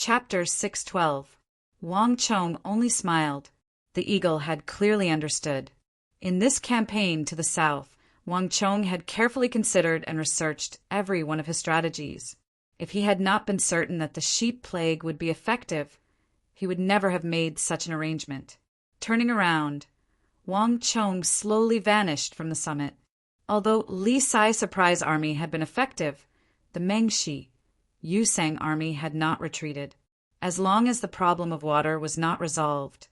Chapter 612. Wang Chong only smiled. The eagle had clearly understood. In this campaign to the south, Wang Chong had carefully considered and researched every one of his strategies. If he had not been certain that the sheep plague would be effective, he would never have made such an arrangement. Turning around, Wang Chong slowly vanished from the summit. Although Li Sai's surprise army had been effective, the Mengshi, Yusang army had not retreated. As long as the problem of water was not resolved,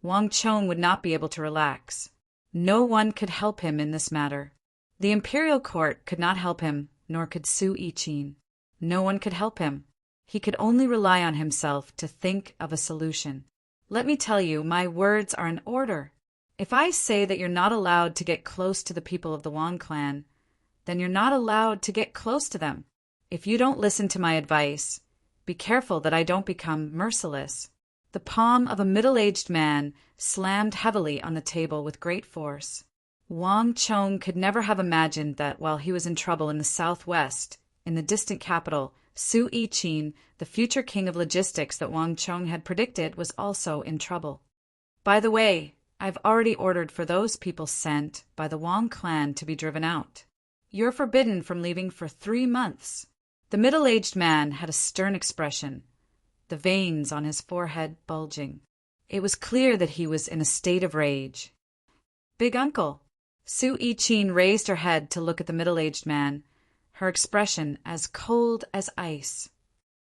Wang Chong would not be able to relax. No one could help him in this matter. The imperial court could not help him, nor could Su Yiqin. No one could help him. He could only rely on himself to think of a solution. Let me tell you, my words are in order. If I say that you're not allowed to get close to the people of the Wang clan, then you're not allowed to get close to them. If you don't listen to my advice, be careful that I don't become merciless. The palm of a middle-aged man slammed heavily on the table with great force. Wang Chong could never have imagined that while he was in trouble in the southwest, in the distant capital, Su Yiqin, the future king of logistics that Wang Chong had predicted, was also in trouble. By the way, I've already ordered for those people sent by the Wang clan to be driven out. You're forbidden from leaving for 3 months. The middle-aged man had a stern expression, the veins on his forehead bulging. It was clear that he was in a state of rage. Big uncle. Su Yiqin raised her head to look at the middle-aged man, her expression as cold as ice.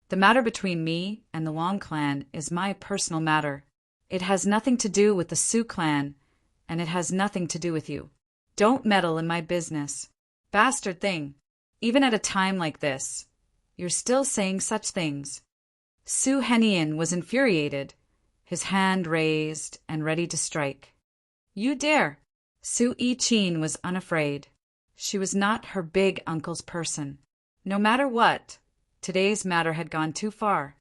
The matter between me and the Wang clan is my personal matter. It has nothing to do with the Su clan, and it has nothing to do with you. Don't meddle in my business. Bastard thing. Even at a time like this, you're still saying such things. Su Henian was infuriated, his hand raised and ready to strike. You dare! Su Yiqin was unafraid. She was not her big uncle's person. No matter what, today's matter had gone too far.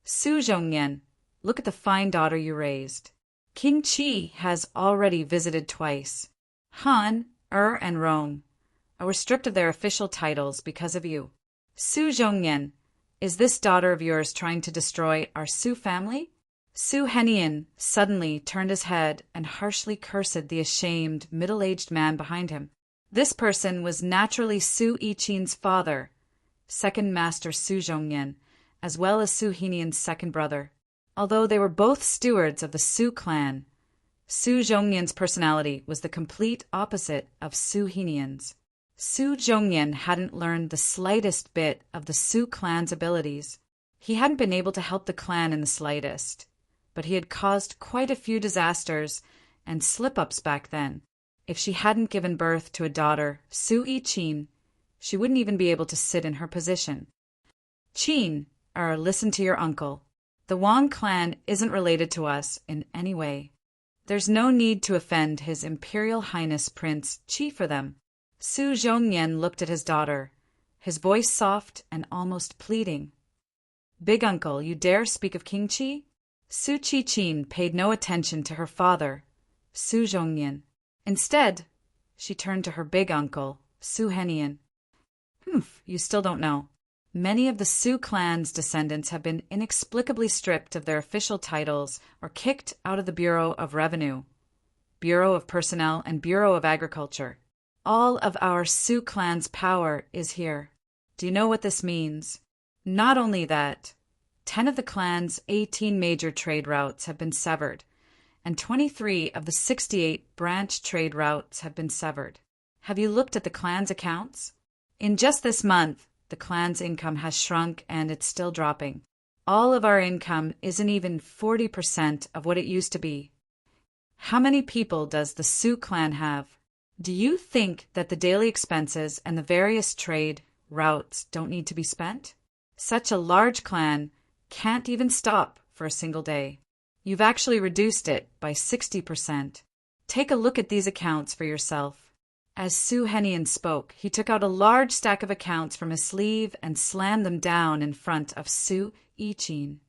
Su Zhongyan, look at the fine daughter you raised. King Qi has already visited twice. Han, and Rong were stripped of their official titles because of you. Su Zhongyan, is this daughter of yours trying to destroy our Su family? Su Henian suddenly turned his head and harshly cursed the ashamed, middle-aged man behind him. This person was naturally Su Yiqin's father, second master Su Zhongyan, as well as Su Henian's second brother. Although they were both stewards of the Su clan, Su Zhongyan's personality was the complete opposite of Su Henian's. Su Zhongyan hadn't learned the slightest bit of the Su clan's abilities. He hadn't been able to help the clan in the slightest, but he had caused quite a few disasters and slip-ups back then. If she hadn't given birth to a daughter, Su Yiqin, she wouldn't even be able to sit in her position. Qin, listen to your uncle. The Wang clan isn't related to us in any way. There's no need to offend His Imperial Highness Prince Qi for them. Su Zhongyan looked at his daughter, his voice soft and almost pleading. Big uncle, you dare speak of King Qi? Su Yiqin paid no attention to her father, Su Zhongyan. Instead, she turned to her big uncle, Su Henian. You still don't know. Many of the Su clan's descendants have been inexplicably stripped of their official titles or kicked out of the Bureau of Revenue, Bureau of Personnel, and Bureau of Agriculture. All of our Su clan's power is here. Do you know what this means? Not only that, 10 of the clan's 18 major trade routes have been severed, and 23 of the 68 branch trade routes have been severed. Have you looked at the clan's accounts? In just this month, the clan's income has shrunk and it's still dropping. All of our income isn't even 40% of what it used to be. How many people does the Su clan have? Do you think that the daily expenses and the various trade routes don't need to be spent? Such a large clan can't even stop for a single day. You've actually reduced it by 60%. Take a look at these accounts for yourself. As Su Henian spoke, he took out a large stack of accounts from his sleeve and slammed them down in front of Su Yiqin.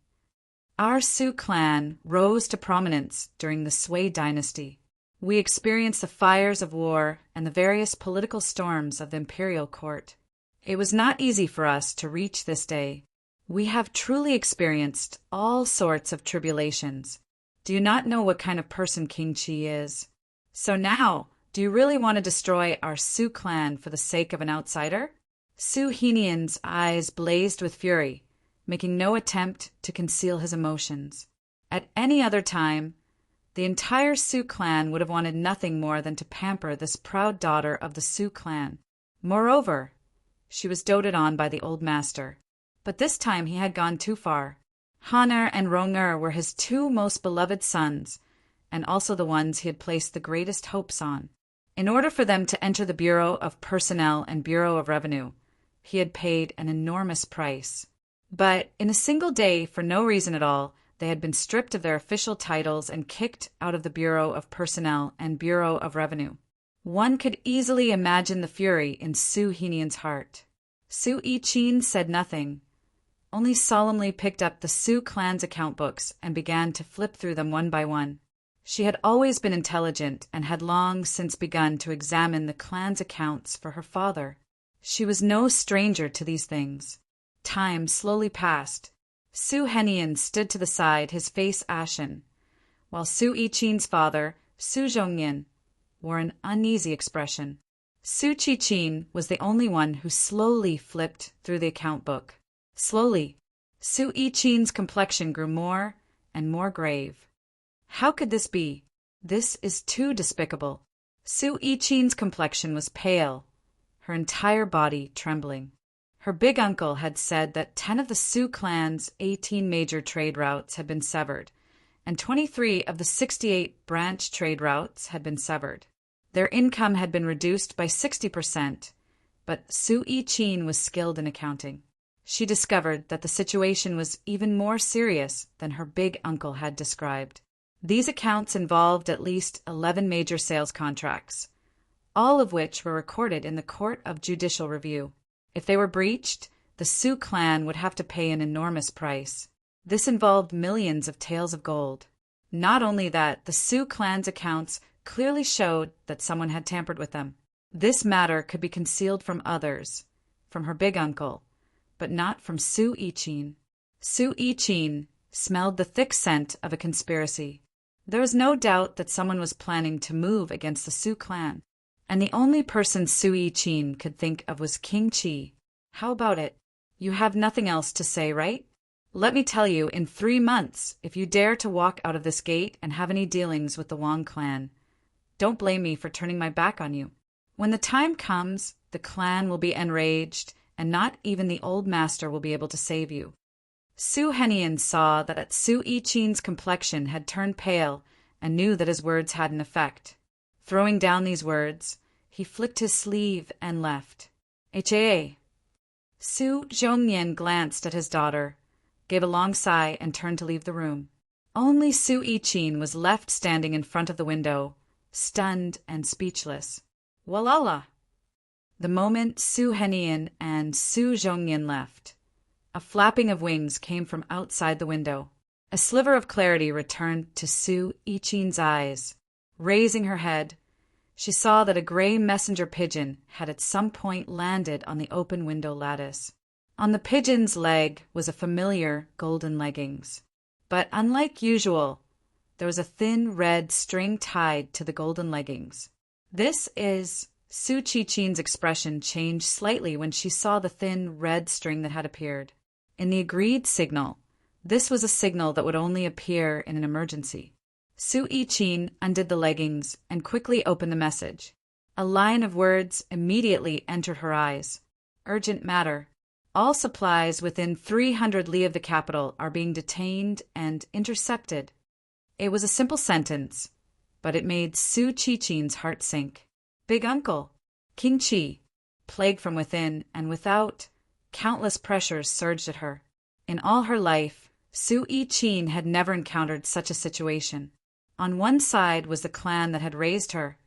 Our Su clan rose to prominence during the Sui dynasty. We experienced the fires of war and the various political storms of the imperial court. It was not easy for us to reach this day. We have truly experienced all sorts of tribulations. Do you not know what kind of person King Chi is? So now, do you really want to destroy our Su clan for the sake of an outsider? Su Henian's eyes blazed with fury, making no attempt to conceal his emotions. At any other time, the entire Su clan would have wanted nothing more than to pamper this proud daughter of the Su clan. Moreover, she was doted on by the old master. But this time he had gone too far. Haner and Ronger were his two most beloved sons, and also the ones he had placed the greatest hopes on. In order for them to enter the Bureau of Personnel and Bureau of Revenue, he had paid an enormous price. But in a single day, for no reason at all, they had been stripped of their official titles and kicked out of the Bureau of Personnel and Bureau of Revenue. One could easily imagine the fury in Su Henian's heart. Su Yichin said nothing, only solemnly picked up the Su clan's account books and began to flip through them one by one. She had always been intelligent and had long since begun to examine the clan's accounts for her father. She was no stranger to these things. Time slowly passed. Su Henian stood to the side, his face ashen, while Su Yichin's father, Su Zhongyan, wore an uneasy expression. Su Qichin was the only one who slowly flipped through the account book. Slowly, Su Yichin's complexion grew more and more grave. How could this be? This is too despicable. Su Yichin's complexion was pale, her entire body trembling. Her big uncle had said that 10 of the Su clan's 18 major trade routes had been severed, and 23 of the 68 branch trade routes had been severed. Their income had been reduced by 60%, but Su Yichin was skilled in accounting. She discovered that the situation was even more serious than her big uncle had described. These accounts involved at least 11 major sales contracts, all of which were recorded in the Court of Judicial Review. If they were breached, the Su clan would have to pay an enormous price. This involved millions of taels of gold. Not only that, the Su clan's accounts clearly showed that someone had tampered with them. This matter could be concealed from others, from her big uncle, but not from Su Yichin. Su Yichin smelled the thick scent of a conspiracy. There was no doubt that someone was planning to move against the Su clan, and the only person Su Yichin could think of was King Chi. How about it? You have nothing else to say, right? Let me tell you, in 3 months, if you dare to walk out of this gate and have any dealings with the Wang clan, don't blame me for turning my back on you. When the time comes, the clan will be enraged, and not even the old master will be able to save you. Su Henian saw that Su Yichin's complexion had turned pale and knew that his words had an effect. Throwing down these words, he flicked his sleeve and left. "Ha!" Su Zhongyan glanced at his daughter, gave a long sigh, and turned to leave the room. Only Su Yichin was left standing in front of the window, stunned and speechless. Walala! The moment Su Henian and Su Zhongyan left, a flapping of wings came from outside the window. A sliver of clarity returned to Su Yichin's eyes. Raising her head, she saw that a gray messenger pigeon had at some point landed on the open window lattice. On the pigeon's leg was a familiar golden leggings. But unlike usual, there was a thin red string tied to the golden leggings. Su Qichin's expression changed slightly when she saw the thin red string that had appeared. In the agreed signal, this was a signal that would only appear in an emergency. Su Yichin undid the leggings and quickly opened the message. A line of words immediately entered her eyes. Urgent matter. All supplies within 300 li of the capital are being detained and intercepted. It was a simple sentence, but it made Su Qichin's heart sink. Big uncle, King Chi, plague from within and without, countless pressures surged at her. In all her life, Su Yichin had never encountered such a situation. On one side was the clan that had raised her,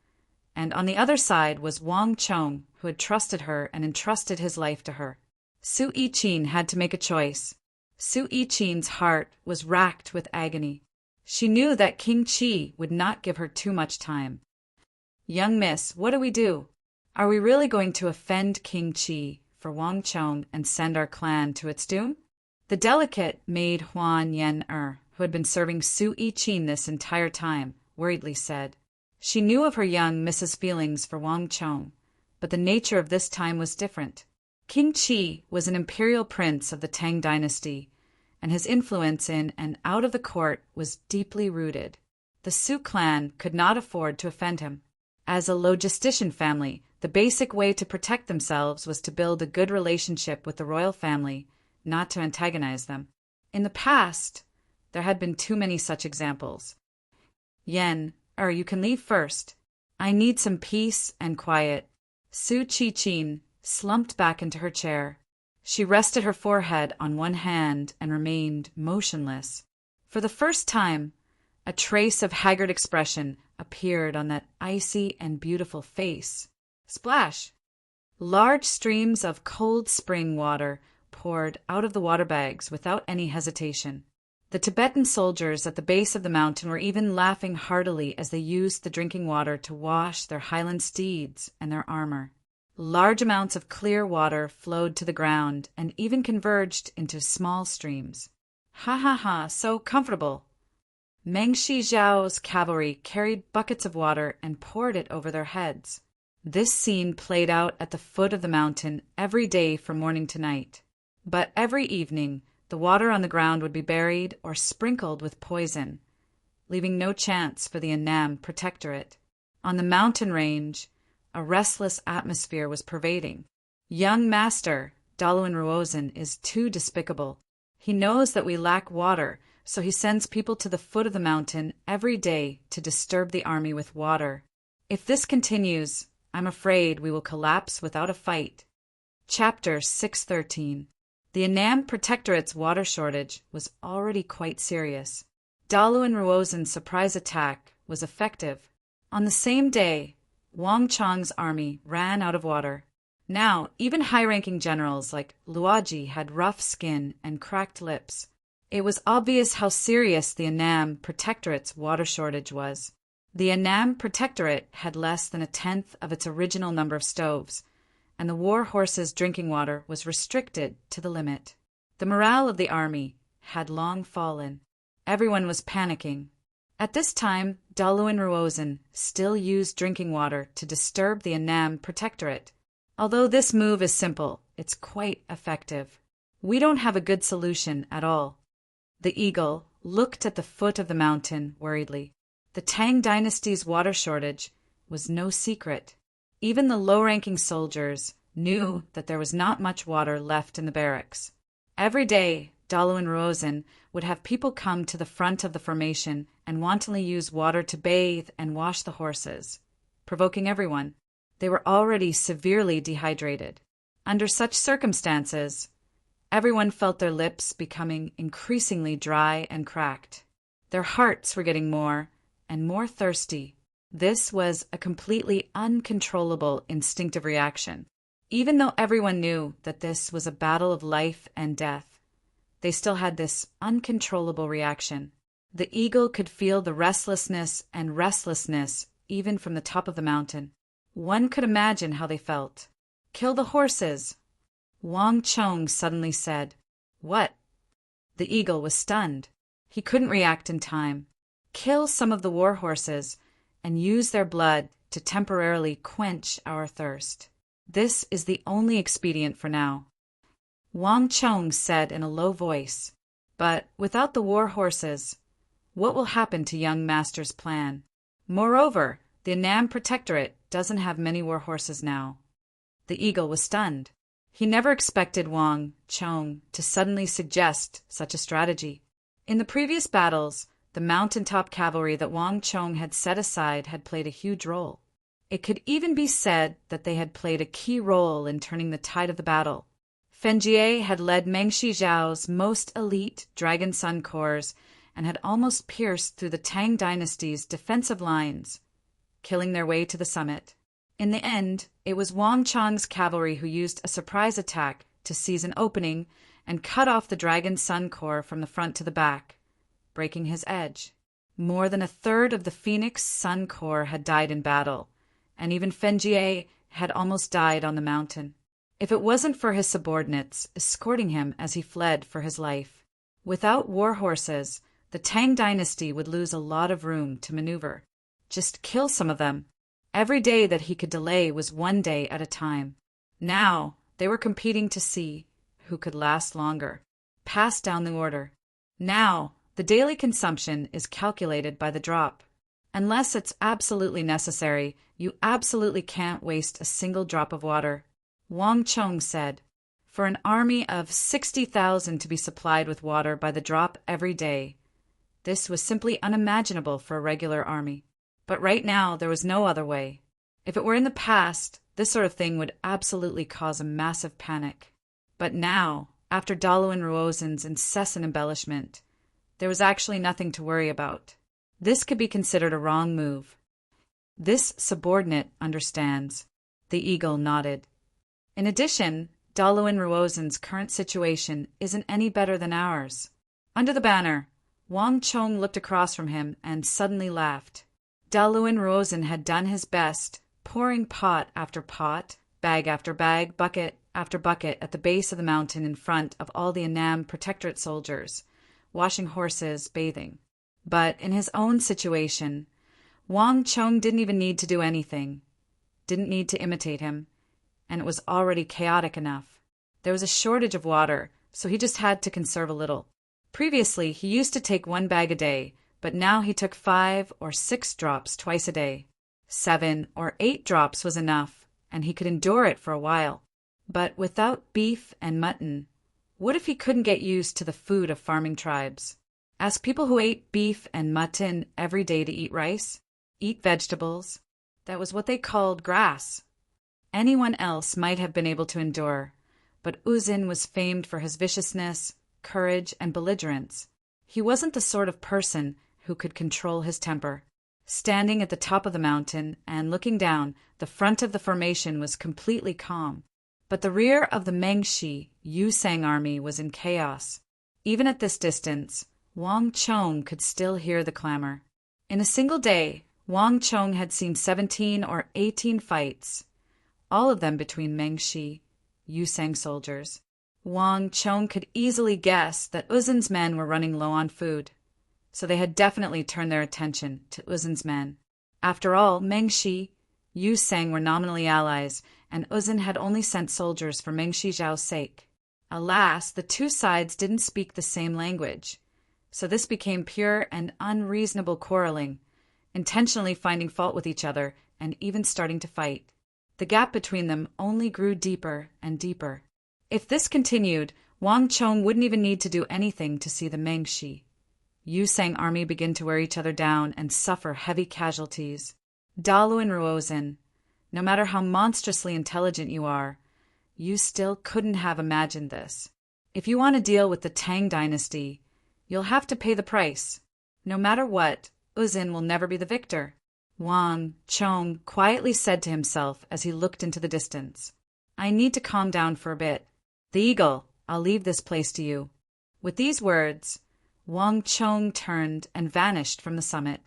and on the other side was Wang Chong, who had trusted her and entrusted his life to her. Su Yichin had to make a choice. Su Yichin's heart was racked with agony. She knew that King Chi would not give her too much time. "Young miss, what do we do? Are we really going to offend King Chi for Wang Chong and send our clan to its doom?" The delicate maid Huan Yen-er, who had been serving Su Yi-chin this entire time, worriedly said. She knew of her young Mrs. feelings for Wang Chong, but the nature of this time was different. King Qi was an imperial prince of the Tang dynasty, and his influence in and out of the court was deeply rooted. The Su clan could not afford to offend him. As a logistician family, the basic way to protect themselves was to build a good relationship with the royal family, not to antagonize them. In the past, there had been too many such examples. Yen-er, you can leave first. I need some peace and quiet. Su Yi-chin slumped back into her chair. She rested her forehead on one hand and remained motionless. For the first time, a trace of haggard expression appeared on that icy and beautiful face. Splash! Large streams of cold spring water poured out of the water bags without any hesitation. The Tibetan soldiers at the base of the mountain were even laughing heartily as they used the drinking water to wash their highland steeds and their armor. Large amounts of clear water flowed to the ground and even converged into small streams. Ha ha ha, so comfortable! Meng Shi Zhao's cavalry carried buckets of water and poured it over their heads. This scene played out at the foot of the mountain every day from morning to night. But every evening, the water on the ground would be buried or sprinkled with poison, leaving no chance for the Annam Protectorate. On the mountain range, a restless atmosphere was pervading. Young Master Daluan Ruozen is too despicable. He knows that we lack water, so he sends people to the foot of the mountain every day to disturb the army with water. If this continues, I'm afraid we will collapse without a fight. Chapter 613. The Annam Protectorate's water shortage was already quite serious. Daluan Ruozen's surprise attack was effective. On the same day, Wang Chong's army ran out of water. Now, even high-ranking generals like Luoji had rough skin and cracked lips. It was obvious how serious the Annam Protectorate's water shortage was. The Annam Protectorate had less than a tenth of its original number of stoves, and the war horses' drinking water was restricted to the limit. The morale of the army had long fallen. Everyone was panicking. At this time, Daluan Ruozen still used drinking water to disturb the Annam Protectorate. Although this move is simple, it's quite effective. We don't have a good solution at all. The eagle looked at the foot of the mountain worriedly. The Tang dynasty's water shortage was no secret. Even the low-ranking soldiers knew that there was not much water left in the barracks. Every day, Daluan Ruozen would have people come to the front of the formation and wantonly use water to bathe and wash the horses, provoking everyone. They were already severely dehydrated. Under such circumstances, everyone felt their lips becoming increasingly dry and cracked. Their hearts were getting more and more thirsty. This was a completely uncontrollable instinctive reaction. Even though everyone knew that this was a battle of life and death, they still had this uncontrollable reaction. The eagle could feel the restlessness and restlessness even from the top of the mountain. One could imagine how they felt. "Kill the horses," Wang Chong suddenly said. "What?" The eagle was stunned. He couldn't react in time. "Kill some of the war horses and use their blood to temporarily quench our thirst. This is the only expedient for now," Wang Chong said in a low voice. "But without the war horses, what will happen to young Master's plan? Moreover, the Annam Protectorate doesn't have many war horses now." The eagle was stunned. He never expected Wang Chong to suddenly suggest such a strategy. In the previous battles, the mountaintop cavalry that Wang Chong had set aside had played a huge role. It could even be said that they had played a key role in turning the tide of the battle. Fenjie had led Meng Shi Zhao's most elite Dragon Sun Corps and had almost pierced through the Tang dynasty's defensive lines, killing their way to the summit. In the end, it was Wang Chong's cavalry who used a surprise attack to seize an opening and cut off the Dragon Sun Corps from the front to the back, breaking his edge. More than a third of the Phoenix Sun Corps had died in battle, and even Fenjie had almost died on the mountain. if it wasn't for his subordinates escorting him as he fled for his life. Without war horses, the Tang dynasty would lose a lot of room to maneuver. Just kill some of them. Every day that he could delay was one day at a time. Now, they were competing to see who could last longer. Pass down the order. Now, the daily consumption is calculated by the drop. Unless it's absolutely necessary, you absolutely can't waste a single drop of water. Wang Chong said, for an army of 60,000 to be supplied with water by the drop every day, this was simply unimaginable for a regular army. But right now, there was no other way. If it were in the past, this sort of thing would absolutely cause a massive panic. But now, after Daluan Ruozen's incessant embellishment, there was actually nothing to worry about. This could be considered a wrong move. This subordinate understands. The eagle nodded. In addition, Daluan Ruozen's current situation isn't any better than ours. Under the banner, Wang Chong looked across from him and suddenly laughed. Daluan Ruozen had done his best, pouring pot after pot, bag after bag, bucket after bucket at the base of the mountain in front of all the Annam Protectorate soldiers, washing horses, bathing. But in his own situation, Wang Chong didn't even need to do anything, didn't need to imitate him, and it was already chaotic enough. There was a shortage of water, so he just had to conserve a little. Previously, he used to take 1 bag a day, but now he took 5 or 6 drops twice a day. 7 or 8 drops was enough, and he could endure it for a while. But without beef and mutton, what if he couldn't get used to the food of farming tribes? Ask people who ate beef and mutton every day to eat rice, eat vegetables. That was what they called grass. Anyone else might have been able to endure, but Uzin was famed for his viciousness, courage, and belligerence. He wasn't the sort of person who could control his temper. Standing at the top of the mountain and looking down, the front of the formation was completely calm. But the rear of the Mengshi Yusang army was in chaos. Even at this distance, Wang Chong could still hear the clamor. In a single day, Wang Chong had seen 17 or 18 fights, all of them between Mengshi Yusang soldiers. Wang Chong could easily guess that Uzin's men were running low on food, so they had definitely turned their attention to Uzin's men. After all, Mengshi Yusang were nominally allies, and Uzin had only sent soldiers for Mengshi Zhao's sake. Alas, the two sides didn't speak the same language, so this became pure and unreasonable quarreling, intentionally finding fault with each other and even starting to fight. The gap between them only grew deeper and deeper. If this continued, Wang Chong wouldn't even need to do anything to see the Mengshi Yusang army begin to wear each other down and suffer heavy casualties. Daluan Ruozen, no matter how monstrously intelligent you are, you still couldn't have imagined this. If you want to deal with the Tang dynasty, you'll have to pay the price. No matter what, Uzin will never be the victor. Wang Chong quietly said to himself as he looked into the distance, I need to calm down for a bit. The eagle, I'll leave this place to you. With these words, Wang Chong turned and vanished from the summit.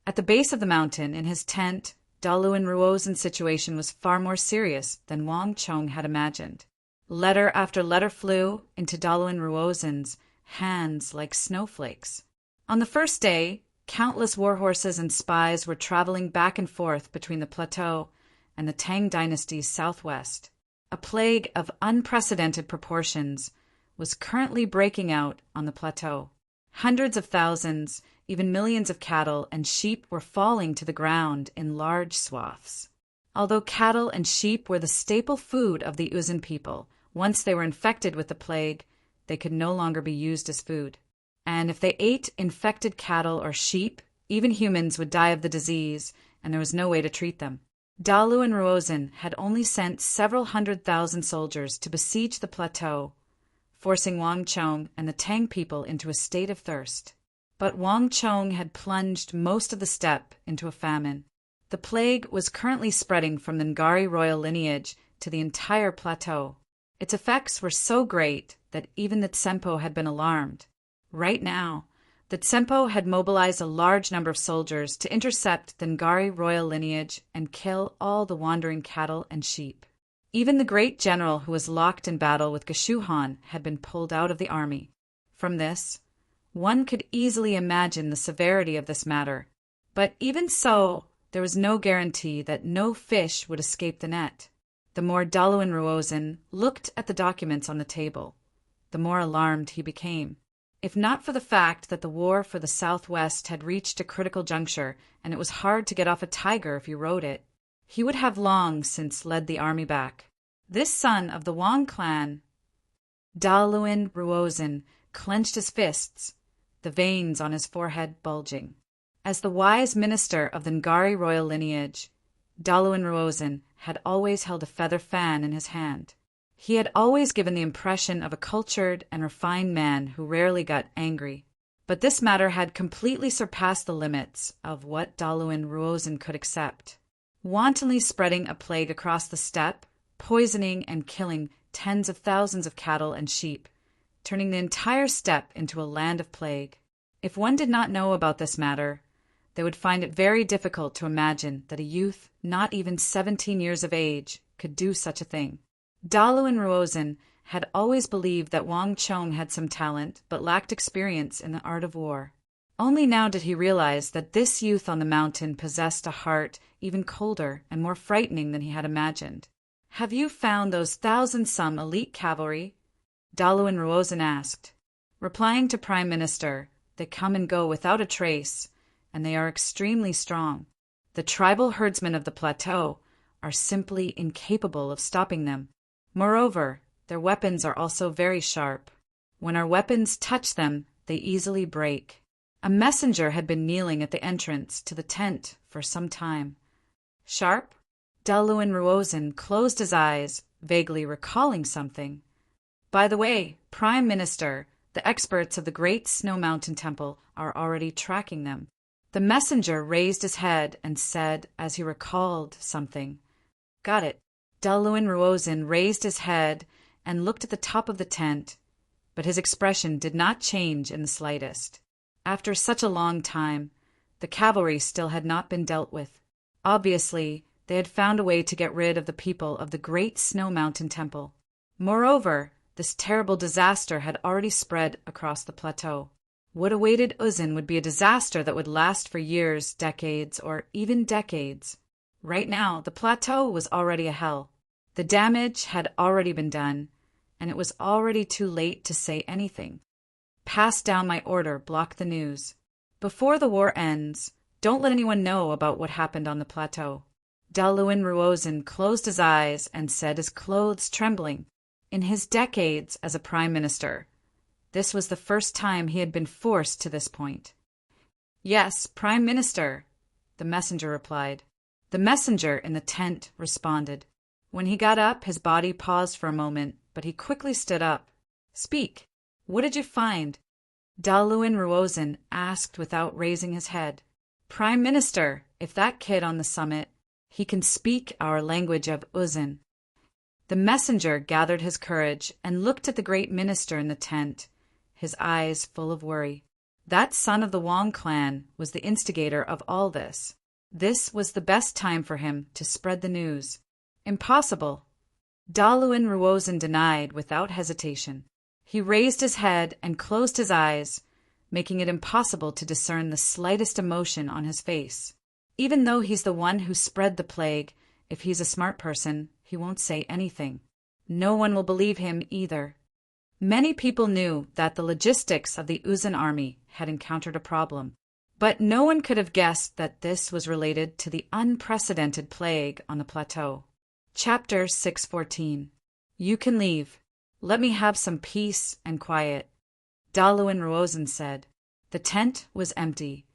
At the base of the mountain, in his tent, Daluan Ruozen's situation was far more serious than Wang Chong had imagined. Letter after letter flew into Daluan Ruozen's hands like snowflakes. On the first day, countless war horses and spies were traveling back and forth between the plateau and the Tang dynasty's southwest. A plague of unprecedented proportions was currently breaking out on the plateau. Hundreds of thousands, even millions of cattle and sheep were falling to the ground in large swaths. Although cattle and sheep were the staple food of the Uzin people, once they were infected with the plague, they could no longer be used as food. And if they ate infected cattle or sheep, even humans would die of the disease, and there was no way to treat them. Daluan Ruozen had only sent several 100,000 soldiers to besiege the plateau, forcing Wang Chong and the Tang people into a state of thirst. But Wang Chong had plunged most of the steppe into a famine. The plague was currently spreading from the Ngari royal lineage to the entire plateau. Its effects were so great that even the Tsempo had been alarmed. Right now, the Tsempo had mobilized a large number of soldiers to intercept the Ngari royal lineage and kill all the wandering cattle and sheep. Even the great general who was locked in battle with Geshu Han had been pulled out of the army. From this, one could easily imagine the severity of this matter. But even so, there was no guarantee that no fish would escape the net. The more Daluin Ruozin looked at the documents on the table, the more alarmed he became. If not for the fact that the war for the Southwest had reached a critical juncture and it was hard to get off a tiger if you rode it, he would have long since led the army back. This son of the Wang clan, Daluin Ruozin, clenched his fists, the veins on his forehead bulging. As the wise minister of the Ngari royal lineage, Daluin Ruozin had always held a feather fan in his hand. He had always given the impression of a cultured and refined man who rarely got angry. But this matter had completely surpassed the limits of what Daluin Ruozin could accept. Wantonly spreading a plague across the steppe, poisoning and killing tens of thousands of cattle and sheep, turning the entire steppe into a land of plague. If one did not know about this matter, they would find it very difficult to imagine that a youth not even 17 years of age could do such a thing. Daluin Ruozin had always believed that Wang Chong had some talent but lacked experience in the art of war. Only now did he realize that this youth on the mountain possessed a heart even colder and more frightening than he had imagined. "Have you found those 1,000-some elite cavalry?" Daluin Ruozin asked. Replying to Prime Minister, "They come and go without a trace, and they are extremely strong. The tribal herdsmen of the plateau are simply incapable of stopping them. Moreover, their weapons are also very sharp. When our weapons touch them, they easily break." A messenger had been kneeling at the entrance to the tent for some time. "Sharp?" Daluin Ruozin closed his eyes, vaguely recalling something. "By the way, Prime Minister, the experts of the Great Snow Mountain Temple are already tracking them." The messenger raised his head and said, as he recalled something, "Got it." Daluin Ruozin raised his head and looked at the top of the tent, but his expression did not change in the slightest. After such a long time, the cavalry still had not been dealt with. Obviously, they had found a way to get rid of the people of the Great Snow Mountain Temple. Moreover, this terrible disaster had already spread across the plateau. What awaited Uzin would be a disaster that would last for years, decades, or even decades. Right now, the plateau was already a hell. The damage had already been done, and it was already too late to say anything. "Pass down my order, block the news. Before the war ends, don't let anyone know about what happened on the plateau." Daluin Ruozin closed his eyes and said, his clothes trembling. In his decades as a prime minister, this was the first time he had been forced to this point. "Yes, Prime Minister," the messenger replied. The messenger in the tent responded. When he got up, his body paused for a moment, but he quickly stood up. "Speak. What did you find?" Daluin Ruozin asked without raising his head. "Prime Minister, if that kid on the summit, he can speak our language of Uzin." The messenger gathered his courage and looked at the great minister in the tent, his eyes full of worry. That son of the Wang clan was the instigator of all this. This was the best time for him to spread the news. "Impossible," Daluin Ruozin denied without hesitation. He raised his head and closed his eyes, making it impossible to discern the slightest emotion on his face. Even though he's the one who spread the plague, if he's a smart person, he won't say anything. No one will believe him either. Many people knew that the logistics of the Uzin army had encountered a problem, but no one could have guessed that this was related to the unprecedented plague on the plateau. Chapter 614. "You can leave. Let me have some peace and quiet," Daluin Ruozin said. The tent was empty,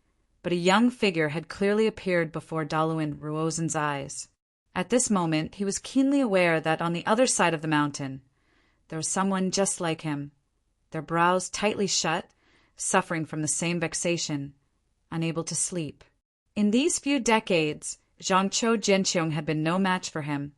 but a young figure had clearly appeared before Daluin Ruozin's eyes. At this moment, he was keenly aware that on the other side of the mountain, there was someone just like him, their brows tightly shut, suffering from the same vexation, unable to sleep. In these few decades, Zhangqiu Jianqiong had been no match for him,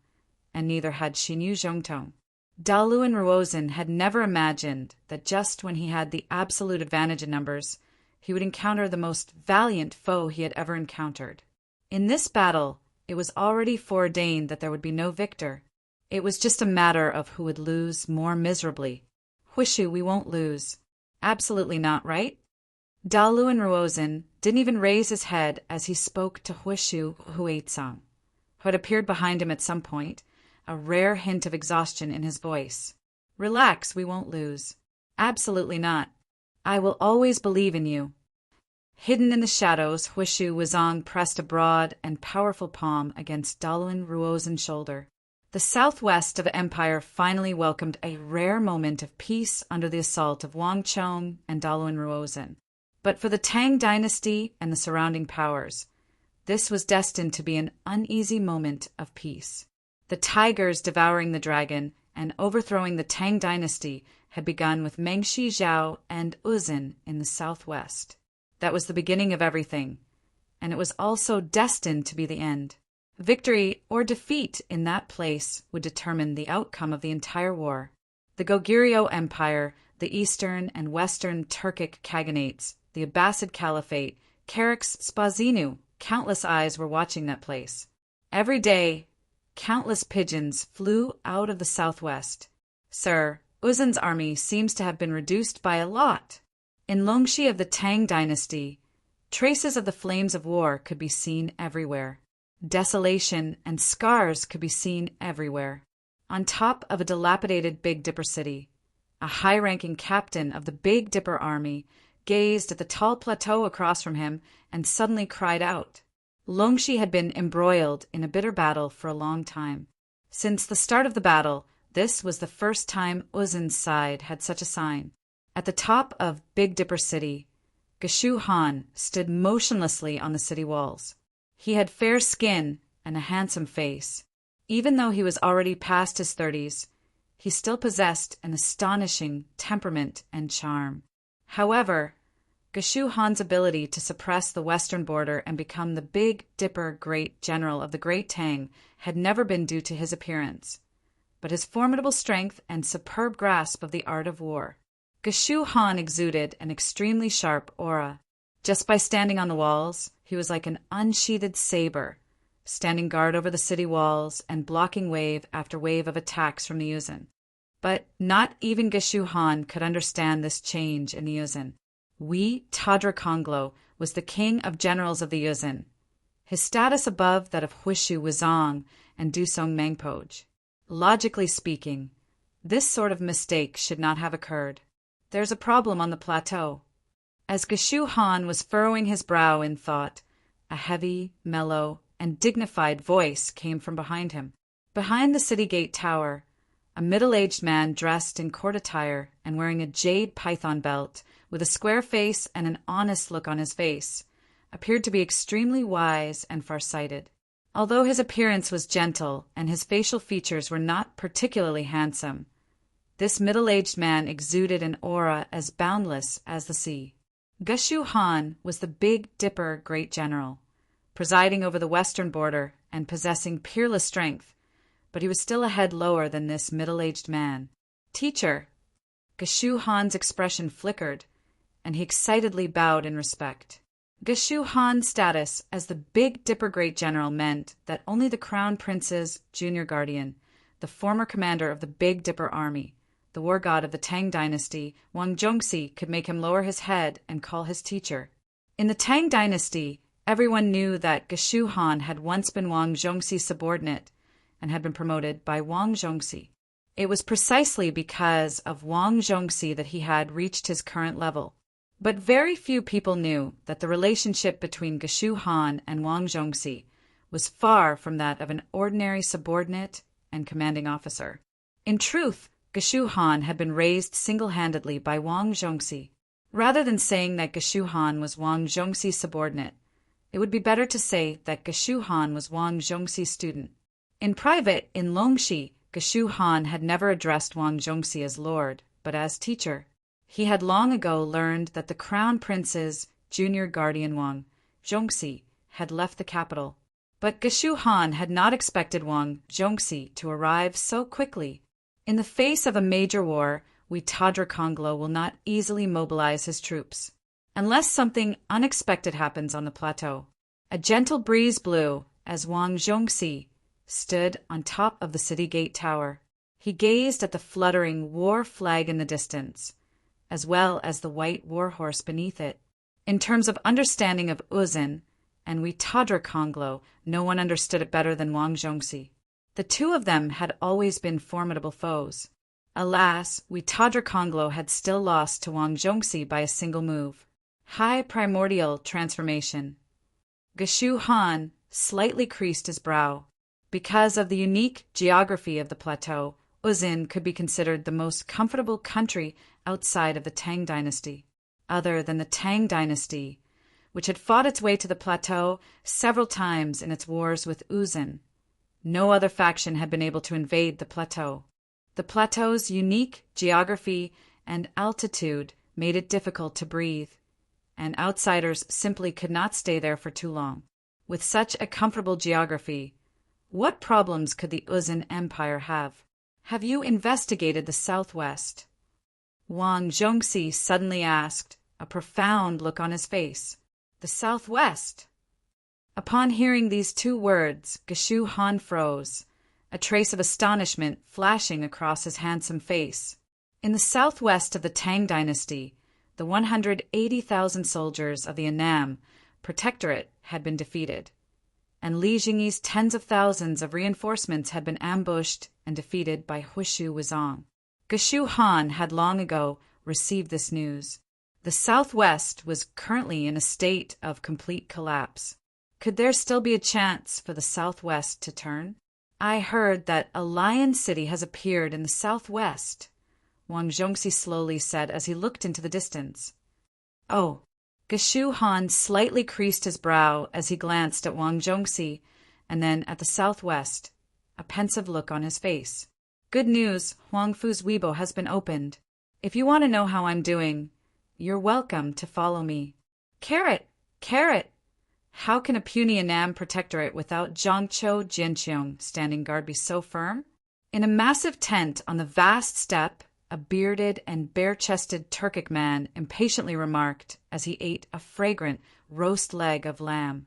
and neither had Xinyu Zhongtong. Daluin Ruozin had never imagined that just when he had the absolute advantage in numbers, he would encounter the most valiant foe he had ever encountered. In this battle, it was already foreordained that there would be no victor. It was just a matter of who would lose more miserably. Huishu, we won't lose. Absolutely not, right? Daluin Ruozin didn't even raise his head as he spoke to Huishu Huaitsang, who had appeared behind him at some point, a rare hint of exhaustion in his voice. Relax, we won't lose. Absolutely not. I will always believe in you. Hidden in the shadows, Huishu Wuzong pressed a broad and powerful palm against Daluin Ruozin's shoulder. The southwest of the empire finally welcomed a rare moment of peace under the assault of Wang Chong and Daluin Ruozin. But for the Tang dynasty and the surrounding powers, this was destined to be an uneasy moment of peace. The tigers devouring the dragon and overthrowing the Tang dynasty had begun with Mengshi Zhao and Uzin in the southwest. That was the beginning of everything, and it was also destined to be the end. Victory or defeat in that place would determine the outcome of the entire war. The Goguryeo Empire, the Eastern and Western Turkic Khaganates, the Abbasid Caliphate, Carrick's Spazinu, countless eyes were watching that place. Every day, countless pigeons flew out of the southwest. Sir, Uzin's army seems to have been reduced by a lot. In Longxi of the Tang dynasty, traces of the flames of war could be seen everywhere. Desolation and scars could be seen everywhere. On top of a dilapidated Big Dipper city, a high-ranking captain of the Big Dipper army gazed at the tall plateau across from him and suddenly cried out. Longxi had been embroiled in a bitter battle for a long time. Since the start of the battle, this was the first time Uzin's side had such a sign. At the top of Big Dipper City, Geshu Han stood motionlessly on the city walls. He had fair skin and a handsome face. Even though he was already past his 30s, he still possessed an astonishing temperament and charm. However, Geshu Han's ability to suppress the western border and become the Big Dipper Great General of the Great Tang had never been due to his appearance, but his formidable strength and superb grasp of the art of war. Geshu Han exuded an extremely sharp aura. Just by standing on the walls, he was like an unsheathed saber, standing guard over the city walls and blocking wave after wave of attacks from the Yuzin. But not even Geshu Han could understand this change in the Yuzin. Wee Tadra Konglo was the king of generals of the Yuzin, his status above that of Huishu Wuzong and Dusong Mangpoj. Logically speaking, this sort of mistake should not have occurred. There's a problem on the plateau. As Geshu Han was furrowing his brow in thought, a heavy, mellow, and dignified voice came from behind him. Behind the city gate tower, a middle-aged man dressed in court attire and wearing a jade python belt, with a square face and an honest look on his face, appeared to be extremely wise and far-sighted. Although his appearance was gentle and his facial features were not particularly handsome, this middle-aged man exuded an aura as boundless as the sea. Geshu Han was the Big Dipper Great General, presiding over the western border and possessing peerless strength, but he was still a head lower than this middle-aged man. Teacher! Geshu Han's expression flickered, and he excitedly bowed in respect. Geshu Han's status as the Big Dipper Great General meant that only the Crown Prince's junior guardian, the former commander of the Big Dipper Army, the war god of the Tang dynasty, Wang Zhongxi, could make him lower his head and call his teacher. In the Tang dynasty, everyone knew that Geshu Han had once been Wang Zhongxi's subordinate and had been promoted by Wang Zhongxi. It was precisely because of Wang Zhongxi that he had reached his current level. But very few people knew that the relationship between Geshu Han and Wang Zhongxi was far from that of an ordinary subordinate and commanding officer. In truth, Geshu Han had been raised single-handedly by Wang Zhongxi. Rather than saying that Geshu Han was Wang Zhongxi's subordinate, it would be better to say that Geshu Han was Wang Zhongxi's student. In private, in Longxi, Geshu Han had never addressed Wang Zhongxi as lord, but as teacher. He had long ago learned that the Crown Prince's junior guardian Wang Zhongxi had left the capital. But Geshu Han had not expected Wang Zhongxi to arrive so quickly. In the face of a major war, Tadra Konglo will not easily mobilize his troops, unless something unexpected happens on the plateau. A gentle breeze blew as Wang Zhongxi stood on top of the city gate tower. He gazed at the fluttering war flag in the distance, as well as the white warhorse beneath it. In terms of understanding of Uzin and Witadra Konglo, no one understood it better than Wang Zhongxi. The two of them had always been formidable foes. Alas, Witadra Konglo had still lost to Wang Zhongxi by a single move. High primordial transformation. Geshu Han slightly creased his brow. Because of the unique geography of the plateau, Uzin could be considered the most comfortable country outside of the Tang dynasty. Other than the Tang dynasty, which had fought its way to the plateau several times in its wars with Uzin, no other faction had been able to invade the plateau. The plateau's unique geography and altitude made it difficult to breathe, and outsiders simply could not stay there for too long. With such a comfortable geography, what problems could the Uzin Empire have? Have you investigated the southwest? Wang Zhongxi suddenly asked, a profound look on his face. The southwest? Upon hearing these two words, Geshu Han froze, a trace of astonishment flashing across his handsome face. In the southwest of the Tang dynasty, the 180,000 soldiers of the Annam Protectorate had been defeated, and Li Jingyi's tens of thousands of reinforcements had been ambushed and defeated by Hushu Wuzong. Geshu Han had long ago received this news. The southwest was currently in a state of complete collapse. Could there still be a chance for the southwest to turn? I heard that a lion city has appeared in the southwest, Wang Zhongxi slowly said as he looked into the distance. Oh. Geshu Han slightly creased his brow as he glanced at Wang Zhongxi and then at the southwest, a pensive look on his face. Good news, Huang Fu's Weibo has been opened. If you want to know how I'm doing, you're welcome to follow me. Carrot! Carrot! How can a puny Annam Protectorate without Zhangqiu Jianqiong standing guard be so firm? In a massive tent on the vast steppe, a bearded and bare-chested Turkic man impatiently remarked as he ate a fragrant roast leg of lamb.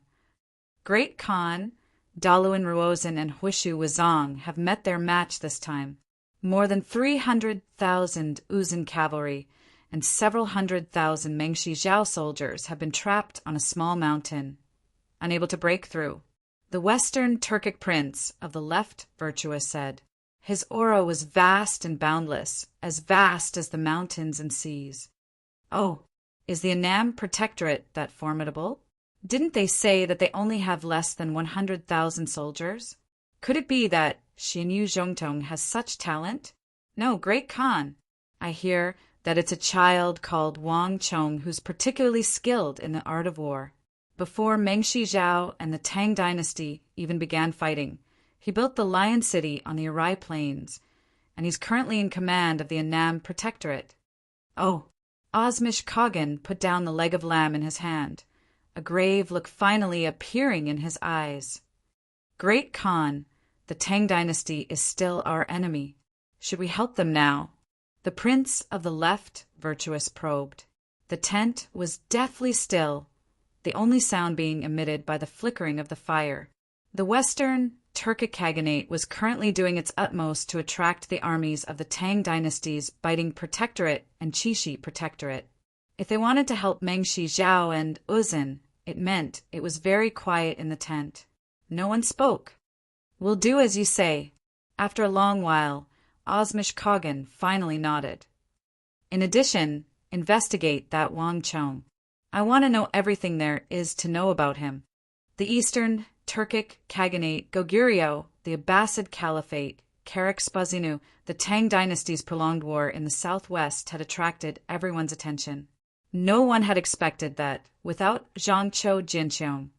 Great Khan, Daluin Ruozin and Hushu Wuzong have met their match this time. More than 300,000 Uzin cavalry and several 100,000 Mengshi Zhao soldiers have been trapped on a small mountain, unable to break through. The Western Turkic prince of the left virtuous said. His aura was vast and boundless, as vast as the mountains and seas. Oh, is the Annam Protectorate that formidable? Didn't they say that they only have less than 100,000 soldiers? Could it be that Xinyu Zhongtong has such talent? No, Great Khan. I hear that it's a child called Wang Chong who's particularly skilled in the art of war. Before Mengshi Zhao and the Tang dynasty even began fighting, he built the Lion City on the Arai Plains, and he's currently in command of the Annam Protectorate. Oh, Osmish Kogan put down the leg of lamb in his hand, a grave look finally appearing in his eyes. Great Khan, the Tang dynasty is still our enemy. Should we help them now? The prince of the left virtuous probed. The tent was deathly still, the only sound being emitted by the flickering of the fire. The Western Turkic Khaganate was currently doing its utmost to attract the armies of the Tang dynasty's biting Protectorate and Qixi Protectorate. If they wanted to help Mengshi Zhao and Uzin, it meant it was very quiet in the tent. No one spoke. We'll do as you say. After a long while, Osmish Kogan finally nodded. In addition, investigate that Wang Chong. I want to know everything there is to know about him. The Eastern Turkic Khaganate, Goguryeo, the Abbasid Caliphate, Karak-Spazinu, the Tang dynasty's prolonged war in the southwest had attracted everyone's attention. No one had expected that, without Zhangqiu Jinqiong,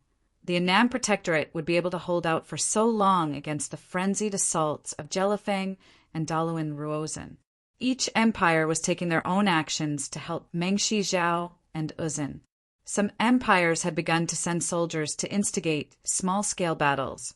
the Annam Protectorate would be able to hold out for so long against the frenzied assaults of Jelifang and Daluin Ruozin. Each empire was taking their own actions to help Mengshi Zhao and Uzin. Some empires had begun to send soldiers to instigate small-scale battles,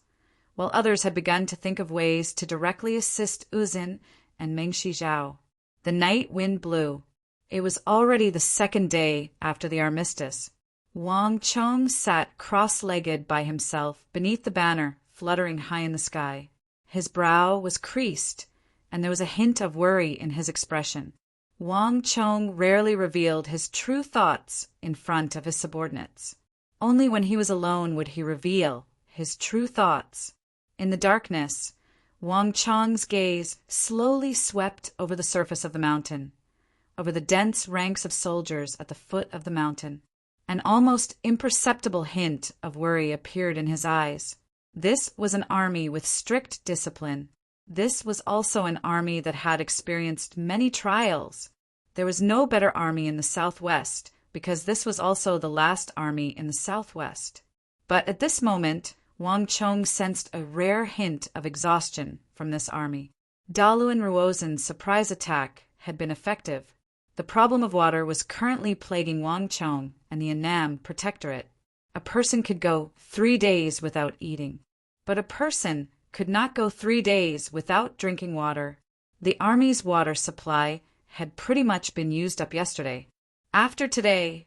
while others had begun to think of ways to directly assist Uzin and Mengshi Zhao. The night wind blew. It was already the second day after the armistice. Wang Chong sat cross-legged by himself beneath the banner fluttering high in the sky. His brow was creased, and there was a hint of worry in his expression. Wang Chong rarely revealed his true thoughts in front of his subordinates. Only when he was alone would he reveal his true thoughts. In the darkness, Wang Chong's gaze slowly swept over the surface of the mountain, over the dense ranks of soldiers at the foot of the mountain. An almost imperceptible hint of worry appeared in his eyes. This was an army with strict discipline. This was also an army that had experienced many trials. There was no better army in the southwest, because this was also the last army in the southwest. But at this moment, Wang Chong sensed a rare hint of exhaustion from this army. Daluan Ruozen's surprise attack had been effective. The problem of water was currently plaguing Wang Chong and the Annam Protectorate. A person could go 3 days without eating, but a person could not go 3 days without drinking water. The army's water supply had pretty much been used up yesterday. After today,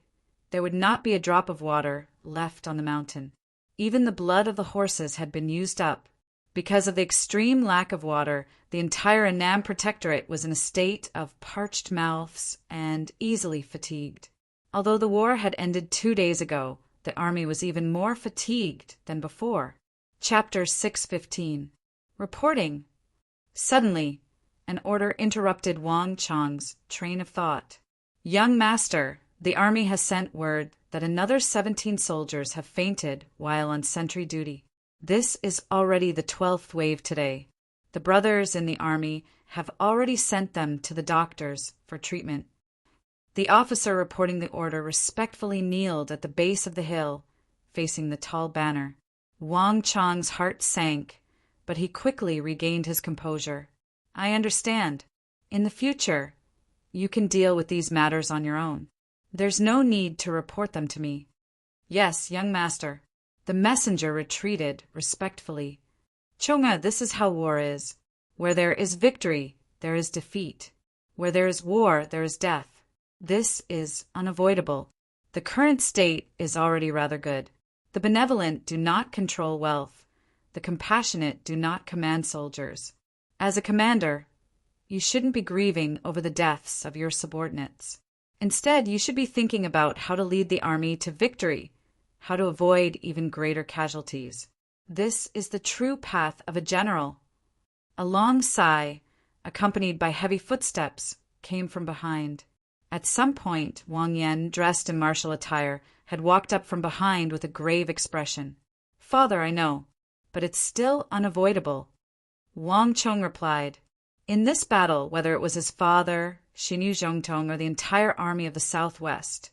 there would not be a drop of water left on the mountain. Even the blood of the horses had been used up. Because of the extreme lack of water, the entire Annam Protectorate was in a state of parched mouths and easily fatigued. Although the war had ended 2 days ago, the army was even more fatigued than before. Chapter 615. Reporting. Suddenly, an order interrupted Wang Chong's train of thought. Young master, the army has sent word that another 17 soldiers have fainted while on sentry duty. This is already the 12th wave today. The brothers in the army have already sent them to the doctors for treatment. The officer reporting the order respectfully kneeled at the base of the hill, facing the tall banner. Wang Chong's heart sank, but he quickly regained his composure. I understand. In the future, you can deal with these matters on your own. There's no need to report them to me. Yes, young master. The messenger retreated respectfully. Chonga, this is how war is. Where there is victory, there is defeat. Where there is war, there is death. This is unavoidable. The current state is already rather good. The benevolent do not control wealth. The compassionate do not command soldiers. As a commander, you shouldn't be grieving over the deaths of your subordinates. Instead, you should be thinking about how to lead the army to victory, how to avoid even greater casualties. This is the true path of a general. A long sigh, accompanied by heavy footsteps, came from behind. At some point, Wang Yan, dressed in martial attire, had walked up from behind with a grave expression. Father, I know, but it's still unavoidable. Wang Chong replied, in this battle, whether it was his father, Xinyu Zhongtong, or the entire army of the southwest,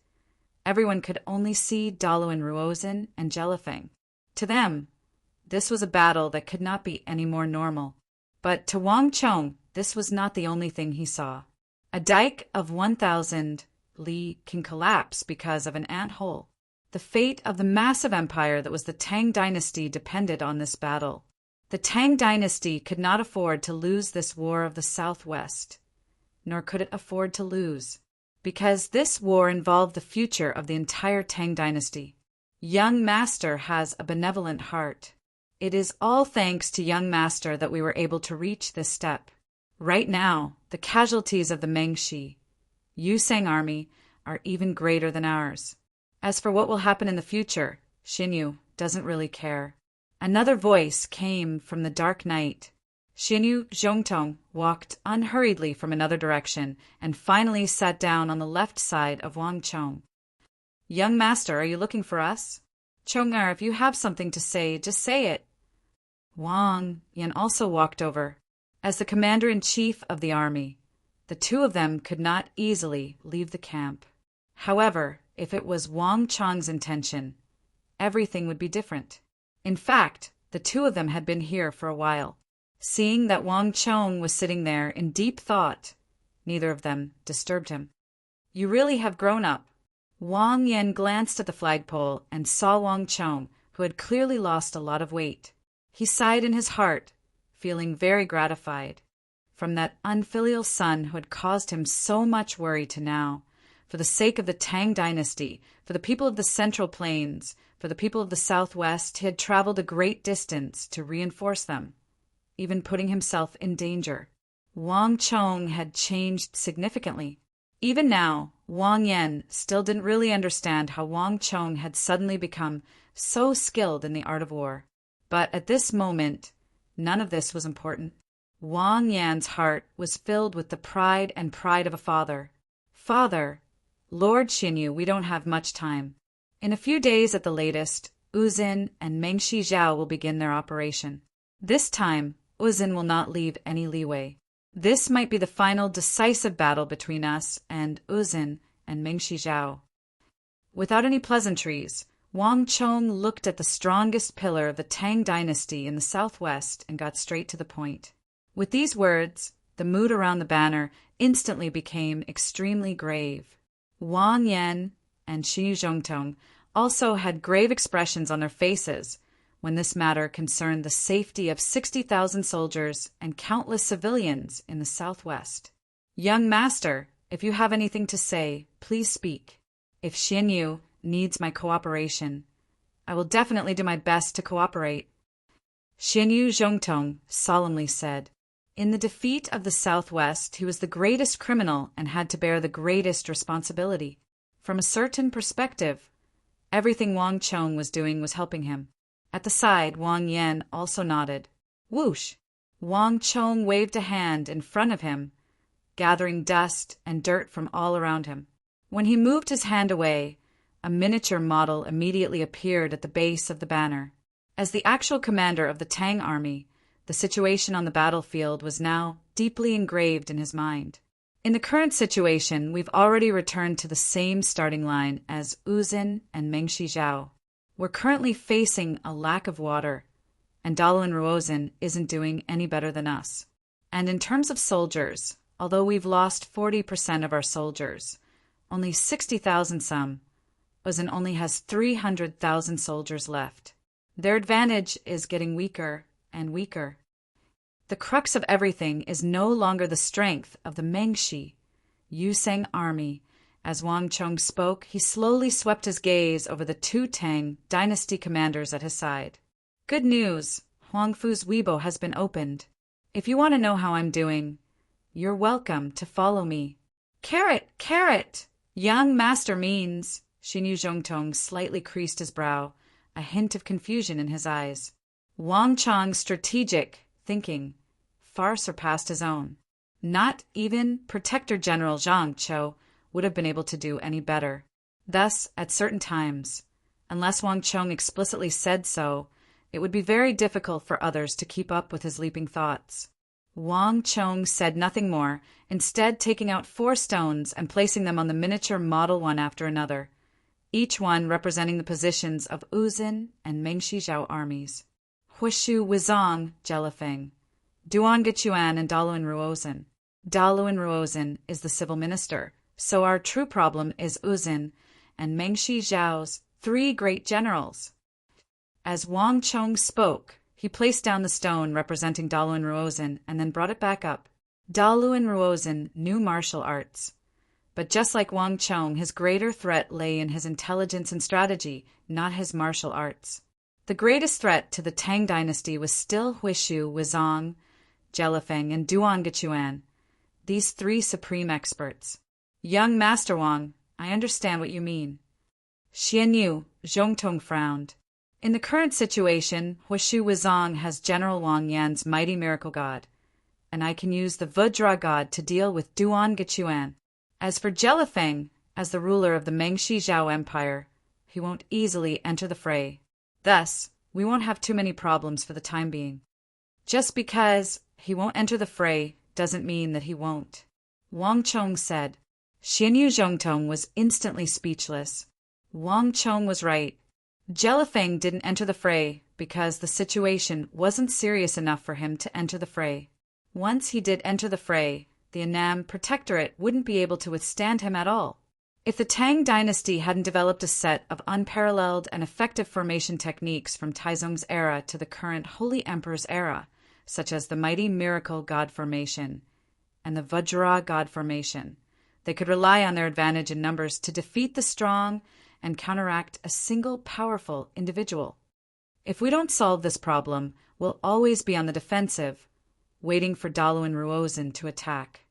everyone could only see Daluan Ruozen and Jelifeng. To them, this was a battle that could not be any more normal. But to Wang Chong, this was not the only thing he saw. A dike of 1,000 li can collapse because of an ant hole. The fate of the massive empire that was the Tang dynasty depended on this battle. The Tang dynasty could not afford to lose this war of the southwest, nor could it afford to lose, because this war involved the future of the entire Tang dynasty. Young Master has a benevolent heart. It is all thanks to Young Master that we were able to reach this step. Right now, the casualties of the Mengshi, Yusang army, are even greater than ours. As for what will happen in the future, Xinyu doesn't really care. Another voice came from the dark night. Xinyu Zhongtong walked unhurriedly from another direction and finally sat down on the left side of Wang Chong. Young Master, are you looking for us? Chongar, if you have something to say, just say it. Wang Yan also walked over. As the commander-in-chief of the army, the two of them could not easily leave the camp. However, if it was Wang Chong's intention, everything would be different. In fact, the two of them had been here for a while. Seeing that Wang Chong was sitting there in deep thought, neither of them disturbed him. You really have grown up. Wang Yan glanced at the flagpole and saw Wang Chong, who had clearly lost a lot of weight. He sighed in his heart, feeling very gratified. From that unfilial son who had caused him so much worry to now, For the sake of the Tang dynasty, for the people of the Central Plains, for the people of the Southwest, he had traveled a great distance to reinforce them, even putting himself in danger. Wang Chong had changed significantly. Even now, Wang Yan still didn't really understand how Wang Chong had suddenly become so skilled in the art of war. But at this moment, none of this was important. Wang Yan's heart was filled with the pride of a father. Father, Lord Xinyu, we don't have much time. In a few days at the latest, Uzin and Mengshi Zhao will begin their operation. This time, Uzin will not leave any leeway. This might be the final decisive battle between us and Uzin and Mengshi Zhao. Without any pleasantries, Wang Chong looked at the strongest pillar of the Tang dynasty in the southwest and got straight to the point. With these words, the mood around the banner instantly became extremely grave. Wang Yan and Xu Zhongtong also had grave expressions on their faces when this matter concerned the safety of 60,000 soldiers and countless civilians in the southwest. Young master, if you have anything to say, please speak. If Xinyu needs my cooperation, I will definitely do my best to cooperate. Xinyu Zhongtong solemnly said. In the defeat of the Southwest, he was the greatest criminal and had to bear the greatest responsibility. From a certain perspective, everything Wang Chong was doing was helping him. At the side, Wang Yan also nodded. Whoosh! Wang Chong waved a hand in front of him, gathering dust and dirt from all around him. When he moved his hand away, a miniature model immediately appeared at the base of the banner. As the actual commander of the Tang army, the situation on the battlefield was now deeply engraved in his mind. In the current situation, we've already returned to the same starting line as Uzin and Mengshi Zhao. We're currently facing a lack of water, and Daluan Ruozin isn't doing any better than us. And in terms of soldiers, although we've lost 40% of our soldiers, only 60,000 some, Uzin only has 300,000 soldiers left. Their advantage is getting weaker and weaker. The crux of everything is no longer the strength of the Mengshi, Yuseng army. As Wang Chong spoke, he slowly swept his gaze over the two Tang dynasty commanders at his side. Good news! Huangfu's Weibo has been opened. If you want to know how I'm doing, you're welcome to follow me. Carrot! Carrot! Young master means... Xinyu Zhongtong slightly creased his brow, a hint of confusion in his eyes. Wang Chong's strategic thinking far surpassed his own. Not even Protector General Zhang Chou would have been able to do any better. Thus, at certain times, unless Wang Chong explicitly said so, it would be very difficult for others to keep up with his leaping thoughts. Wang Chong said nothing more, instead taking out 4 stones and placing them on the miniature model one after another, each one representing the positions of Uzin and Mengshi Zhao armies. Huishu Wizong, Jelifeng, Duan Gechuan, and Daluan Ruozin. Daluan Ruozin is the civil minister, so our true problem is Uzin and Mengshi Zhao's 3 great generals. As Wang Chong spoke, he placed down the stone representing Daluan Ruozin and then brought it back up. Daluan Ruozin knew martial arts. But just like Wang Chong, his greater threat lay in his intelligence and strategy, not his martial arts. The greatest threat to the Tang dynasty was still Huishu, Wizong, Jelifeng, and Duan Gechuan, these 3 supreme experts. Young Master Wang, I understand what you mean. Xianyu, Zhongtong frowned. In the current situation, Huishu Wizong has General Wang Yan's mighty miracle god, and I can use the Vajra god to deal with Duan Gechuan. As for Jelifeng, as the ruler of the Mengshi Zhao Empire, he won't easily enter the fray. Thus, we won't have too many problems for the time being. Just because he won't enter the fray doesn't mean that he won't. Wang Chong said. Xinyu Zhongtong was instantly speechless. Wang Chong was right. Jelifeng didn't enter the fray because the situation wasn't serious enough for him to enter the fray. Once he did enter the fray, the Annam Protectorate wouldn't be able to withstand him at all. If the Tang dynasty hadn't developed a set of unparalleled and effective formation techniques from Taizong's era to the current Holy Emperor's era, such as the mighty miracle god formation and the Vajra god formation, They could rely on their advantage in numbers to defeat the strong and counteract a single powerful individual. If we don't solve this problem, we'll always be on the defensive, waiting for Dalu and Ruozhen to attack,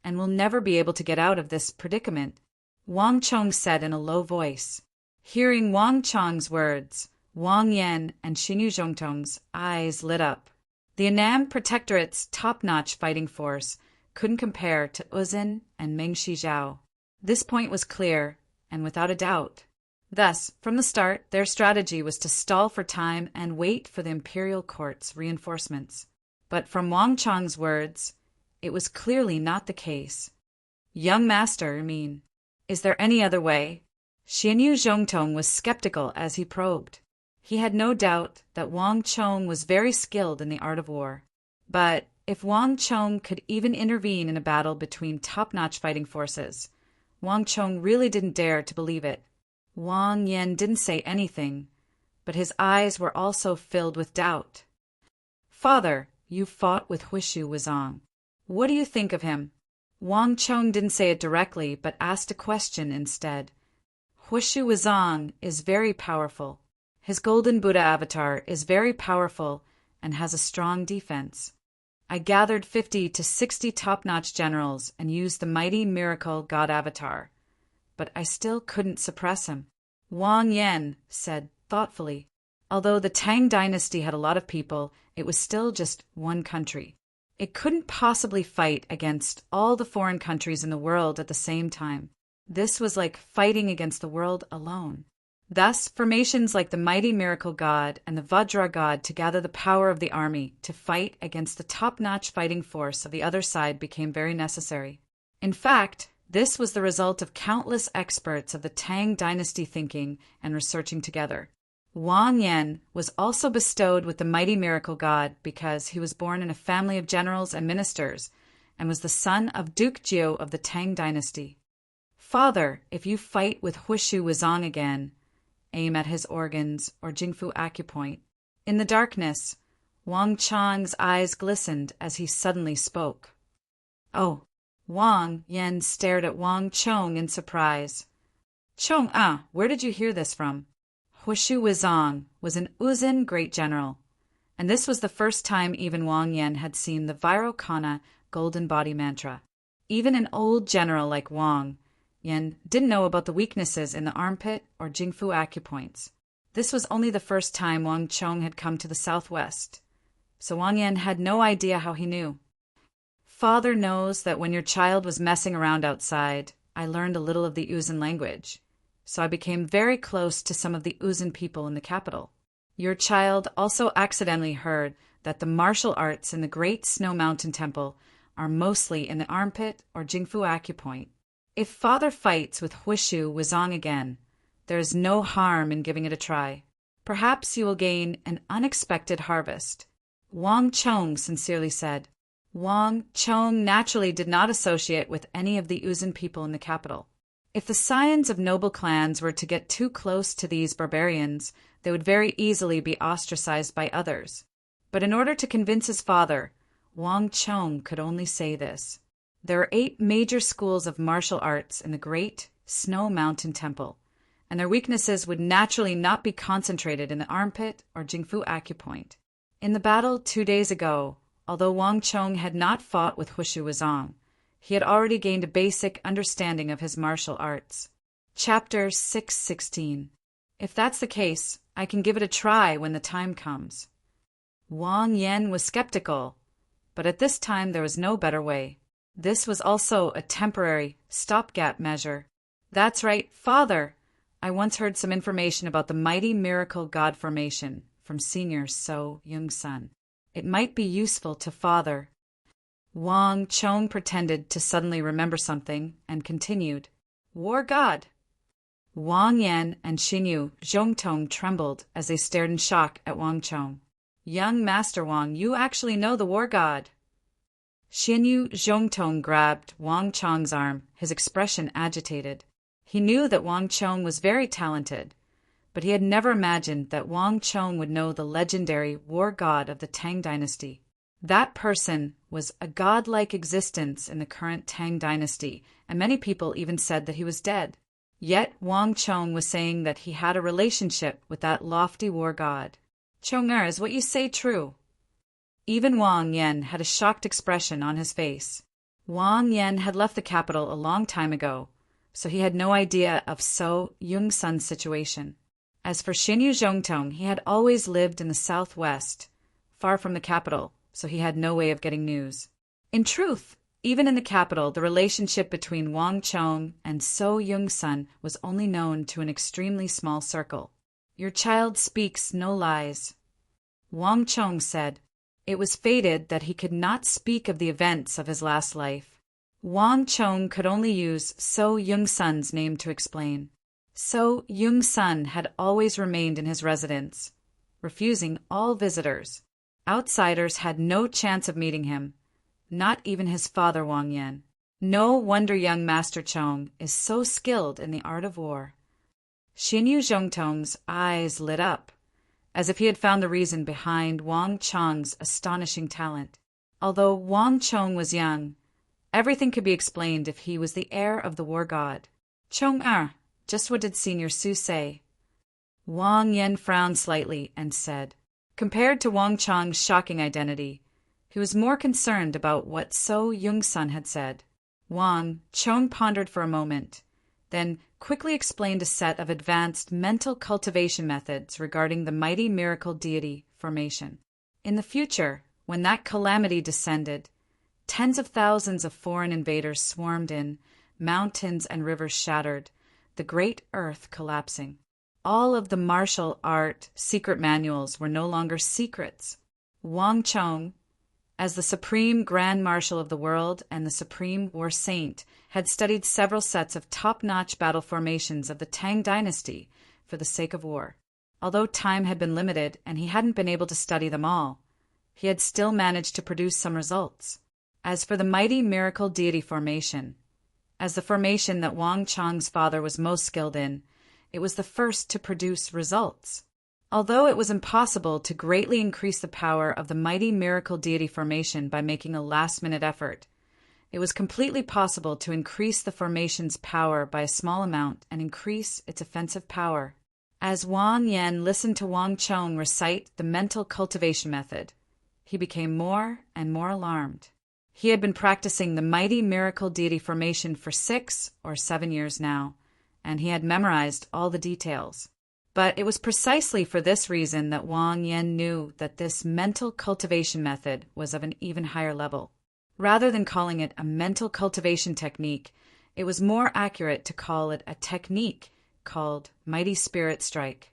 and we'll never be able to get out of this predicament, Wang Chong said in a low voice. Hearing Wang Chong's words, Wang Yan and Xinyu Zhongtong's eyes lit up. The Annam Protectorate's top-notch fighting force couldn't compare to Uzin and Meng Shizhao. This point was clear, and without a doubt. Thus, from the start, their strategy was to stall for time and wait for the imperial court's reinforcements. But from Wang Chong's words, it was clearly not the case. Young master, is there any other way? Xinyu Zhongtong was skeptical as he probed. He had no doubt that Wang Chong was very skilled in the art of war. But if Wang Chong could even intervene in a battle between top-notch fighting forces, Wang Chong really didn't dare to believe it. Wang Yan didn't say anything, but his eyes were also filled with doubt. Father, you fought with Huishu Wuzong. What do you think of him? Wang Chong didn't say it directly, but asked a question instead. Huishu Wuzong is very powerful. His golden Buddha avatar is very powerful and has a strong defense. I gathered 50 to 60 top-notch generals and used the mighty miracle God avatar, but I still couldn't suppress him. Wang Yan said thoughtfully, although the Tang dynasty had a lot of people, it was still just one country. It couldn't possibly fight against all the foreign countries in the world at the same time. This was like fighting against the world alone. Thus, formations like the mighty miracle god and the Vajra god to gather the power of the army to fight against the top-notch fighting force of the other side became very necessary. In fact, this was the result of countless experts of the Tang dynasty thinking and researching together. Wang Yan was also bestowed with the mighty miracle god because he was born in a family of generals and ministers and was the son of Duke Jiu of the Tang dynasty. Father, if you fight with Huishu Wuzong again, aim at his organs or Jingfu acupoint. In the darkness, Wang Chong's eyes glistened as he suddenly spoke. Oh, Wang Yan stared at Wang Chong in surprise. Chong, where did you hear this from? Huishu Wuzong was an Uzin great general, and this was the first time even Wang Yan had seen the Vairocana golden body mantra. Even an old general like Wang Yan didn't know about the weaknesses in the armpit or Jingfu acupoints. This was only the first time Wang Chong had come to the southwest, so Wang Yan had no idea how he knew. Father knows that when your child was messing around outside, I learned a little of the Uzin language, so I became very close to some of the Uzin people in the capital. Your child also accidentally heard that the martial arts in the Great Snow Mountain Temple are mostly in the armpit or Jingfu acupoint. If Father fights with Huishu Wuzong again, there is no harm in giving it a try. Perhaps you will gain an unexpected harvest. Wang Chong sincerely said. Wang Chong naturally did not associate with any of the Uzin people in the capital. If the scions of noble clans were to get too close to these barbarians, they would very easily be ostracized by others. But in order to convince his father, Wang Chong could only say this. There are 8 major schools of martial arts in the Great Snow Mountain Temple, and their weaknesses would naturally not be concentrated in the armpit or Jingfu acupoint. In the battle 2 days ago, although Wang Chong had not fought with Huishu Wuzong, he had already gained a basic understanding of his martial arts. Chapter 616. If that's the case, I can give it a try when the time comes. Wang Yan was skeptical, but at this time there was no better way. This was also a temporary, stopgap measure. That's right, Father! I once heard some information about the mighty miracle god formation from Senior So Young-sun. It might be useful to Father. Wang Chong pretended to suddenly remember something and continued. War god! Wang Yan and Xinyu Zhongtong trembled as they stared in shock at Wang Chong. Young Master Wang, you actually know the war god. Xinyu Zhongtong grabbed Wang Chong's arm, his expression agitated. He knew that Wang Chong was very talented, but he had never imagined that Wang Chong would know the legendary war god of the Tang dynasty. That person was a godlike existence in the current Tang dynasty, and many people even said that he was dead. Yet Wang Chong was saying that he had a relationship with that lofty war god. Chong-er, is what you say true? Even Wang Yan had a shocked expression on his face. Wang Yan had left the capital a long time ago, so he had no idea of So Yung-sun's situation. As for Xinyu Zhongtong, he had always lived in the southwest, far from the capital, so he had no way of getting news. In truth, even in the capital, the relationship between Wang Chong and So Yung-sun was only known to an extremely small circle. Your child speaks no lies, Wang Chong said. It was fated that he could not speak of the events of his last life. Wang Chong could only use So Yung-sun's name to explain. So Yung-sun had always remained in his residence, refusing all visitors. Outsiders had no chance of meeting him, not even his father Wang Yan. No wonder young Master Chong is so skilled in the art of war. Xinyu Zhongtong's eyes lit up, as if he had found the reason behind Wang Chong's astonishing talent. Although Wang Chong was young, everything could be explained if he was the heir of the war god. Chong-er, just what did Senior Su say? Wang Yan frowned slightly and said, compared to Wang Chong's shocking identity, he was more concerned about what So Yung-sun had said. Wang Chong pondered for a moment, then quickly explained a set of advanced mental cultivation methods regarding the mighty miracle deity formation. In the future, when that calamity descended, tens of thousands of foreign invaders swarmed in, mountains and rivers shattered, the great earth collapsing. All of the martial art secret manuals were no longer secrets. Wang Chong, as the supreme grand marshal of the world and the supreme war saint, had studied several sets of top-notch battle formations of the Tang dynasty for the sake of war. Although time had been limited and he hadn't been able to study them all, he had still managed to produce some results. As for the mighty miracle deity formation, as the formation that Wang Chong's father was most skilled in, it was the first to produce results. Although it was impossible to greatly increase the power of the mighty miracle deity formation by making a last-minute effort, it was completely possible to increase the formation's power by a small amount and increase its offensive power. As Wang Yan listened to Wang Chong recite the mental cultivation method, he became more and more alarmed. He had been practicing the mighty miracle deity formation for 6 or 7 years now, and he had memorized all the details. But it was precisely for this reason that Wang Yan knew that this mental cultivation method was of an even higher level. Rather than calling it a mental cultivation technique, it was more accurate to call it a technique called Mighty Spirit Strike.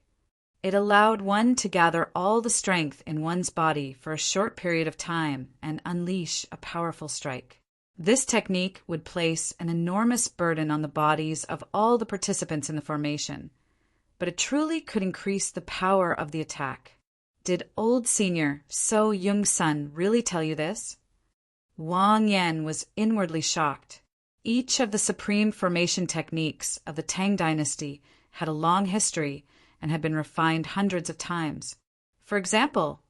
It allowed one to gather all the strength in one's body for a short period of time and unleash a powerful strike. This technique would place an enormous burden on the bodies of all the participants in the formation, but it truly could increase the power of the attack. Did old senior So Yung-sun really tell you this? Wang Yan was inwardly shocked. Each of the supreme formation techniques of the Tang dynasty had a long history and had been refined hundreds of times. For example,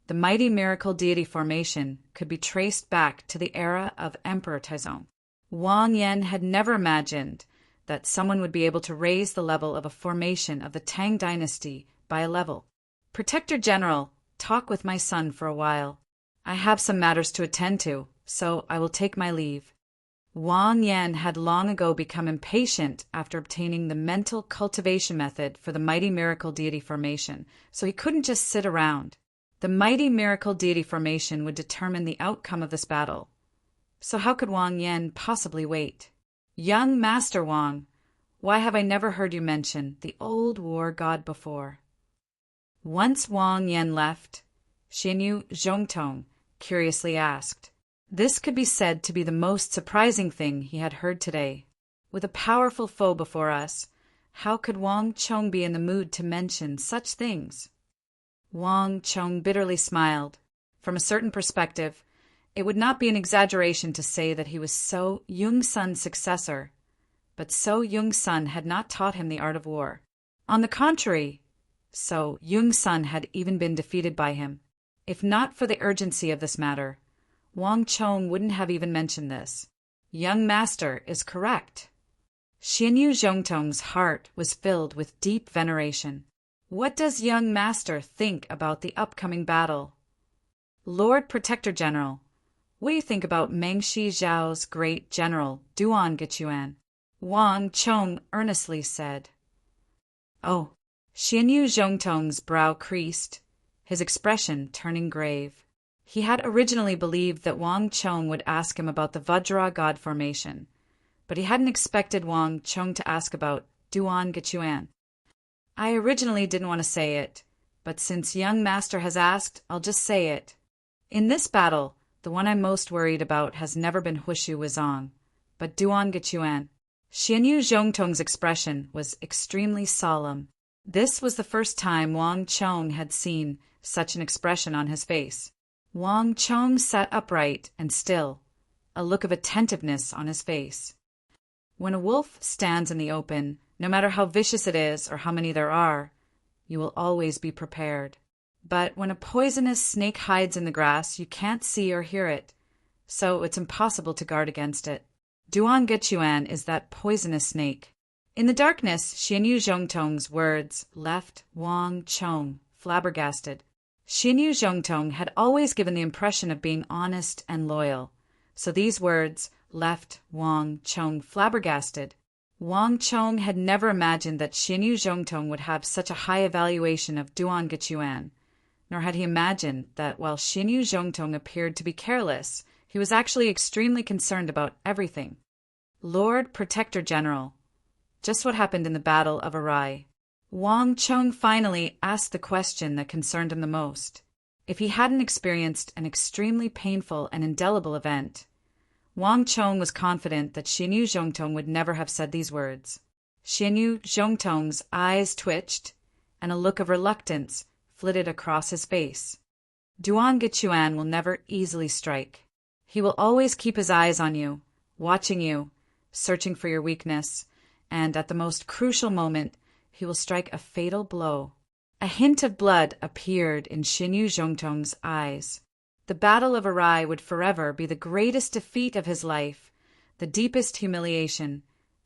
the mighty miracle deity formation could be traced back to the era of Emperor Taizong. Wang Yan had never imagined that someone would be able to raise the level of a formation of the Tang dynasty by a level. Protector General, talk with my son for a while. I have some matters to attend to, so I will take my leave. Wang Yan had long ago become impatient after obtaining the mental cultivation method for the mighty miracle deity formation, so he couldn't just sit around. The mighty miracle deity formation would determine the outcome of this battle. So how could Wang Yan possibly wait? Young Master Wang, why have I never heard you mention the old war god before? Once Wang Yan left, Xinyu Zhongtong curiously asked. This could be said to be the most surprising thing he had heard today. With a powerful foe before us, how could Wang Chong be in the mood to mention such things? Wang Chong bitterly smiled. From a certain perspective, it would not be an exaggeration to say that he was So Yung-sun's successor, but So Yung-sun had not taught him the art of war. On the contrary, So Yung-sun had even been defeated by him. If not for the urgency of this matter, Wang Chong wouldn't have even mentioned this. Young master is correct. Xianyu Zhongtong's heart was filled with deep veneration. What does young master think about the upcoming battle? Lord Protector General, what do you think about Mengshi Zhao's great general, Duan Gechuan? Wang Chong earnestly said. Oh, Xianyu Zhongtong's brow creased, his expression turning grave. He had originally believed that Wang Chong would ask him about the Vajra god formation, but he hadn't expected Wang Chong to ask about Duan Gechuan. I originally didn't want to say it, but since young master has asked, I'll just say it. In this battle, the one I'm most worried about has never been Hushu Wizong, but Duan Gechuan. Xianyu Zhongtong's expression was extremely solemn. This was the first time Wang Chong had seen such an expression on his face. Wang Chong sat upright and still, a look of attentiveness on his face. When a wolf stands in the open, no matter how vicious it is or how many there are, you will always be prepared. But when a poisonous snake hides in the grass, you can't see or hear it, so it's impossible to guard against it. Duan Gechuan is that poisonous snake. In the darkness, Xianyu Zhongtong's words left Wang Chong flabbergasted. Xianyu Zhongtong had always given the impression of being honest and loyal, so these words left Wang Chong flabbergasted. Wang Chong had never imagined that Xianyu Zhongtong would have such a high evaluation of Duan Gechuan, nor had he imagined that while Xianyu Zhongtong appeared to be careless, he was actually extremely concerned about everything. Lord Protector General, just what happened in the Battle of Arai? Wang Chong finally asked the question that concerned him the most. If he hadn't experienced an extremely painful and indelible event, Wang Chong was confident that Xianyu Zhongtong would never have said these words. Xianyu Zhongtong's eyes twitched, and a look of reluctance flitted across his face. Duan Gechuan will never easily strike. He will always keep his eyes on you, watching you, searching for your weakness, and at the most crucial moment, he will strike a fatal blow. A hint of blood appeared in Xianyu Zhongtong's eyes. The Battle of Arai would forever be the greatest defeat of his life, the deepest humiliation,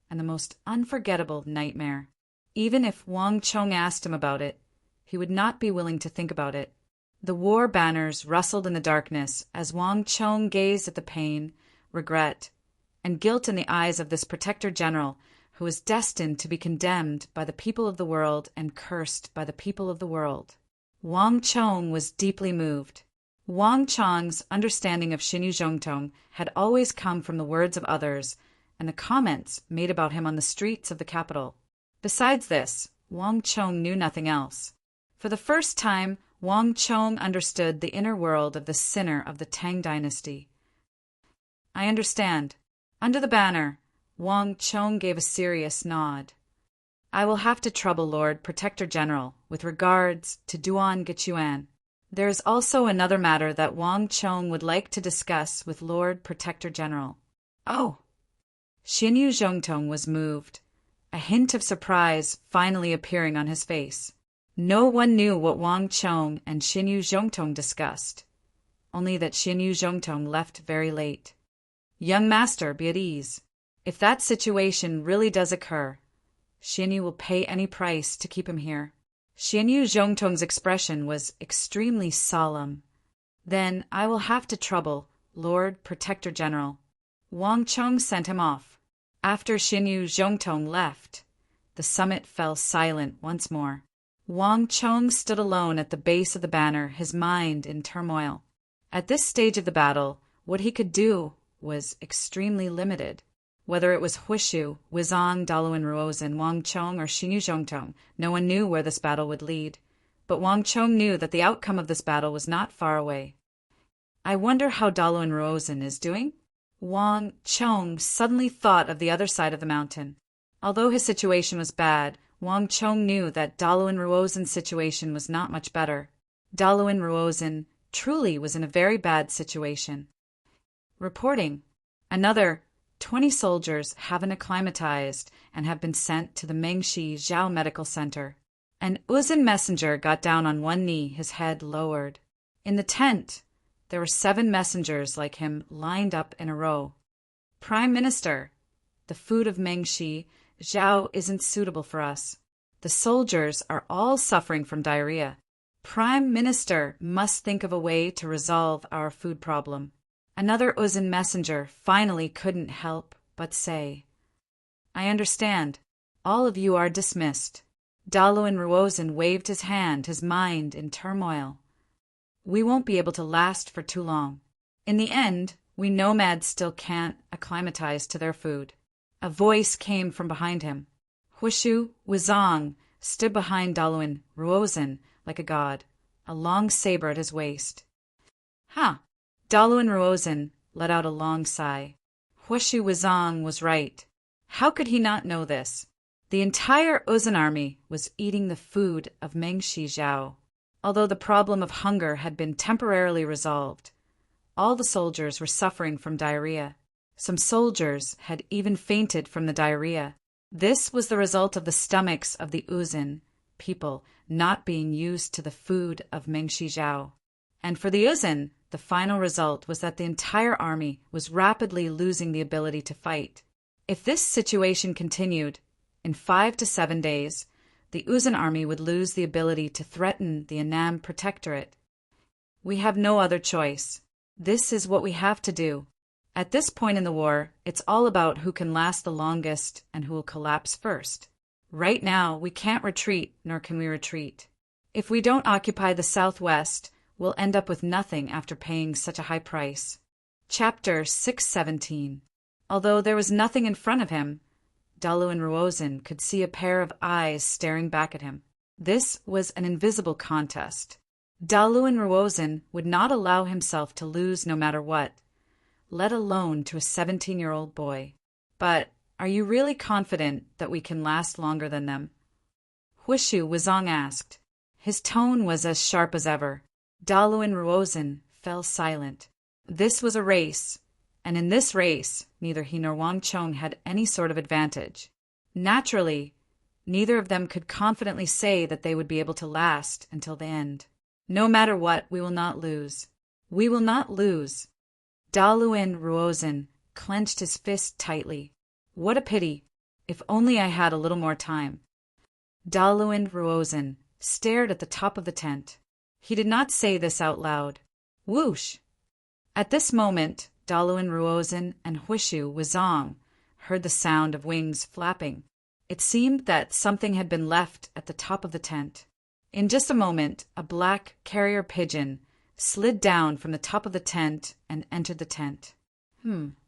and the most unforgettable nightmare. Even if Wang Chong asked him about it, he would not be willing to think about it. The war banners rustled in the darkness as Wang Chong gazed at the pain, regret, and guilt in the eyes of this Protector General who was destined to be condemned by the people of the world and cursed by the people of the world. Wang Chong was deeply moved. Wang Chong's understanding of Xianyu Zhongtong had always come from the words of others and the comments made about him on the streets of the capital. Besides this, Wang Chong knew nothing else. For the first time, Wang Chong understood the inner world of the sinner of the Tang dynasty. I understand. Under the banner, Wang Chong gave a serious nod. I will have to trouble Lord Protector General with regards to Duan Gechuan. There is also another matter that Wang Chong would like to discuss with Lord Protector General. Oh! Xianyu Zhongtong was moved, a hint of surprise finally appearing on his face. No one knew what Wang Chong and Xianyu Zhongtong discussed, only that Xianyu Zhongtong left very late. Young master, be at ease. If that situation really does occur, Xianyu will pay any price to keep him here. Xianyu Zhongtong's expression was extremely solemn. Then I will have to trouble Lord Protector General. Wang Chong sent him off. After Xianyu Zhongtong left, the summit fell silent once more. Wang Chong stood alone at the base of the banner, his mind in turmoil. At this stage of the battle, what he could do was extremely limited. Whether it was Hushu, Wizong, Daluan Ruozhen, Wang Chong, or Xianyu Zhongtong, no one knew where this battle would lead. But Wang Chong knew that the outcome of this battle was not far away. I wonder how Daluan Ruozhen is doing? Wang Chong suddenly thought of the other side of the mountain. Although his situation was bad, Wang Chong knew that Daluan Ruozhen's situation was not much better. Daluan Ruozhen truly was in a very bad situation. Reporting. Another 20 soldiers haven't acclimatized and have been sent to the Mengshi Zhao Medical Center. An Uzun messenger got down on one knee, his head lowered. In the tent, there were 7 messengers like him lined up in a row. Prime Minister, the food of Mengshi Zhao isn't suitable for us. The soldiers are all suffering from diarrhea. Prime Minister must think of a way to resolve our food problem. Another Uzun messenger finally couldn't help but say, I understand. All of you are dismissed. Daluin Ruozin waved his hand, his mind in turmoil. We won't be able to last for too long. In the end, we nomads still can't acclimatize to their food. A voice came from behind him. Huishu Wuzong stood behind Daluin Ruozin like a god, a long saber at his waist. Ha! Daluin Ruozin let out a long sigh. Huishu Wuzong was right. How could he not know this? The entire Uzun army was eating the food of Mengshi Zhao. Although the problem of hunger had been temporarily resolved, all the soldiers were suffering from diarrhea. Some soldiers had even fainted from the diarrhea. This was the result of the stomachs of the Uzun people not being used to the food of Mengshi Zhao. And for the Uzun, the final result was that the entire army was rapidly losing the ability to fight. If this situation continued, in 5 to 7 days, the Uzun army would lose the ability to threaten the Annam Protectorate. We have no other choice. This is what we have to do. At this point in the war, it's all about who can last the longest and who will collapse first. Right now, we can't retreat, nor can we retreat. If we don't occupy the southwest, we'll end up with nothing after paying such a high price. Chapter 617. Although there was nothing in front of him, Daluin Ruozin could see a pair of eyes staring back at him. This was an invisible contest. Daluin Ruozin would not allow himself to lose no matter what, let alone to a 17-year-old boy. But are you really confident that we can last longer than them? Huishu Wuzong asked. His tone was as sharp as ever. Daluin Ruozin fell silent. This was a race, and in this race, neither he nor Wang Chong had any sort of advantage. Naturally, neither of them could confidently say that they would be able to last until the end. No matter what, we will not lose. We will not lose. Daluin Ruozin clenched his fist tightly. What a pity. If only I had a little more time. Daluin Ruozin stared at the top of the tent. He did not say this out loud. Whoosh! At this moment, Daluin Ruozin and Huishu Wuzong heard the sound of wings flapping. It seemed that something had been left at the top of the tent. In just a moment, a black carrier pigeon slid down from the top of the tent and entered the tent. Daluin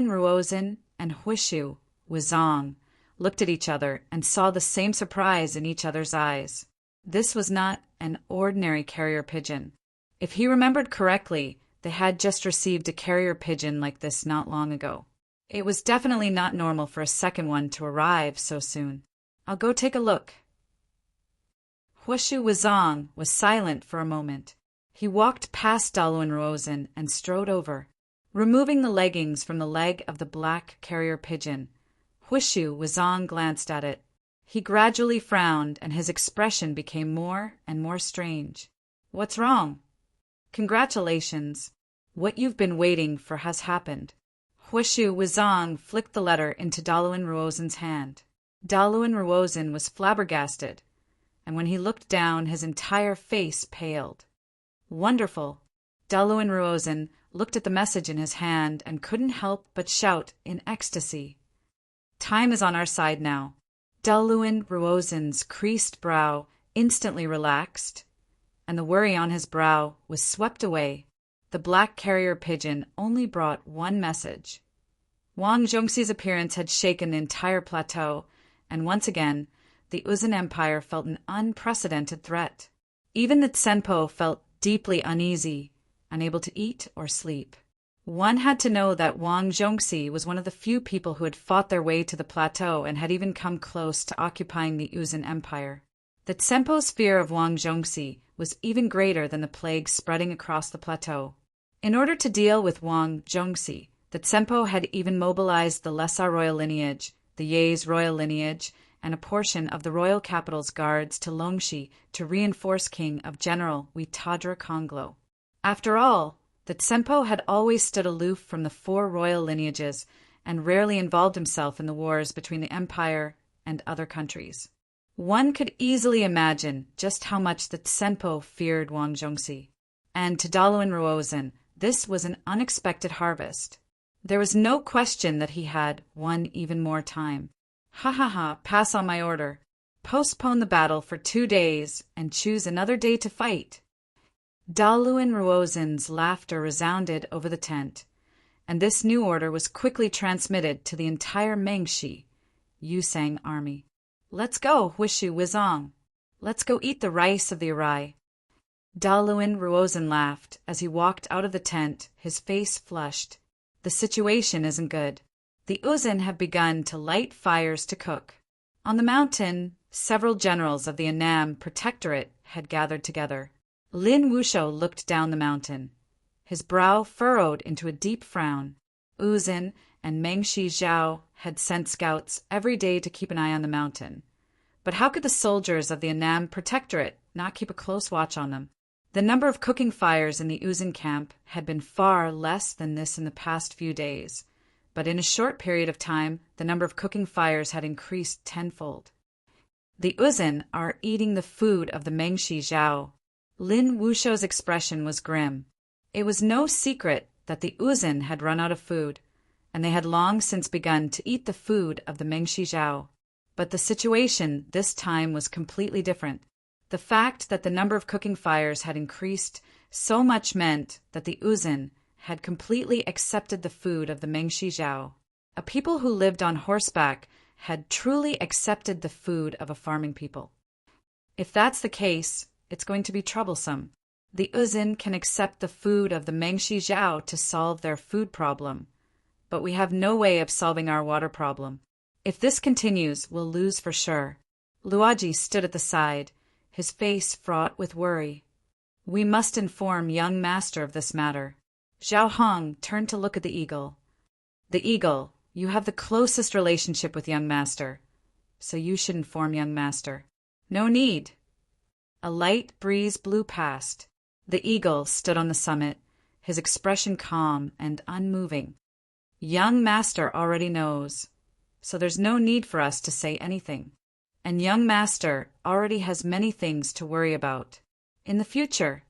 Ruozin and Huishu Wuzong looked at each other and saw the same surprise in each other's eyes. This was not an ordinary carrier pigeon. If he remembered correctly, they had just received a carrier pigeon like this not long ago. It was definitely not normal for a second one to arrive so soon. I'll go take a look. Huishu Wuzong was silent for a moment. He walked past Daluin Ruozin and strode over. Removing the leggings from the leg of the black carrier pigeon, Huishu Wuzong glanced at it. He gradually frowned, and his expression became more and more strange. What's wrong? Congratulations. What you've been waiting for has happened. Huishu Wuzong flicked the letter into Daluin Ruozin's hand. Daluin Ruozin was flabbergasted, and when he looked down, his entire face paled. Wonderful. Daluin Ruozin looked at the message in his hand and couldn't help but shout in ecstasy. Time is on our side now. Daluin Ruozin's creased brow instantly relaxed, and the worry on his brow was swept away. The black carrier pigeon only brought one message. Wang Zhongxi's appearance had shaken the entire plateau, and once again, the Uzun Empire felt an unprecedented threat. Even the Tsenpo felt deeply uneasy, unable to eat or sleep. One had to know that Wang Zhongxi was one of the few people who had fought their way to the plateau and had even come close to occupying the Uzun Empire. The Tsenpo's fear of Wang Zhongxi was even greater than the plague spreading across the plateau. In order to deal with Wang Zhongxi, the Tsenpo had even mobilized the Lessa royal lineage, the Ye's royal lineage, and a portion of the royal capital's guards to Longxi to reinforce King of General Huitadra Konglo. After all, the Tsempo had always stood aloof from the four royal lineages and rarely involved himself in the wars between the empire and other countries. One could easily imagine just how much the Tsempo feared Wang Zhongxi. And to Daluin Ruozhen, this was an unexpected harvest. There was no question that he had won even more time. Ha ha ha, pass on my order. Postpone the battle for 2 days and choose another day to fight. Daluin Ruozhen's laughter resounded over the tent, and this new order was quickly transmitted to the entire Mengxi, Yusang army. Let's go, Wishu Wizong. Let's go eat the rice of the Arai. Daluin Ruozhen laughed as he walked out of the tent, his face flushed. The situation isn't good. The Uzin have begun to light fires to cook. On the mountain, several generals of the Annam Protectorate had gathered together. Lin Wushou looked down the mountain, his brow furrowed into a deep frown. Uzin and Mengxi Zhao had sent scouts every day to keep an eye on the mountain. But how could the soldiers of the Annam Protectorate not keep a close watch on them? The number of cooking fires in the Uzin camp had been far less than this in the past few days, but in a short period of time, the number of cooking fires had increased tenfold. The Uzin are eating the food of the Mengxi Zhao. Lin Wushou's expression was grim. It was no secret that the Uzin had run out of food, and they had long since begun to eat the food of the Mengxi Zhao. But the situation this time was completely different. The fact that the number of cooking fires had increased so much meant that the Uzin had completely accepted the food of the Mengxi Zhao. A people who lived on horseback had truly accepted the food of a farming people. If that's the case, it's going to be troublesome. The Uzin can accept the food of the Mengxi Zhao to solve their food problem, but we have no way of solving our water problem. If this continues, we'll lose for sure. Luaji stood at the side, his face fraught with worry. We must inform young master of this matter. Zhao Hong turned to look at the eagle. The eagle, you have the closest relationship with young master, so you should inform young master. No need. A light breeze blew past. The eagle stood on the summit, his expression calm and unmoving. Young master already knows, so there's no need for us to say anything. And young master already has many things to worry about. In the future,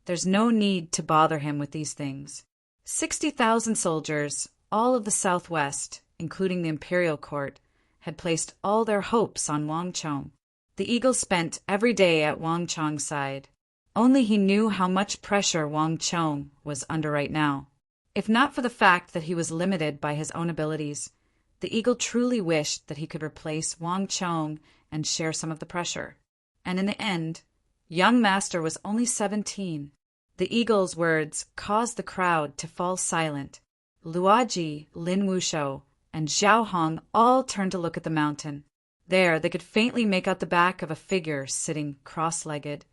there's no need to bother him with these things. 60,000 soldiers, all of the southwest, including the imperial court, had placed all their hopes on Wang Chong. The eagle spent every day at Wang Chong's side. Only he knew how much pressure Wang Chong was under right now. If not for the fact that he was limited by his own abilities, the eagle truly wished that he could replace Wang Chong and share some of the pressure. And in the end, young master was only 17. The eagle's words caused the crowd to fall silent. Luaji, Lin Wushou, and Zhao Hong all turned to look at the mountain. There they could faintly make out the back of a figure sitting cross-legged,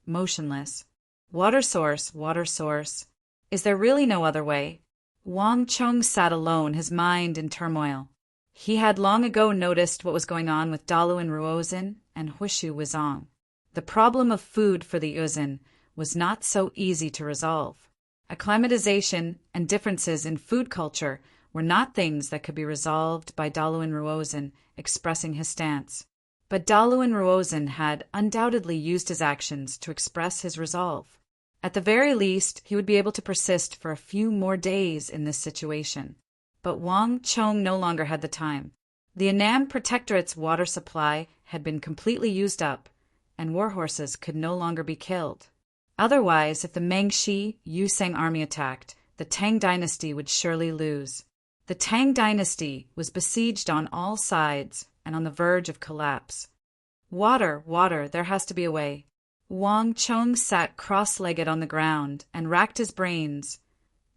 motionless. Water source, water source. Is there really no other way? Wang Chong sat alone, his mind in turmoil. He had long ago noticed what was going on with Daluin Ruozhen and Wishu Wizong. The problem of food for the Uzin was not so easy to resolve. Acclimatization and differences in food culture were not things that could be resolved by Daluin Ruozhen expressing his stance. But Daluin Ruozhen had undoubtedly used his actions to express his resolve. At the very least, he would be able to persist for a few more days in this situation. But Wang Chong no longer had the time. The Annam Protectorate's water supply had been completely used up, and warhorses could no longer be killed. Otherwise, if the Mengxi Yusang army attacked, the Tang dynasty would surely lose. The Tang dynasty was besieged on all sides and on the verge of collapse. Water, water, there has to be a way. Wang Chong sat cross-legged on the ground and racked his brains,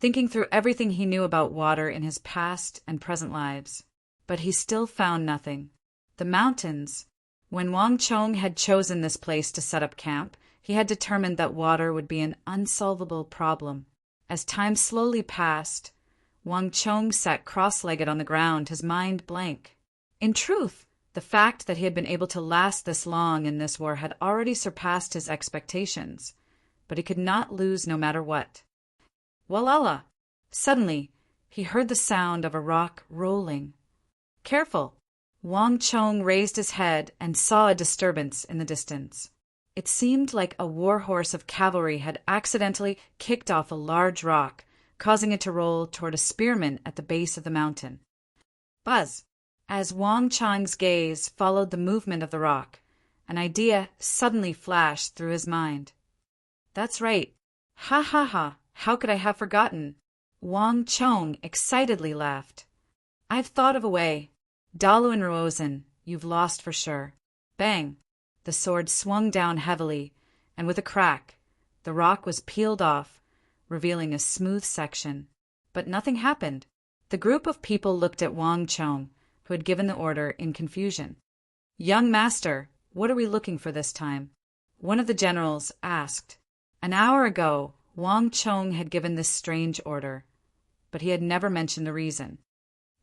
thinking through everything he knew about water in his past and present lives. But he still found nothing. The mountains. When Wang Chong had chosen this place to set up camp, he had determined that water would be an unsolvable problem. As time slowly passed, Wang Chong sat cross-legged on the ground, his mind blank. In truth, The fact that he had been able to last this long in this war had already surpassed his expectations, but he could not lose no matter what. Walala! Suddenly, he heard the sound of a rock rolling. Careful! Wang Chong raised his head and saw a disturbance in the distance. It seemed like a war horse of cavalry had accidentally kicked off a large rock, causing it to roll toward a spearman at the base of the mountain. Buzz! As Wang Chong's gaze followed the movement of the rock, an idea suddenly flashed through his mind. That's right. Ha ha ha! How could I have forgotten? Wang Chong excitedly laughed. I've thought of a way. Dalu and Ruozen, you've lost for sure. Bang! The sword swung down heavily, and with a crack, the rock was peeled off, revealing a smooth section. But nothing happened. The group of people looked at Wang Chong, who had given the order, in confusion. Young master, what are we looking for this time? One of the generals asked. An hour ago, Wang Chong had given this strange order, but he had never mentioned the reason.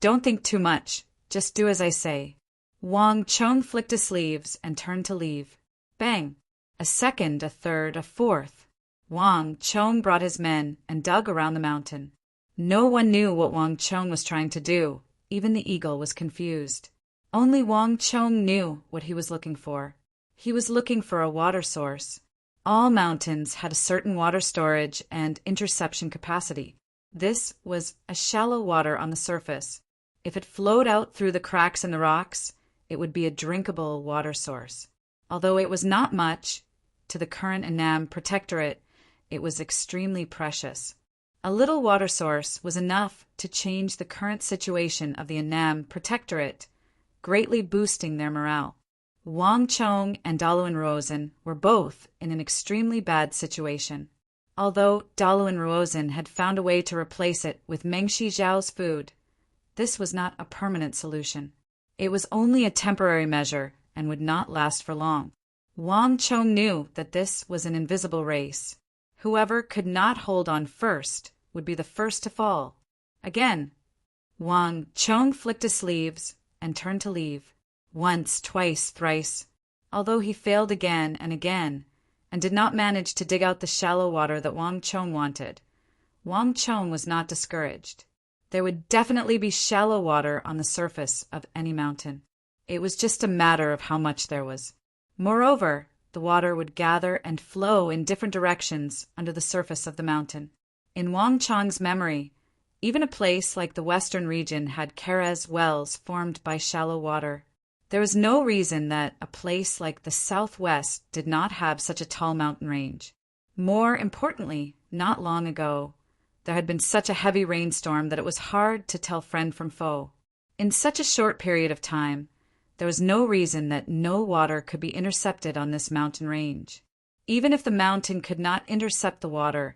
Don't think too much. Just do as I say. Wang Chong flicked his sleeves and turned to leave. Bang! A second, a third, a fourth. Wang Chong brought his men and dug around the mountain. No one knew what Wang Chong was trying to do. Even the eagle was confused. Only Wang Chong knew what he was looking for. He was looking for a water source. All mountains had a certain water storage and interception capacity. This was a shallow water on the surface. If it flowed out through the cracks in the rocks, it would be a drinkable water source. Although it was not much, to the current Annam Protectorate, it was extremely precious. A little water source was enough to change the current situation of the Annam Protectorate, greatly boosting their morale. Wang Chong and Dalu and Ruozen were both in an extremely bad situation. Although Dalu and Ruozen had found a way to replace it with Meng Shijiao's food, this was not a permanent solution. It was only a temporary measure and would not last for long. Wang Chong knew that this was an invisible race. Whoever could not hold on first would be the first to fall. Again, Wang Chong flicked his sleeves and turned to leave. Once, twice, thrice. Although he failed again and again, and did not manage to dig out the shallow water that Wang Chong wanted, Wang Chong was not discouraged. There would definitely be shallow water on the surface of any mountain. It was just a matter of how much there was. Moreover, the water would gather and flow in different directions under the surface of the mountain. In Wang Chong's memory, even a place like the western region had Kerez wells formed by shallow water. There was no reason that a place like the southwest did not have such a tall mountain range. More importantly, not long ago, there had been such a heavy rainstorm that it was hard to tell friend from foe. In such a short period of time, there was no reason that no water could be intercepted on this mountain range. Even if the mountain could not intercept the water,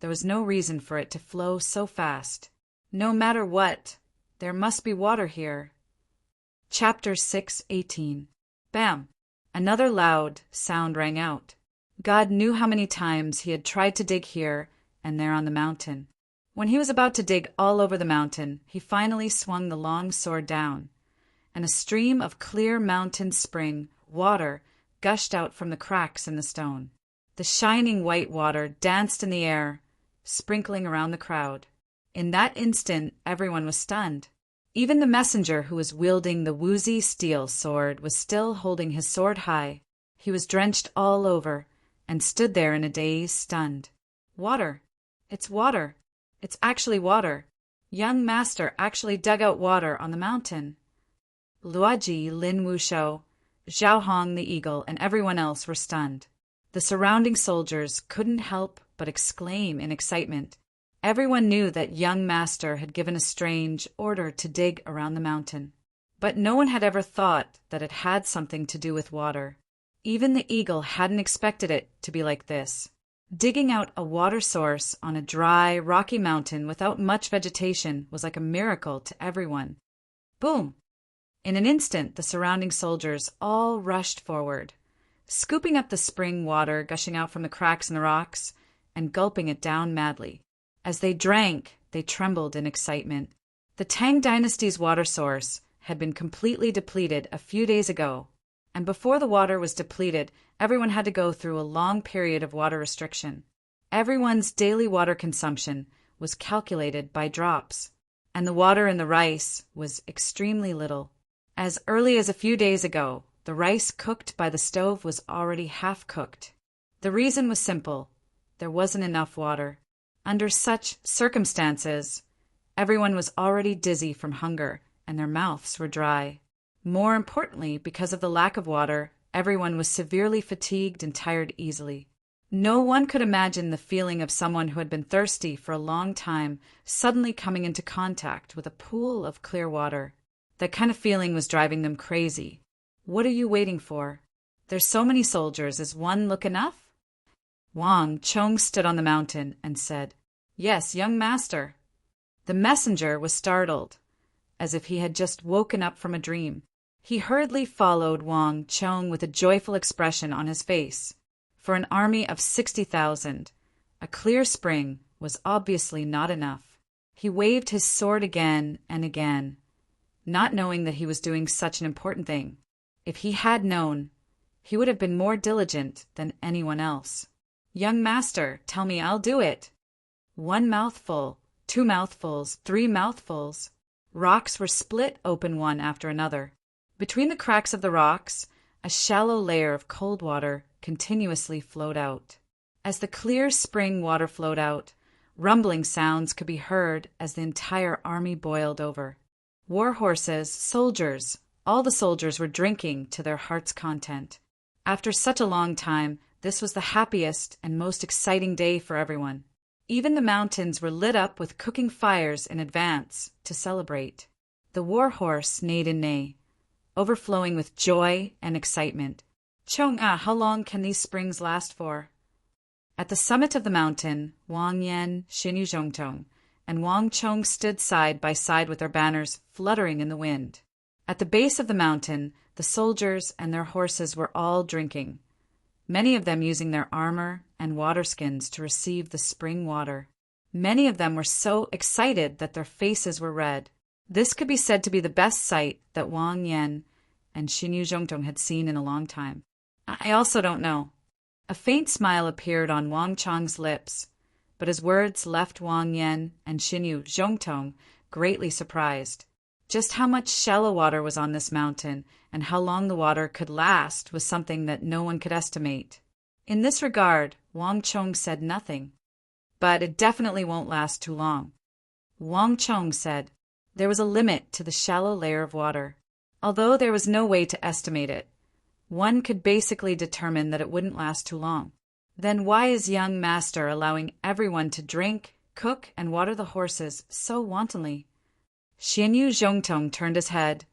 there was no reason for it to flow so fast. No matter what, there must be water here. Chapter 6:18. Bam! Another loud sound rang out. God knew how many times he had tried to dig here and there on the mountain. When he was about to dig all over the mountain, he finally swung the long sword down, and a stream of clear mountain spring water gushed out from the cracks in the stone. The shining white water danced in the air, sprinkling around the crowd. In that instant, everyone was stunned. Even the messenger who was wielding the woozy steel sword was still holding his sword high. He was drenched all over and stood there in a daze, stunned. Water! It's water! It's actually water! Young master actually dug out water on the mountain. Luoji, Lin Wushou, Zhao Hong the eagle, and everyone else were stunned. The surrounding soldiers couldn't help but exclaim in excitement. Everyone knew that young master had given a strange order to dig around the mountain. But no one had ever thought that it had something to do with water. Even the eagle hadn't expected it to be like this. Digging out a water source on a dry, rocky mountain without much vegetation was like a miracle to everyone. Boom! In an instant, the surrounding soldiers all rushed forward, scooping up the spring water gushing out from the cracks in the rocks and gulping it down madly. As they drank, they trembled in excitement. The Tang Dynasty's water source had been completely depleted a few days ago, and before the water was depleted, everyone had to go through a long period of water restriction. Everyone's daily water consumption was calculated by drops, and the water in the rice was extremely little. As early as a few days ago, the rice cooked by the stove was already half cooked. The reason was simple: there wasn't enough water. Under such circumstances, everyone was already dizzy from hunger, and their mouths were dry. More importantly, because of the lack of water, everyone was severely fatigued and tired easily. No one could imagine the feeling of someone who had been thirsty for a long time suddenly coming into contact with a pool of clear water. That kind of feeling was driving them crazy. What are you waiting for? There's so many soldiers. Is one look enough? Wang Chong stood on the mountain and said, "Yes, young master." The messenger was startled, as if he had just woken up from a dream. He hurriedly followed Wang Chong with a joyful expression on his face. For an army of 60,000, a clear spring was obviously not enough. He waved his sword again and again, not knowing that he was doing such an important thing. If he had known, he would have been more diligent than anyone else. "Young master, tell me, I'll do it." One mouthful, 2 mouthfuls, 3 mouthfuls. Rocks were split open one after another. Between the cracks of the rocks, a shallow layer of cold water continuously flowed out. As the clear spring water flowed out, rumbling sounds could be heard as the entire army boiled over. War horses, soldiers, all the soldiers were drinking to their heart's content. After such a long time, this was the happiest and most exciting day for everyone. Even the mountains were lit up with cooking fires in advance to celebrate. The war horse neighed and neighed, overflowing with joy and excitement. "Chong-ah, how long can these springs last for?" At the summit of the mountain, Wang Yan, Xinyu Zhongtong, and Wang Chong stood side by side with their banners fluttering in the wind. At the base of the mountain, the soldiers and their horses were all drinking, many of them using their armor and water skins to receive the spring water. Many of them were so excited that their faces were red. This could be said to be the best sight that Wang Yan and Xinyu Zhongtong had seen in a long time. "I also don't know." A faint smile appeared on Wang Chong's lips, but his words left Wang Yan and Xinyu Zhongtong greatly surprised. Just how much shallow water was on this mountain and how long the water could last was something that no one could estimate. In this regard, Wang Chong said nothing. But it definitely won't last too long. Wang Chong said there was a limit to the shallow layer of water. Although there was no way to estimate it, one could basically determine that it wouldn't last too long. Then why is young master allowing everyone to drink, cook, and water the horses so wantonly? Xinyu Zhongtong turned his head,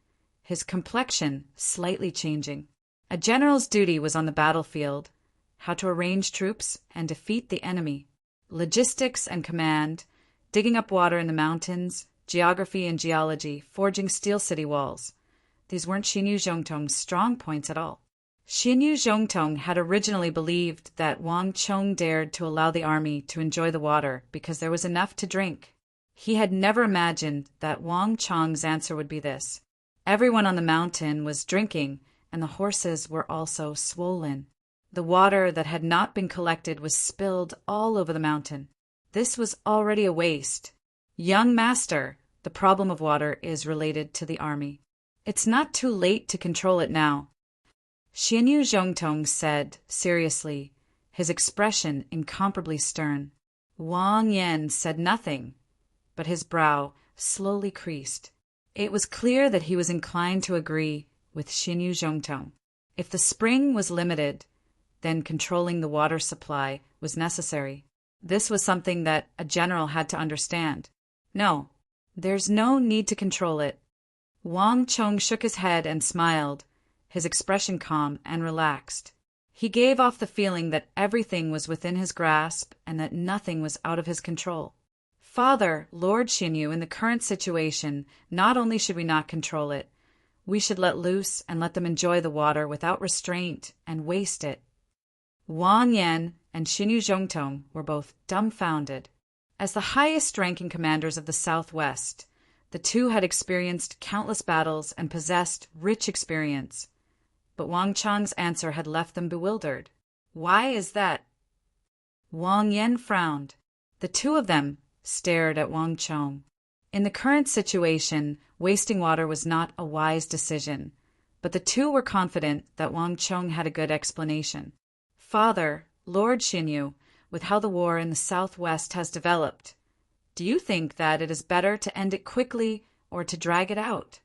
his complexion slightly changing. A general's duty was on the battlefield: how to arrange troops and defeat the enemy. Logistics and command, digging up water in the mountains, geography and geology, forging steel city walls. These weren't Xinyu Zhongtong's strong points at all. Xinyu Zhongtong had originally believed that Wang Chong dared to allow the army to enjoy the water because there was enough to drink. He had never imagined that Wang Chong's answer would be this. Everyone on the mountain was drinking, and the horses were also swollen. The water that had not been collected was spilled all over the mountain. This was already a waste. "Young master, the problem of water is related to the army. It's not too late to control it now," Xinyu Zhongtong said seriously, his expression incomparably stern. Wang Yan said nothing, but his brow slowly creased. It was clear that he was inclined to agree with Xinyu Zhongtong. If the spring was limited, then controlling the water supply was necessary. This was something that a general had to understand. "No, there's no need to control it." Wang Chong shook his head and smiled, his expression calm and relaxed. He gave off the feeling that everything was within his grasp and that nothing was out of his control. "Father, Lord Xinyu, in the current situation, not only should we not control it, we should let loose and let them enjoy the water without restraint and waste it." Wang Yan and Xinyu Zhongtong were both dumbfounded. As the highest-ranking commanders of the Southwest, The two had experienced countless battles and possessed rich experience. But Wang Chang's answer had left them bewildered. Why is that? Wang Yan frowned. The two of them stared at Wang Chong. In the current situation, wasting water was not a wise decision, but the two were confident that Wang Chong had a good explanation. Father, Lord Xinyu, with how the war in the southwest has developed, do you think that it is better to end it quickly or to drag it out?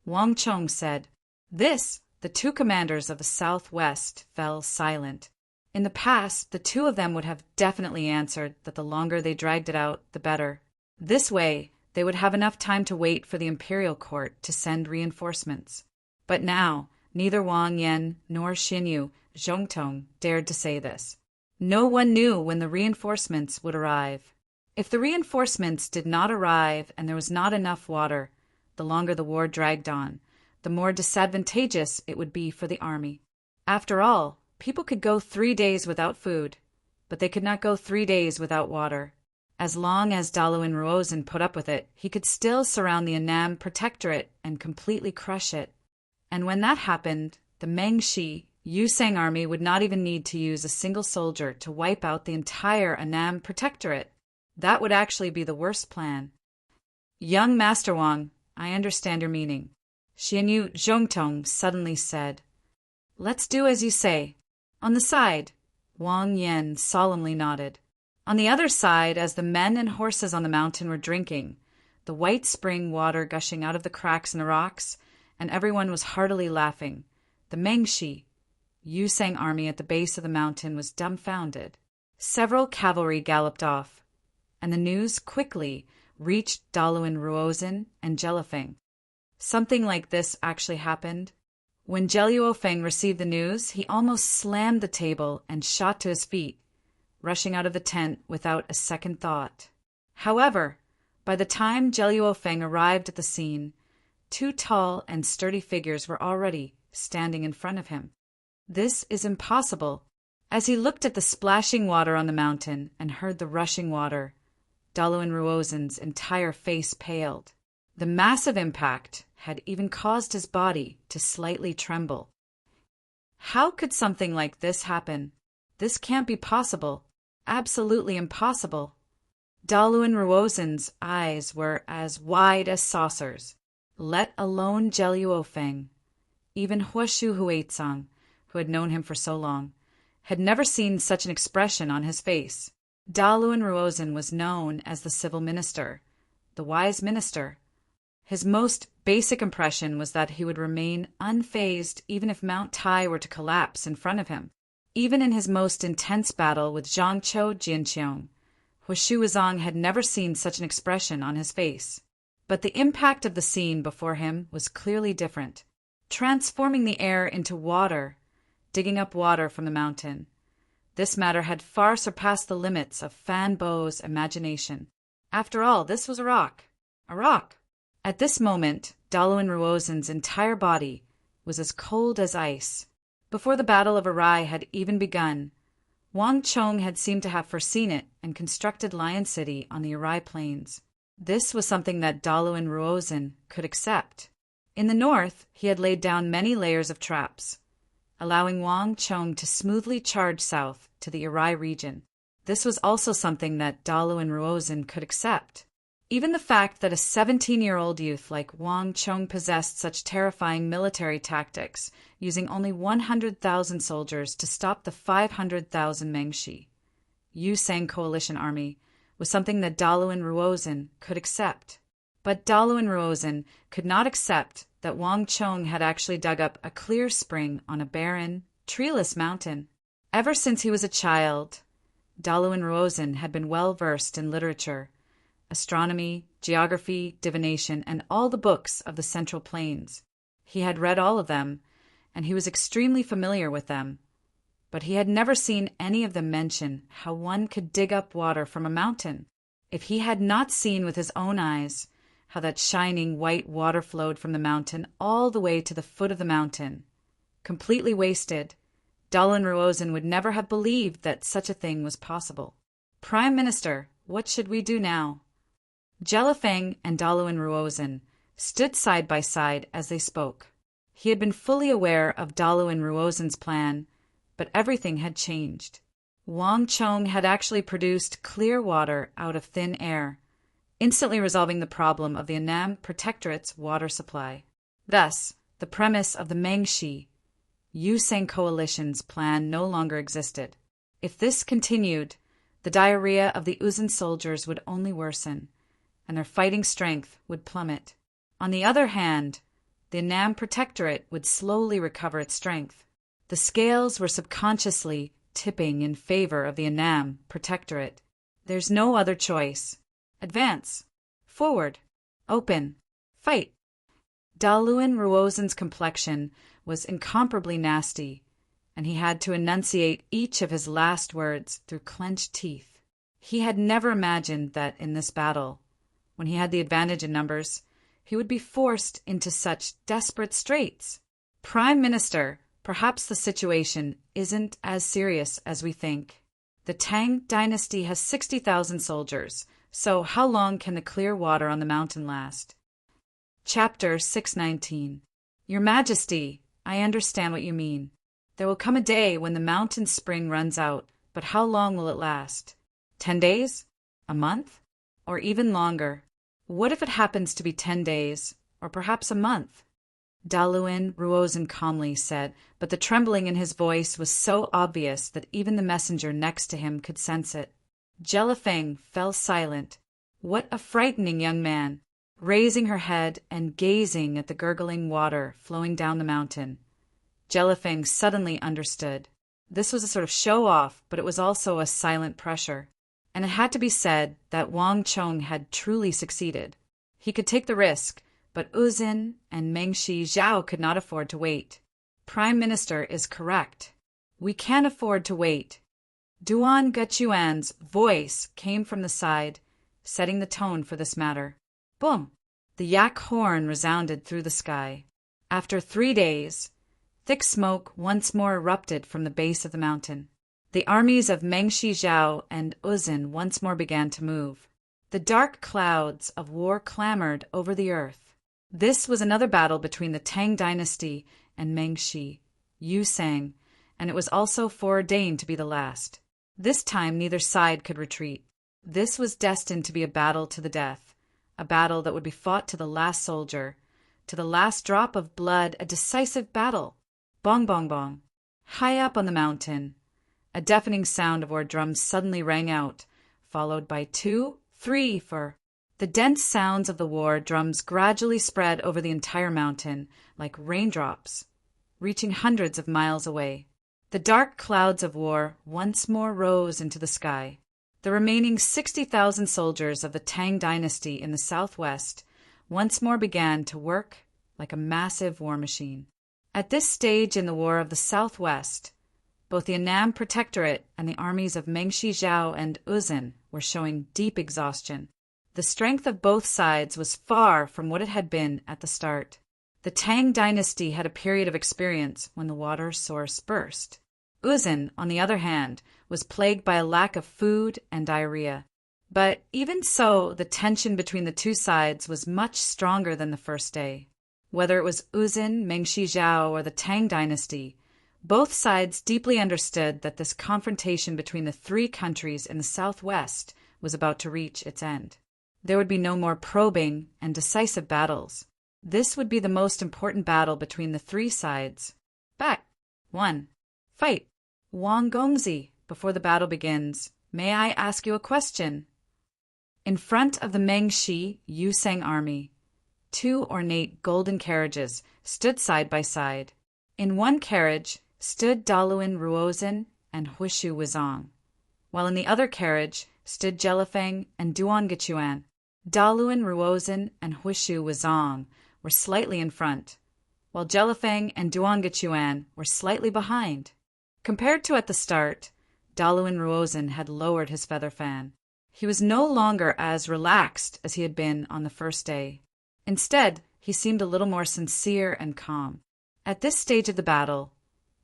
Wang Chong said. The two commanders of the southwest fell silent. In the past, the two of them would have definitely answered that the longer they dragged it out, the better. This way, they would have enough time to wait for the imperial court to send reinforcements. But now, neither Wang Yan nor Xinyu Zhongtong dared to say this. No one knew when the reinforcements would arrive. If the reinforcements did not arrive and there was not enough water, the longer the war dragged on, the more disadvantageous it would be for the army. After all, people could go 3 days without food, but they could not go 3 days without water. As long as Daluin Ruozhen put up with it, he could still surround the Annam Protectorate and completely crush it. And when that happened, the Mengshi Yusang army would not even need to use a single soldier to wipe out the entire Annam Protectorate. That would actually be the worst plan. Young Master Wang, I understand your meaning. Xinyu Zhongtong suddenly said. Let's do as you say. On the side, Wang Yan solemnly nodded. On the other side, as the men and horses on the mountain were drinking, the white spring water gushing out of the cracks in the rocks, and everyone was heartily laughing, the Mengshi Yusang army at the base of the mountain was dumbfounded. Several cavalry galloped off, and the news quickly reached Daluin Ruozhen and Jelifeng. Something like this actually happened. When Jelio Feng received the news, he almost slammed the table and shot to his feet, rushing out of the tent without a second thought. However, by the time Jelio Feng arrived at the scene, 2 tall and sturdy figures were already standing in front of him. This is impossible. As he looked at the splashing water on the mountain and heard the rushing water, Daluin Ruozhen's entire face paled. The massive impact had even caused his body to slightly tremble. How could something like this happen? This can't be possible. Absolutely impossible. Daluin Ruozhen's eyes were as wide as saucers, let alone Jelio Feng. Even Huashu Huizang, who had known him for so long, had never seen such an expression on his face. Daluin Ruozhen was known as the civil minister, the wise minister. His most basic impression was that he would remain unfazed even if Mount Tai were to collapse in front of him. Even in his most intense battle with Zhangqiu Jinqiong, Huashu Huizang had never seen such an expression on his face. But the impact of the scene before him was clearly different, transforming the air into water, digging up water from the mountain. This matter had far surpassed the limits of Fan Bo's imagination. After all, this was a rock. A rock! At this moment, Daluin Ruozhen's entire body was as cold as ice. Before the Battle of Arai had even begun, Wang Chong had seemed to have foreseen it and constructed Lion City on the Arai Plains. This was something that Daluin Ruozhen could accept. In the north, he had laid down many layers of traps, allowing Wang Chong to smoothly charge south to the Arai region. This was also something that Daluin Ruozhen could accept. Even the fact that a 17-year-old youth like Wang Chong possessed such terrifying military tactics, using only 100,000 soldiers to stop the 500,000 Mengshi Yusang coalition army, was something that Daluin Ruozhen could accept. But Daluin Ruozhen could not accept that Wang Chong had actually dug up a clear spring on a barren, treeless mountain. Ever since he was a child, Daluin Ruozhen had been well versed in literature, astronomy, geography, divination, and all the books of the Central Plains. He had read all of them, and he was extremely familiar with them. But he had never seen any of them mention how one could dig up water from a mountain. If he had not seen with his own eyes how that shining white water flowed from the mountain all the way to the foot of the mountain, completely wasted, Daluin Ruozhen would never have believed that such a thing was possible. Prime Minister, what should we do now? Jelifeng and Daluin Ruozen stood side by side as they spoke. He had been fully aware of Daluin Ruozen's plan, but everything had changed. Wang Chong had actually produced clear water out of thin air, instantly resolving the problem of the Annam Protectorate's water supply. Thus, the premise of the Mengshi Yuseng coalition's plan no longer existed. If this continued, the diarrhea of the Uzun soldiers would only worsen, and their fighting strength would plummet. On the other hand, the Annam Protectorate would slowly recover its strength. The scales were subconsciously tipping in favor of the Annam Protectorate. There's no other choice. Advance. Forward. Open. Fight. Daluin Ruozen's complexion was incomparably nasty, and he had to enunciate each of his last words through clenched teeth. He had never imagined that in this battle, when he had the advantage in numbers, he would be forced into such desperate straits. Prime Minister, perhaps the situation isn't as serious as we think. The Tang dynasty has 60,000 soldiers, so how long can the clear water on the mountain last? Chapter 619. Your Majesty, I understand what you mean. There will come a day when the mountain spring runs out, but how long will it last? 10 days? A month? Or even longer? What if it happens to be 10 days, or perhaps a month? Daluin Ruozen calmly said, but the trembling in his voice was so obvious that even the messenger next to him could sense it. Jelifeng fell silent. What a frightening young man! Raising her head and gazing at the gurgling water flowing down the mountain. Jelifeng suddenly understood. This was a sort of show-off, but it was also a silent pressure. And it had to be said that Wang Chong had truly succeeded. He could take the risk, but Uzin and Mengshi Zhao could not afford to wait. Prime Minister is correct. We can't afford to wait. Duan Gechuan's voice came from the side, setting the tone for this matter. Boom! The yak horn resounded through the sky. After 3 days, thick smoke once more erupted from the base of the mountain. The armies of Mengshi Zhao and Uzin once more began to move. The dark clouds of war clamored over the earth. This was another battle between the Tang dynasty and Mengshi Yuseng, and it was also foreordained to be the last. This time neither side could retreat. This was destined to be a battle to the death, a battle that would be fought to the last soldier, to the last drop of blood, a decisive battle. Bong, bong, bong. High up on the mountain, a deafening sound of war drums suddenly rang out, followed by 2, 3, 4. The dense sounds of the war drums gradually spread over the entire mountain, like raindrops, reaching hundreds of miles away. The dark clouds of war once more rose into the sky. The remaining 60,000 soldiers of the Tang dynasty in the southwest once more began to work like a massive war machine. At this stage in the War of the Southwest, both the Annam Protectorate and the armies of Mengshi Zhao and Uzin were showing deep exhaustion. The strength of both sides was far from what it had been at the start. The Tang dynasty had a period of experience when the water source burst. Uzin, on the other hand, was plagued by a lack of food and diarrhea. But even so, the tension between the two sides was much stronger than the first day. Whether it was Uzin, Mengshi Zhao, or the Tang dynasty, both sides deeply understood that this confrontation between the three countries in the southwest was about to reach its end. There would be no more probing and decisive battles. This would be the most important battle between the three sides. Back. 1. Fight. Wang Gongzi, before the battle begins, may I ask you a question? In front of the Mengshi Yuseng army, 2 ornate golden carriages stood side by side. In one carriage stood Daluin Ruozen and Huishu Wizong, while in the other carriage stood Jelifeng and Duan Gechuan. Daluin Ruozen and Huishu Wizong were slightly in front, while Jelifeng and Duan Gechuan were slightly behind. Compared to at the start, Daluin Ruozen had lowered his feather fan. He was no longer as relaxed as he had been on the first day. Instead, he seemed a little more sincere and calm. At this stage of the battle,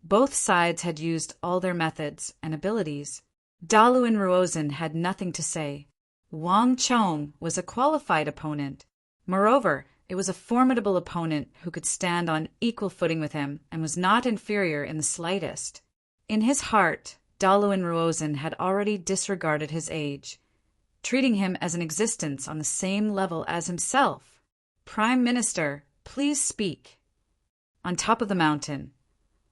both sides had used all their methods and abilities. Daluin Ruozen had nothing to say. Wang Chong was a qualified opponent. Moreover, it was a formidable opponent who could stand on equal footing with him and was not inferior in the slightest. In his heart, Daluin Ruozhen had already disregarded his age, treating him as an existence on the same level as himself. "Prime Minister, please speak." On top of the mountain,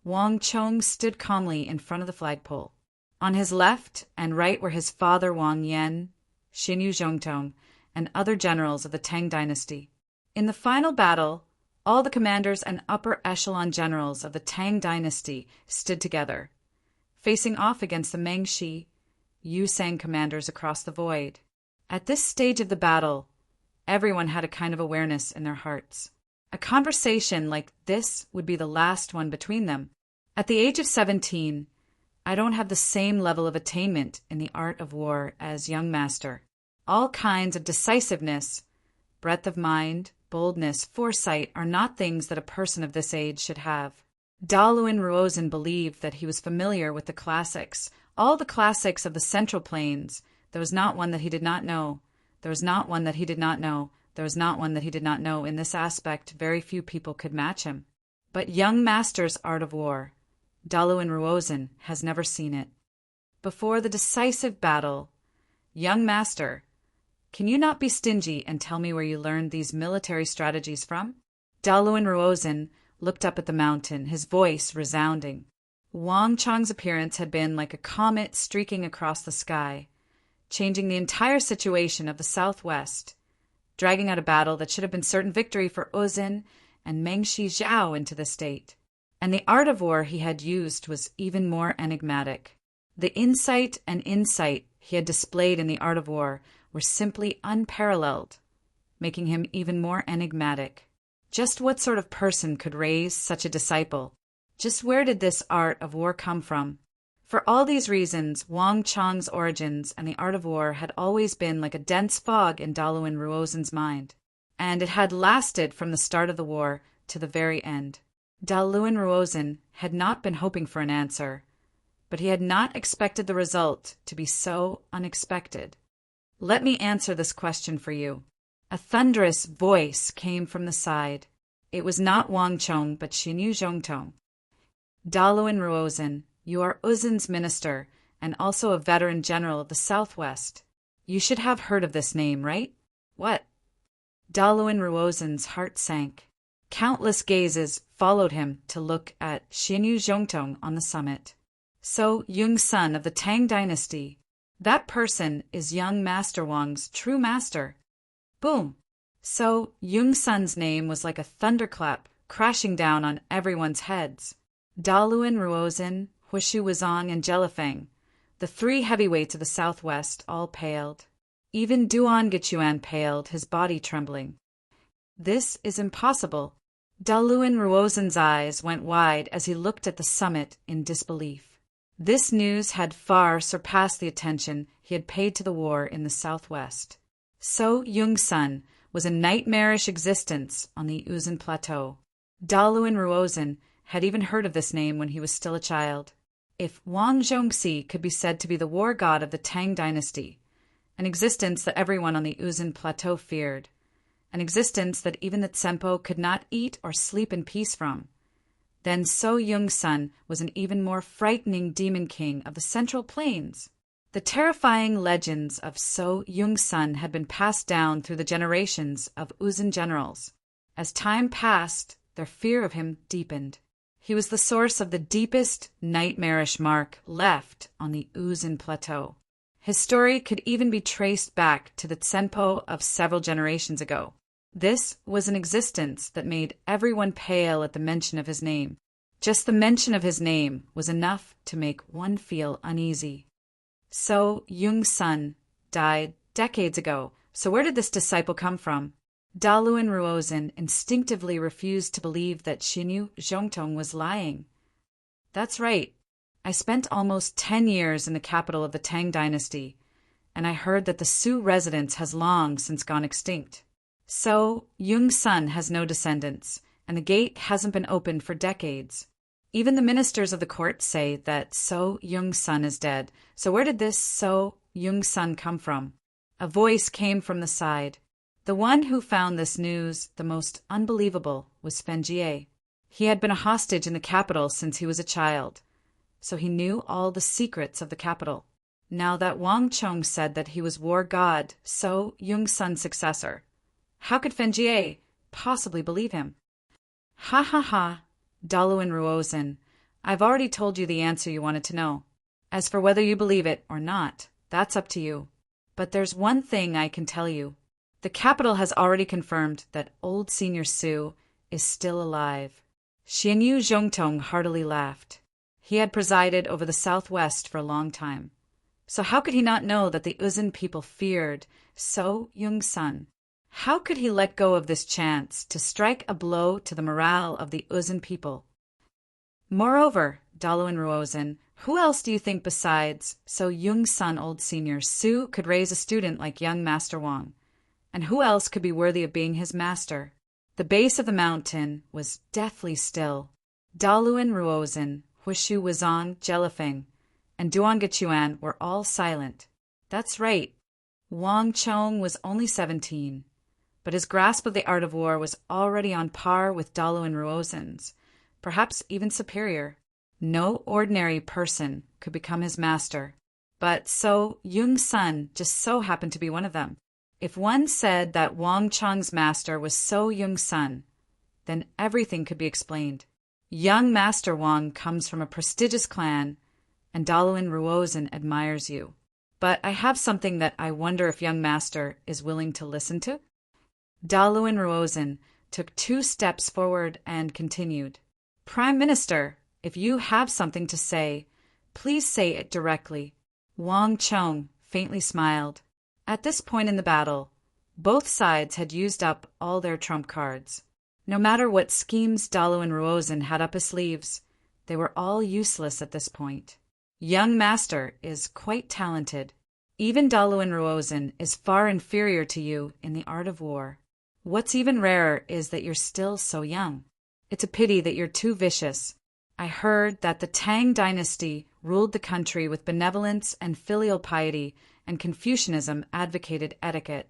Wang Chong stood calmly in front of the flagpole. On his left and right were his father Wang Yan, Xinyu Zhongtong, and other generals of the Tang dynasty. In the final battle, all the commanders and upper echelon generals of the Tang dynasty stood together, facing off against the Mengxi, Yusang commanders across the void. At this stage of the battle, everyone had a kind of awareness in their hearts. A conversation like this would be the last one between them. At the age of 17, I don't have the same level of attainment in the art of war as young master. All kinds of decisiveness, breadth of mind, boldness, foresight are not things that a person of this age should have. Daluin Ruozhen believed that he was familiar with the classics, all the classics of the Central Plains. There was not one that he did not know. There was not one that he did not know. There was not one that he did not know. In this aspect, very few people could match him. But young master's art of war, Daluin Ruozhen has never seen it. Before the decisive battle, young master, can you not be stingy and tell me where you learned these military strategies from? Daluin Ruozhen looked up at the mountain, his voice resounding. Wang Chong's appearance had been like a comet streaking across the sky, changing the entire situation of the southwest, dragging out a battle that should have been certain victory for Uzin and Mengxi Zhao into the state. And the art of war he had used was even more enigmatic. The insight and insight he had displayed in the art of war were simply unparalleled, making him even more enigmatic. Just what sort of person could raise such a disciple? Just where did this art of war come from? For all these reasons, Wang Chong's origins and the art of war had always been like a dense fog in Daluin Ruozhen's mind, and it had lasted from the start of the war to the very end. Daluin Ruozhen had not been hoping for an answer, but he had not expected the result to be so unexpected. "Let me answer this question for you." A thunderous voice came from the side. It was not Wang Chong, but Xinyu Zhongtong. "Daluin Ruozhen, you are Uzin's minister and also a veteran general of the Southwest. You should have heard of this name, right?" "What?" Daluin Ruozhen's heart sank. Countless gazes followed him to look at Xinyu Zhongtong on the summit. So Yongsun of the Tang dynasty. That person is young Master Wang's true master. Boom! So Yongsun's name was like a thunderclap crashing down on everyone's heads. Daluin Ruozhen, Hushu Wuzong, and Jelifeng, the three heavyweights of the southwest, all paled. Even Duan Gichuan paled, his body trembling. This is impossible. Daluin Ruozhen's eyes went wide as he looked at the summit in disbelief. This news had far surpassed the attention he had paid to the war in the southwest. So Yongsun was a nightmarish existence on the Uzin Plateau. Daluin Ruozhen had even heard of this name when he was still a child. If Wang Zhongxi could be said to be the war god of the Tang dynasty, an existence that everyone on the Uzin Plateau feared, an existence that even the Tsempo could not eat or sleep in peace from, then So Yongsun was an even more frightening demon king of the Central Plains. The terrifying legends of So Yongsun had been passed down through the generations of Uzin generals. As time passed, their fear of him deepened. He was the source of the deepest nightmarish mark left on the Uzin Plateau. His story could even be traced back to the Tsempo of several generations ago. This was an existence that made everyone pale at the mention of his name. Just the mention of his name was enough to make one feel uneasy. So Yongsun died decades ago. So where did this disciple come from? Daluin Ruozhen instinctively refused to believe that Xinyu Zhongtong was lying. That's right. I spent almost 10 years in the capital of the Tang dynasty, and I heard that the Su residence has long since gone extinct. So Yongsun has no descendants, and the gate hasn't been opened for decades. Even the ministers of the court say that So Yongsun is dead. So where did this So Yongsun come from? A voice came from the side. The one who found this news the most unbelievable was Fengier. He had been a hostage in the capital since he was a child, so he knew all the secrets of the capital. Now that Wang Chong said that he was war god, so Yongsun's successor, how could Fengier possibly believe him? Ha ha ha, Daluin Ruozhen, I've already told you the answer you wanted to know. As for whether you believe it or not, that's up to you. But there's one thing I can tell you. The capital has already confirmed that old Senior Su is still alive. Xianyu Zhongtong heartily laughed. He had presided over the southwest for a long time. So how could he not know that the Uzun people feared So Yongsun? How could he let go of this chance to strike a blow to the morale of the Uzun people? Moreover, Daluin Ruozhen, who else do you think besides So Yongsun old Senior Su could raise a student like young Master Wang? And who else could be worthy of being his master? The base of the mountain was deathly still. Daluin Ruozhen, Huishu Wuzong Jelifeng, and Duan Gechuan were all silent. That's right. Wang Chong was only 17, but his grasp of the art of war was already on par with Daluin Ruozhen's, perhaps even superior. No ordinary person could become his master, but So Yongsun just so happened to be one of them. If one said that Wang Chong's master was So Yongsun, then everything could be explained. Young Master Wang comes from a prestigious clan, and Daluin Ruozhen admires you. But I have something that I wonder if young Master is willing to listen to. Daluin Ruozhen took 2 steps forward and continued. Prime Minister, if you have something to say, please say it directly. Wang Chong faintly smiled. At this point in the battle, both sides had used up all their trump cards. No matter what schemes Daluin Ruozhen had up his sleeves, they were all useless at this point. Young Master is quite talented. Even Daluin Ruozhen is far inferior to you in the art of war. What's even rarer is that you're still so young. It's a pity that you're too vicious. I heard that the Tang dynasty ruled the country with benevolence and filial piety, and Confucianism advocated etiquette.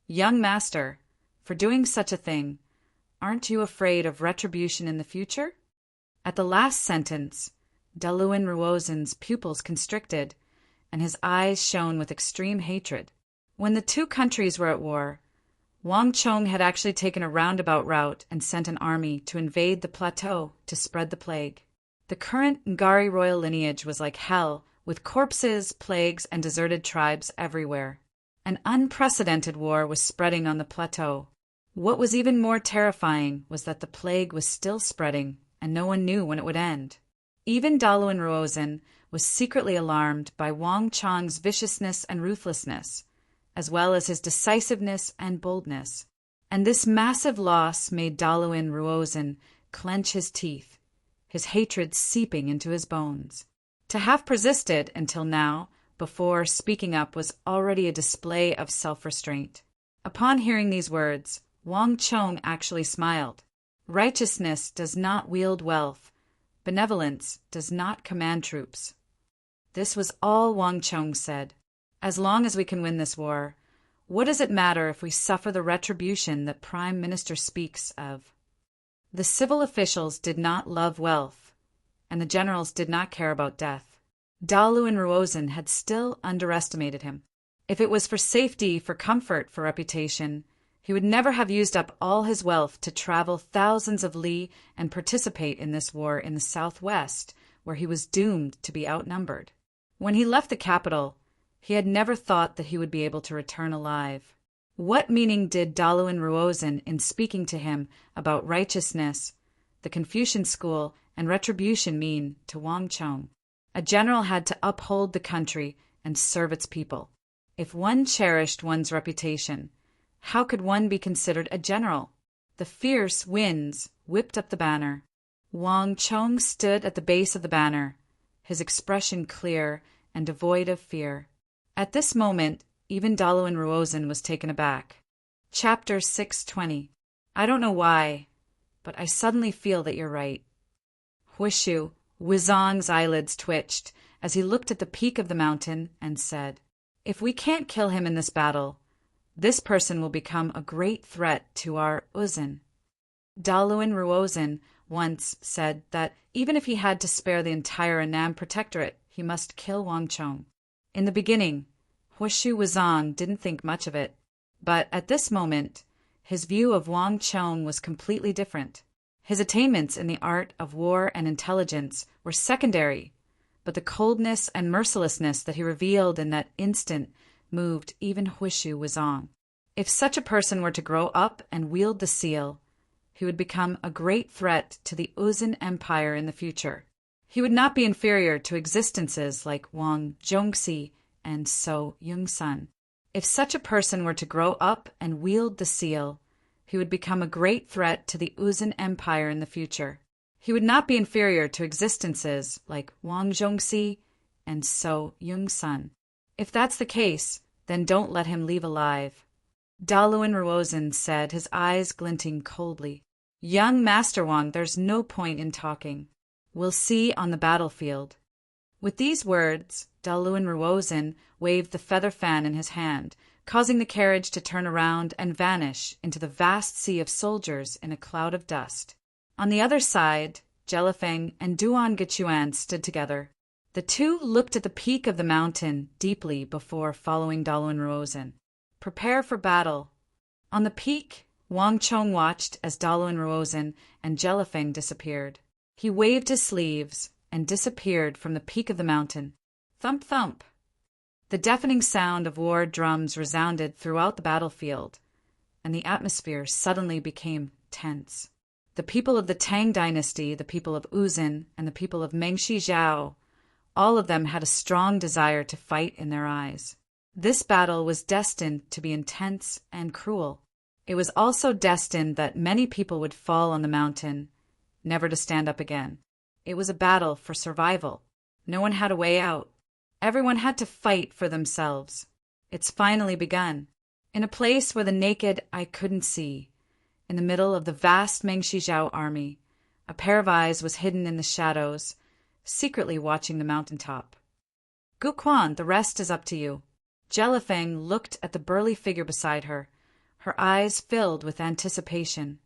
Young Master, for doing such a thing, aren't you afraid of retribution in the future? At the last sentence, Daluin Ruozhen's pupils constricted, and his eyes shone with extreme hatred. When the 2 countries were at war, Wang Chong had actually taken a roundabout route and sent an army to invade the plateau to spread the plague. The current Ngari royal lineage was like hell, with corpses, plagues, and deserted tribes everywhere. An unprecedented war was spreading on the plateau. What was even more terrifying was that the plague was still spreading, and no one knew when it would end. Even Daluin Ruozhen was secretly alarmed by Wang Chong's viciousness and ruthlessness, as well as his decisiveness and boldness. And this massive loss made Daluin Ruozhen clench his teeth, his hatred seeping into his bones. To have persisted until now, before speaking up, was already a display of self-restraint. Upon hearing these words, Wang Chong actually smiled. Righteousness does not wield wealth. Benevolence does not command troops. This was all Wang Chong said. As long as we can win this war, what does it matter if we suffer the retribution that Prime Minister speaks of? The civil officials did not love wealth, and the generals did not care about death. Daluin Ruozhen had still underestimated him. If it was for safety, for comfort, for reputation, he would never have used up all his wealth to travel thousands of li and participate in this war in the southwest, where he was doomed to be outnumbered. When he left the capital, he had never thought that he would be able to return alive. What meaning did Daluin Ruozhen in speaking to him about righteousness, the Confucian school, and retribution mean to Wang Chong? A general had to uphold the country and serve its people. If one cherished one's reputation, how could one be considered a general? The fierce winds whipped up the banner. Wang Chong stood at the base of the banner, his expression clear and devoid of fear. At this moment, even Daluin Ruozhen was taken aback. Chapter 620. I don't know why, but I suddenly feel that you're right. Huishu Wuzong's eyelids twitched as he looked at the peak of the mountain and said, If we can't kill him in this battle, This person will become a great threat to our Uzin. Daluin Ruozin once said that even if he had to spare the entire Annam Protectorate, he must kill Wang Chong. In the beginning, Huishu Wuzong didn't think much of it, but at this moment, his view of Wang Chong was completely different. His attainments in the art of war and intelligence were secondary, but the coldness and mercilessness that he revealed in that instant moved even Huishu Wuzong. If such a person were to grow up and wield the seal, he would become a great threat to the Uzin Empire in the future. He would not be inferior to existences like Wang Zhongxi and So Yungsun. If such a person were to grow up and wield the seal, he would become a great threat to the Uzin Empire in the future. He would not be inferior to existences like Wang Zhongxi and So Yungsun. If that's the case, then don't let him leave alive. Daluin Ruozin said, his eyes glinting coldly. Young Master Wang, there's no point in talking. We'll see on the battlefield. With these words, Daluin Ruozin waved the feather fan in his hand, causing the carriage to turn around and vanish into the vast sea of soldiers in a cloud of dust. On the other side, Jelifeng and Duan Gechuan stood together. The two looked at the peak of the mountain deeply before following Daluin Ruozin. Prepare for battle. On the peak, Wang Chong watched as Daluin Ruozin and Jelifeng disappeared. He waved his sleeves and disappeared from the peak of the mountain. Thump, thump. The deafening sound of war drums resounded throughout the battlefield, and the atmosphere suddenly became tense. The people of the Tang dynasty, the people of Uzin, and the people of Mengshi Zhao, all of them had a strong desire to fight in their eyes. This battle was destined to be intense and cruel. It was also destined that many people would fall on the mountain, never to stand up again. It was a battle for survival. No one had a way out. Everyone had to fight for themselves. It's finally begun. In a place where the naked eye couldn't see, in the middle of the vast Mengshi Zhao army, a pair of eyes was hidden in the shadows, secretly watching the mountaintop. Gu Quan, the rest is up to you. Jelifeng looked at the burly figure beside her, her eyes filled with anticipation.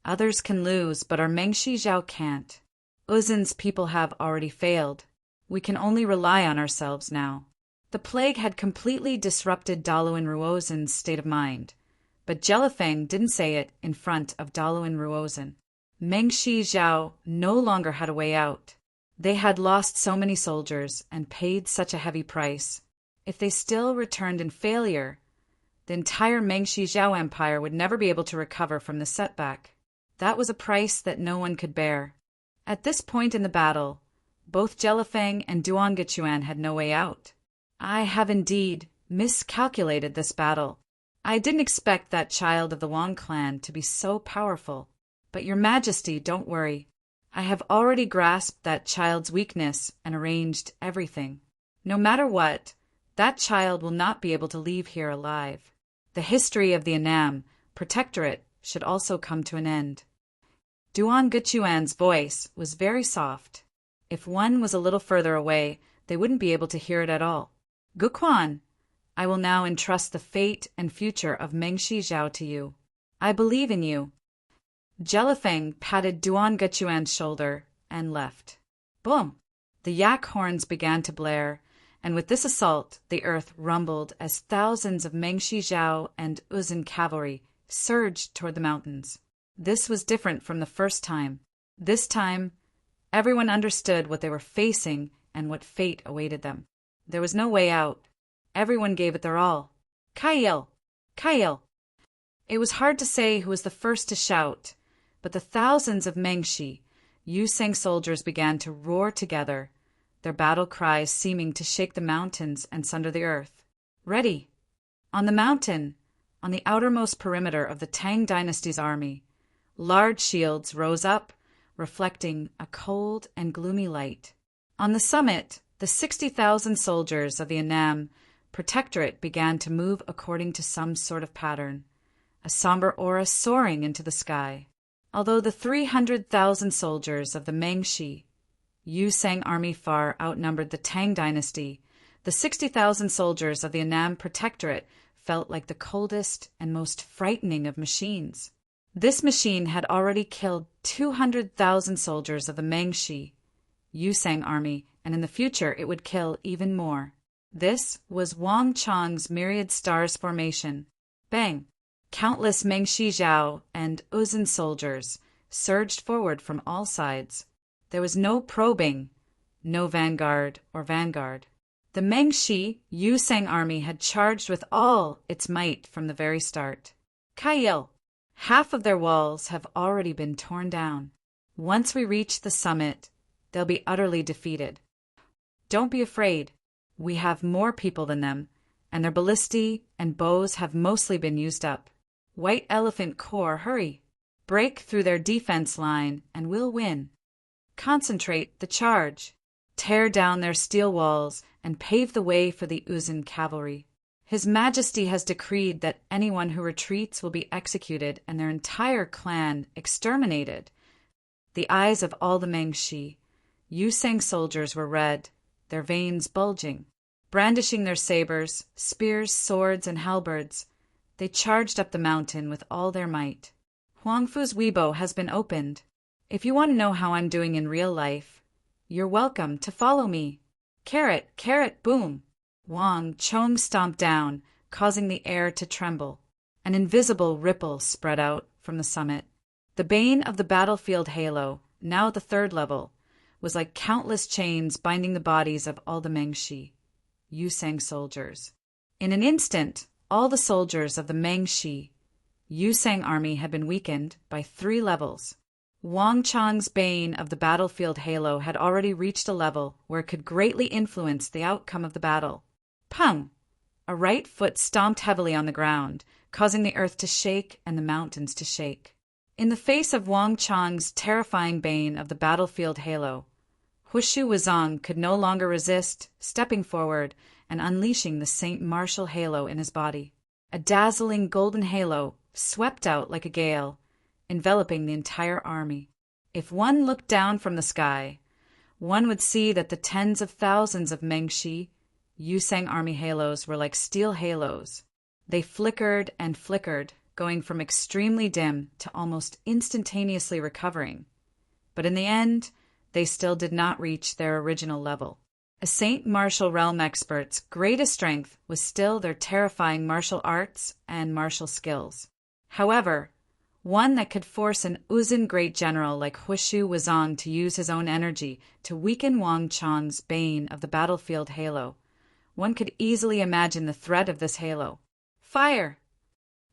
Others can lose, but our Mengshi Zhao can't. Uzin's people have already failed. We can only rely on ourselves now. The plague had completely disrupted Daluin Ruozin's state of mind, but Jelifeng didn't say it in front of Daluin Ruozin. Mengshi Zhao no longer had a way out. They had lost so many soldiers and paid such a heavy price. If they still returned in failure, the entire Mengshi Zhao Empire would never be able to recover from the setback. That was a price that no one could bear. At this point in the battle, both Jelifeng and Duan Gechuan had no way out. I have indeed miscalculated this battle. I didn't expect that child of the Wang clan to be so powerful. But Your Majesty, don't worry. I have already grasped that child's weakness and arranged everything. No matter what, that child will not be able to leave here alive. The history of the Annam Protectorate should also come to an end. Duan Gechuan's voice was very soft. If one was a little further away, they wouldn't be able to hear it at all. Gu Quan, I will now entrust the fate and future of Mengshi Zhao to you. I believe in you. Jelifeng patted Duan Gechuan's shoulder and left. Boom! The yak horns began to blare, and with this assault, the earth rumbled as thousands of Mengshi Zhao and Uzin cavalry surged toward the mountains. This was different from the first time. This time, everyone understood what they were facing and what fate awaited them. There was no way out. Everyone gave it their all. Kaiyel! Kaiyel! It was hard to say who was the first to shout, but the thousands of Mengshi, Yuseng soldiers began to roar together, their battle cries seeming to shake the mountains and sunder the earth. Ready! On the mountain, on the outermost perimeter of the Tang dynasty's army, large shields rose up, reflecting a cold and gloomy light. On the summit, the 60,000 soldiers of the Annam Protectorate began to move according to some sort of pattern, a somber aura soaring into the sky. Although the 300,000 soldiers of the Mengshi Yuseng army far outnumbered the Tang dynasty, the 60,000 soldiers of the Annam Protectorate felt like the coldest and most frightening of machines. This machine had already killed 200,000 soldiers of the Mengshi Yusang army, and in the future it would kill even more. This was Wang Chang's myriad stars formation. Bang! Countless Mengshi Zhao and Uzun soldiers surged forward from all sides. There was no probing, no vanguard or vanguard. The Mengshi Yusang army had charged with all its might from the very start. Kaiyil! Half of their walls have already been torn down. Once we reach the summit, they'll be utterly defeated. Don't be afraid. We have more people than them, and their ballistae and bows have mostly been used up. White Elephant Corps, hurry! Break through their defense line, and we'll win. Concentrate the charge. Tear down their steel walls and pave the way for the Uzun cavalry. His Majesty has decreed that anyone who retreats will be executed and their entire clan exterminated. The eyes of all the Mengshi Yusang soldiers were red, their veins bulging. Brandishing their sabers, spears, swords, and halberds, they charged up the mountain with all their might. Huangfu's Weibo has been opened. If you want to know how I'm doing in real life, you're welcome to follow me. Carrot, carrot, boom! Wang Chong stomped down, causing the air to tremble. An invisible ripple spread out from the summit. The bane of the battlefield halo, now at the 3rd level, was like countless chains binding the bodies of all the Mengshi Yusang soldiers. In an instant, all the soldiers of the Mengshi Yusang army had been weakened by 3 levels. Wang Chang's bane of the battlefield halo had already reached a level where it could greatly influence the outcome of the battle. Pung! A right foot stomped heavily on the ground, causing the earth to shake and the mountains to shake. In the face of Wang Chang's terrifying bane of the battlefield halo, Hushu Wuzong could no longer resist, stepping forward and unleashing the Saint Martial halo in his body. A dazzling golden halo swept out like a gale, enveloping the entire army. If one looked down from the sky, one would see that the tens of thousands of Mengshi Yusang army halos were like steel halos. They flickered and flickered, going from extremely dim to almost instantaneously recovering. But in the end, they still did not reach their original level. A Saint Martial realm expert's greatest strength was still their terrifying martial arts and martial skills. However, one that could force an Uzun great general like Hushu Wuzong to use his own energy to weaken Wang Chang's bane of the battlefield halo. One could easily imagine the threat of this halo. Fire!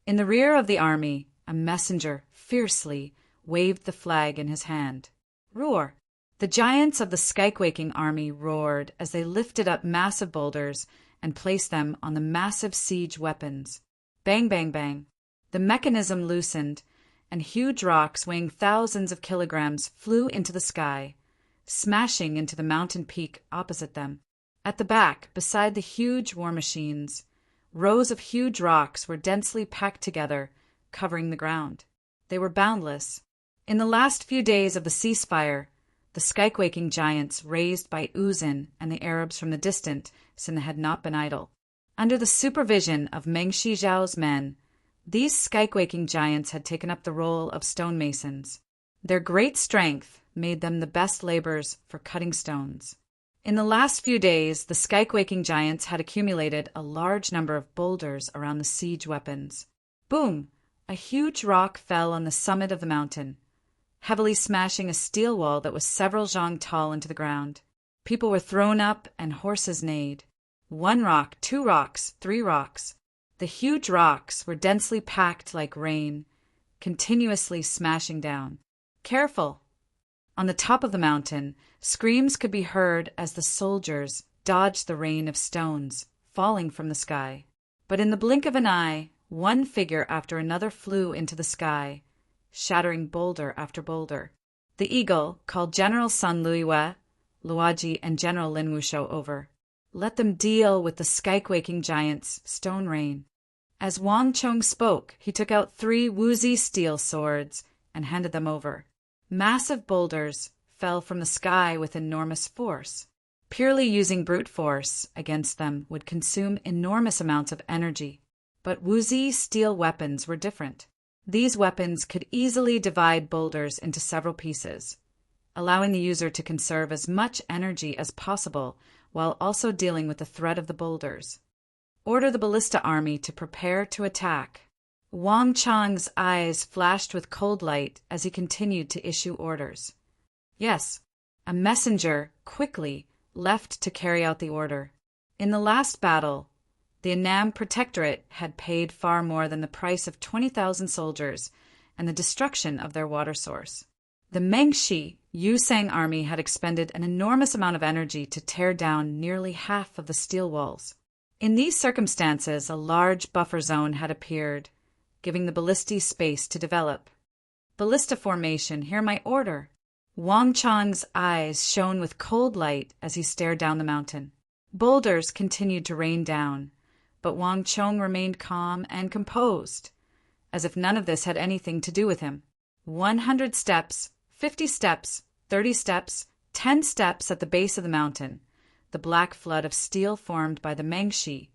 In the rear of the army, a messenger fiercely waved the flag in his hand. Roar! The giants of the Skyquaking army roared as they lifted up massive boulders and placed them on the massive siege weapons. Bang, bang, bang. The mechanism loosened, and huge rocks weighing thousands of kilograms flew into the sky, smashing into the mountain peak opposite them. At the back, beside the huge war machines, rows of huge rocks were densely packed together, covering the ground. They were boundless. In the last few days of the ceasefire, the Skyquaking giants raised by Uzun and the Arabs from the distant Sin had not been idle. Under the supervision of Mengshi Zhao's men, these Skyquaking giants had taken up the role of stonemasons. Their great strength made them the best laborers for cutting stones. In the last few days, the Skyquaking giants had accumulated a large number of boulders around the siege weapons. Boom! A huge rock fell on the summit of the mountain, heavily smashing a steel wall that was several zhang tall into the ground. People were thrown up and horses neighed. 1 rock, 2 rocks, 3 rocks. The huge rocks were densely packed like rain, continuously smashing down. Careful! On the top of the mountain, screams could be heard as the soldiers dodged the rain of stones falling from the sky. But in the blink of an eye, one figure after another flew into the sky, shattering boulder after boulder. The eagle called General Sun Luiwe, Luaji, and General Lin Wushou over. Let them deal with the Skyquaking giants' stone rain. As Wang Chong spoke, he took out 3 woozy steel swords and handed them over. Massive boulders fell from the sky with enormous force. Purely using brute force against them would consume enormous amounts of energy. But Wuzi's steel weapons were different. These weapons could easily divide boulders into several pieces, allowing the user to conserve as much energy as possible while also dealing with the threat of the boulders. Order the ballista army to prepare to attack. Wang Chang's eyes flashed with cold light as he continued to issue orders. Yes, a messenger quickly left to carry out the order. In the last battle, the Annam Protectorate had paid far more than the price of 20,000 soldiers and the destruction of their water source. The Mengshi Yusang army had expended an enormous amount of energy to tear down nearly half of the steel walls. In these circumstances, a large buffer zone had appeared, giving the ballistae space to develop. Ballista formation, hear my order. Wang Chang's eyes shone with cold light as he stared down the mountain. Boulders continued to rain down, but Wang Chong remained calm and composed, as if none of this had anything to do with him. 100 steps, 50 steps, 30 steps, 10 steps at the base of the mountain. The black flood of steel formed by the Mengshi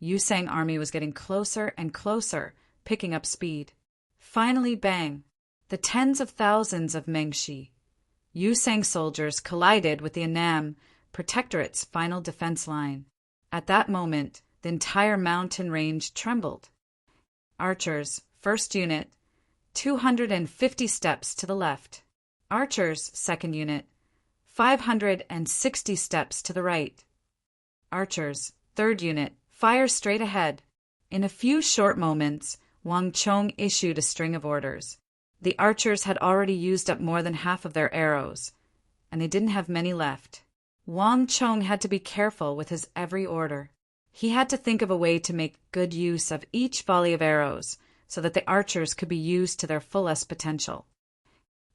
Yusang army was getting closer and closer, picking up speed. Finally, bang! The tens of thousands of Mengshi Yusang soldiers collided with the Annam Protectorate's final defense line. At that moment, the entire mountain range trembled. Archers, first unit, 250 steps to the left. Archers, second unit, 560 steps to the right. Archers, third unit, fire straight ahead. In a few short moments, Wang Chong issued a string of orders. The archers had already used up more than half of their arrows, and they didn't have many left. Wang Chong had to be careful with his every order. He had to think of a way to make good use of each volley of arrows so that the archers could be used to their fullest potential.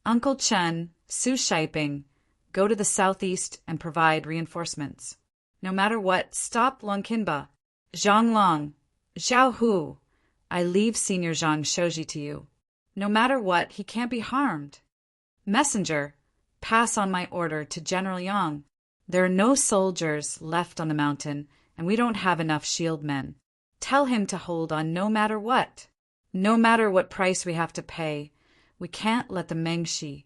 Uncle Chen, Su Shiping, go to the southeast and provide reinforcements. No matter what, stop Longkinba. Zhang Long, Zhao Hu, I leave Senior Zhang Shouji to you. No matter what, he can't be harmed. Messenger, pass on my order to General Yang. There are no soldiers left on the mountain, and we don't have enough shield men. Tell him to hold on no matter what. No matter what price we have to pay, we can't let the Mengshi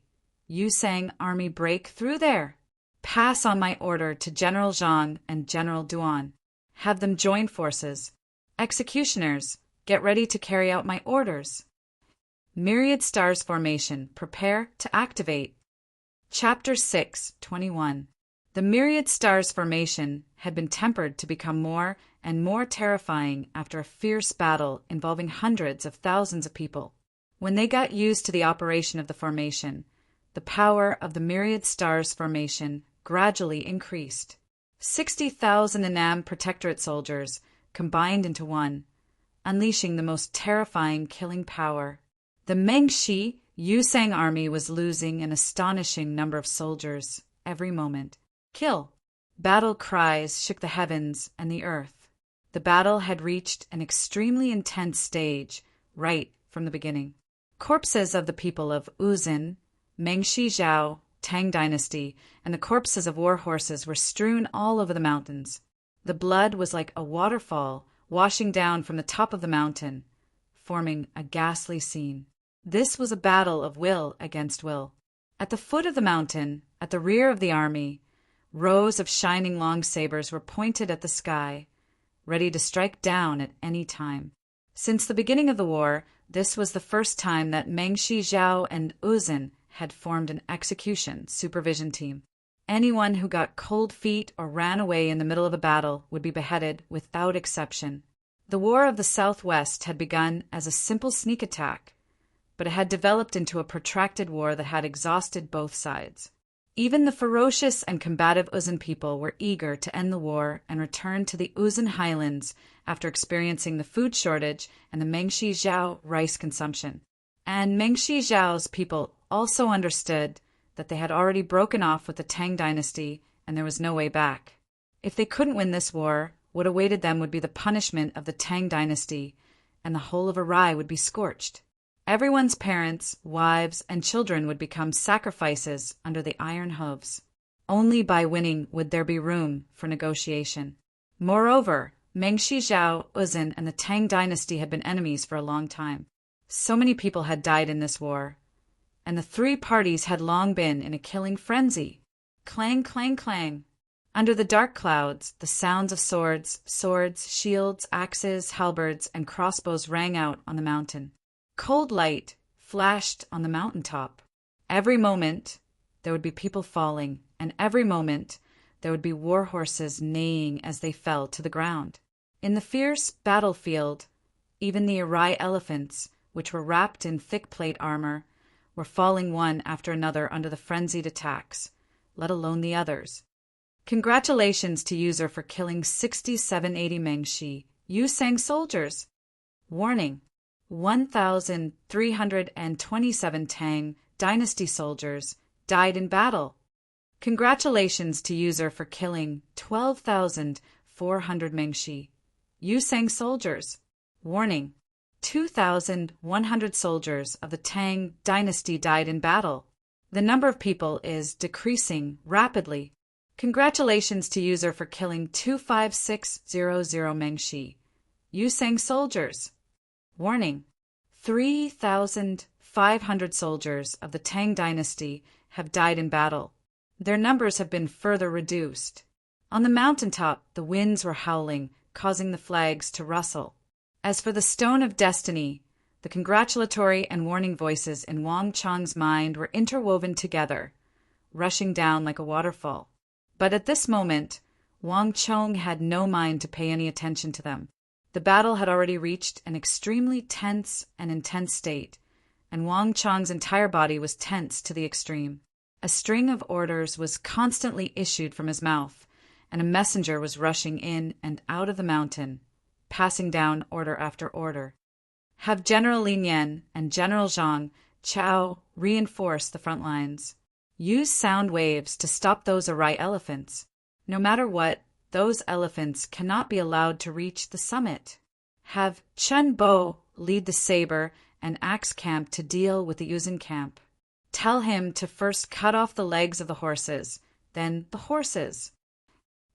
Yusang army break through there. Pass on my order to General Zhang and General Duan. Have them join forces. Executioners, get ready to carry out my orders. Myriad Stars Formation, prepare to activate. Chapter 6:21. The Myriad Stars Formation had been tempered to become more and more terrifying after a fierce battle involving hundreds of thousands of people. When they got used to the operation of the formation, the power of the Myriad Stars Formation gradually increased. 60,000 Annam Protectorate soldiers combined into one, unleashing the most terrifying killing power. The Mengshi Yusang army was losing an astonishing number of soldiers every moment. Kill! Battle cries shook the heavens and the earth. The battle had reached an extremely intense stage right from the beginning. Corpses of the people of Uzin, Mengshi Zhao, Tang Dynasty, and the corpses of war horses were strewn all over the mountains. The blood was like a waterfall washing down from the top of the mountain, forming a ghastly scene. This was a battle of will against will. At the foot of the mountain, at the rear of the army, rows of shining long sabers were pointed at the sky, ready to strike down at any time. Since the beginning of the war, this was the first time that Mengshi Zhao and Uzin had formed an execution supervision team. Anyone who got cold feet or ran away in the middle of a battle would be beheaded without exception. The War of the Southwest had begun as a simple sneak attack, but it had developed into a protracted war that had exhausted both sides. Even the ferocious and combative Uzin people were eager to end the war and return to the Uzin highlands after experiencing the food shortage and the Mengshi Zhao rice consumption. And Mengshi Zhao's people also understood that they had already broken off with the Tang Dynasty and there was no way back. If they couldn't win this war, what awaited them would be the punishment of the Tang Dynasty, and the whole of Arai would be scorched. Everyone's parents, wives, and children would become sacrifices under the iron hooves. Only by winning would there be room for negotiation. Moreover, Mengshi Zhao, Uzun, and the Tang dynasty had been enemies for a long time. So many people had died in this war, and the three parties had long been in a killing frenzy. Clang, clang, clang. Under the dark clouds, the sounds of swords, shields, axes, halberds, and crossbows rang out on the mountain. Cold light flashed on the mountaintop. Every moment, there would be people falling, and every moment, there would be war horses neighing as they fell to the ground. In the fierce battlefield, even the Arai elephants, which were wrapped in thick plate armor, were falling one after another under the frenzied attacks, let alone the others. Congratulations to user for killing 6780 Mengshi Yusang soldiers. Warning: 1,327 Tang dynasty soldiers died in battle. Congratulations to user for killing 12,400 Mengshi Yusang soldiers. Warning: 2,100 soldiers of the Tang dynasty died in battle. The number of people is decreasing rapidly. Congratulations to user for killing 25600 Mengshi Yusang soldiers. Warning: 3,500 soldiers of the Tang dynasty have died in battle. Their numbers have been further reduced. On the mountaintop, the winds were howling, causing the flags to rustle. As for the Stone of Destiny, the congratulatory and warning voices in Wang Chang's mind were interwoven together, rushing down like a waterfall. But at this moment, Wang Chong had no mind to pay any attention to them. The battle had already reached an extremely tense and intense state, and Wang Chong's entire body was tense to the extreme. A string of orders was constantly issued from his mouth, and a messenger was rushing in and out of the mountain, passing down order after order. Have General Lin Yan and General Zhang Chao reinforce the front lines. Use sound waves to stop those Arai elephants. No matter what, those elephants cannot be allowed to reach the summit. Have Chen Bo lead the saber and axe camp to deal with the Uzun camp. Tell him to first cut off the legs of the horses, then the horses.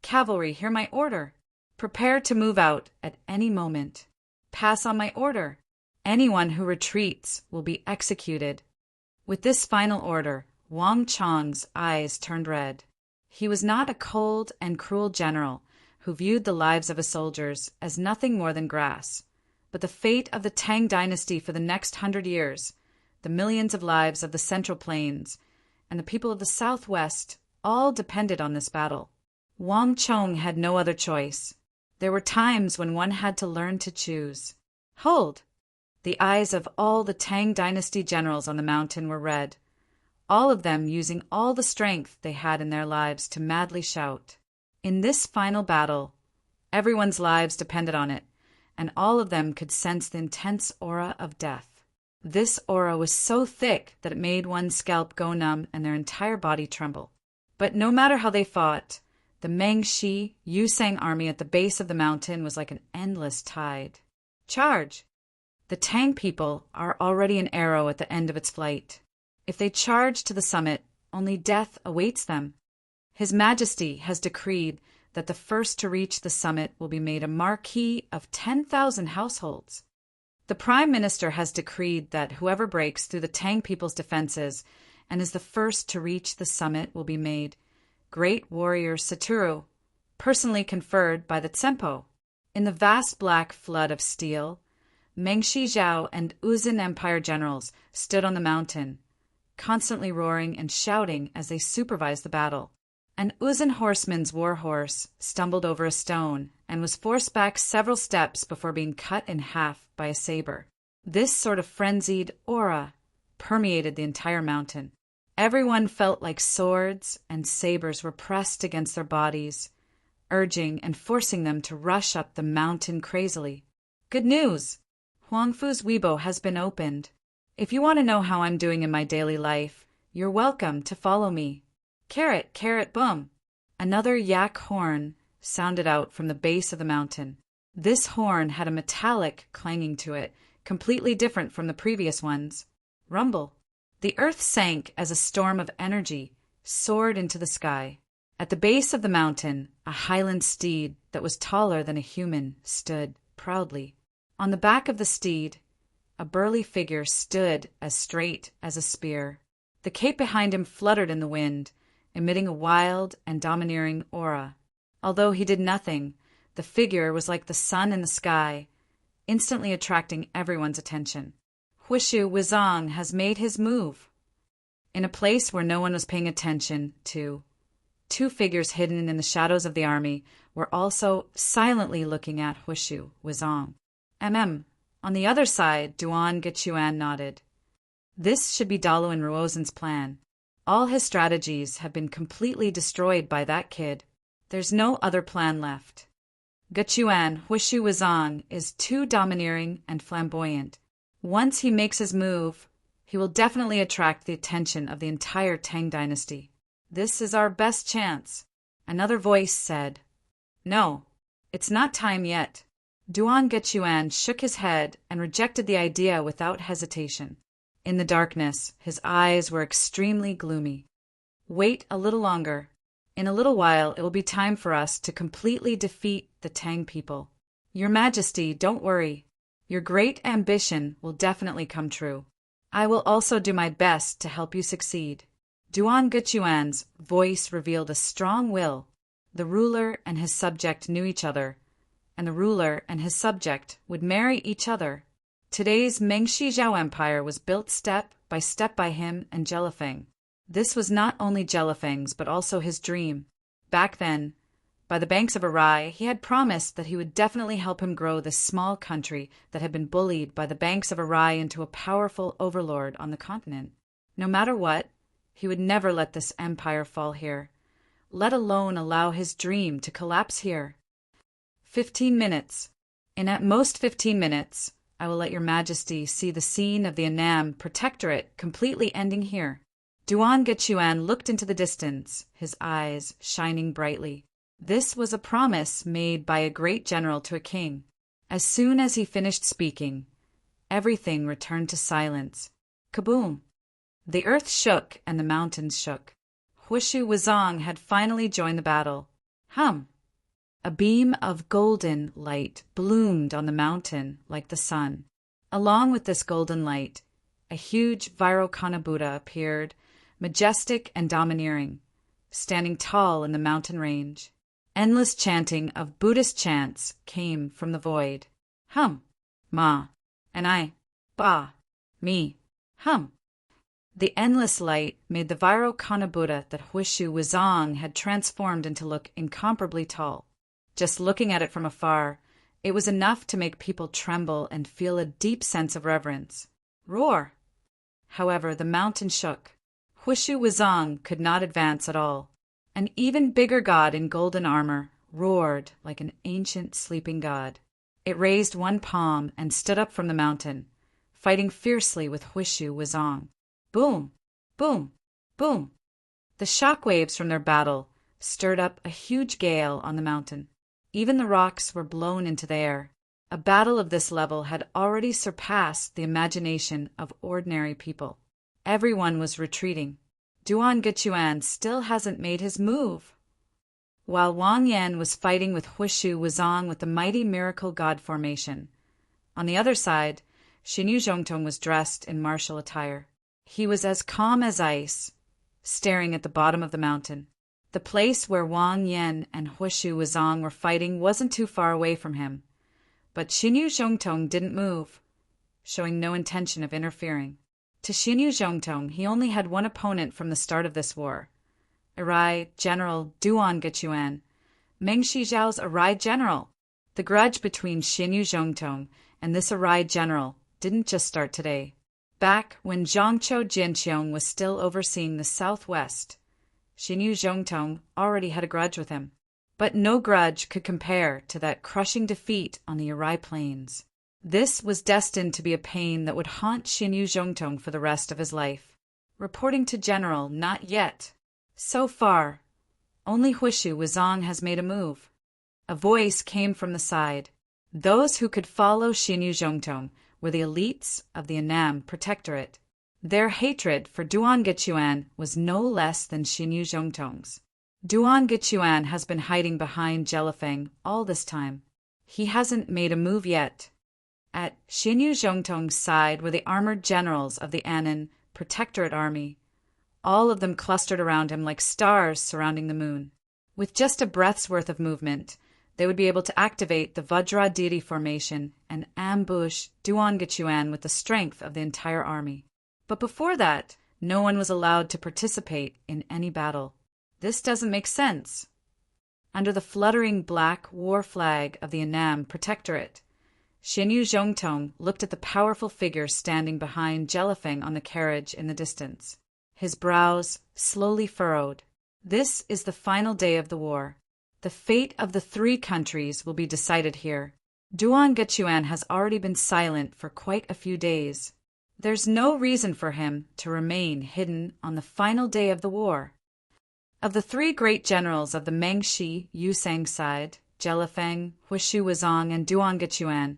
Cavalry, hear my order. Prepare to move out at any moment. Pass on my order. Anyone who retreats will be executed. With this final order, Wang Chong's eyes turned red. He was not a cold and cruel general who viewed the lives of his soldiers as nothing more than grass, but the fate of the Tang dynasty for the next 100 years, the millions of lives of the Central Plains, and the people of the Southwest all depended on this battle. Wang Chong had no other choice. There were times when one had to learn to choose. Hold! The eyes of all the Tang dynasty generals on the mountain were red, all of them using all the strength they had in their lives to madly shout. In this final battle, everyone's lives depended on it, and all of them could sense the intense aura of death. This aura was so thick that it made one's scalp go numb and their entire body tremble. But no matter how they fought, the Mengshi Yusang army at the base of the mountain was like an endless tide. Charge! The Tang people are already an arrow at the end of its flight. If they charge to the summit, only death awaits them. His Majesty has decreed that the first to reach the summit will be made a marquis of 10,000 households. The Prime Minister has decreed that whoever breaks through the Tang people's defenses and is the first to reach the summit will be made Great Warrior Satoru, personally conferred by the Tsempo. In the vast black flood of steel, Mengshi Zhao and Uzun Empire generals stood on the mountain, constantly roaring and shouting as they supervised the battle. An Uzun horseman's war horse stumbled over a stone and was forced back several steps before being cut in half by a saber. This sort of frenzied aura permeated the entire mountain. Everyone felt like swords and sabers were pressed against their bodies, urging and forcing them to rush up the mountain crazily. Good news! Huangfu's Weibo has been opened. If you want to know how I'm doing in my daily life, you're welcome to follow me. Carrot, carrot, boom! Another yak horn sounded out from the base of the mountain. This horn had a metallic clanging to it, completely different from the previous ones. Rumble. The earth sank as a storm of energy soared into the sky. At the base of the mountain, a highland steed that was taller than a human stood proudly. On the back of the steed, a burly figure stood as straight as a spear. The cape behind him fluttered in the wind, emitting a wild and domineering aura. Although he did nothing, the figure was like the sun in the sky, instantly attracting everyone's attention. Huishu Wizong has made his move. In a place where no one was paying attention to, two figures hidden in the shadows of the army were also silently looking at Huishu Wizong. On the other side, Duan Gechuan nodded. This should be Dalu and Ruozen's plan. All his strategies have been completely destroyed by that kid. There's no other plan left. Gechuan, Huishu Wizong, is too domineering and flamboyant. Once he makes his move, he will definitely attract the attention of the entire Tang dynasty. This is our best chance. Another voice said. No, it's not time yet. Duan Gechuan shook his head and rejected the idea without hesitation. In the darkness, his eyes were extremely gloomy. Wait a little longer. In a little while, it will be time for us to completely defeat the Tang people. Your Majesty, don't worry. Your great ambition will definitely come true. I will also do my best to help you succeed. Duan Gechuan's voice revealed a strong will. The ruler and his subject knew each other, and the ruler and his subject would marry each other. Today's Mengshi Zhao Empire was built step by him and Jelifeng. This was not only Jelifeng's but also his dream. Back then, by the banks of Arai, he had promised that he would definitely help him grow this small country that had been bullied by the banks of Arai into a powerful overlord on the continent. No matter what, he would never let this empire fall here, let alone allow his dream to collapse here. 15 minutes. In at most 15 minutes, I will let your Majesty see the scene of the Annam Protectorate completely ending here. Duan Gechuan looked into the distance, his eyes shining brightly. This was a promise made by a great general to a king. As soon as he finished speaking, everything returned to silence. Kaboom! The earth shook and the mountains shook. Huishu Wizong had finally joined the battle. A beam of golden light bloomed on the mountain like the sun. Along with this golden light, a huge Vairocana Buddha appeared, majestic and domineering, standing tall in the mountain range. Endless chanting of Buddhist chants came from the void. Ma, and I, Ba, me, The endless light made the Vairocana Buddha that Huishu Wizong had transformed into look incomparably tall. Just looking at it from afar, it was enough to make people tremble and feel a deep sense of reverence. Roar! However, the mountain shook. Huishu Wizong could not advance at all. An even bigger god in golden armor roared like an ancient sleeping god. It raised one palm and stood up from the mountain, fighting fiercely with Huishu Wizong. Boom! Boom! Boom! The shock waves from their battle stirred up a huge gale on the mountain. Even the rocks were blown into the air. A battle of this level had already surpassed the imagination of ordinary people. Everyone was retreating. Duan Gechuan still hasn't made his move. While Wang Yan was fighting with Huishu Wizong with the mighty miracle god formation. On the other side, Xinyu Zhongtong was dressed in martial attire. He was as calm as ice, staring at the bottom of the mountain. The place where Wang Yan and Huishu Wizong were fighting wasn't too far away from him, but Xinyu Zhongtong didn't move, showing no intention of interfering. To Xinyu Zhongtong, he only had one opponent from the start of this war. Arai General Duan Gechuan, Mengshi Zhao's Arai General. The grudge between Xinyu Zhongtong and this Arai General didn't just start today. Back when Zhangqiu Jianqiong was still overseeing the southwest, Xinyu Zhongtong already had a grudge with him. But no grudge could compare to that crushing defeat on the Arai Plains. This was destined to be a pain that would haunt Xinyu Zhongtong for the rest of his life. Reporting to General, not yet. So far, only Huishu Wizong has made a move. A voice came from the side. Those who could follow Xinyu Zhongtong were the elites of the Annam Protectorate. Their hatred for Duan Gechuan was no less than Xinyu Zhongtong's. Duan Gichuan has been hiding behind Jelifeng all this time. He hasn't made a move yet. At Xinyu Zhongtong's side were the armored generals of the Annan Protectorate Army, all of them clustered around him like stars surrounding the moon. With just a breath's worth of movement, they would be able to activate the Vajradiri formation and ambush Duan Gichuan with the strength of the entire army. But before that, no one was allowed to participate in any battle. This doesn't make sense. Under the fluttering black war flag of the Annam Protectorate, Xinyu Zhongtong looked at the powerful figure standing behind Jelifeng on the carriage in the distance. His brows slowly furrowed. This is the final day of the war. The fate of the three countries will be decided here. Duan Gichuan has already been silent for quite a few days. There's no reason for him to remain hidden on the final day of the war. Of the three great generals of the Mengshi Yusang side, Jelifeng, Huishu Wuzong, and Duan Gichuan,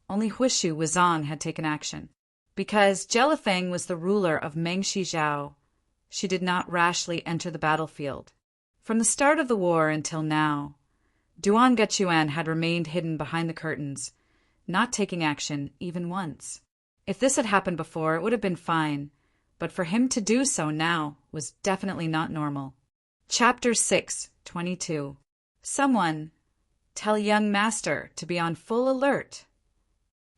only Huishu Wuzong had taken action. Because Jelifeng was the ruler of Mengshi Zhao, she did not rashly enter the battlefield. From the start of the war until now, Duan Gichuan had remained hidden behind the curtains, not taking action even once. If this had happened before, it would have been fine, but for him to do so now was definitely not normal. Chapter 6:22. Someone, tell young master to be on full alert.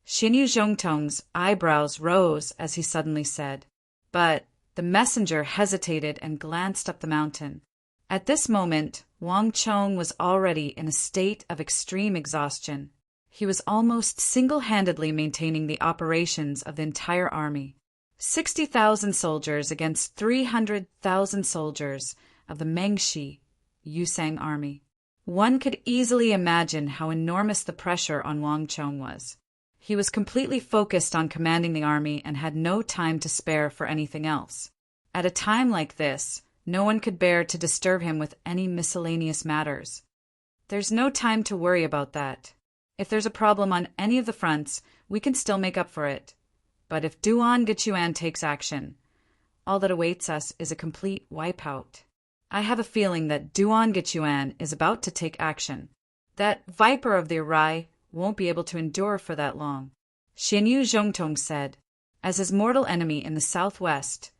Xinyu Zhongtong's eyebrows rose as he suddenly said, but the messenger hesitated and glanced up the mountain. At this moment, Wang Chong was already in a state of extreme exhaustion. He was almost single-handedly maintaining the operations of the entire army. 60,000 soldiers against 300,000 soldiers of the Mengshi Yusang army. One could easily imagine how enormous the pressure on Wang Chong was. He was completely focused on commanding the army and had no time to spare for anything else. At a time like this, no one could bear to disturb him with any miscellaneous matters. There's no time to worry about that. If there's a problem on any of the fronts, we can still make up for it. But if Duan Gichuan takes action, all that awaits us is a complete wipeout. I have a feeling that Duan Gichuan is about to take action. That viper of the Arai won't be able to endure for that long. Xinyu Zhongtong said. As his mortal enemy in the southwest,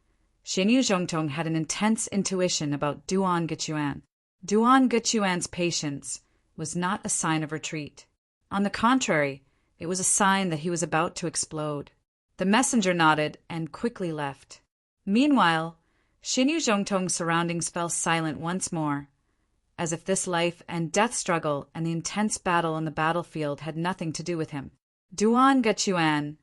Xinyu Zhongtong had an intense intuition about Duan Gichuan. Duan Gichuan's patience was not a sign of retreat. On the contrary, it was a sign that he was about to explode. The messenger nodded and quickly left. Meanwhile, Xinyu Zhongtong's surroundings fell silent once more, as if this life and death struggle and the intense battle on the battlefield had nothing to do with him. Duan Gichuan,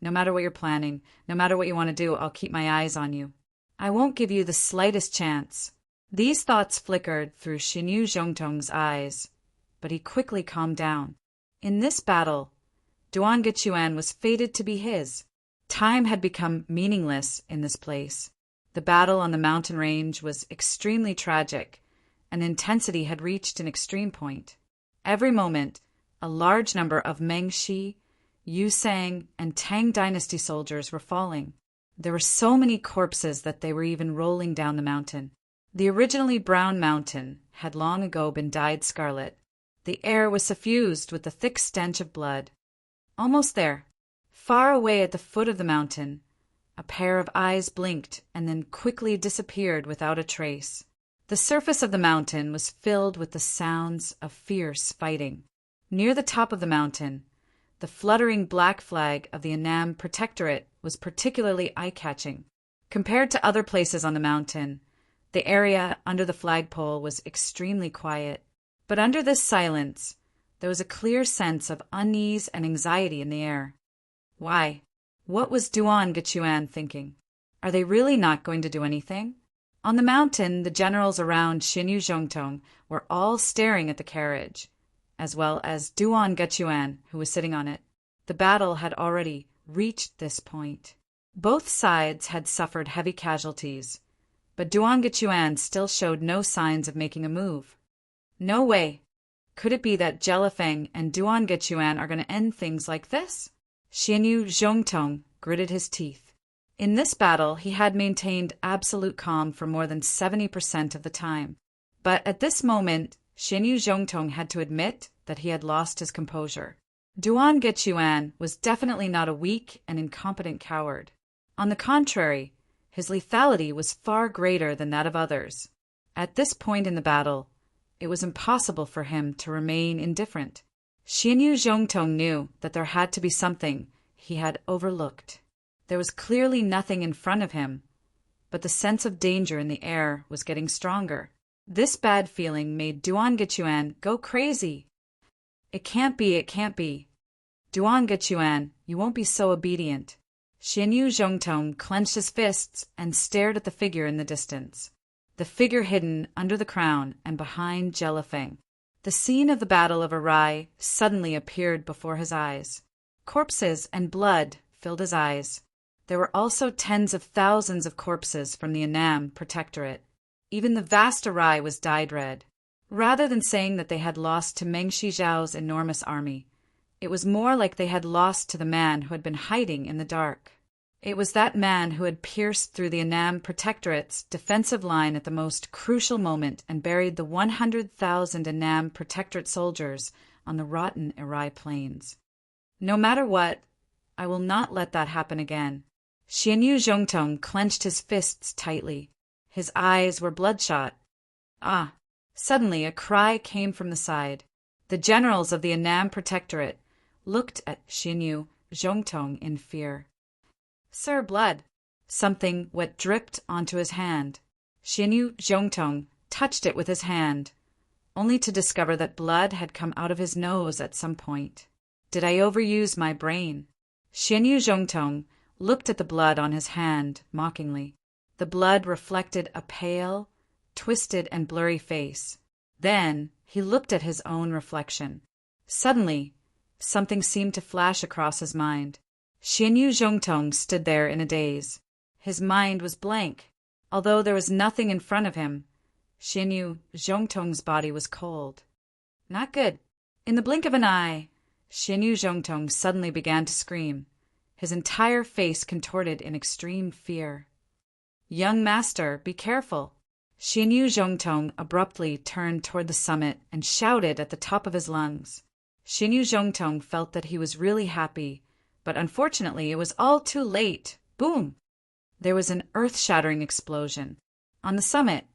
no matter what you're planning, no matter what you want to do, I'll keep my eyes on you. I won't give you the slightest chance. These thoughts flickered through Xinyu Zhongtong's eyes, but he quickly calmed down. In this battle, Duan Gichuan was fated to be his. Time had become meaningless in this place. The battle on the mountain range was extremely tragic, and intensity had reached an extreme point. Every moment, a large number of Mengshi, Yusang, and Tang dynasty soldiers were falling. There were so many corpses that they were even rolling down the mountain. The originally brown mountain had long ago been dyed scarlet. The air was suffused with the thick stench of blood. Almost there, far away at the foot of the mountain, a pair of eyes blinked and then quickly disappeared without a trace. The surface of the mountain was filled with the sounds of fierce fighting. Near the top of the mountain, the fluttering black flag of the Annam Protectorate was particularly eye-catching. Compared to other places on the mountain, the area under the flagpole was extremely quiet. But under this silence, there was a clear sense of unease and anxiety in the air. Why? What was Duan Gichuan thinking? Are they really not going to do anything? On the mountain, the generals around Xinyu Zhongtong were all staring at the carriage, as well as Duan Gichuan, who was sitting on it. The battle had already reached this point. Both sides had suffered heavy casualties, but Duan Gichuan still showed no signs of making a move. No way. Could it be that Jelifeng and Duan Gichuan are going to end things like this? Xinyu Zhongtong gritted his teeth. In this battle, he had maintained absolute calm for more than 70% of the time. But at this moment, Xianyu Zhongtong had to admit that he had lost his composure. Duan Gechuan was definitely not a weak and incompetent coward. On the contrary, his lethality was far greater than that of others. At this point in the battle, it was impossible for him to remain indifferent. Xianyu Zhongtong knew that there had to be something he had overlooked. There was clearly nothing in front of him, but the sense of danger in the air was getting stronger. This bad feeling made Duan Gechuan go crazy. It can't be, it can't be. Duan Gechuan, you won't be so obedient. Xianyu Zhongtong clenched his fists and stared at the figure in the distance. The figure hidden under the crown and behind Jelifeng. The scene of the Battle of Arai suddenly appeared before his eyes. Corpses and blood filled his eyes. There were also tens of thousands of corpses from the Annam Protectorate. Even the vast Arai was dyed red. Rather than saying that they had lost to Meng Shizhao's enormous army, it was more like they had lost to the man who had been hiding in the dark. It was that man who had pierced through the Annam Protectorate's defensive line at the most crucial moment and buried the 100,000 Annam Protectorate soldiers on the rotten Arai plains. No matter what, I will not let that happen again. Xianyu Zhongtong clenched his fists tightly. His eyes were bloodshot. Ah! Suddenly a cry came from the side. The generals of the Annam Protectorate looked at Xianyu Zhongtong in fear. Sir, blood! Something wet dripped onto his hand. Xianyu Zhongtong touched it with his hand, only to discover that blood had come out of his nose at some point. Did I overuse my brain? Xianyu Zhongtong looked at the blood on his hand mockingly. The blood reflected a pale, twisted and blurry face. Then he looked at his own reflection. Suddenly, something seemed to flash across his mind. Xianyu Zhongtong stood there in a daze. His mind was blank. Although there was nothing in front of him, Xianyu Zhongtong's body was cold. Not good. In the blink of an eye, Xianyu Zhongtong suddenly began to scream, his entire face contorted in extreme fear. Young master, be careful. Xianyu Zhongtong abruptly turned toward the summit and shouted at the top of his lungs. Xianyu Zhongtong felt that he was really happy, but unfortunately it was all too late. Boom! There was an earth-shattering explosion. On the summit,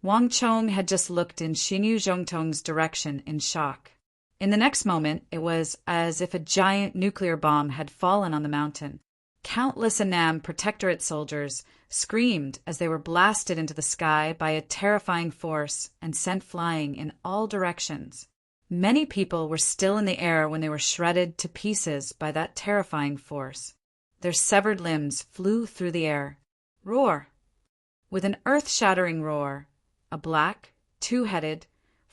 Wang Chong had just looked in Xianyu Zhongtong's direction in shock. In the next moment, it was as if a giant nuclear bomb had fallen on the mountain. Countless Annam Protectorate soldiers screamed as they were blasted into the sky by a terrifying force and sent flying in all directions. Many people were still in the air when they were shredded to pieces by that terrifying force. Their severed limbs flew through the air. Roar! With an earth-shattering roar, a black, two-headed,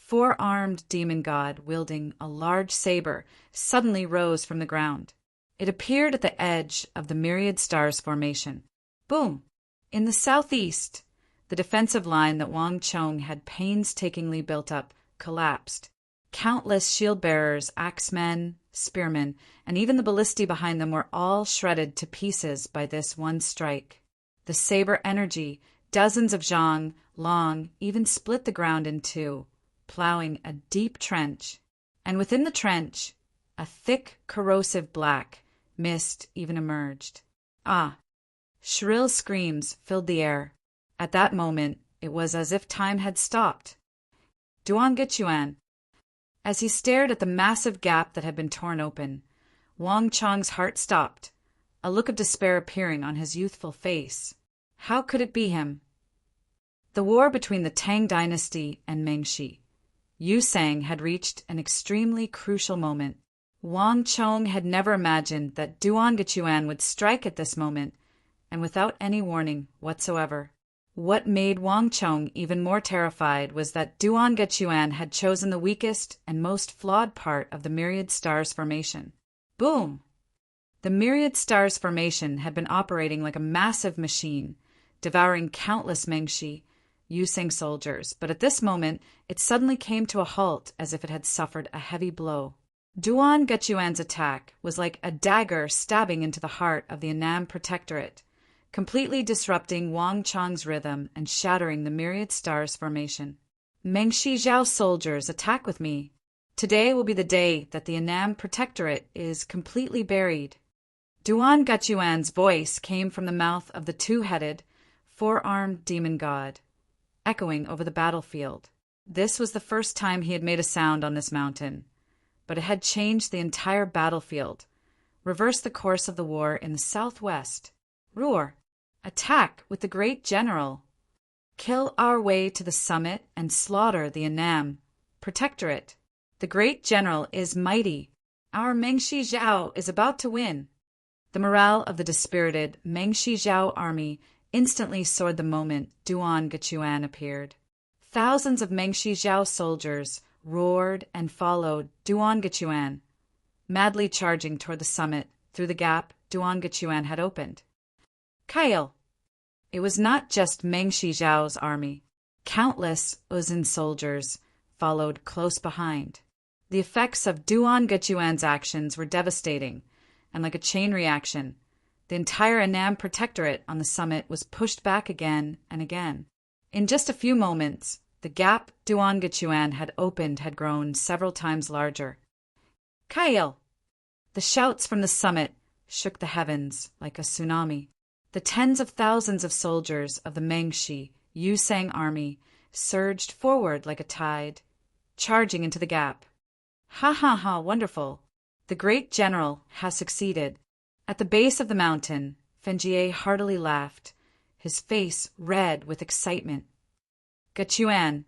four-armed demon god wielding a large saber suddenly rose from the ground. It appeared at the edge of the Myriad Stars formation. Boom! In the southeast, the defensive line that Wang Chong had painstakingly built up collapsed. Countless shield-bearers, axemen, spearmen, and even the ballistae behind them were all shredded to pieces by this one strike. The saber energy, dozens of zhang long, even split the ground in two, plowing a deep trench. And within the trench, a thick, corrosive black mist even emerged. Ah! Shrill screams filled the air. At that moment, it was as if time had stopped. Duan Gechuan. As he stared at the massive gap that had been torn open, Wang Chong's heart stopped, a look of despair appearing on his youthful face. How could it be him? The war between the Tang dynasty and Mengxi, Yu Sang, had reached an extremely crucial moment. Wang Chong had never imagined that Duan Gechuan would strike at this moment, and without any warning whatsoever. What made Wang Chong even more terrified was that Duan Gechuan had chosen the weakest and most flawed part of the Myriad Stars formation. Boom! The Myriad Stars formation had been operating like a massive machine, devouring countless Mengxi, Yu Sang soldiers, but at this moment it suddenly came to a halt as if it had suffered a heavy blow. Duan Gechuan's attack was like a dagger stabbing into the heart of the Annam Protectorate. completely disrupting Wang Chong's rhythm and shattering the myriad stars formation. Mengshi Zhao soldiers, attack with me. Today will be the day that the Annam Protectorate is completely buried. Duan Gachuan's voice came from the mouth of the two-headed, four-armed demon god, echoing over the battlefield. This was the first time he had made a sound on this mountain, but it had changed the entire battlefield, reversed the course of the war in the southwest. Roar! Attack with the great general! Kill our way to the summit and slaughter the Annam Protectorate. The great general is mighty. Our Mengshi Zhao is about to win. The morale of the dispirited Mengshi Zhao army instantly soared the moment Duan Gachuan appeared. Thousands of Mengshi Zhao soldiers roared and followed Duan Gachuan, madly charging toward the summit through the gap Duan Gachuan had opened. Kyle! It was not just Mengshi Zhao's army. Countless Uzun soldiers followed close behind. The effects of Duan Gachuan's actions were devastating, and like a chain reaction, the entire Annam Protectorate on the summit was pushed back again and again. In just a few moments, the gap Duan Gachuan had opened had grown several times larger. Kyle! The shouts from the summit shook the heavens like a tsunami. The tens of thousands of soldiers of the Mengshi Yusang army surged forward like a tide, charging into the gap. Ha ha ha, wonderful! The great general has succeeded. At the base of the mountain, Fenjie heartily laughed, his face red with excitement. Gachuan,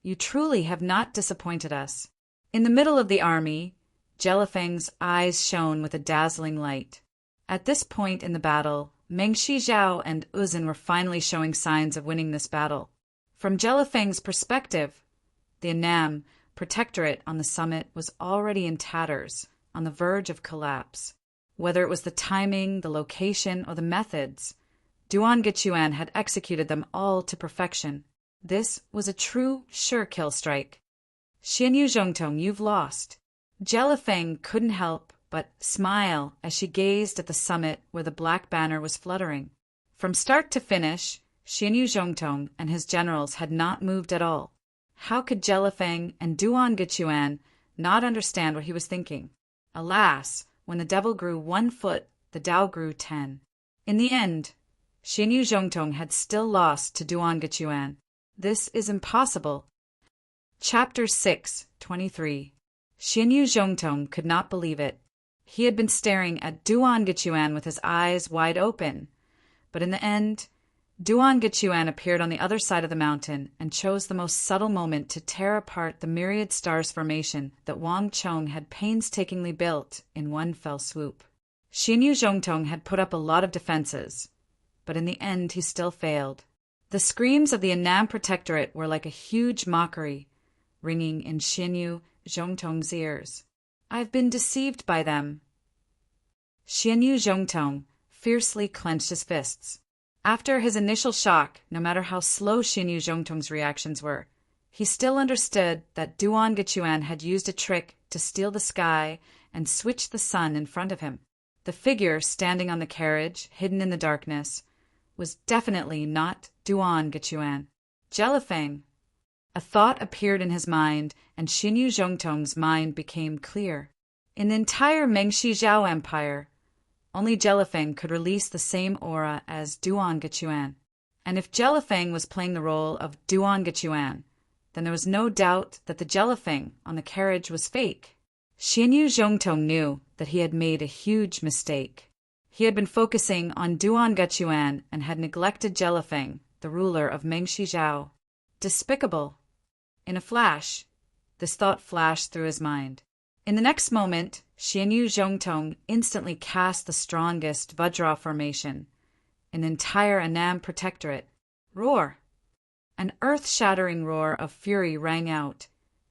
you truly have not disappointed us. In the middle of the army, Jelifeng's eyes shone with a dazzling light. At this point in the battle, Mengshi Zhao and Uzun were finally showing signs of winning this battle. From Jelifeng's perspective, the Annam Protectorate on the summit was already in tatters, on the verge of collapse. Whether it was the timing, the location, or the methods, Duan Gachuan had executed them all to perfection. This was a true, sure kill strike. Xianyu Zhongtong, you've lost. Jelifeng couldn't help but smile as she gazed at the summit where the black banner was fluttering. From start to finish, Xianyu Zhongtong and his generals had not moved at all. How could Jelifeng and Duan Gachuan not understand what he was thinking? Alas, when the devil grew 1 foot, the Tao grew 10. In the end, Xianyu Zhongtong had still lost to Duan Gachuan. This is impossible. Chapter 6:23. Xianyu Zhongtong could not believe it. He had been staring at Duan Gachuan with his eyes wide open, but in the end, Duan Gachuan appeared on the other side of the mountain and chose the most subtle moment to tear apart the myriad stars formation that Wang Chong had painstakingly built in one fell swoop. Xianyu Zhongtong had put up a lot of defenses, but in the end he still failed. The screams of the Annam Protectorate were like a huge mockery, ringing in Xianyu Zhongtong's ears. I've been deceived by them. Xianyu Zhongtong fiercely clenched his fists. After his initial shock, no matter how slow Xianyu Zhongtong's reactions were, he still understood that Duan Gachuan had used a trick to steal the sky and switch the sun in front of him. The figure standing on the carriage, hidden in the darkness, was definitely not Duan Gachuan. Jelifeng! A thought appeared in his mind, and Xianyu Zhongtong's mind became clear. In the entire Mengshi Zhao Empire, only Jelifeng could release the same aura as Duan Gachuan. And if Jelifeng was playing the role of Duan Gachuan, then there was no doubt that the Jelifeng on the carriage was fake. Xianyu Zhongtong knew that he had made a huge mistake. He had been focusing on Duan Gachuan and had neglected Jelifeng, the ruler of Mengshi Zhao. Despicable. In a flash, this thought flashed through his mind. In the next moment, Xianyu Zhongtong instantly cast the strongest Vajra formation, an entire Annam Protectorate. Roar! An earth-shattering roar of fury rang out,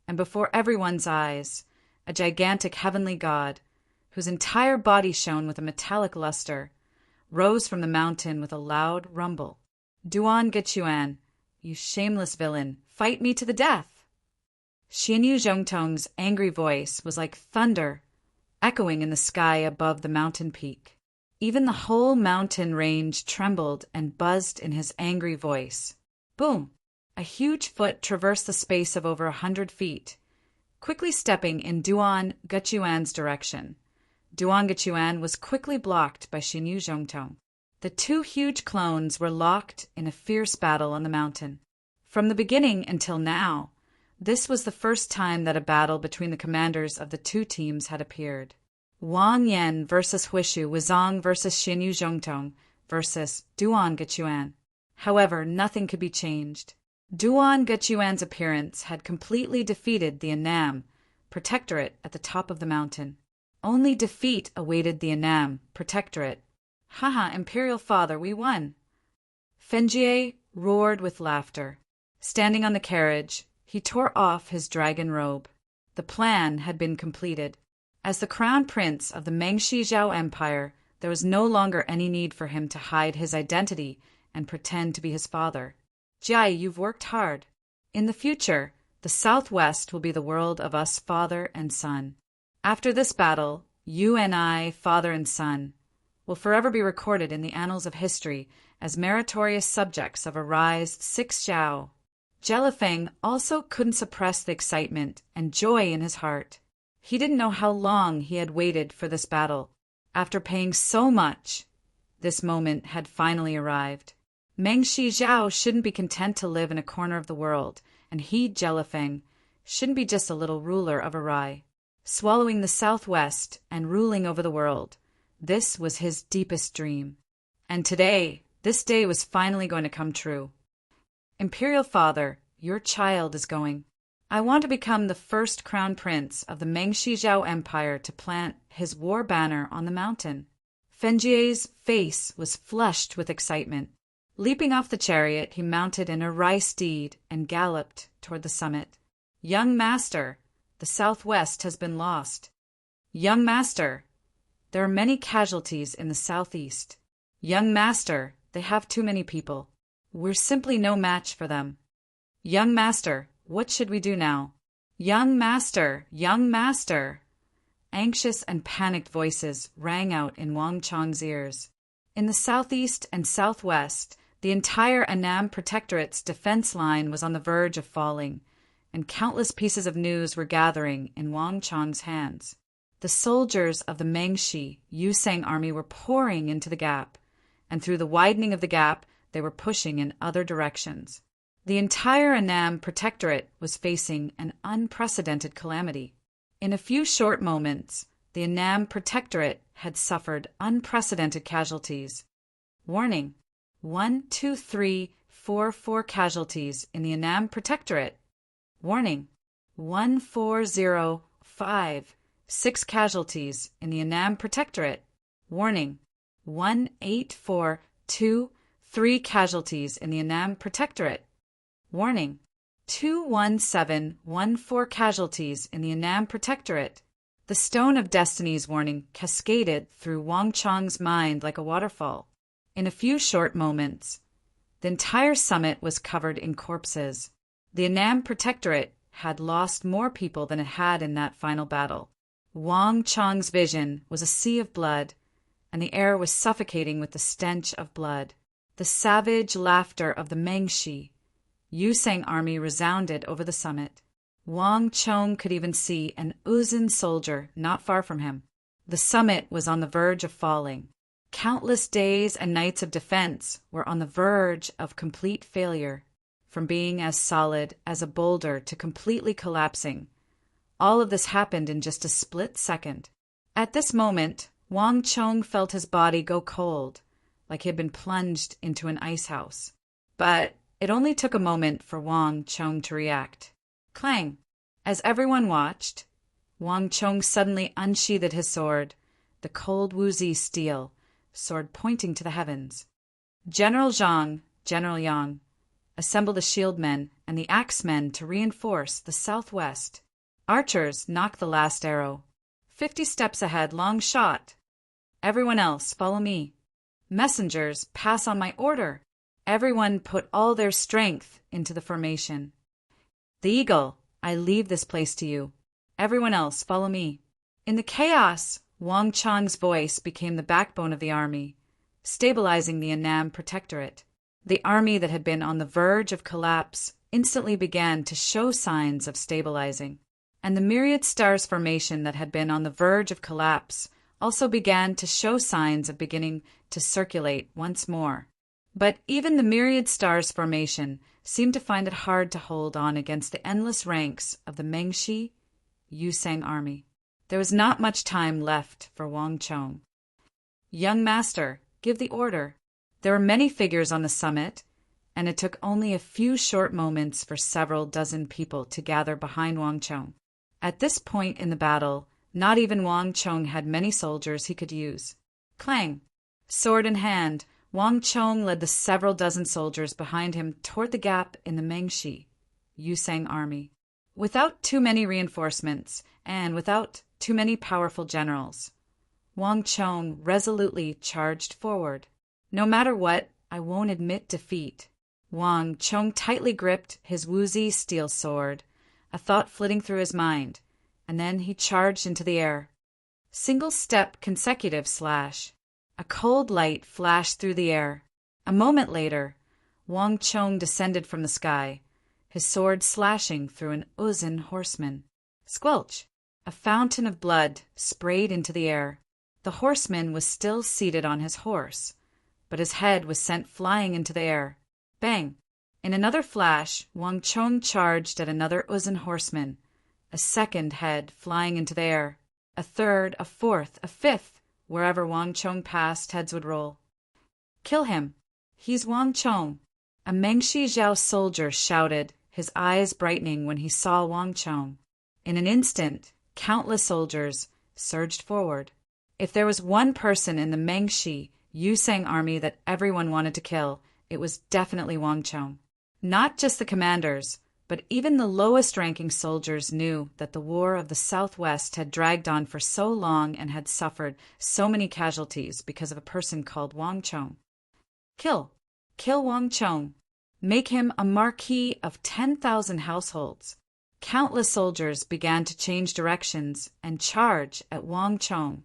and before everyone's eyes, a gigantic heavenly god, whose entire body shone with a metallic luster, rose from the mountain with a loud rumble. Duan Gachuan, you shameless villain, fight me to the death! Xianyu Zhongtong's angry voice was like thunder, echoing in the sky above the mountain peak. Even the whole mountain range trembled and buzzed in his angry voice. Boom! A huge foot traversed the space of over 100 feet, quickly stepping in Duan Gutuan's direction. Duan Gutuan was quickly blocked by Xinyu Zhongtong. The two huge clones were locked in a fierce battle on the mountain. From the beginning until now, this was the first time that a battle between the commanders of the two teams had appeared. Wang Yan versus Huishu, Wuzong versus Xinyu Zhongtong versus Duan Gutuan. However, nothing could be changed. Duan Gutuan's appearance had completely defeated the Annam Protectorate at the top of the mountain. Only defeat awaited the Annam Protectorate. Haha, Imperial Father, we won! Fenjie roared with laughter. Standing on the carriage, he tore off his dragon robe. The plan had been completed. As the crown prince of the Mengshi Zhao Empire, there was no longer any need for him to hide his identity and pretend to be his father. Jai, you've worked hard. In the future, the Southwest will be the world of us father and son. After this battle, you and I, father and son, will forever be recorded in the annals of history as meritorious subjects of a raised 6 Zhao. Jelifeng also couldn't suppress the excitement and joy in his heart. He didn't know how long he had waited for this battle. After paying so much, this moment had finally arrived. Mengshi Zhao shouldn't be content to live in a corner of the world, and he, Jelifeng, shouldn't be just a little ruler of Arai. Swallowing the Southwest and ruling over the world, this was his deepest dream. And today, this day was finally going to come true. Imperial Father, your child is going. I want to become the first crown prince of the Mengshi Zhao Empire to plant his war banner on the mountain. Fenjie's face was flushed with excitement. Leaping off the chariot, he mounted an Arai steed and galloped toward the summit. Young Master, the Southwest has been lost. Young Master, there are many casualties in the Southeast. Young Master, they have too many people. We're simply no match for them. Young Master, what should we do now? Young Master, Young Master! Anxious and panicked voices rang out in Wang Chong's ears. In the southeast and southwest, the entire Annam Protectorate's defense line was on the verge of falling, and countless pieces of news were gathering in Wang Chong's hands. The soldiers of the Mengshi Yusang army were pouring into the gap, and through the widening of the gap, they were pushing in other directions. The entire Annam Protectorate was facing an unprecedented calamity. In a few short moments, the Annam Protectorate had suffered unprecedented casualties. Warning: 1, 2, 3, 4 casualties in the Annam Protectorate. Warning: 1, 4, 0, 5, 6 casualties in the Annam Protectorate. Warning: 1, 8, 4, 2, 3 casualties in the Annam Protectorate. Warning: 21714 casualties in the Annam Protectorate. The Stone of Destiny's warning cascaded through Wang Chong's mind like a waterfall. In a few short moments, the entire summit was covered in corpses. The Annam Protectorate had lost more people than it had in that final battle. Wang Chong's vision was a sea of blood, and the air was suffocating with the stench of blood. The savage laughter of the Mengshi Yusang army resounded over the summit. Wang Chong could even see an Uzun soldier not far from him. The summit was on the verge of falling. Countless days and nights of defense were on the verge of complete failure, from being as solid as a boulder to completely collapsing. All of this happened in just a split second. At this moment, Wang Chong felt his body go cold, like he had been plunged into an ice house. But it only took a moment for Wang Chong to react. Clang! As everyone watched, Wang Chong suddenly unsheathed his sword, the cold Wuzi steel, sword pointing to the heavens. General Zhang, General Yang, assemble the shield men and the axe men to reinforce the southwest. Archers, knock the last arrow. 50 steps ahead, long shot. Everyone else, follow me. Messengers, pass on my order. Everyone put all their strength into the formation. The eagle, I leave this place to you. Everyone else, follow me. In the chaos, Wang Chang's voice became the backbone of the army, stabilizing the Annam Protectorate. The army that had been on the verge of collapse instantly began to show signs of stabilizing, and the myriad stars formation that had been on the verge of collapse also began to show signs of beginning to circulate once more. But even the myriad stars formation seemed to find it hard to hold on against the endless ranks of the Mengshi Yusang army. There was not much time left for Wang Chong. "Young master, give the order." There were many figures on the summit, and it took only a few short moments for several dozen people to gather behind Wang Chong. At this point in the battle, not even Wang Chong had many soldiers he could use. Clang! Sword in hand, Wang Chong led the several dozen soldiers behind him toward the gap in the Mengshi Yusang army. Without too many reinforcements, and without too many powerful generals, Wang Chong resolutely charged forward. "No matter what, I won't admit defeat." Wang Chong tightly gripped his Wuzi steel sword, a thought flitting through his mind, and then he charged into the air. Single step consecutive slash. A cold light flashed through the air. A moment later, Wang Chong descended from the sky, his sword slashing through an Uzun horseman. Squelch! A fountain of blood sprayed into the air. The horseman was still seated on his horse, but his head was sent flying into the air. Bang! In another flash, Wang Chong charged at another Uzun horseman, a second head flying into the air. A third, a fourth, a fifth. Wherever Wang Chong passed, heads would roll. "Kill him! He's Wang Chong!" A Mengshi Zhao soldier shouted, his eyes brightening when he saw Wang Chong. In an instant, countless soldiers surged forward. If there was one person in the Mengshi Yusang army that everyone wanted to kill, it was definitely Wang Chong. Not just the commanders, but even the lowest-ranking soldiers knew that the War of the Southwest had dragged on for so long and had suffered so many casualties because of a person called Wang Chong. Kill! Kill Wang Chong! Make him a marquis of 10,000 households. Countless soldiers began to change directions and charge at Wang Chong.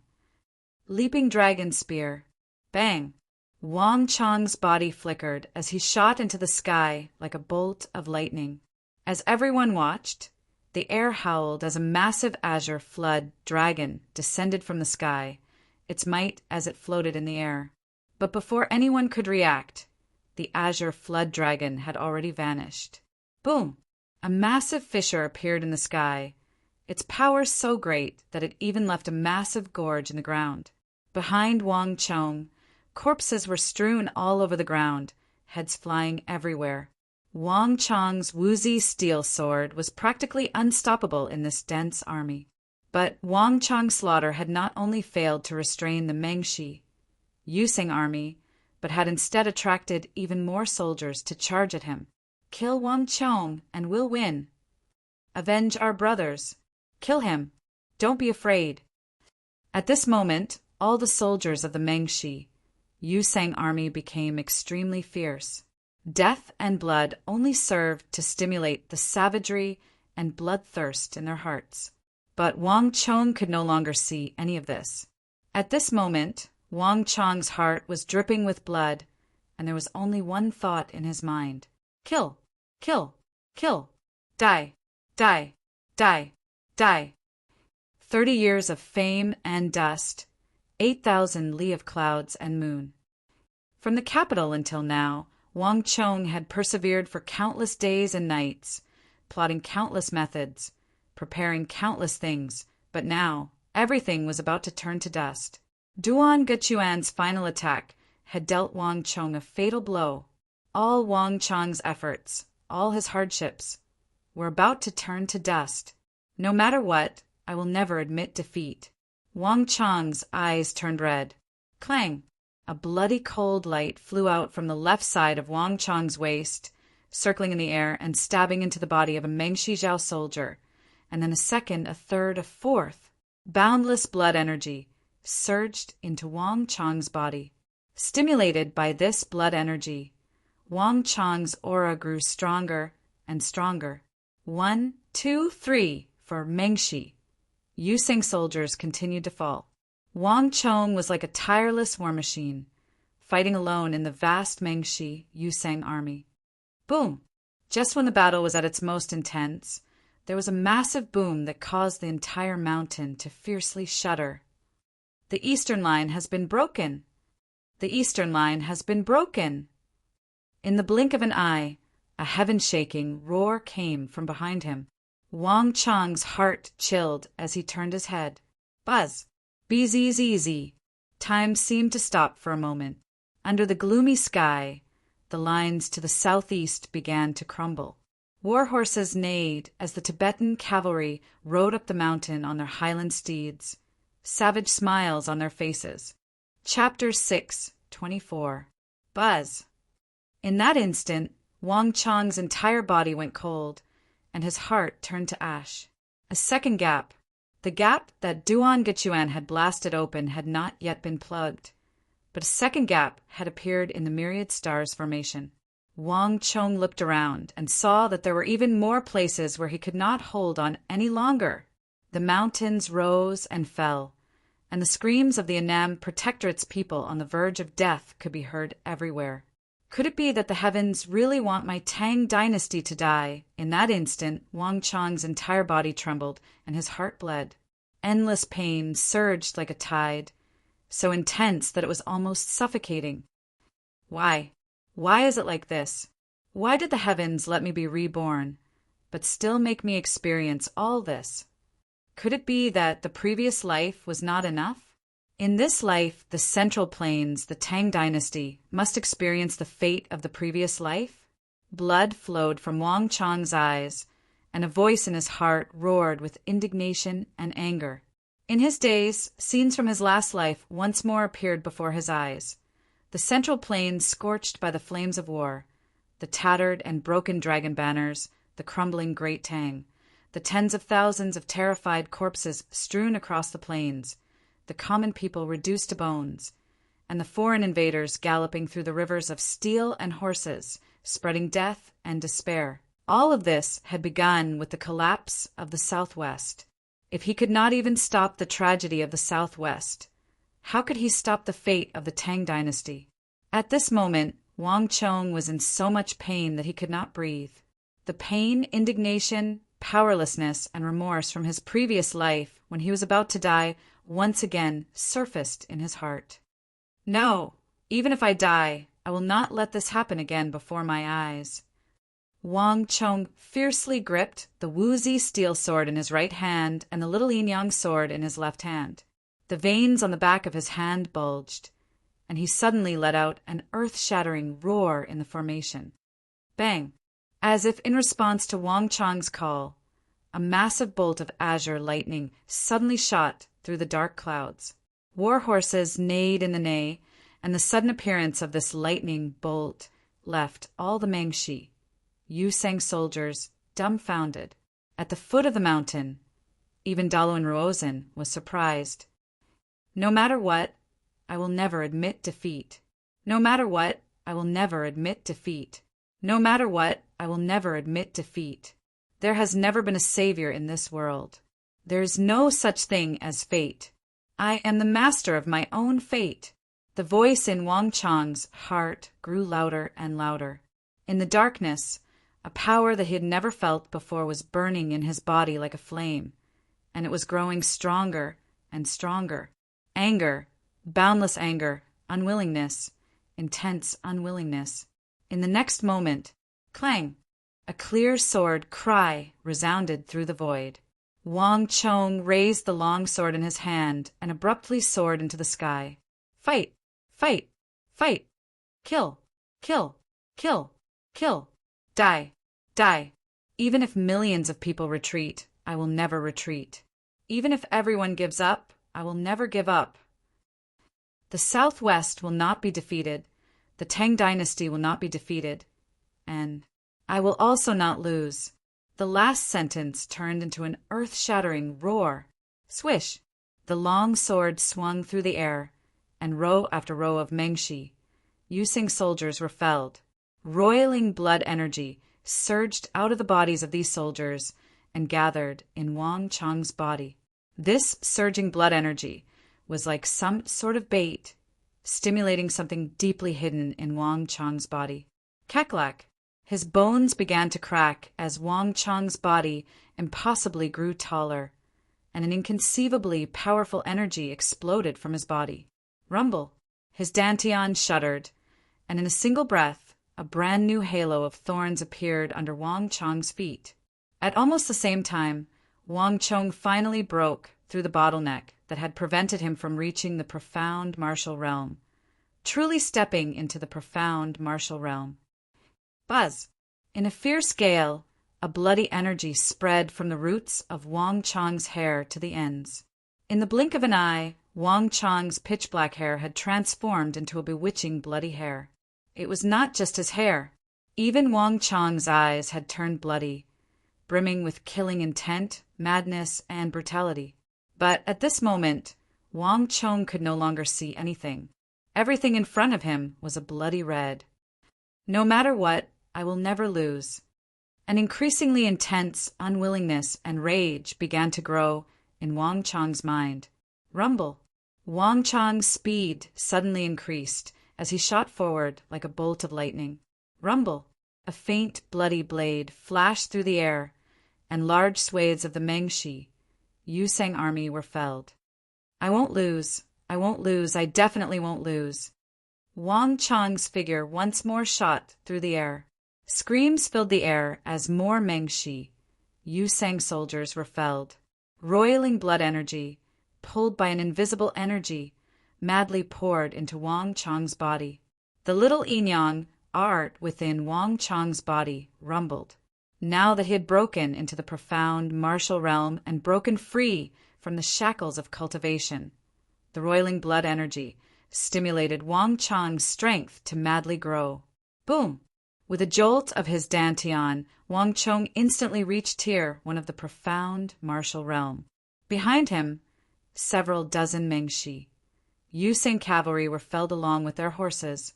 Leaping dragon spear. Bang! Wang Chong's body flickered as he shot into the sky like a bolt of lightning. As everyone watched, the air howled as a massive azure flood dragon descended from the sky, its might as it floated in the air. But before anyone could react, the azure flood dragon had already vanished. Boom! A massive fissure appeared in the sky, its power so great that it even left a massive gorge in the ground. Behind Wang Chong, corpses were strewn all over the ground, heads flying everywhere. Wang Chong's Wuzi steel sword was practically unstoppable in this dense army. But Wang Chong's slaughter had not only failed to restrain the Mengshi Yusang army, but had instead attracted even more soldiers to charge at him. "Kill Wang Chong, and we'll win." "Avenge our brothers." "Kill him. Don't be afraid." At this moment, all the soldiers of the Mengshi Yusang army became extremely fierce. Death and blood only served to stimulate the savagery and bloodthirst in their hearts. But Wang Chong could no longer see any of this. At this moment, Wang Chong's heart was dripping with blood, and there was only one thought in his mind. Kill! Kill! Kill! Die! Die! Die! Die! 30 years of fame and dust, 8,000 li of clouds and moon. From the capital until now, Wang Chong had persevered for countless days and nights, plotting countless methods, preparing countless things, but now everything was about to turn to dust. Duan Gechuan's final attack had dealt Wang Chong a fatal blow. All Wang Chong's efforts, all his hardships, were about to turn to dust. No matter what, I will never admit defeat. Wang Chong's eyes turned red. Clang! A bloody cold light flew out from the left side of Wang Chong's waist, circling in the air and stabbing into the body of a Mengshi Zhao soldier, and then a second, a third, a fourth. Boundless blood energy surged into Wang Chong's body. Stimulated by this blood energy, Wang Chong's aura grew stronger and stronger. 1, 2, 3 for Mengshi. Yusang soldiers continued to fall. Wang Chong was like a tireless war machine, fighting alone in the vast Mengshi Yusang army. Boom! Just when the battle was at its most intense, there was a massive boom that caused the entire mountain to fiercely shudder. The eastern line has been broken! The eastern line has been broken! In the blink of an eye, a heaven-shaking roar came from behind him. Wang Chong's heart chilled as he turned his head. Buzz! Bzz. Time seemed to stop for a moment. Under the gloomy sky, the lines to the southeast began to crumble. War horses neighed as the Tibetan cavalry rode up the mountain on their highland steeds, savage smiles on their faces. Chapter 6:24. Buzz! In that instant, Wang Chong's entire body went cold, and his heart turned to ash. A second gap. The gap that Duan Gechuan had blasted open had not yet been plugged, but a second gap had appeared in the myriad stars formation. Wang Chong looked around and saw that there were even more places where he could not hold on any longer. The mountains rose and fell, and the screams of the Annam Protectorate's people on the verge of death could be heard everywhere. Could it be that the heavens really want my Tang dynasty to die? In that instant, Wang Chong's entire body trembled, and his heart bled. Endless pain surged like a tide, so intense that it was almost suffocating. Why? Why is it like this? Why did the heavens let me be reborn, but still make me experience all this? Could it be that the previous life was not enough? In this life, the Central Plains, the Tang dynasty, must experience the fate of the previous life? Blood flowed from Wang Chong's eyes, and a voice in his heart roared with indignation and anger. In his days, scenes from his last life once more appeared before his eyes. The Central Plains scorched by the flames of war, the tattered and broken dragon banners, the crumbling Great Tang, the tens of thousands of terrified corpses strewn across the plains, the common people reduced to bones, and the foreign invaders galloping through the rivers of steel and horses, spreading death and despair. All of this had begun with the collapse of the Southwest. If he could not even stop the tragedy of the Southwest, how could he stop the fate of the Tang dynasty? At this moment, Wang Chong was in so much pain that he could not breathe. The pain, indignation, powerlessness, and remorse from his previous life, when he was about to die, once again surfaced in his heart. No, even if I die, I will not let this happen again before my eyes. Wang Chong fiercely gripped the Wuzi steel sword in his right hand and the little yin-yang sword in his left hand. The veins on the back of his hand bulged, and he suddenly let out an earth-shattering roar in the formation. Bang! As if in response to Wang Chong's call, a massive bolt of azure lightning suddenly shot through the dark clouds. War horses neighed in the neigh, and the sudden appearance of this lightning bolt left all the Mengshi, Yusang soldiers, dumbfounded. At the foot of the mountain, even Daluan Ruozhen was surprised. No matter what, I will never admit defeat. No matter what, I will never admit defeat. No matter what, I will never admit defeat. There has never been a savior in this world. There is no such thing as fate. I am the master of my own fate. The voice in Wang Chong's heart grew louder and louder. In the darkness, a power that he had never felt before was burning in his body like a flame, and it was growing stronger and stronger. Anger, boundless anger, unwillingness, intense unwillingness. In the next moment, clang! A clear sword cry resounded through the void. Wang Chong raised the long sword in his hand and abruptly soared into the sky. Fight! Fight! Fight! Kill! Kill! Kill! Kill! Die! Die! Even if millions of people retreat, I will never retreat. Even if everyone gives up, I will never give up. The Southwest will not be defeated, the Tang dynasty will not be defeated, and I will also not lose. The last sentence turned into an earth-shattering roar. Swish! The long sword swung through the air, and row after row of Mengshi, Yusing soldiers were felled. Roiling blood energy surged out of the bodies of these soldiers and gathered in Wang Chong's body. This surging blood energy was like some sort of bait, stimulating something deeply hidden in Wang Chang's body. Keklak! His bones began to crack as Wang Chang's body impossibly grew taller, and an inconceivably powerful energy exploded from his body. Rumble! His dantian shuddered, and in a single breath, a brand new halo of thorns appeared under Wang Chang's feet. At almost the same time, Wang Chang finally broke through the bottleneck that had prevented him from reaching the profound martial realm, truly stepping into the profound martial realm. Buzz! In a fierce gale, a bloody energy spread from the roots of Wang Chang's hair to the ends. In the blink of an eye, Wang Chang's pitch-black hair had transformed into a bewitching bloody hair. It was not just his hair. Even Wang Chang's eyes had turned bloody, brimming with killing intent, madness, and brutality. But at this moment, Wang Chang could no longer see anything. Everything in front of him was a bloody red. No matter what, I will never lose. An increasingly intense unwillingness and rage began to grow in Wang Chang's mind. Rumble! Wang Chang's speed suddenly increased as he shot forward like a bolt of lightning. Rumble! A faint, bloody blade flashed through the air, and large swathes of the Mengshi, Yusang army were felled. I won't lose. I won't lose. I definitely won't lose. Wang Chang's figure once more shot through the air. Screams filled the air as more Mengshi, Yusang soldiers were felled. Roiling blood energy, pulled by an invisible energy, madly poured into Wang Chang's body. The little Yinyang art within Wang Chang's body rumbled. Now that he had broken into the profound martial realm and broken free from the shackles of cultivation, the roiling blood energy stimulated Wang Chang's strength to madly grow. Boom! With a jolt of his dantian, Wang Chang instantly reached Tier 1 of the profound martial realm. Behind him, several dozen Mengshi, Yusang cavalry were felled along with their horses.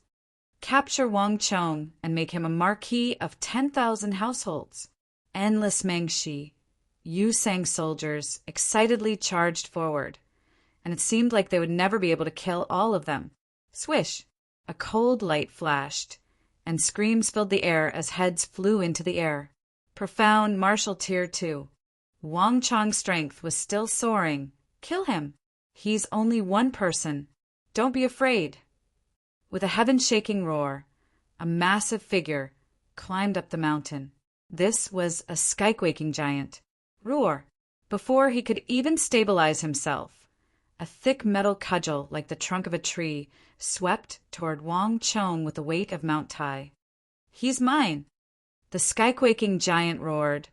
Capture Wang Chang and make him a marquis of 10,000 households. Endless Mengshi, Yusang soldiers excitedly charged forward, and it seemed like they would never be able to kill all of them. Swish! A cold light flashed, and screams filled the air as heads flew into the air. Profound martial Tier 2. Wang Chang's strength was still soaring. Kill him. He's only one person. Don't be afraid. With a heaven-shaking roar, a massive figure climbed up the mountain. This was a sky-quaking giant. Roar! Before he could even stabilize himself, a thick metal cudgel like the trunk of a tree swept toward Wang Chang with the weight of Mount Tai. He's mine! The sky-quaking giant roared,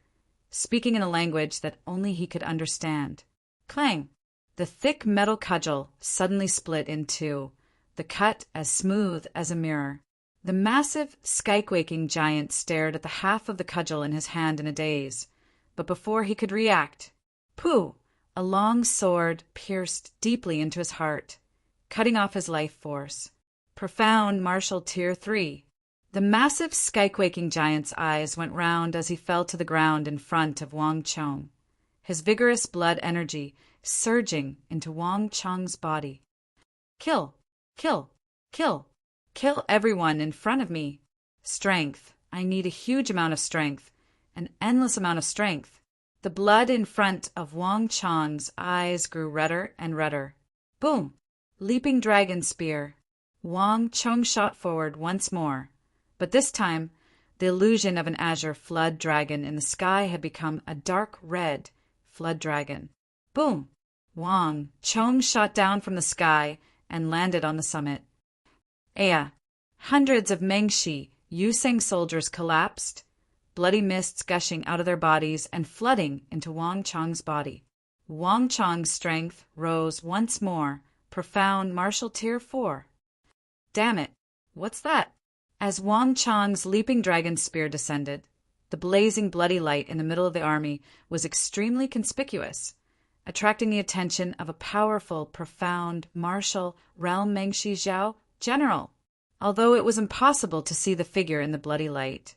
speaking in a language that only he could understand. Clang! The thick metal cudgel suddenly split in two, the cut as smooth as a mirror. The massive, sky-quaking giant stared at the half of the cudgel in his hand in a daze, but before he could react, pooh! A long sword pierced deeply into his heart, cutting off his life force. Profound martial Tier 3. The massive, sky-quaking giant's eyes went round as he fell to the ground in front of Wang Chang, his vigorous blood energy surging into Wang Chang's body. Kill! Kill! Kill! Kill everyone in front of me! Strength. I need a huge amount of strength, an endless amount of strength. The blood in front of Wang Chang's eyes grew redder and redder. Boom! Leaping dragon spear. Wang Chang shot forward once more, but this time the illusion of an azure flood dragon in the sky had become a dark red flood dragon. Boom! Wang Chang shot down from the sky and landed on the summit. Aya! Hundreds of Mengshi, Yusang soldiers collapsed, bloody mists gushing out of their bodies and flooding into Wang Chang's body. Wang Chang's strength rose once more, profound martial Tier 4. Damn it! What's that? As Wang Chang's leaping dragon spear descended, the blazing bloody light in the middle of the army was extremely conspicuous, attracting the attention of a powerful, profound, martial realm Mengshi Zhao general. Although it was impossible to see the figure in the bloody light,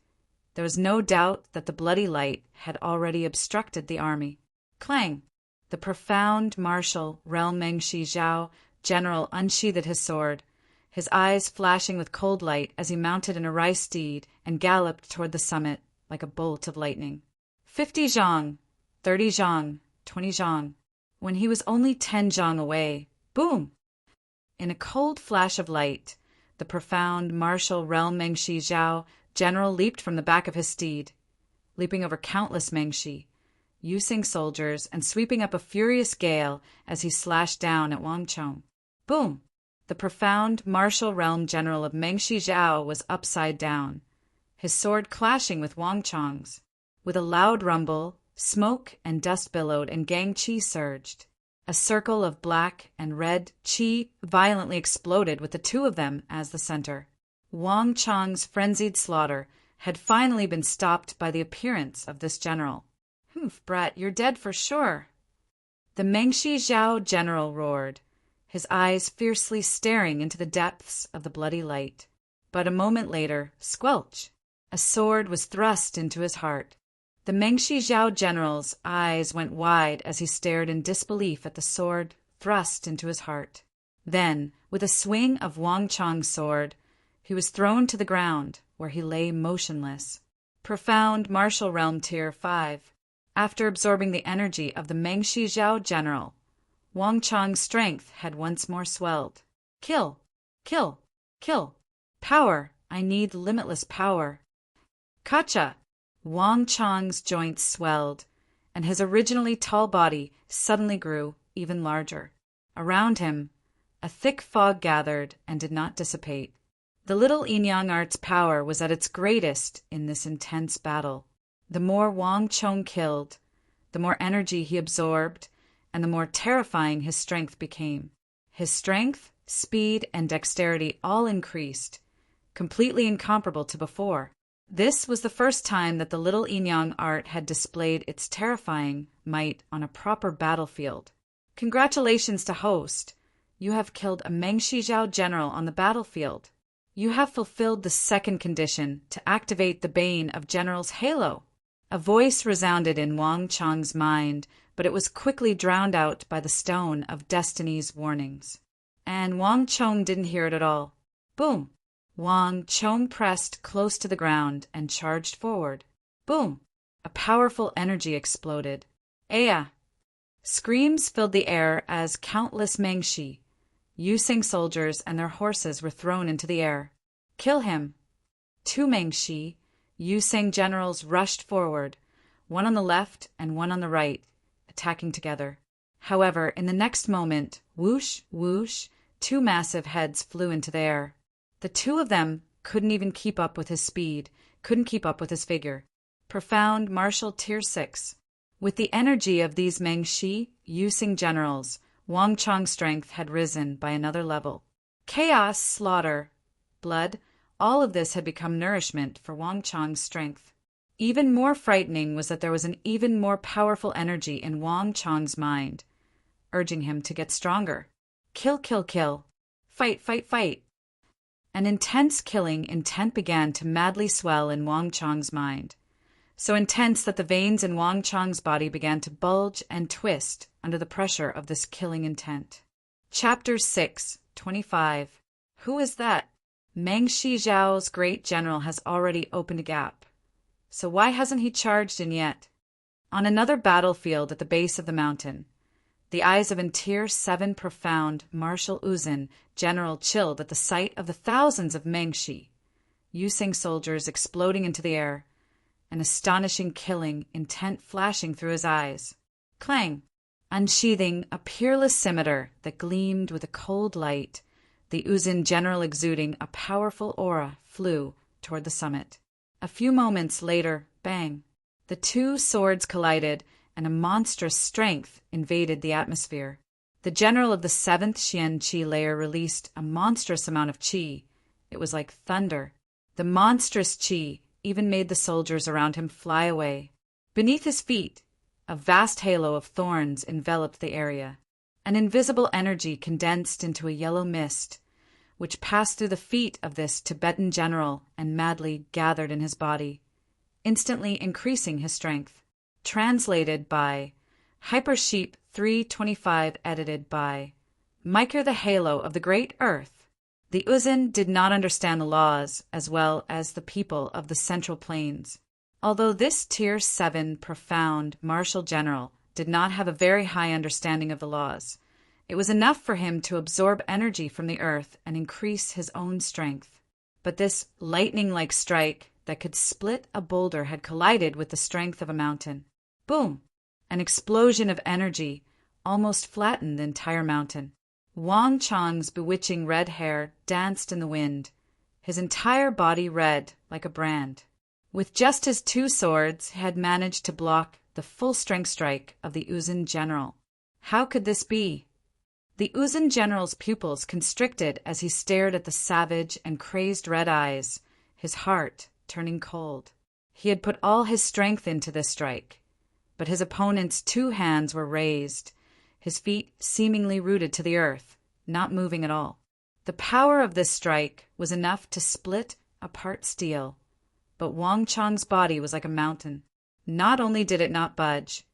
there was no doubt that the bloody light had already obstructed the army. Clang! The profound martial realm Mengshi Zhao general unsheathed his sword, his eyes flashing with cold light as he mounted an Arai steed and galloped toward the summit like a bolt of lightning. 50 zhang, 30 zhang, 20 zhang. When he was only 10 zhang away, boom! In a cold flash of light, the profound martial realm Mengshi Zhao general leaped from the back of his steed, leaping over countless Mengshi, Yusing soldiers, and sweeping up a furious gale as he slashed down at Wang Chong. Boom! The profound martial realm general of Mengshi Zhao was upside down, his sword clashing with Wang Chong's. With a loud rumble, smoke and dust billowed and Gang Qi surged. A circle of black and red qi violently exploded with the two of them as the center. Wang Chong's frenzied slaughter had finally been stopped by the appearance of this general. "Humph, brat, you're dead for sure." The Mengshi Zhao general roared, his eyes fiercely staring into the depths of the bloody light. But a moment later, squelch! A sword was thrust into his heart. The Mengshi Zhao general's eyes went wide as he stared in disbelief at the sword thrust into his heart. Then, with a swing of Wang Chong's sword, he was thrown to the ground, where he lay motionless. Profound martial realm tier 5. After absorbing the energy of the Mengshi Zhao general, Wang Chong's strength had once more swelled. Kill! Kill! Kill! Power! I need limitless power. Kacha! Wang Chong's joints swelled, and his originally tall body suddenly grew even larger. Around him, a thick fog gathered and did not dissipate. The little Yinyang art's power was at its greatest in this intense battle. The more Wang Chong killed, the more energy he absorbed, and the more terrifying his strength became. His strength, speed, and dexterity all increased, completely incomparable to before. This was the first time that the little Yinyang art had displayed its terrifying might on a proper battlefield. Congratulations to host! You have killed a Mengshi Zhao general on the battlefield. You have fulfilled the second condition to activate the Bane of General's halo. A voice resounded in Wang Chong's mind, but it was quickly drowned out by the stone of destiny's warnings. And Wang Chong didn't hear it at all. Boom! Wang Chong pressed close to the ground and charged forward. Boom! A powerful energy exploded. Aya! Screams filled the air as countless Mengshi, Yusing soldiers and their horses were thrown into the air. Kill him! 2 Mengshi, Yusing generals rushed forward, one on the left and one on the right, attacking together. However, in the next moment, whoosh, whoosh, 2 massive heads flew into the air. The 2 of them couldn't even keep up with his speed, couldn't keep up with his figure. Profound martial tier 6. With the energy of these Mengshi, Yusing generals, Wang Chong's strength had risen by another level. Chaos, slaughter, blood, all of this had become nourishment for Wang Chong's strength. Even more frightening was that there was an even more powerful energy in Wang Chong's mind, urging him to get stronger. Kill, kill, kill. Fight, fight, fight. An intense killing intent began to madly swell in Wang Chong's mind, so intense that the veins in Wang Chong's body began to bulge and twist under the pressure of this killing intent. Chapter 6, 25. Who is that? Mengshi Zhao's great general has already opened a gap. So why hasn't he charged in yet? On another battlefield at the base of the mountain, the eyes of an Tier 7 profound Marshal Uzin general chilled at the sight of the thousands of Mengshi, Yusing soldiers exploding into the air, an astonishing killing intent flashing through his eyes. Clang! Unsheathing a peerless scimitar that gleamed with a cold light, the Uzin general exuding a powerful aura flew toward the summit. A few moments later, bang! The 2 swords collided, and a monstrous strength invaded the atmosphere. The general of the 7th Xian Qi layer released a monstrous amount of qi. It was like thunder. The monstrous qi even made the soldiers around him fly away. Beneath his feet, a vast halo of thorns enveloped the area. An invisible energy condensed into a yellow mist, which passed through the feet of this Tibetan general and madly gathered in his body, instantly increasing his strength. Translated by Hypersheep 325, edited by Miker, the Halo of the Great Earth. The Uzin did not understand the laws as well as the people of the Central Plains. Although this Tier 7 profound martial general did not have a very high understanding of the laws, it was enough for him to absorb energy from the earth and increase his own strength. But this lightning-like strike that could split a boulder had collided with the strength of a mountain. Boom! An explosion of energy almost flattened the entire mountain. Wang Chang's bewitching red hair danced in the wind, his entire body red like a brand. With just his two swords, he had managed to block the full-strength strike of the Uzin general. How could this be? The Uzin general's pupils constricted as he stared at the savage and crazed red eyes, his heart turning cold. He had put all his strength into this strike, but his opponent's two hands were raised, his feet seemingly rooted to the earth, not moving at all. The power of this strike was enough to split apart steel, but Wang Chang's body was like a mountain. Not only did it not budge,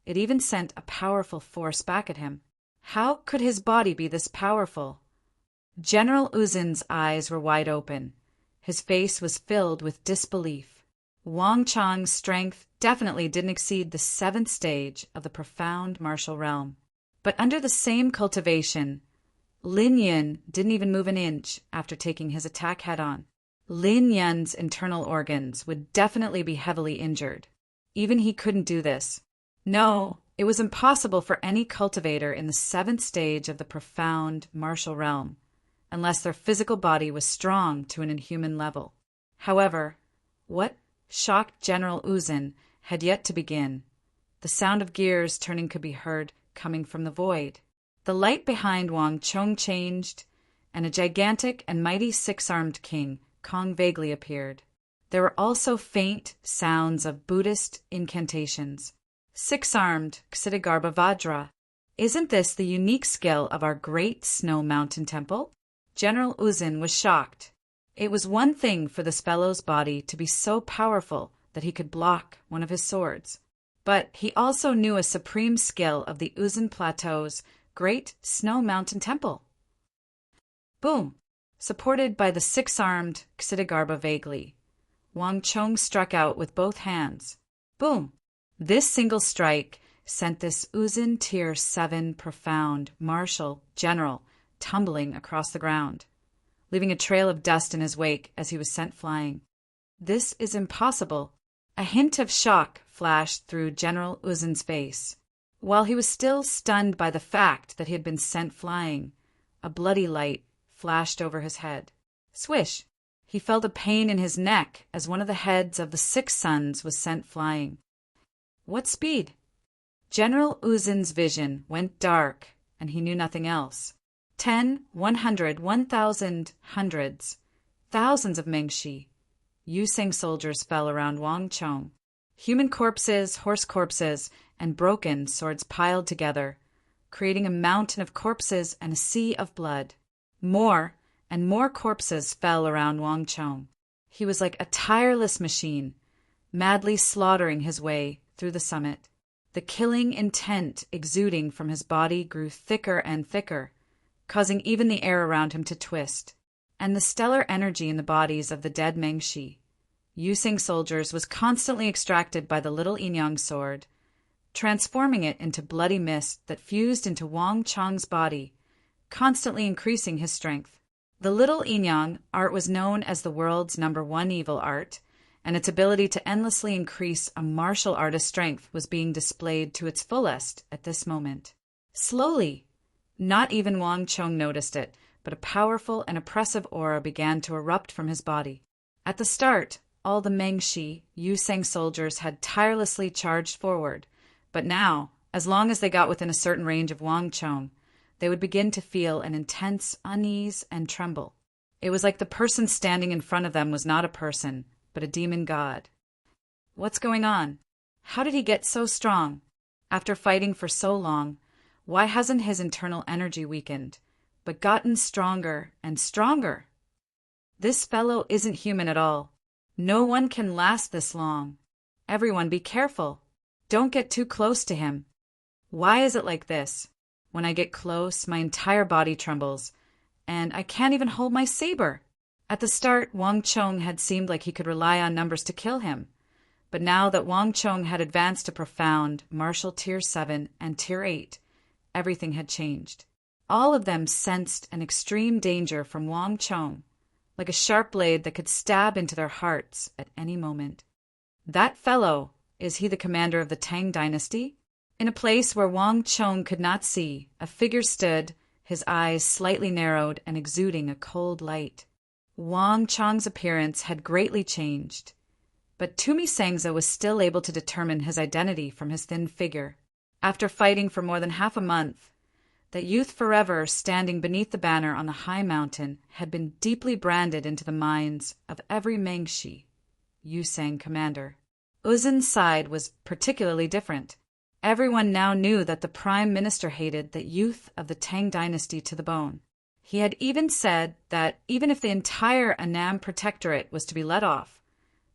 it even sent a powerful force back at him. How could his body be this powerful? General Uzin's eyes were wide open. His face was filled with disbelief. Wang Chang's strength definitely didn't exceed the 7th stage of the profound martial realm. But under the same cultivation, Lin Yun didn't even move an inch after taking his attack head-on. Lin Yun's internal organs would definitely be heavily injured. Even he couldn't do this. No, it was impossible for any cultivator in the 7th stage of the profound martial realm, unless their physical body was strong to an inhuman level. However, what shocked General Uzin had yet to begin. The sound of gears turning could be heard coming from the void. The light behind Wang Chong changed, and a gigantic and mighty 6-armed king, Kong, vaguely appeared. There were also faint sounds of Buddhist incantations. 6-armed Ksitigarbha Vajra. Isn't this the unique skill of our great snow mountain temple? General Uzin was shocked. It was one thing for this fellow's body to be so powerful that he could block one of his swords. But he also knew a supreme skill of the Uzin Plateau's great snow mountain temple. Boom! Supported by the 6-armed Ksitigarbha vaguely, Wang Chong struck out with both hands. Boom! This single strike sent this Uzin Tier 7 profound martial general tumbling across the ground, leaving a trail of dust in his wake as he was sent flying. This is impossible. A hint of shock flashed through General Uzin's face. While he was still stunned by the fact that he had been sent flying, a bloody light flashed over his head. Swish! He felt a pain in his neck as one of the heads of the 6 suns was sent flying. What speed? General Uzin's vision went dark, and he knew nothing else. 10, 100, 1,000, hundreds, thousands of Mengshi, Yuseng soldiers fell around Wang Chong. Human corpses, horse corpses, and broken swords piled together, creating a mountain of corpses and a sea of blood. More and more corpses fell around Wang Chong. He was like a tireless machine, madly slaughtering his way through the summit. The killing intent exuding from his body grew thicker and thicker, causing even the air around him to twist. And the stellar energy in the bodies of the dead Mengshi, Yuseng soldiers, was constantly extracted by the little Inyang sword, transforming it into bloody mist that fused into Wang Chong's body, constantly increasing his strength. The little Inyang art was known as the world's #1 evil art, and its ability to endlessly increase a martial artist's strength was being displayed to its fullest at this moment. Slowly, not even Wang Chong noticed it, but a powerful and oppressive aura began to erupt from his body. At the start, all the Mengshi, Yuseng soldiers had tirelessly charged forward, but now, as long as they got within a certain range of Wang Chong, they would begin to feel an intense unease and tremble. It was like the person standing in front of them was not a person, but a demon god. What's going on? How did he get so strong? After fighting for so long, why hasn't his internal energy weakened, but gotten stronger and stronger? This fellow isn't human at all. No one can last this long. Everyone be careful. Don't get too close to him. Why is it like this? When I get close, my entire body trembles, and I can't even hold my saber. At the start, Wang Chong had seemed like he could rely on numbers to kill him. But now that Wang Chong had advanced to profound, martial Tier 7 and Tier 8, everything had changed. All of them sensed an extreme danger from Wang Chong, like a sharp blade that could stab into their hearts at any moment. That fellow, is he the commander of the Tang dynasty? In a place where Wang Chong could not see, a figure stood, his eyes slightly narrowed and exuding a cold light. Wang Chong's appearance had greatly changed, but Tumi Sangza was still able to determine his identity from his thin figure. After fighting for more than half a month, that youth forever standing beneath the banner on the high mountain had been deeply branded into the minds of every Mengshi, Yusang commander. Uzin's side was particularly different. Everyone now knew that the prime minister hated the youth of the Tang dynasty to the bone. He had even said that even if the entire Annam protectorate was to be let off,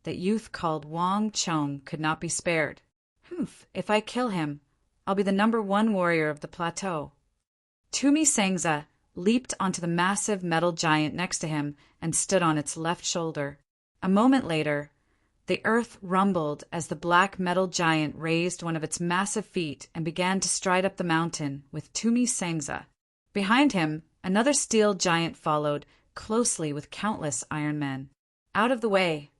that youth called Wang Chong could not be spared. If I kill him, I'll be the #1 warrior of the plateau. Tumi Sangza leaped onto the massive metal giant next to him and stood on its left shoulder. A moment later, the earth rumbled as the black metal giant raised one of its massive feet and began to stride up the mountain with Tumi Sangza. Behind him, another steel giant followed, closely with countless iron men. Out of the way!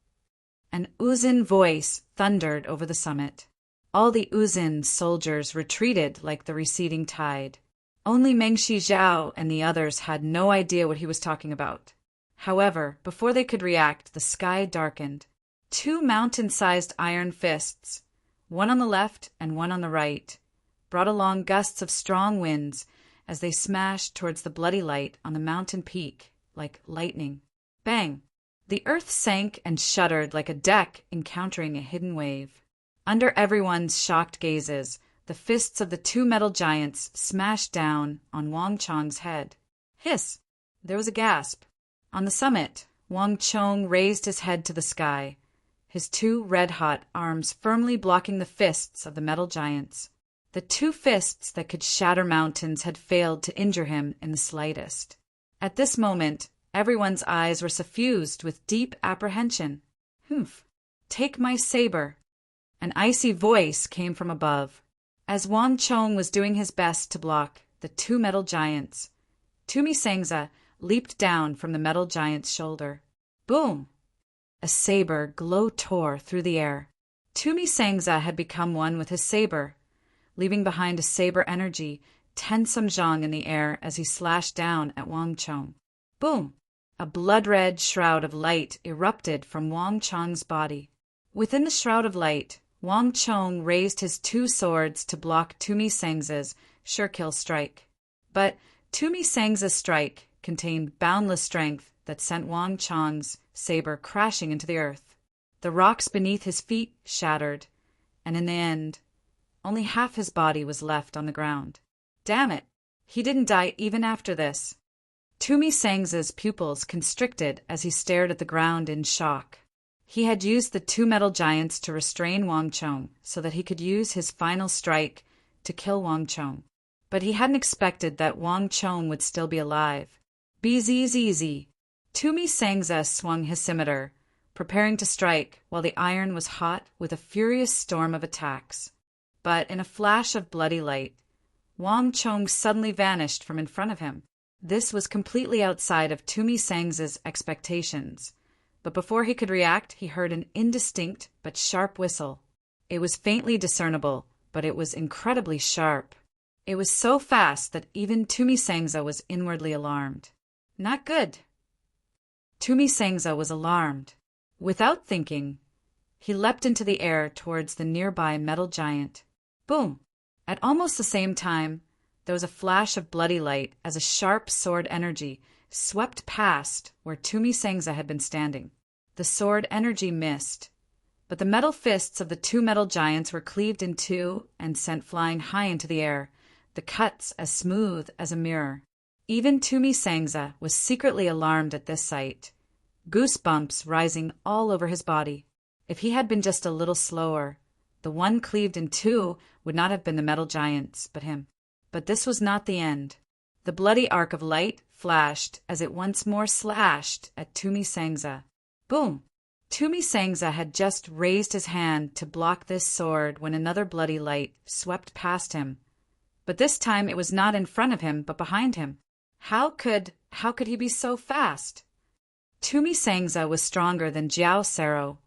An Uzin voice thundered over the summit. All the Uzin soldiers retreated like the receding tide. Only Mengshi Zhao and the others had no idea what he was talking about. However, before they could react, the sky darkened. 2 mountain-sized iron fists, one on the left and one on the right, brought along gusts of strong winds as they smashed towards the bloody light on the mountain peak like lightning. Bang! The earth sank and shuddered like a deck encountering a hidden wave. Under everyone's shocked gazes, the fists of the 2 metal giants smashed down on Wang Chong's head. Hiss! There was a gasp. On the summit, Wang Chong raised his head to the sky, his 2 red-hot arms firmly blocking the fists of the metal giants. The 2 fists that could shatter mountains had failed to injure him in the slightest. At this moment, everyone's eyes were suffused with deep apprehension. Take my saber. An icy voice came from above. As Wang Chong was doing his best to block the 2 metal giants, Tumi Sangza leaped down from the metal giant's shoulder. Boom! A saber glow-tore through the air. Tumi Sangza had become one with his saber, leaving behind a saber energy 10 samzhong in the air as he slashed down at Wang Chong. Boom! A blood-red shroud of light erupted from Wang Chong's body. Within the shroud of light, Wang Chong raised his 2 swords to block Tumi Sangza's sure-kill strike. But Tumi Sangza's strike contained boundless strength that sent Wang Chong's saber crashing into the earth. The rocks beneath his feet shattered, and in the end, only half his body was left on the ground. Damn it! He didn't die even after this. Tumi Sangza's pupils constricted as he stared at the ground in shock. He had used the 2 metal giants to restrain Wang Chong so that he could use his final strike to kill Wang Chong. But he hadn't expected that Wang Chong would still be alive. Bzzz. Tumi Sangza swung his scimitar, preparing to strike while the iron was hot with a furious storm of attacks. But in a flash of bloody light, Wang Chong suddenly vanished from in front of him. This was completely outside of Tumi Sangza's expectations. But before he could react, he heard an indistinct but sharp whistle. It was faintly discernible, but it was incredibly sharp. It was so fast that even Tumi Sangza was inwardly alarmed. Not good. Tumi Sangza was alarmed. Without thinking, he leapt into the air towards the nearby metal giant. Boom! At almost the same time, there was a flash of bloody light as a sharp sword energy swept past where Tumi Sangza had been standing. The sword energy missed, but the metal fists of the 2 metal giants were cleaved in 2 and sent flying high into the air, the cuts as smooth as a mirror. Even Tumi Sangza was secretly alarmed at this sight, goosebumps rising all over his body. If he had been just a little slower, The one cleaved in two would not have been the metal giants, but him. But this was not the end. The bloody arc of light flashed as it once more slashed at Tumi Sangza. Boom! Tumi Sangza had just raised his hand to block this sword when another bloody light swept past him. But this time it was not in front of him, but behind him. How could he be so fast? Tumi Sangza was stronger than Jiao Sero,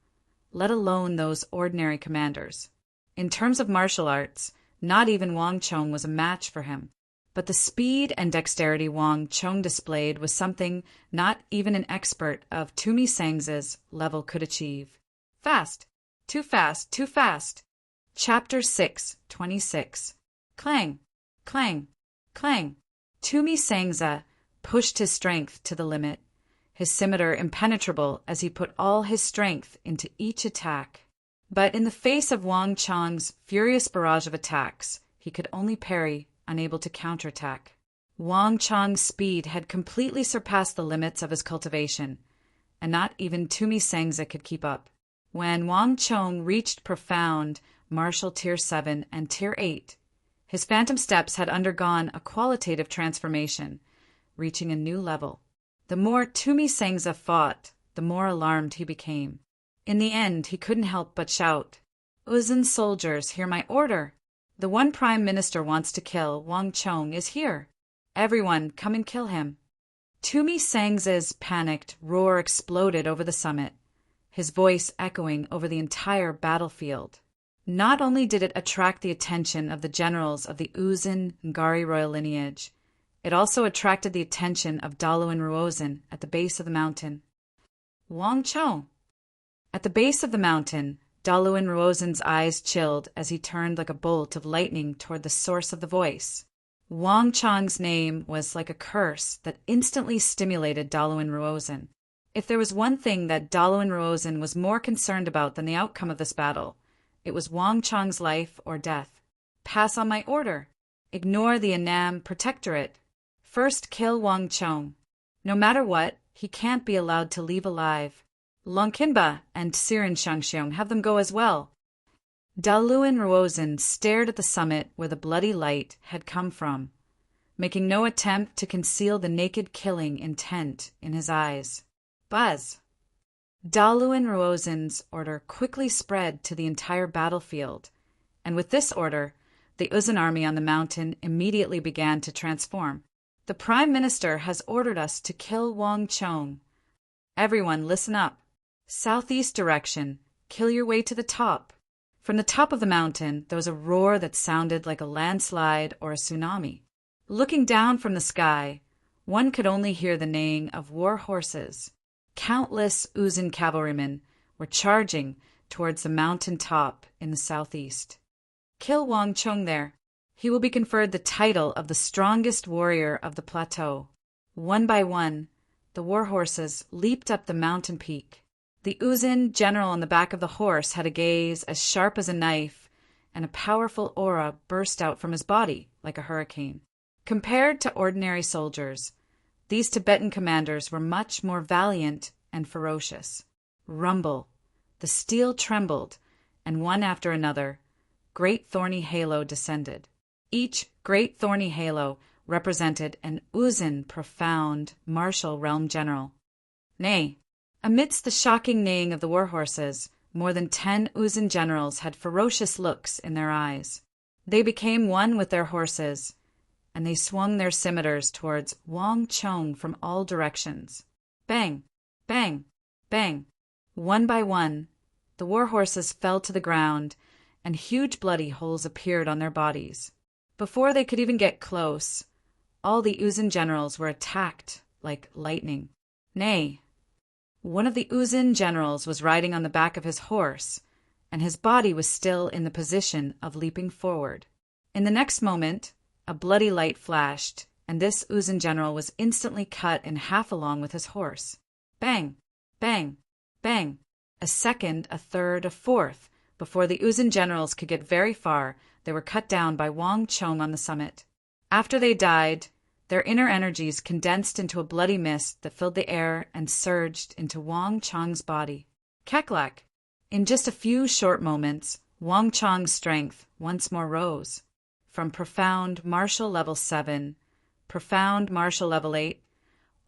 let alone those ordinary commanders. In terms of martial arts, not even Wang Chong was a match for him. But the speed and dexterity Wang Chong displayed was something not even an expert of Tumi Sangza's level could achieve. Fast! Too fast! Too fast! Chapter 6:26. Clang! Clang! Clang! Tumi Sangza pushed his strength to the limit, his scimitar impenetrable as he put all his strength into each attack. But in the face of Wang Chong's furious barrage of attacks, he could only parry, unable to counterattack. Wang Chong's speed had completely surpassed the limits of his cultivation, and not even Tumi Sangza could keep up. When Wang Chong reached profound martial tier 7 and tier 8, his phantom steps had undergone a qualitative transformation, reaching a new level. The more Tumi Sangza fought, the more alarmed he became. In the end, he couldn't help but shout, "Uzun soldiers, hear my order! The one prime minister wants to kill Wang Chong is here. Everyone, come and kill him." Tumi Sangza's panicked roar exploded over the summit, his voice echoing over the entire battlefield. Not only did it attract the attention of the generals of the Uzun Ngari royal lineage, it also attracted the attention of Daluin Ruozin at the base of the mountain. Wang Chong! At the base of the mountain, Daluin Ruozin's eyes chilled as he turned like a bolt of lightning toward the source of the voice. Wang Chong's name was like a curse that instantly stimulated Daluin Ruozin. If there was one thing that Daluin Ruozin was more concerned about than the outcome of this battle, it was Wang Chong's life or death. Pass on my order. Ignore the Annam Protectorate. First kill Wang Chong. No matter what, he can't be allowed to leave alive. Longkinba and Sirin Shangxiong, have them go as well. Daluin Ruozin stared at the summit where the bloody light had come from, making no attempt to conceal the naked killing intent in his eyes. Buzz! Daluin Ruozin's order quickly spread to the entire battlefield, and with this order, the Uzun army on the mountain immediately began to transform. The Prime Minister has ordered us to kill Wang Chong. Everyone, listen up. Southeast direction. Kill your way to the top. From the top of the mountain, there was a roar that sounded like a landslide or a tsunami. Looking down from the sky, one could only hear the neighing of war horses. Countless Uzun cavalrymen were charging towards the mountain top in the southeast. Kill Wang Chong there. He will be conferred the title of the strongest warrior of the plateau. One by one, the war horses leaped up the mountain peak. The Uzun general on the back of the horse had a gaze as sharp as a knife, and a powerful aura burst out from his body like a hurricane. Compared to ordinary soldiers, these Tibetan commanders were much more valiant and ferocious. Rumble. The steel trembled, and one after another, great thorny halo descended. Each great thorny halo represented an Uzun profound martial realm general. Nay, amidst the shocking neighing of the war horses, more than 10 Uzun generals had ferocious looks in their eyes. They became one with their horses, and they swung their scimitars towards Wang Chong from all directions. Bang! Bang! Bang! One by one, the war horses fell to the ground, and huge bloody holes appeared on their bodies. Before they could even get close, all the Uzun generals were attacked like lightning. Nay, one of the Uzun generals was riding on the back of his horse, and his body was still in the position of leaping forward. In the next moment, a bloody light flashed, and this Uzun general was instantly cut in half along with his horse. Bang! Bang! Bang! A second, a third, a fourth. Before the Uzun generals could get very far, they were cut down by Wang Chong on the summit. After they died, their inner energies condensed into a bloody mist that filled the air and surged into Wang Chong's body. Keklak! In just a few short moments, Wang Chong's strength once more rose. From profound martial level 7, profound martial level 8,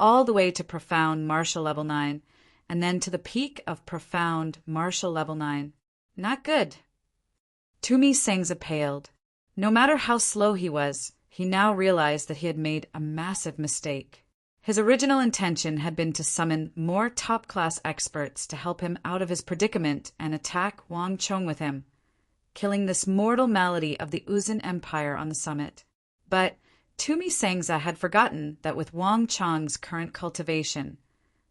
all the way to profound martial level 9, and then to the peak of profound martial level 9. Not good. Tumi Sangza paled. No matter how slow he was, he now realized that he had made a massive mistake. His original intention had been to summon more top-class experts to help him out of his predicament and attack Wang Chong with him, killing this mortal malady of the Uzun Empire on the summit. But Tumi Sangza had forgotten that with Wang Chong's current cultivation,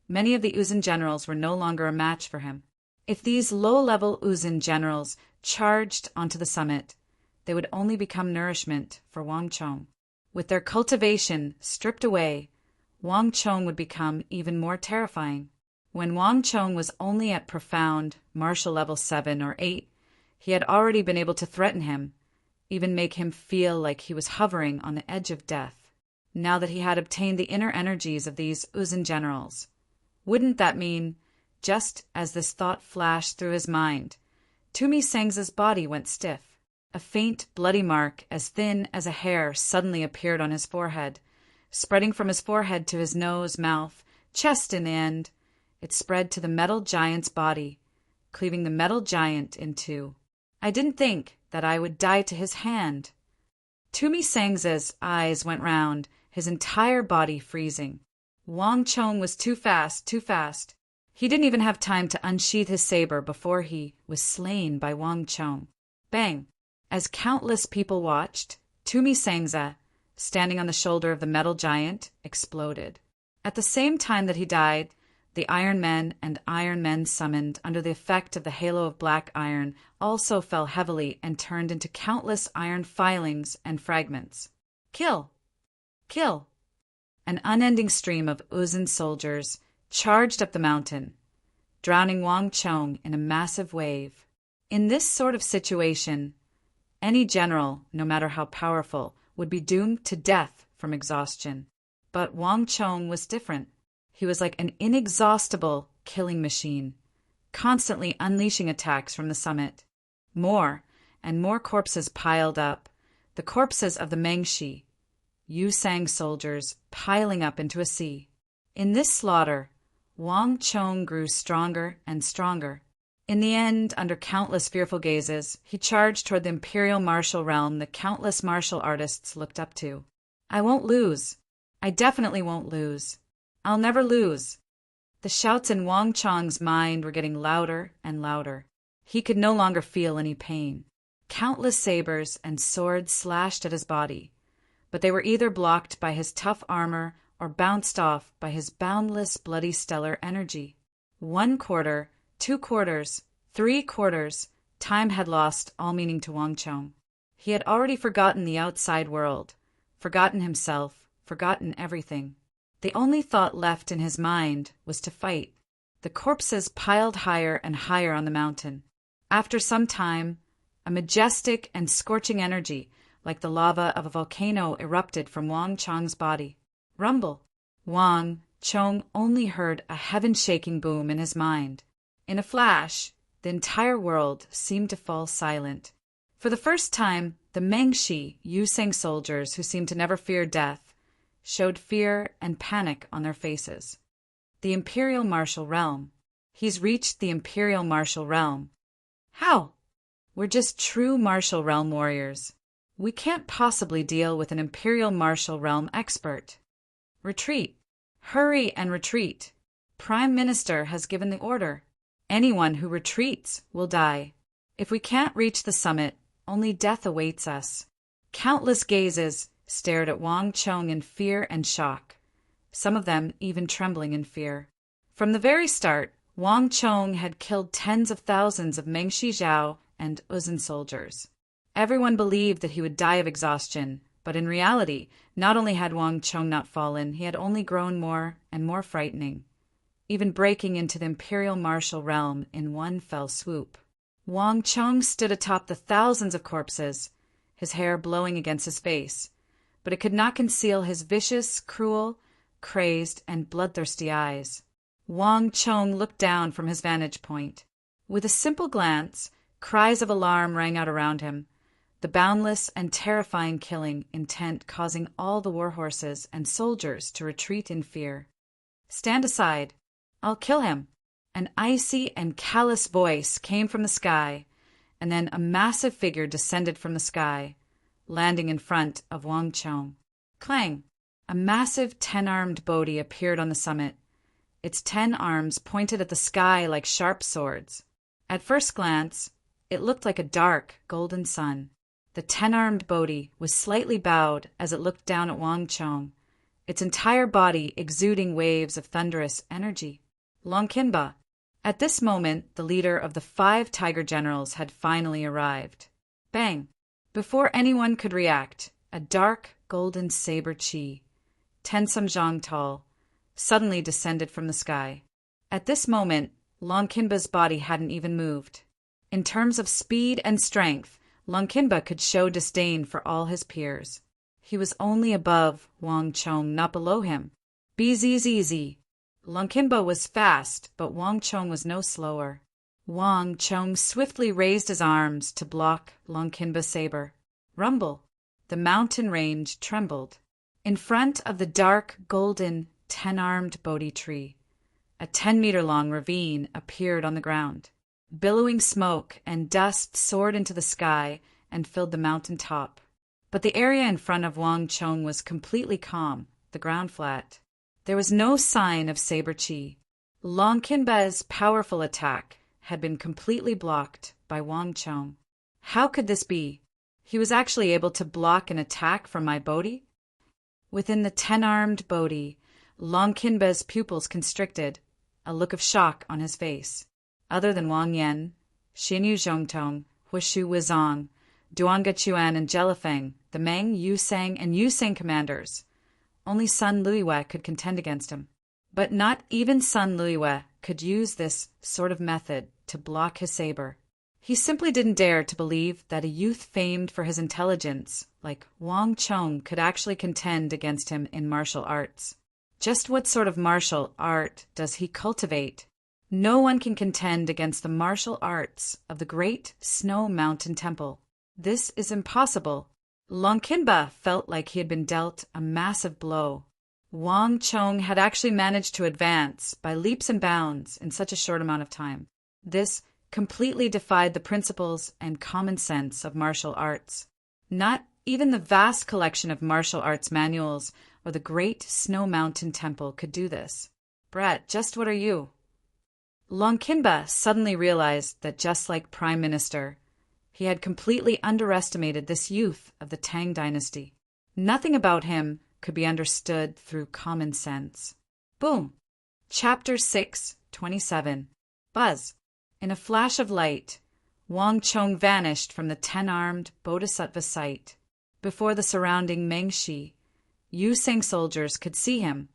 many of the Uzun generals were no longer a match for him. If these low-level Uzun generals charged onto the summit, they would only become nourishment for Wang Chong. With their cultivation stripped away, Wang Chong would become even more terrifying. When Wang Chong was only at profound martial level 7 or 8, he had already been able to threaten him, even make him feel like he was hovering on the edge of death. Now that he had obtained the inner energies of these Uzun generals, wouldn't that mean, just as this thought flashed through his mind, Tumi Sangza's body went stiff. A faint, bloody mark as thin as a hair suddenly appeared on his forehead, spreading from his forehead to his nose, mouth, chest in the end. It spread to the metal giant's body, cleaving the metal giant in two. I didn't think that I would die to his hand. Tumi Sangza's eyes went round, his entire body freezing. Wang Chong was too fast, too fast. He didn't even have time to unsheath his saber before he was slain by Wang Chong. Bang! As countless people watched, Tumi Sangza, standing on the shoulder of the metal giant, exploded. At the same time that he died, the Iron Men and Iron Men summoned under the effect of the halo of black iron also fell heavily and turned into countless iron filings and fragments. Kill! Kill! An unending stream of Uzun soldiers charged up the mountain, drowning Wang Chong in a massive wave. In this sort of situation, any general, no matter how powerful, would be doomed to death from exhaustion. But Wang Chong was different. He was like an inexhaustible killing machine, constantly unleashing attacks from the summit. More and more corpses piled up, the corpses of the Mengshi, Yusang soldiers piling up into a sea. In this slaughter, Wang Chong grew stronger and stronger. In the end, under countless fearful gazes, he charged toward the imperial martial realm that countless martial artists looked up to. I won't lose. I definitely won't lose. I'll never lose. The shouts in Wang Chong's mind were getting louder and louder. He could no longer feel any pain. Countless sabers and swords slashed at his body, but they were either blocked by his tough armor or bounced off by his boundless bloody stellar energy. 1 quarter, 2 quarters, 3 quarters, time had lost all meaning to Wang Chong. He had already forgotten the outside world, forgotten himself, forgotten everything. The only thought left in his mind was to fight. The corpses piled higher and higher on the mountain. After some time, a majestic and scorching energy, like the lava of a volcano, erupted from Wang Chong's body. Rumble! Wang Chong only heard a heaven-shaking boom in his mind. In a flash, the entire world seemed to fall silent. For the first time, the Mengshi, Yusang soldiers who seemed to never fear death, showed fear and panic on their faces. The Imperial Martial Realm. He's reached the Imperial Martial Realm. How? We're just true Martial Realm warriors. We can't possibly deal with an Imperial Martial Realm expert. Retreat. Hurry and retreat. Prime Minister has given the order. Anyone who retreats will die. If we can't reach the summit, only death awaits us. Countless gazes stared at Wang Chong in fear and shock, some of them even trembling in fear. From the very start, Wang Chong had killed tens of thousands of Mengshi Zhao and Uzun soldiers. Everyone believed that he would die of exhaustion, but in reality, not only had Wang Chong not fallen, he had only grown more and more frightening, even breaking into the Imperial Martial Realm in one fell swoop. Wang Chong stood atop the thousands of corpses, his hair blowing against his face, but it could not conceal his vicious, cruel, crazed, and bloodthirsty eyes. Wang Chong looked down from his vantage point. With a simple glance, Cries of alarm rang out around him, the boundless and terrifying killing intent causing all the war horses and soldiers to retreat in fear. "Stand aside. I'll kill him." An icy and callous voice came from the sky, and then a massive figure descended from the sky, landing in front of Wang Chong. Clang! A massive 10-armed Bodhi appeared on the summit. Its 10 arms pointed at the sky like sharp swords. At first glance, it looked like a dark, golden sun. The 10-armed Bodhi was slightly bowed as it looked down at Wang Chong, its entire body exuding waves of thunderous energy. Longkinba. At this moment, the leader of the 5 tiger generals had finally arrived. Bang! Before anyone could react, a dark, golden saber chi, 10 samjang tall, suddenly descended from the sky. At this moment, Longkinba's body hadn't even moved. In terms of speed and strength, Longkinba could show disdain for all his peers. He was only above Wang Chong, not below him. Bzzz. Longkinba was fast, but Wang Chong was no slower. Wang Chong swiftly raised his arms to block Longkinba's saber. Rumble. The mountain range trembled. In front of the dark, golden, 10-armed Bodhi tree, a 10-meter-long ravine appeared on the ground. Billowing smoke and dust soared into the sky and filled the mountain top. But the area in front of Wang Chong was completely calm, the ground flat. There was no sign of saber chi. Longkinba's powerful attack had been completely blocked by Wang Chong. How could this be? He was actually able to block an attack from my Bodhi? Within the 10-armed Bodhi, Longkinba's pupils constricted, a look of shock on his face. Other than Wang Yan, Xinyu Zhongtong, Hushu Wizong, Duanga Chuan, and Jelifeng, the Meng, Yusang, and Yusang commanders, only Sun Luiwe could contend against him. But not even Sun Luiwe could use this sort of method to block his saber. He simply didn't dare to believe that a youth famed for his intelligence, like Wang Chong, could actually contend against him in martial arts. Just what sort of martial art does he cultivate? No one can contend against the martial arts of the great Snow Mountain Temple. This is impossible. Longkinba felt like he had been dealt a massive blow. Wang Chong had actually managed to advance by leaps and bounds in such a short amount of time. This completely defied the principles and common sense of martial arts. Not even the vast collection of martial arts manuals or the great Snow Mountain Temple could do this. Brat, just what are you? Longkinba suddenly realized that just like Prime Minister, he had completely underestimated this youth of the Tang dynasty. Nothing about him could be understood through common sense. Boom! Chapter 6:27. Buzz. In a flash of light, Wang Chong vanished from the 10-armed Bodhisattva sight. Before the surrounding Mengshi, Yusang soldiers could see him,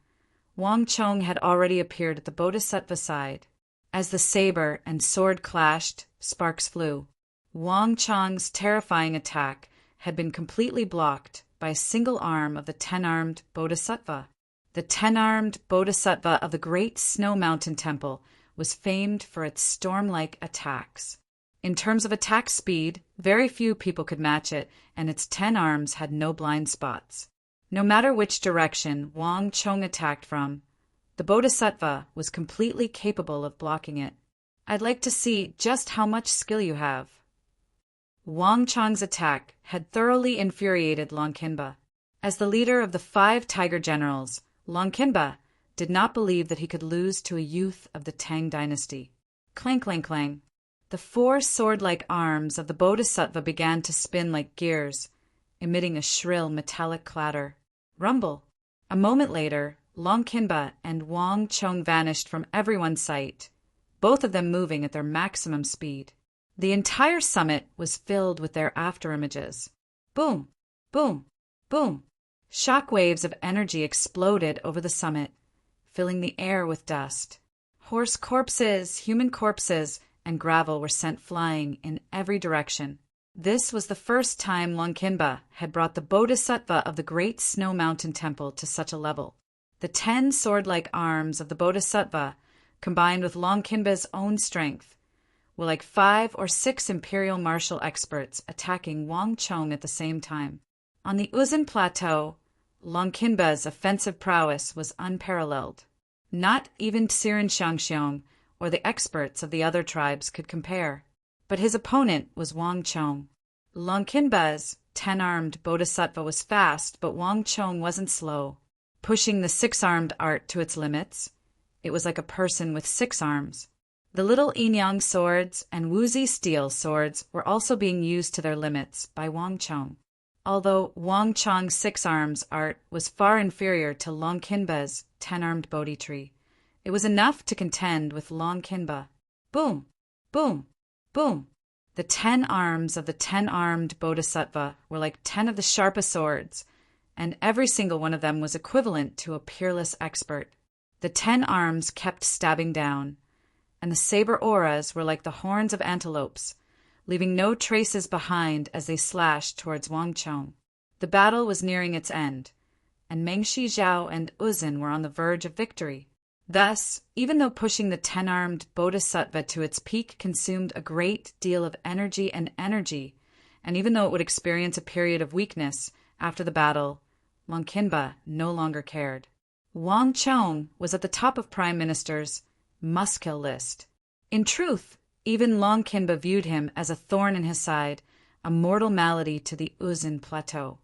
Wang Chong had already appeared at the Bodhisattva side. As the saber and sword clashed, sparks flew. Wang Chong's terrifying attack had been completely blocked by a single arm of the 10-armed Bodhisattva. The 10-armed Bodhisattva of the Great Snow Mountain Temple was famed for its storm-like attacks. In terms of attack speed, very few people could match it, and its 10 arms had no blind spots. No matter which direction Wang Chong attacked from, the Bodhisattva was completely capable of blocking it. I'd like to see just how much skill you have. Wang Chong's attack had thoroughly infuriated Longkinba. As the leader of the 5 tiger generals, Longkinba did not believe that he could lose to a youth of the Tang dynasty. Clang, clang, clang. The 4 sword-like arms of the Bodhisattva began to spin like gears, emitting a shrill metallic clatter. Rumble. A moment later, Longkinba and Wang Chong vanished from everyone's sight, both of them moving at their maximum speed. The entire summit was filled with their afterimages. Boom, boom, boom. Shock waves of energy exploded over the summit, filling the air with dust. Horse corpses, human corpses, and gravel were sent flying in every direction. This was the first time Longkinba had brought the Bodhisattva of the Great Snow Mountain Temple to such a level. The 10 sword-like arms of the Bodhisattva, combined with Longkinba's own strength, were like 5 or 6 imperial martial experts attacking Wang Chong at the same time. On the Uzun Plateau, Longkinba's offensive prowess was unparalleled. Not even Tsirin Xiangxiong or the experts of the other tribes could compare. But his opponent was Wang Chong. Longkinba's 10-armed bodhisattva was fast, but Wang Chong wasn't slow. Pushing the 6-armed art to its limits, it was like a person with 6 arms. The little Yinyang swords and Wuzi steel swords were also being used to their limits by Wang Chong. Although Wang Chong's 6 arms art was far inferior to Longkinba's 10-armed Bodhi tree, it was enough to contend with Longkinba. Boom! Boom! Boom! The 10 arms of the 10-armed bodhisattva were like 10 of the sharpest swords, and every single one of them was equivalent to a peerless expert. The 10 arms kept stabbing down, and the saber auras were like the horns of antelopes, leaving no traces behind as they slashed towards Wang Chong. The battle was nearing its end, and Mengshi, Zhao, and Uzun were on the verge of victory. Thus, even though pushing the 10-armed bodhisattva to its peak consumed a great deal of energy, and even though it would experience a period of weakness after the battle, Longkinba no longer cared. Wang Chong was at the top of Prime Minister's must-kill list. In truth, even Longkinba viewed him as a thorn in his side, a mortal malady to the Uzun Plateau.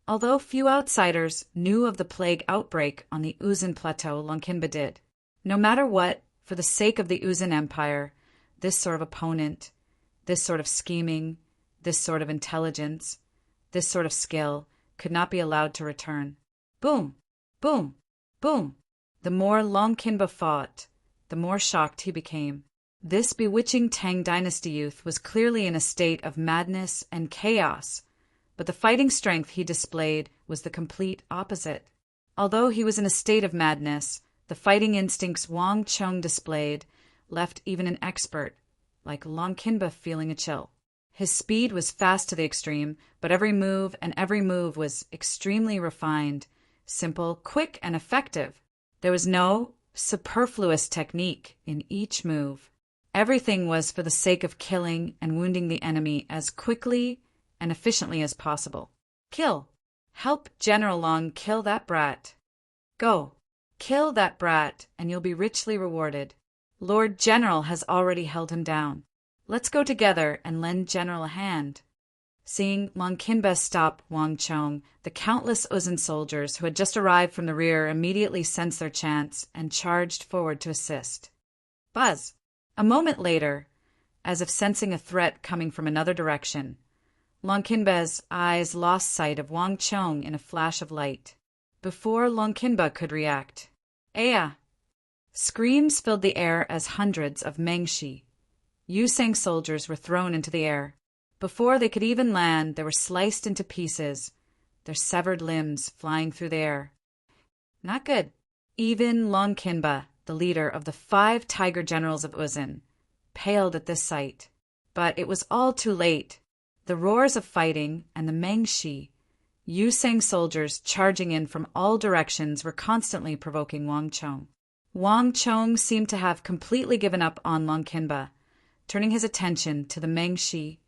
Although few outsiders knew of the plague outbreak on the Uzun Plateau, Longkinba did. No matter what, for the sake of the Uzun Empire, this sort of opponent, this sort of scheming, this sort of intelligence, this sort of skill could not be allowed to return. Boom! Boom! Boom! The more Longkinba fought, the more shocked he became. This bewitching Tang Dynasty youth was clearly in a state of madness and chaos, but the fighting strength he displayed was the complete opposite. Although he was in a state of madness, the fighting instincts Wang Chong displayed left even an expert like Longkinba feeling a chill. His speed was fast to the extreme, but every move was extremely refined, simple, quick, and effective. There was no superfluous technique in each move. Everything was for the sake of killing and wounding the enemy as quickly and efficiently as possible. Kill. Help General Long kill that brat. Go. Kill that brat, and you'll be richly rewarded. Lord General has already held him down. Let's go together and lend General a hand. Seeing Longkinba stop Wang Chong, the countless Uzun soldiers who had just arrived from the rear immediately sensed their chance and charged forward to assist. Buzz! A moment later, as if sensing a threat coming from another direction, Longkinba's eyes lost sight of Wang Chong in a flash of light. Before Longkinba could react, Aya! Screams filled the air as hundreds of Mengshi, Yusang soldiers were thrown into the air. Before they could even land, they were sliced into pieces, their severed limbs flying through the air. Not good. Even Longkinba, the leader of the 5 tiger generals of Uzun, paled at this sight. But it was all too late. The roars of fighting and the Mengshi, Yusang soldiers charging in from all directions were constantly provoking Wang Chong. Wang Chong seemed to have completely given up on Longkinba, turning his attention to the Mengshi,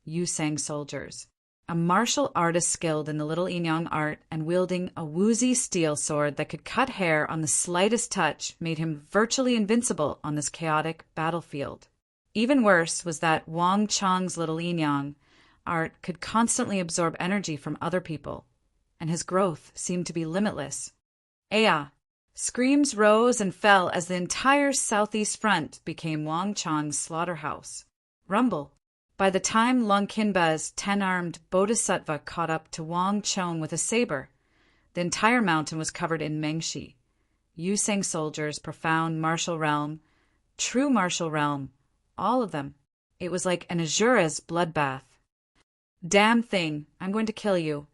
Yusang soldiers. A martial artist skilled in the little Yinyang art and wielding a Wuzi steel sword that could cut hair on the slightest touch made him virtually invincible on this chaotic battlefield. Even worse was that Wang Chong's little Yinyang art could constantly absorb energy from other people, and his growth seemed to be limitless. Aya! Screams rose and fell as the entire southeast front became Wang Chong's slaughterhouse. Rumble! By the time Longkinba's 10-armed bodhisattva caught up to Wang Chong with a saber, the entire mountain was covered in Mengshi, Yusang soldiers, profound martial realm, true martial realm, all of them. It was like an Azura's bloodbath. Damn thing, I'm going to kill you.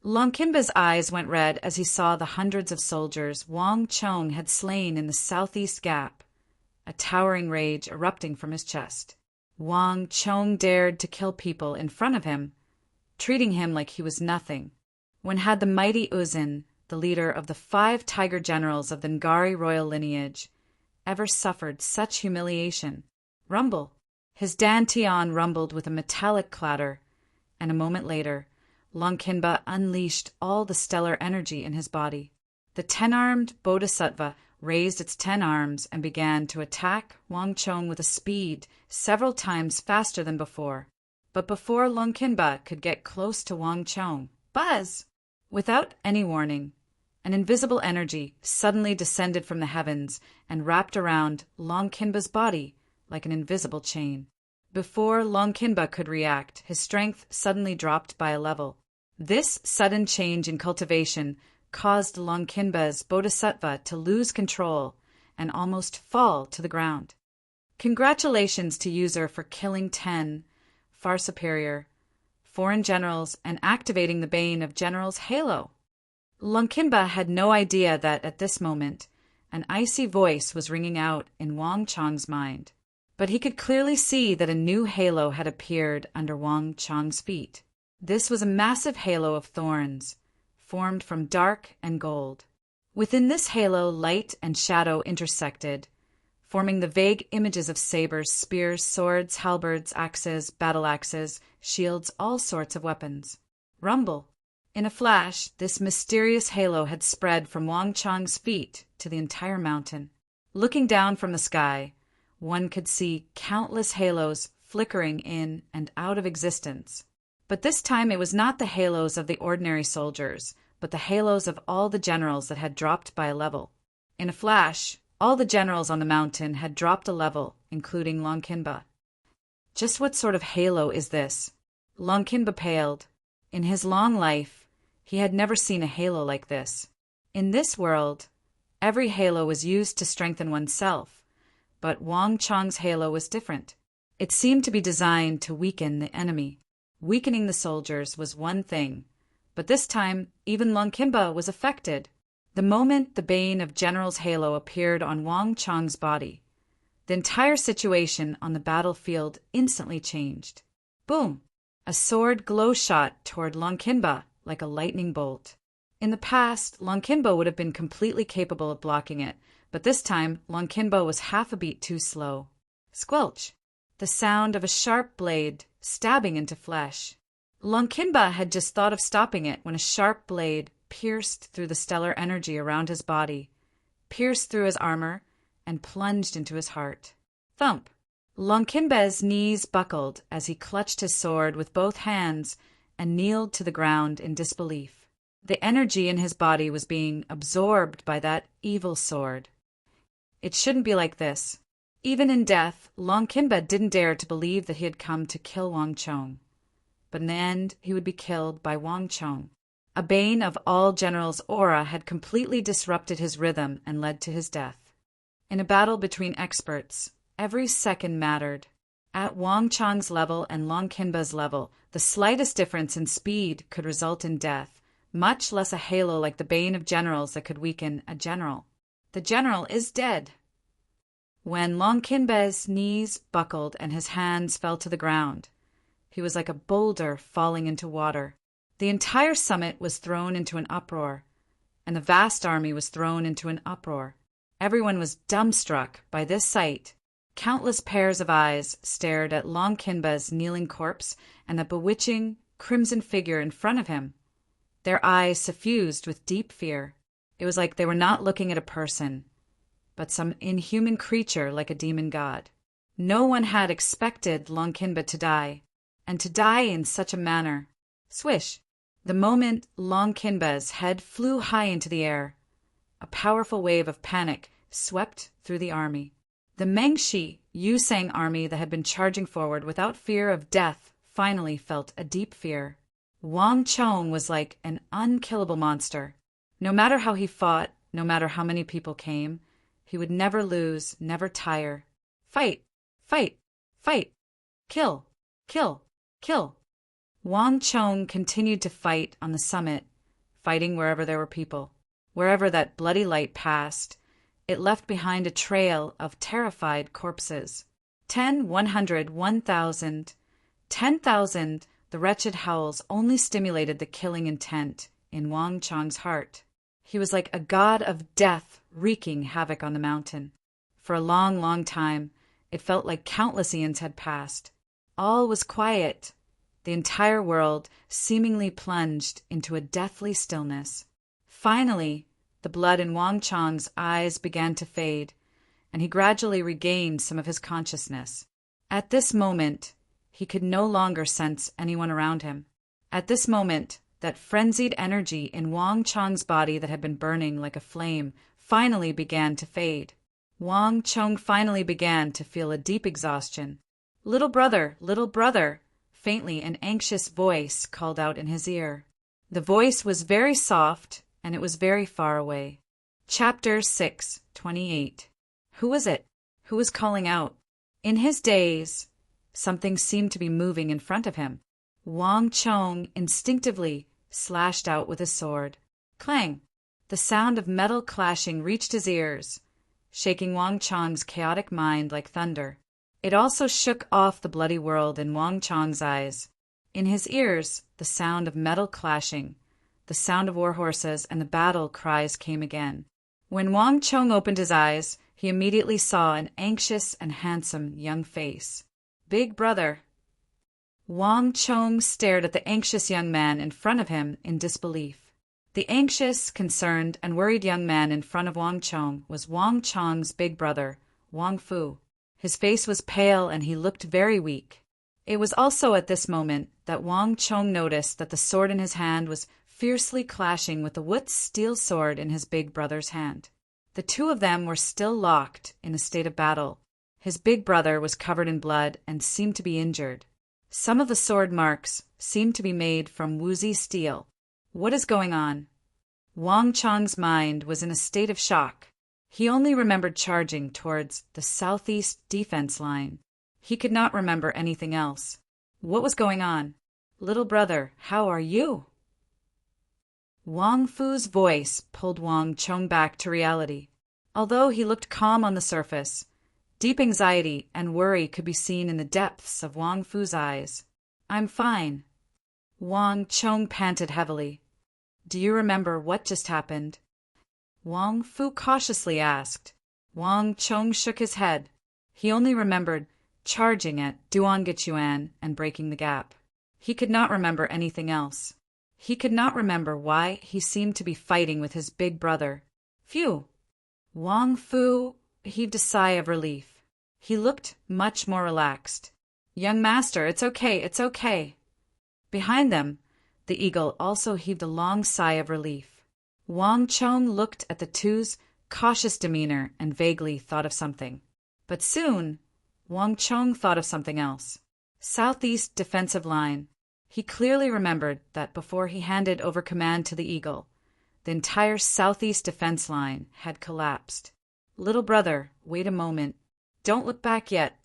Longkinba's eyes went red as he saw the hundreds of soldiers Wang Chong had slain in the southeast gap, a towering rage erupting from his chest. Wang Chong dared to kill people in front of him, treating him like he was nothing. When had the mighty Uzun, the leader of the 5 tiger generals of the Ngari royal lineage, ever suffered such humiliation? Rumble! His dantian rumbled with a metallic clatter, and a moment later, Longkinba unleashed all the stellar energy in his body. The 10-armed bodhisattva raised its 10 arms and began to attack Wang Chong with a speed several times faster than before. But before Longkinba could get close to Wang Chong, buzz! Without any warning, an invisible energy suddenly descended from the heavens and wrapped around Longkinba's body like an invisible chain. Before Longkinba could react, his strength suddenly dropped by a level. This sudden change in cultivation caused Longkinba's bodhisattva to lose control and almost fall to the ground. Congratulations to user for killing 10 far superior foreign generals and activating the Bane of Generals halo. Longkinba had no idea that at this moment an icy voice was ringing out in Wang Chong's mind, but he could clearly see that a new halo had appeared under Wang Chong's feet. This was a massive halo of thorns, formed from dark and gold. Within this halo, light and shadow intersected, forming the vague images of sabers, spears, swords, halberds, axes, battle axes, shields, all sorts of weapons. Rumble! In a flash, this mysterious halo had spread from Wang Chong's feet to the entire mountain. Looking down from the sky, one could see countless halos flickering in and out of existence. But this time it was not the halos of the ordinary soldiers, but the halos of all the generals that had dropped by a level. In a flash, all the generals on the mountain had dropped a level, including Longkinba. Just what sort of halo is this? Longkinba paled. In his long life, he had never seen a halo like this. In this world, every halo was used to strengthen oneself, but Wang Chong's halo was different. It seemed to be designed to weaken the enemy. Weakening the soldiers was one thing, but this time even Longkinba was affected. The moment the Bane of General's halo appeared on Wang Chong's body, the entire situation on the battlefield instantly changed. Boom! A sword glow shot toward Longkinba like a lightning bolt. In the past, Longkinba would have been completely capable of blocking it, but this time Longkinba was half a beat too slow. Squelch! The sound of a sharp blade stabbing into flesh. Longkinba had just thought of stopping it when a sharp blade pierced through the stellar energy around his body, pierced through his armor, and plunged into his heart. Thump! Longkinba's knees buckled as he clutched his sword with both hands and kneeled to the ground in disbelief. The energy in his body was being absorbed by that evil sword. It shouldn't be like this. Even in death, Longkinba didn't dare to believe that he had come to kill Wang Chong. But in the end, he would be killed by Wang Chong. A Bane of all generals' aura had completely disrupted his rhythm and led to his death. In a battle between experts, every second mattered. At Wang Chong's level and Longkinba's level, the slightest difference in speed could result in death, much less a halo like the Bane of Generals that could weaken a general. The general is dead. When Longkinba's knees buckled and his hands fell to the ground, he was like a boulder falling into water. The entire summit was thrown into an uproar, and the vast army was thrown into an uproar. Everyone was dumbstruck by this sight. Countless pairs of eyes stared at Longkinba's kneeling corpse and the bewitching, crimson figure in front of him. Their eyes suffused with deep fear. It was like they were not looking at a person, but some inhuman creature like a demon god. No one had expected Longkinba to die, and to die in such a manner. Swish! The moment Longkinba's head flew high into the air, a powerful wave of panic swept through the army. The Mengshi Yusang army that had been charging forward without fear of death finally felt a deep fear. Wang Chong was like an unkillable monster. No matter how he fought, no matter how many people came, he would never lose, never tire. Fight! Fight! Fight! Kill! Kill! Kill! Wang Chong continued to fight on the summit, fighting wherever there were people. Wherever that bloody light passed, it left behind a trail of terrified corpses. 10, 100, 1,000, 10,000, the wretched howls only stimulated the killing intent in Wang Chong's heart. He was like a god of death wreaking havoc on the mountain. For a long, long time, It felt like countless eons had passed. All was quiet. The entire world seemingly plunged into a deathly stillness. Finally, the blood in Wang Chong's eyes began to fade, and he gradually regained some of his consciousness. At this moment, he could no longer sense anyone around him. At this moment, that frenzied energy in Wang Chong's body that had been burning like a flame finally began to fade. Wang Chong finally began to feel a deep exhaustion. Little brother, faintly an anxious voice called out in his ear. The voice was very soft, and it was very far away. Chapter 6:28. Who was it? Who was calling out? In his daze, something seemed to be moving in front of him. Wang Chong instinctively slashed out with his sword. Clang! The sound of metal clashing reached his ears, shaking Wang Chong's chaotic mind like thunder. It also shook off the bloody world in Wang Chong's eyes. In his ears, the sound of metal clashing, the sound of war horses, and the battle cries came again. When Wang Chong opened his eyes, he immediately saw an anxious and handsome young face. Big brother. Wang Chong stared at the anxious young man in front of him in disbelief. The anxious, concerned, and worried young man in front of Wang Chong was Wang Chong's big brother, Wang Fu. His face was pale and he looked very weak. It was also at this moment that Wang Chong noticed that the sword in his hand was fiercely clashing with the wood steel sword in his big brother's hand. The two of them were still locked in a state of battle. His big brother was covered in blood and seemed to be injured. Some of the sword marks seemed to be made from woozy steel. What is going on? Wang Chong's mind was in a state of shock. He only remembered charging towards the southeast defense line. He could not remember anything else. What was going on? Little brother, how are you? Wang Fu's voice pulled Wang Chong back to reality. Although he looked calm on the surface, deep anxiety and worry could be seen in the depths of Wang Fu's eyes. I'm fine. Wang Chong panted heavily. Do you remember what just happened? Wang Fu cautiously asked. Wang Chong shook his head. He only remembered charging at Duangechuan and breaking the gap. He could not remember anything else. He could not remember why he seemed to be fighting with his big brother. Phew! Wang Fu heaved a sigh of relief. He looked much more relaxed. Young master, it's okay, it's okay. Behind them, the eagle also heaved a long sigh of relief. Wang Chong looked at the two's cautious demeanor and vaguely thought of something. But soon, Wang Chong thought of something else. Southeast defensive line. He clearly remembered that before he handed over command to the eagle, the entire southeast defense line had collapsed. Little brother, wait a moment. Don't look back yet.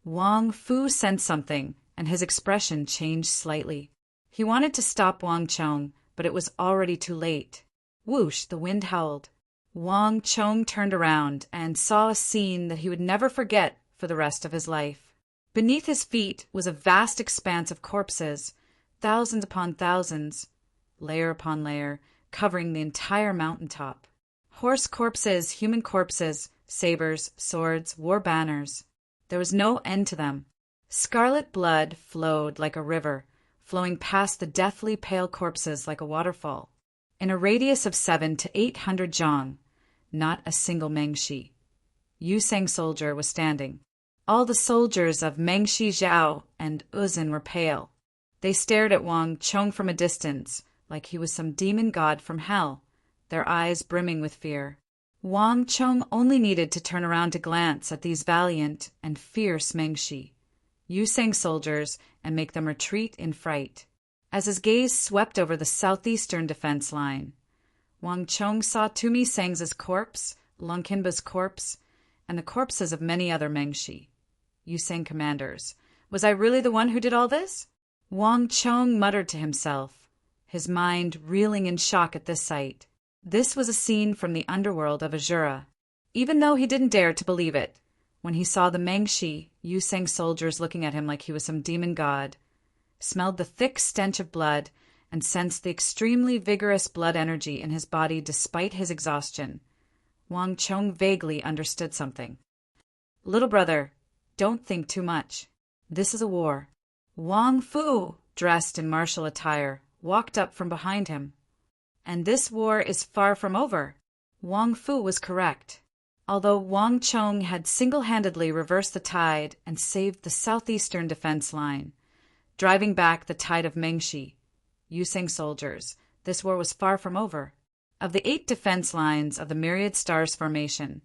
Wang Fu sensed something, and his expression changed slightly. He wanted to stop Wang Chong, but it was already too late. Whoosh, the wind howled. Wang Chong turned around and saw a scene that he would never forget for the rest of his life. Beneath his feet was a vast expanse of corpses, thousands upon thousands, layer upon layer, covering the entire mountaintop. Horse corpses, human corpses, sabers, swords, war banners. There was no end to them. Scarlet blood flowed like a river, flowing past the deathly pale corpses like a waterfall. In a radius of 700 to 800 zhang, not a single Mengshi Yusang soldier was standing. All the soldiers of Mengshi Zhao and Uzin were pale. They stared at Wang Chong from a distance, like he was some demon god from hell, their eyes brimming with fear. Wang Chong only needed to turn around to glance at these valiant and fierce Mengshi Yusang soldiers and make them retreat in fright. As his gaze swept over the southeastern defense line, Wang Chong saw Tumi Sang's corpse, Longkinba's corpse, and the corpses of many other Mengshi Yusang commanders. Was I really the one who did all this? Wang Chong muttered to himself, his mind reeling in shock at this sight. This was a scene from the underworld of Azura. Even though he didn't dare to believe it, when he saw the Mengshi Yusang soldiers looking at him like he was some demon god, smelled the thick stench of blood, and sensed the extremely vigorous blood energy in his body despite his exhaustion, Wang Chong vaguely understood something. Little brother, Don't think too much. This is a war. Wang Fu, dressed in martial attire, walked up from behind him. And this war is far from over. Wang Fu was correct. Although Wang Chong had single-handedly reversed the tide and saved the southeastern defense line, driving back the tide of Mengshi, Yuseng soldiers, this war was far from over. Of the 8 defense lines of the Myriad Stars formation,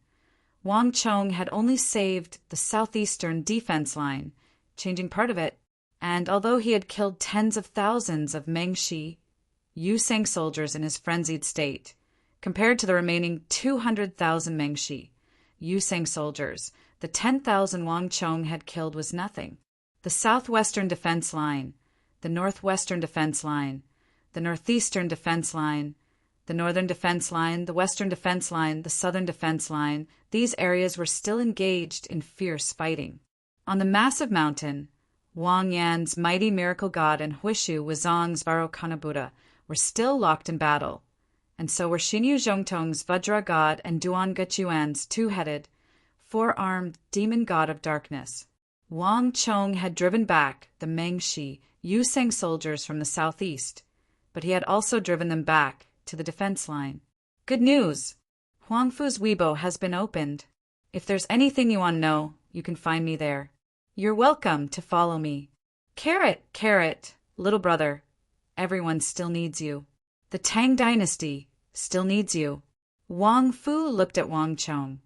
Wang Chong had only saved the southeastern defense line, changing part of it, and although he had killed tens of thousands of Mengshi, Yuseng soldiers in his frenzied state, compared to the remaining 200,000 Mengshi, Yuseng soldiers, the 10,000 Wang Chong had killed was nothing. The southwestern defense line, the northwestern defense line, the northeastern defense line, the northern defense line, the western defense line, the southern defense line, these areas were still engaged in fierce fighting. On the massive mountain, Wang Yan's mighty miracle god and Huishu Wuzong's Varokanabuddha were still locked in battle, and so were Xinyu Zhongtong's Vajra god and Duan Gechuan's two-headed, four-armed demon god of darkness. Wang Chong had driven back the Mengshi Yuseng soldiers from the southeast, but he had also driven them back to the defense line. Good news! Huang Fu's Weibo has been opened. If there's anything you want to know, you can find me there. You're welcome to follow me. Carrot, little brother, everyone still needs you. The Tang dynasty still needs you. Wang Fu looked at Wang Chong,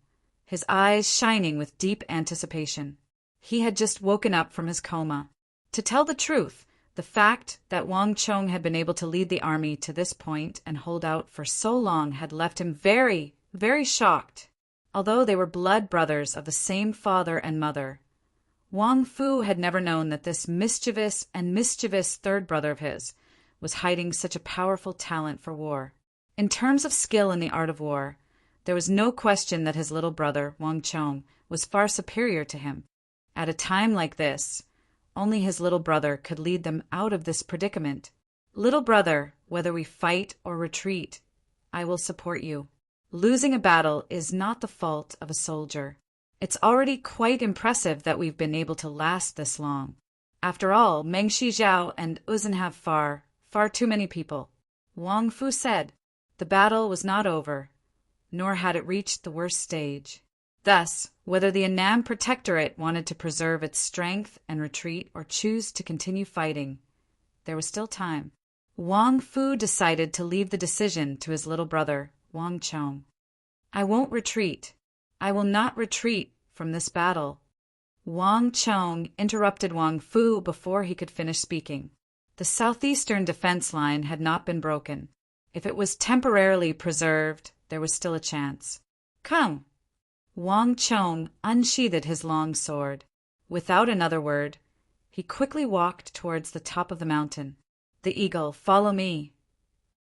his eyes shining with deep anticipation. He had just woken up from his coma. To tell the truth, the fact that Wang Chong had been able to lead the army to this point and hold out for so long had left him very, very shocked. Although they were blood brothers of the same father and mother, Wang Fu had never known that this mischievous third brother of his was hiding such a powerful talent for war. In terms of skill in the art of war, there was no question that his little brother, Wang Chong, was far superior to him. At a time like this, only his little brother could lead them out of this predicament. Little brother, whether we fight or retreat, I will support you. Losing a battle is not the fault of a soldier. It's already quite impressive that we've been able to last this long. After all, Meng Shijiao and Uzun have far too many people. Wang Fu said. The battle was not over, nor had it reached the worst stage. Thus, whether the Annam Protectorate wanted to preserve its strength and retreat or choose to continue fighting, there was still time. Wang Fu decided to leave the decision to his little brother, Wang Chong. I won't retreat. I will not retreat from this battle. Wang Chong interrupted Wang Fu before he could finish speaking. The southeastern defense line had not been broken. If it was temporarily preserved, there was still a chance. Come! Wang Chong unsheathed his long sword. Without another word, he quickly walked towards the top of the mountain. The eagle, follow me.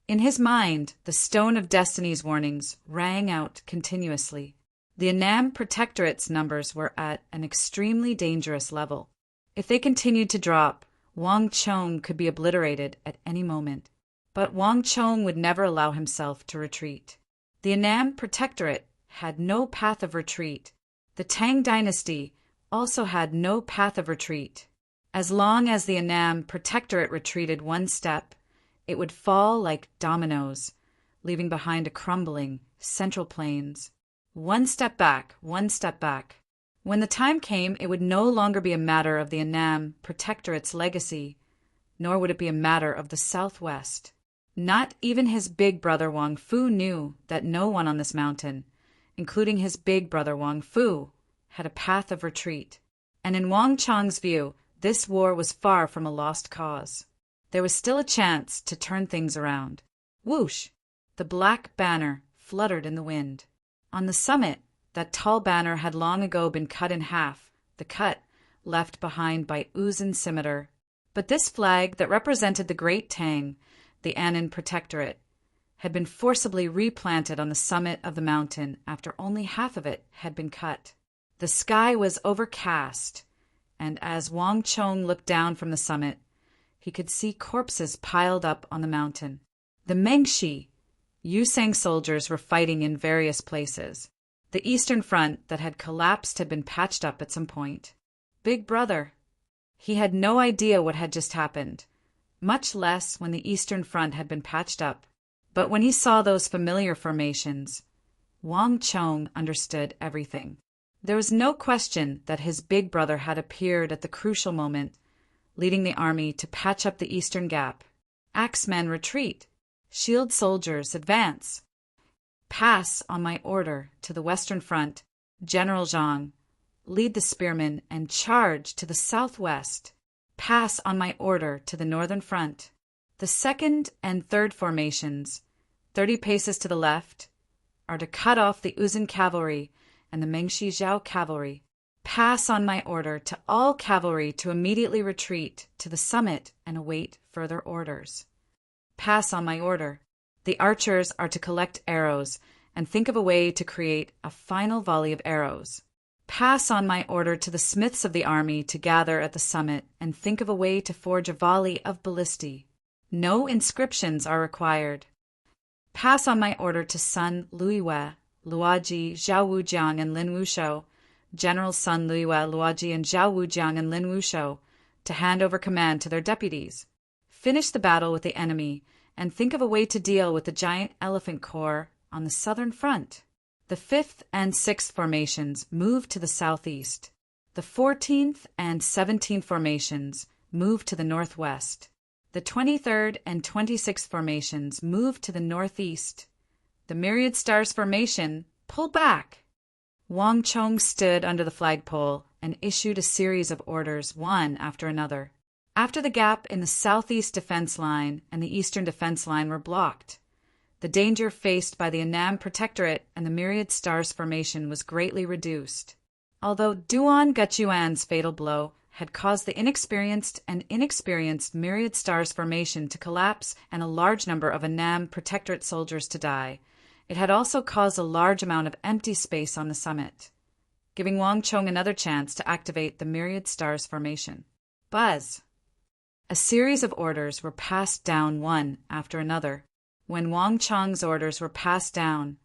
In his mind, the Stone of Destiny's warnings rang out continuously. The Annam Protectorate's numbers were at an extremely dangerous level. If they continued to drop, Wang Chong could be obliterated at any moment. But Wang Chong would never allow himself to retreat. The Annam Protectorate had no path of retreat. The Tang dynasty also had no path of retreat. As long as the Annam Protectorate retreated one step, it would fall like dominoes, leaving behind a crumbling central plains. One step back, one step back. When the time came, it would no longer be a matter of the Annam Protectorate's legacy, nor would it be a matter of the Southwest. Not even his big brother Wang Fu knew that no one on this mountain, including his big brother Wang Fu, had a path of retreat. And in Wang Chong's view, this war was far from a lost cause. There was still a chance to turn things around. Whoosh! The black banner fluttered in the wind. On the summit, that tall banner had long ago been cut in half, the cut left behind by Uzun Scimitar. But this flag that represented the Great Tang, the Annan Protectorate, had been forcibly replanted on the summit of the mountain after only half of it had been cut. The sky was overcast, and as Wang Chong looked down from the summit, he could see corpses piled up on the mountain. The Mengshi, Yuseng soldiers were fighting in various places. The eastern front that had collapsed had been patched up at some point. Big Brother. He had no idea what had just happened, much less when the eastern front had been patched up. But when he saw those familiar formations, Wang Chong understood everything. There was no question that his big brother had appeared at the crucial moment, leading the army to patch up the eastern gap. Axemen retreat. Shield soldiers advance. Pass on my order to the western front, General Zhang. Lead the spearmen and charge to the southwest. Pass on my order to the northern front. The second and third formations, 30 paces to the left, are to cut off the Uzun cavalry and the Mengshi Zhao cavalry. Pass on my order to all cavalry to immediately retreat to the summit and await further orders. Pass on my order. The archers are to collect arrows and think of a way to create a final volley of arrows. Pass on my order to the smiths of the army to gather at the summit and think of a way to forge a volley of ballistae. No inscriptions are required. Pass on my order to Sun Luiwei, Luoji, Zhao Wujiang, and Lin Wushou, Generals Sun Luiwei, Luoji, and Zhao Wujiang and Lin Wushou, to hand over command to their deputies. Finish the battle with the enemy and think of a way to deal with the giant elephant corps on the southern front. The 5th and 6th formations moved to the southeast. The 14th and 17th formations moved to the northwest. The 23rd and 26th formations moved to the northeast. The Myriad Stars formation pulled back. Wang Chong stood under the flagpole and issued a series of orders, one after another. After the gap in the southeast defense line and the eastern defense line were blocked, the danger faced by the Annam Protectorate and the Myriad Stars formation was greatly reduced. Although Duan Guchuan's fatal blow had caused the inexperienced Myriad Stars formation to collapse and a large number of Annam Protectorate soldiers to die, it had also caused a large amount of empty space on the summit, giving Wang Chong another chance to activate the Myriad Stars formation. Buzz! A series of orders were passed down one after another. When Wang Chong's orders were passed down,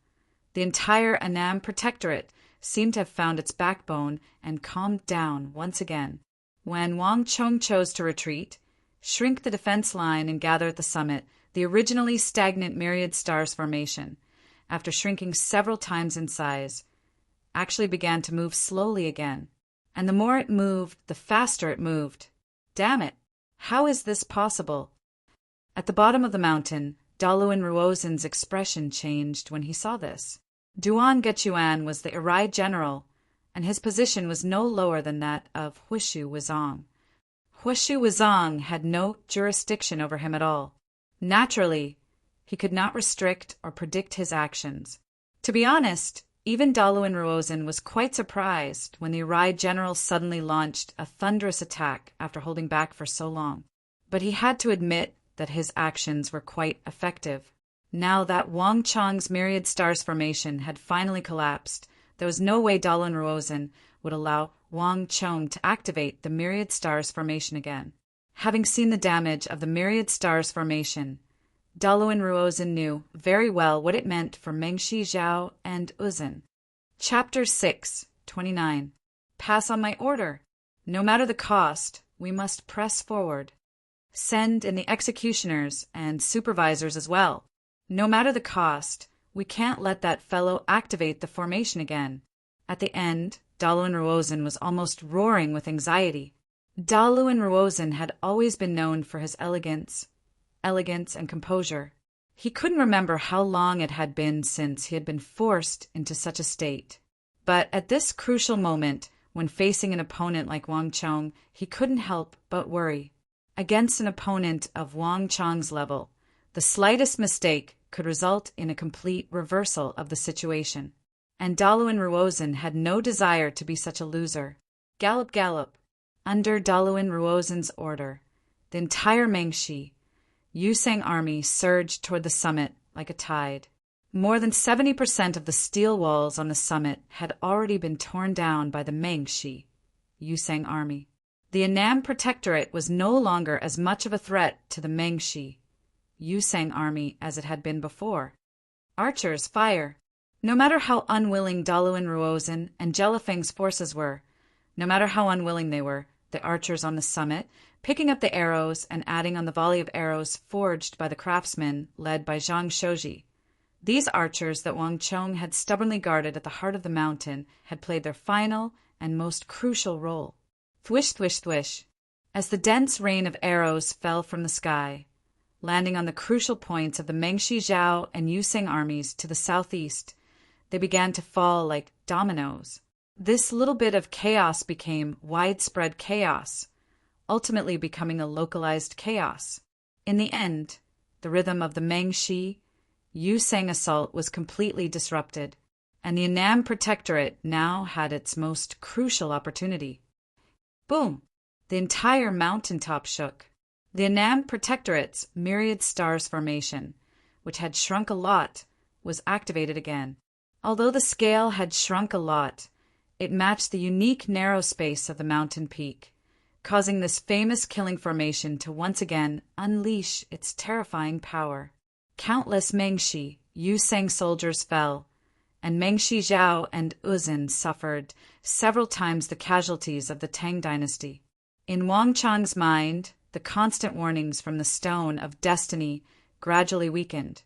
the entire Annam Protectorate seemed to have found its backbone and calmed down once again. When Wang Chong chose to retreat, shrink the defense line and gather at the summit, the originally stagnant Myriad Stars formation, after shrinking several times in size, actually began to move slowly again. And the more it moved, the faster it moved. Damn it! How is this possible? At the bottom of the mountain, Daluan Ruozen's expression changed when he saw this. Duan Guchuan was the Irai general, and his position was no lower than that of Huishu Wuzong. Huishu Wuzong had no jurisdiction over him at all. Naturally, he could not restrict or predict his actions. To be honest, even Daluan Ruozen was quite surprised when the Irai general suddenly launched a thunderous attack after holding back for so long. But he had to admit that his actions were quite effective. Now that Wang Chong's Myriad Stars formation had finally collapsed, there was no way Daluan Ruozen would allow Wang Chong to activate the Myriad Stars formation again. Having seen the damage of the Myriad Stars formation, Daluan Ruozen knew very well what it meant for Mengshi Zhao and Uzun. Chapter 6, 29. Pass on my order. No matter the cost, we must press forward. Send in the executioners and supervisors as well. No matter the cost, we can't let that fellow activate the formation again. At the end, Daluan Ruozen was almost roaring with anxiety. Daluan Ruozen had always been known for his elegance and composure. He couldn't remember how long it had been since he had been forced into such a state. But at this crucial moment, when facing an opponent like Wang Chong, he couldn't help but worry. Against an opponent of Wang Chong's level, the slightest mistake could result in a complete reversal of the situation. And Daluan Ruozen had no desire to be such a loser. Gallop, gallop. Under Daluan Ruozen's order, the entire Mengshi, Yusang army surged toward the summit like a tide. More than 70% of the steel walls on the summit had already been torn down by the Mengshi, Yusang army. The Annam Protectorate was no longer as much of a threat to the Mengshi, Yusang army as it had been before. Archers, fire! No matter how unwilling Daluin Ruozin and Jelafang's forces were, no matter how unwilling they were, the archers on the summit, picking up the arrows and adding on the volley of arrows forged by the craftsmen led by Zhang Shouji. These archers that Wang Chong had stubbornly guarded at the heart of the mountain had played their final and most crucial role. Thwish, thwish, thwish. As the dense rain of arrows fell from the sky, landing on the crucial points of the Mengshi Zhao and Yuseng armies to the southeast, they began to fall like dominoes. This little bit of chaos became widespread chaos, ultimately becoming a localized chaos. In the end, the rhythm of the Mengshi Yuseng assault was completely disrupted, and the Annam Protectorate now had its most crucial opportunity. Boom! The entire mountaintop shook. The Annam Protectorate's myriad stars formation, which had shrunk a lot, was activated again. Although the scale had shrunk a lot, it matched the unique narrow space of the mountain peak, causing this famous killing formation to once again unleash its terrifying power. Countless Mengshi Yuseng soldiers fell, and Mengshi Zhao and Uzin suffered several times the casualties of the Tang dynasty. In Wang Chang's mind, the constant warnings from the Stone of Destiny gradually weakened,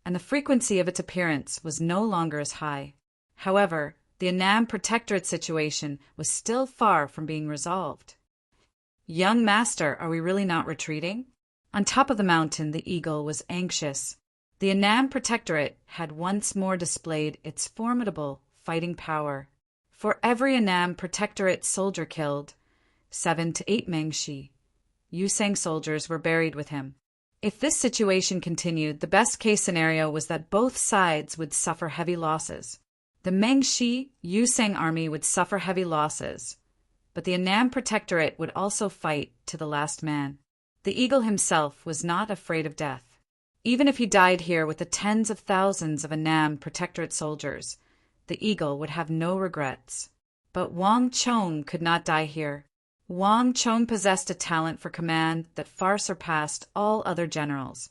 and the frequency of its appearance was no longer as high. However, the Annam Protectorate situation was still far from being resolved. Young master, are we really not retreating? On top of the mountain, the eagle was anxious. The Annam Protectorate had once more displayed its formidable fighting power. For every Annam Protectorate soldier killed, 7 to 8 Mengshi Yuseng soldiers were buried with him. If this situation continued, the best-case scenario was that both sides would suffer heavy losses. The Mengshi Yuseng army would suffer heavy losses, but the Annam Protectorate would also fight to the last man. The eagle himself was not afraid of death. Even if he died here with the tens of thousands of Annam Protectorate soldiers, the eagle would have no regrets. But Wang Chong could not die here. Wang Chong possessed a talent for command that far surpassed all other generals,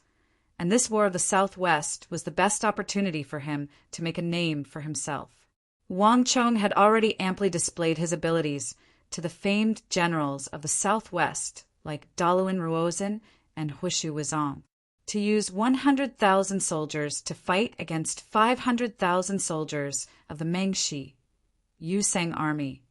and this War of the Southwest was the best opportunity for him to make a name for himself. Wang Chong had already amply displayed his abilities to the famed generals of the Southwest like Daluin Ruozin and Hushu Wizong. To use 100,000 soldiers to fight against 500,000 soldiers of the Mengshi Yuseng army,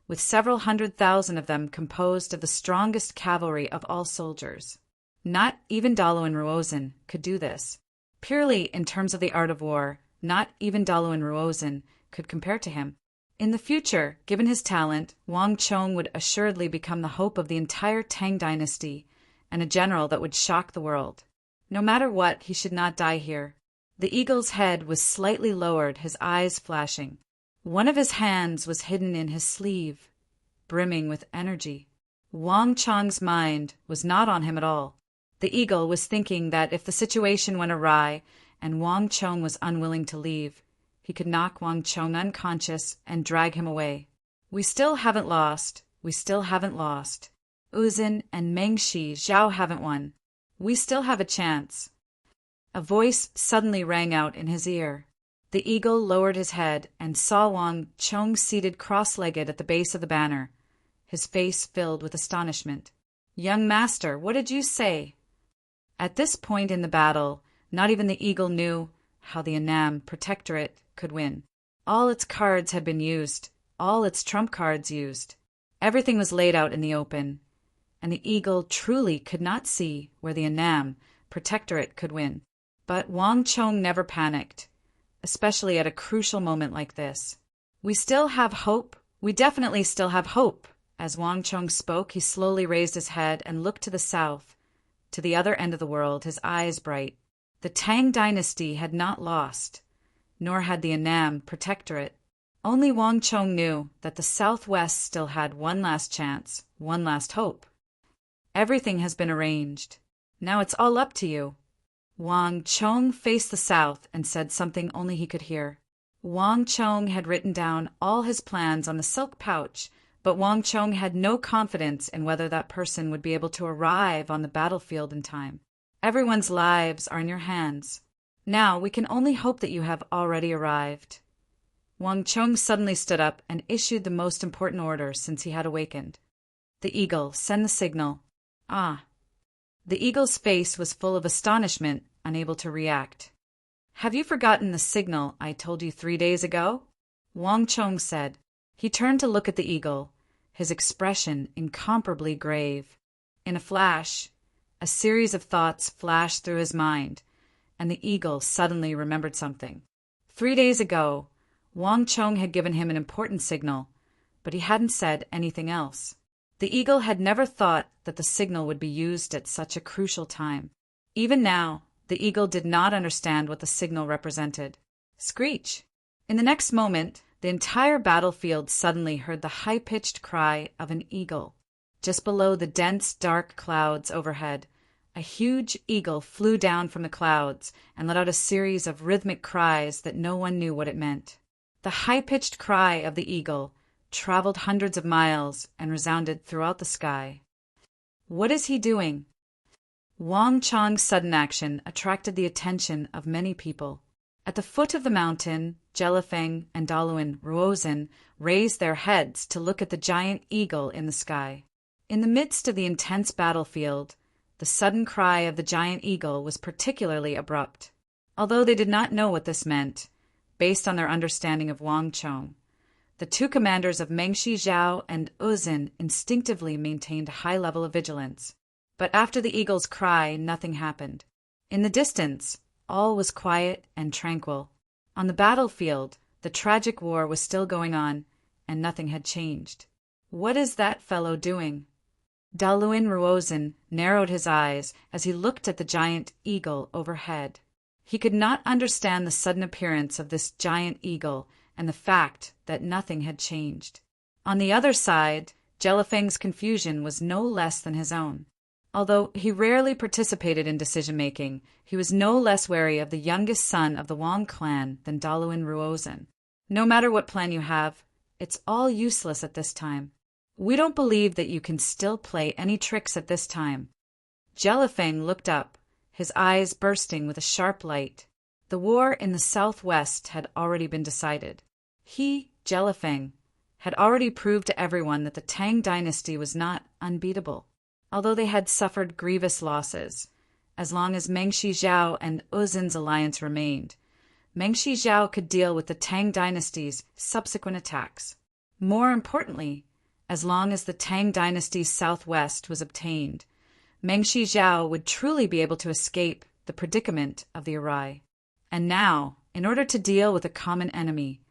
with several 100,000 of them composed of the strongest cavalry of all soldiers. Not even Daluin Ruozin could do this. Purely in terms of the art of war, not even Daluin Ruozin could compare to him. In the future, given his talent, Wang Chong would assuredly become the hope of the entire Tang dynasty and a general that would shock the world. No matter what, he should not die here. The eagle's head was slightly lowered, his eyes flashing. One of his hands was hidden in his sleeve, brimming with energy. Wang Chong's mind was not on him at all. The eagle was thinking that if the situation went awry and Wang Chong was unwilling to leave, he could knock Wang Chong unconscious and drag him away. We still haven't lost. We still haven't lost. Uzin and Mengshi Zhao haven't won. We still have a chance. A voice suddenly rang out in his ear. The eagle lowered his head and saw Wang Chong seated cross-legged at the base of the banner, his face filled with astonishment. "Young master, what did you say?" At this point in the battle, not even the eagle knew how the Annam Protectorate could win. All its cards had been used, all its trump cards used. Everything was laid out in the open, and the eagle truly could not see where the Annam Protectorate could win. But Wang Chong never panicked, especially at a crucial moment like this. "We still have hope. We definitely still have hope." As Wang Chong spoke, he slowly raised his head and looked to the south, to the other end of the world, his eyes bright. The Tang dynasty had not lost, nor had the Annam Protectorate. Only Wang Chong knew that the Southwest still had one last chance, one last hope. "Everything has been arranged. Now it's all up to you." Wang Chong faced the south and said something only he could hear. Wang Chong had written down all his plans on the silk pouch, but Wang Chong had no confidence in whether that person would be able to arrive on the battlefield in time. Everyone's lives are in your hands. Now we can only hope that you have already arrived." Wang Chong suddenly stood up and issued the most important order since he had awakened. "The eagle, send the signal." "Ah." The eagle's face was full of astonishment, unable to react. "Have you forgotten the signal I told you 3 days ago?" Wang Chong said. He turned to look at the eagle, his expression incomparably grave. In a flash, a series of thoughts flashed through his mind, and the eagle suddenly remembered something. 3 days ago, Wang Chong had given him an important signal, but he hadn't said anything else. The eagle had never thought that the signal would be used at such a crucial time. Even now, the eagle did not understand what the signal represented. Screech! In the next moment, the entire battlefield suddenly heard the high-pitched cry of an eagle. Just below the dense, dark clouds overhead, a huge eagle flew down from the clouds and let out a series of rhythmic cries that no one knew what it meant. The high-pitched cry of the eagle traveled hundreds of miles and resounded throughout the sky. What is he doing? Wang Chong's sudden action attracted the attention of many people. At the foot of the mountain, Jelifeng and Daluin Ruozhen raised their heads to look at the giant eagle in the sky. In the midst of the intense battlefield, the sudden cry of the giant eagle was particularly abrupt. Although they did not know what this meant, based on their understanding of Wang Chong, the two commanders of Mengshi Zhao and Uzin instinctively maintained a high level of vigilance. But after the eagle's cry, nothing happened. In the distance, all was quiet and tranquil. On the battlefield, the tragic war was still going on, and nothing had changed. What is that fellow doing? Daluin Ruozhen narrowed his eyes as he looked at the giant eagle overhead. He could not understand the sudden appearance of this giant eagle and the fact that nothing had changed. On the other side, Jelifeng's confusion was no less than his own. Although he rarely participated in decision-making, he was no less wary of the youngest son of the Wang clan than Daluin Ruozhen. No matter what plan you have, it's all useless at this time. We don't believe that you can still play any tricks at this time. Jelifeng looked up, his eyes bursting with a sharp light. The war in the southwest had already been decided. He, Jelifeng, had already proved to everyone that the Tang dynasty was not unbeatable. Although they had suffered grievous losses, as long as Mengshi Zhao and Uzin's alliance remained, Mengshi Zhao could deal with the Tang dynasty's subsequent attacks. More importantly, as long as the Tang dynasty's southwest was obtained, Mengshi Zhao would truly be able to escape the predicament of the Arai. And now, in order to deal with a common enemy,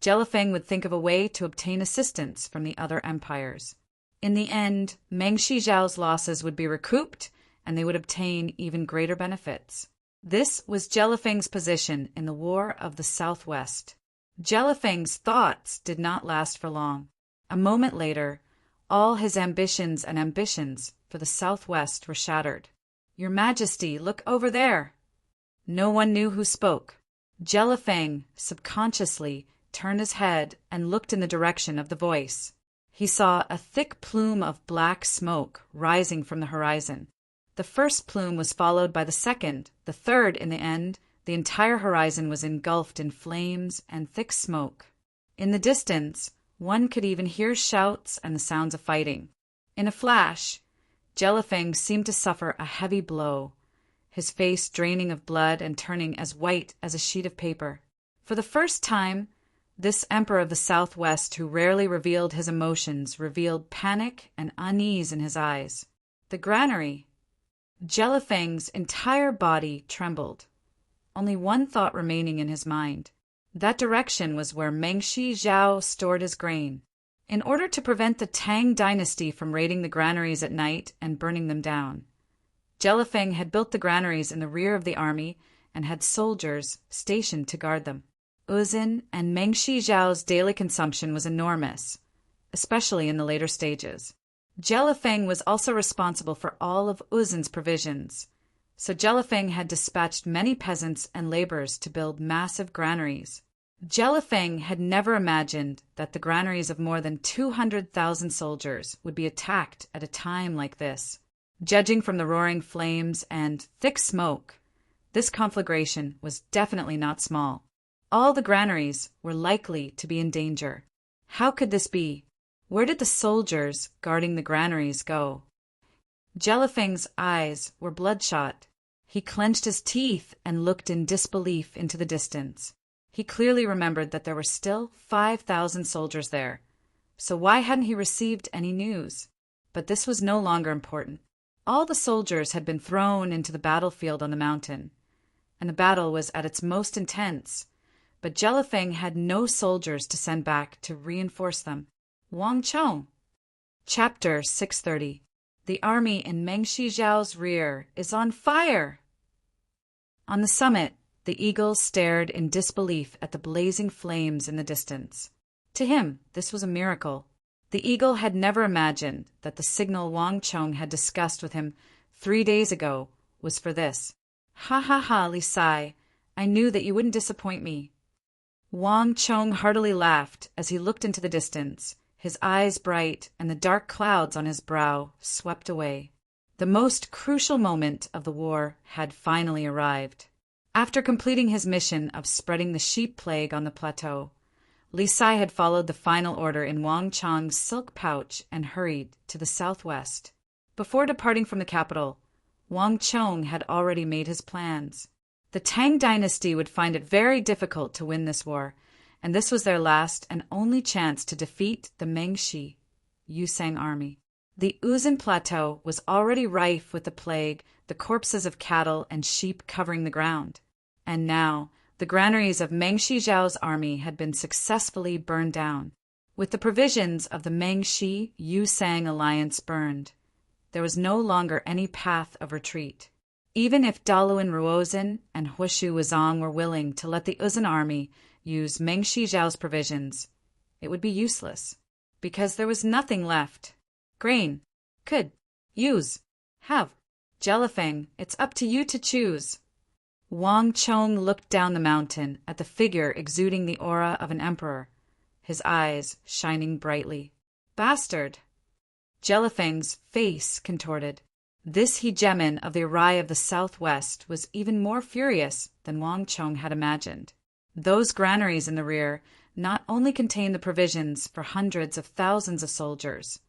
Jelifeng would think of a way to obtain assistance from the other empires. In the end, Mengshi Zhao's losses would be recouped, and they would obtain even greater benefits. This was Jelifeng's position in the War of the Southwest. Jelifeng's thoughts did not last for long. A moment later, all his ambitions for the Southwest were shattered. "Your Majesty, look over there!" No one knew who spoke. Jelifeng subconsciously turned his head and looked in the direction of the voice. He saw a thick plume of black smoke rising from the horizon. The first plume was followed by the second, the third. In the end, the entire horizon was engulfed in flames and thick smoke. In the distance, one could even hear shouts and the sounds of fighting. In a flash, Jelifeng seemed to suffer a heavy blow, his face draining of blood and turning as white as a sheet of paper. For the first time, this emperor of the Southwest, who rarely revealed his emotions, revealed panic and unease in his eyes. The granary. Jelifeng's entire body trembled, only one thought remaining in his mind. That direction was where Mengshi Zhao stored his grain. In order to prevent the Tang dynasty from raiding the granaries at night and burning them down, Jelifeng had built the granaries in the rear of the army and had soldiers stationed to guard them. Uzin and Mengshi Zhao's daily consumption was enormous, especially in the later stages. Jelifeng was also responsible for all of Uzin's provisions, so Jelifeng had dispatched many peasants and laborers to build massive granaries. Jelifeng had never imagined that the granaries of more than 200,000 soldiers would be attacked at a time like this. Judging from the roaring flames and thick smoke, This conflagration was definitely not small. All the granaries were likely to be in danger. How could this be? Where did the soldiers guarding the granaries go? Jellyfing's eyes were bloodshot. He clenched his teeth and looked in disbelief into the distance. He clearly remembered that there were still 5,000 soldiers there. So why hadn't he received any news? But this was no longer important. All the soldiers had been thrown into the battlefield on the mountain, and the battle was at its most intense. But Jellyfing had no soldiers to send back to reinforce them. Wang Chong. Chapter 630. The army in Meng Shijiao's rear is on fire! On the summit, the eagle stared in disbelief at the blazing flames in the distance. To him, this was a miracle. The eagle had never imagined that the signal Wang Chong had discussed with him 3 days ago was for this. Ha ha ha, Li Sai, I knew that you wouldn't disappoint me. Wang Chong heartily laughed as he looked into the distance, his eyes bright and the dark clouds on his brow swept away. The most crucial moment of the war had finally arrived. After completing his mission of spreading the sheep plague on the plateau, Li Sai had followed the final order in Wang Chong's silk pouch and hurried to the southwest. Before departing from the capital, Wang Chong had already made his plans. The Tang dynasty would find it very difficult to win this war, and this was their last and only chance to defeat the Mengshi Yusang army. The Uzan Plateau was already rife with the plague, the corpses of cattle and sheep covering the ground. And now, the granaries of Meng Shijiao's army had been successfully burned down. With the provisions of the Mengshi Yusang alliance burned, there was no longer any path of retreat. Even if Daluan Ruozan and Huishu Wuzong were willing to let the Uzan army use Meng Shijiao's provisions, it would be useless, because there was nothing left. Grain. Could. Use. Have. Jellyfing, it's up to you to choose. Wang Chong looked down the mountain at the figure exuding the aura of an emperor, his eyes shining brightly. Bastard! Jellyfing's face contorted. This hegemon of the Arai of the southwest was even more furious than Wang Chong had imagined. Those granaries in the rear not only contained the provisions for hundreds of thousands of soldiers,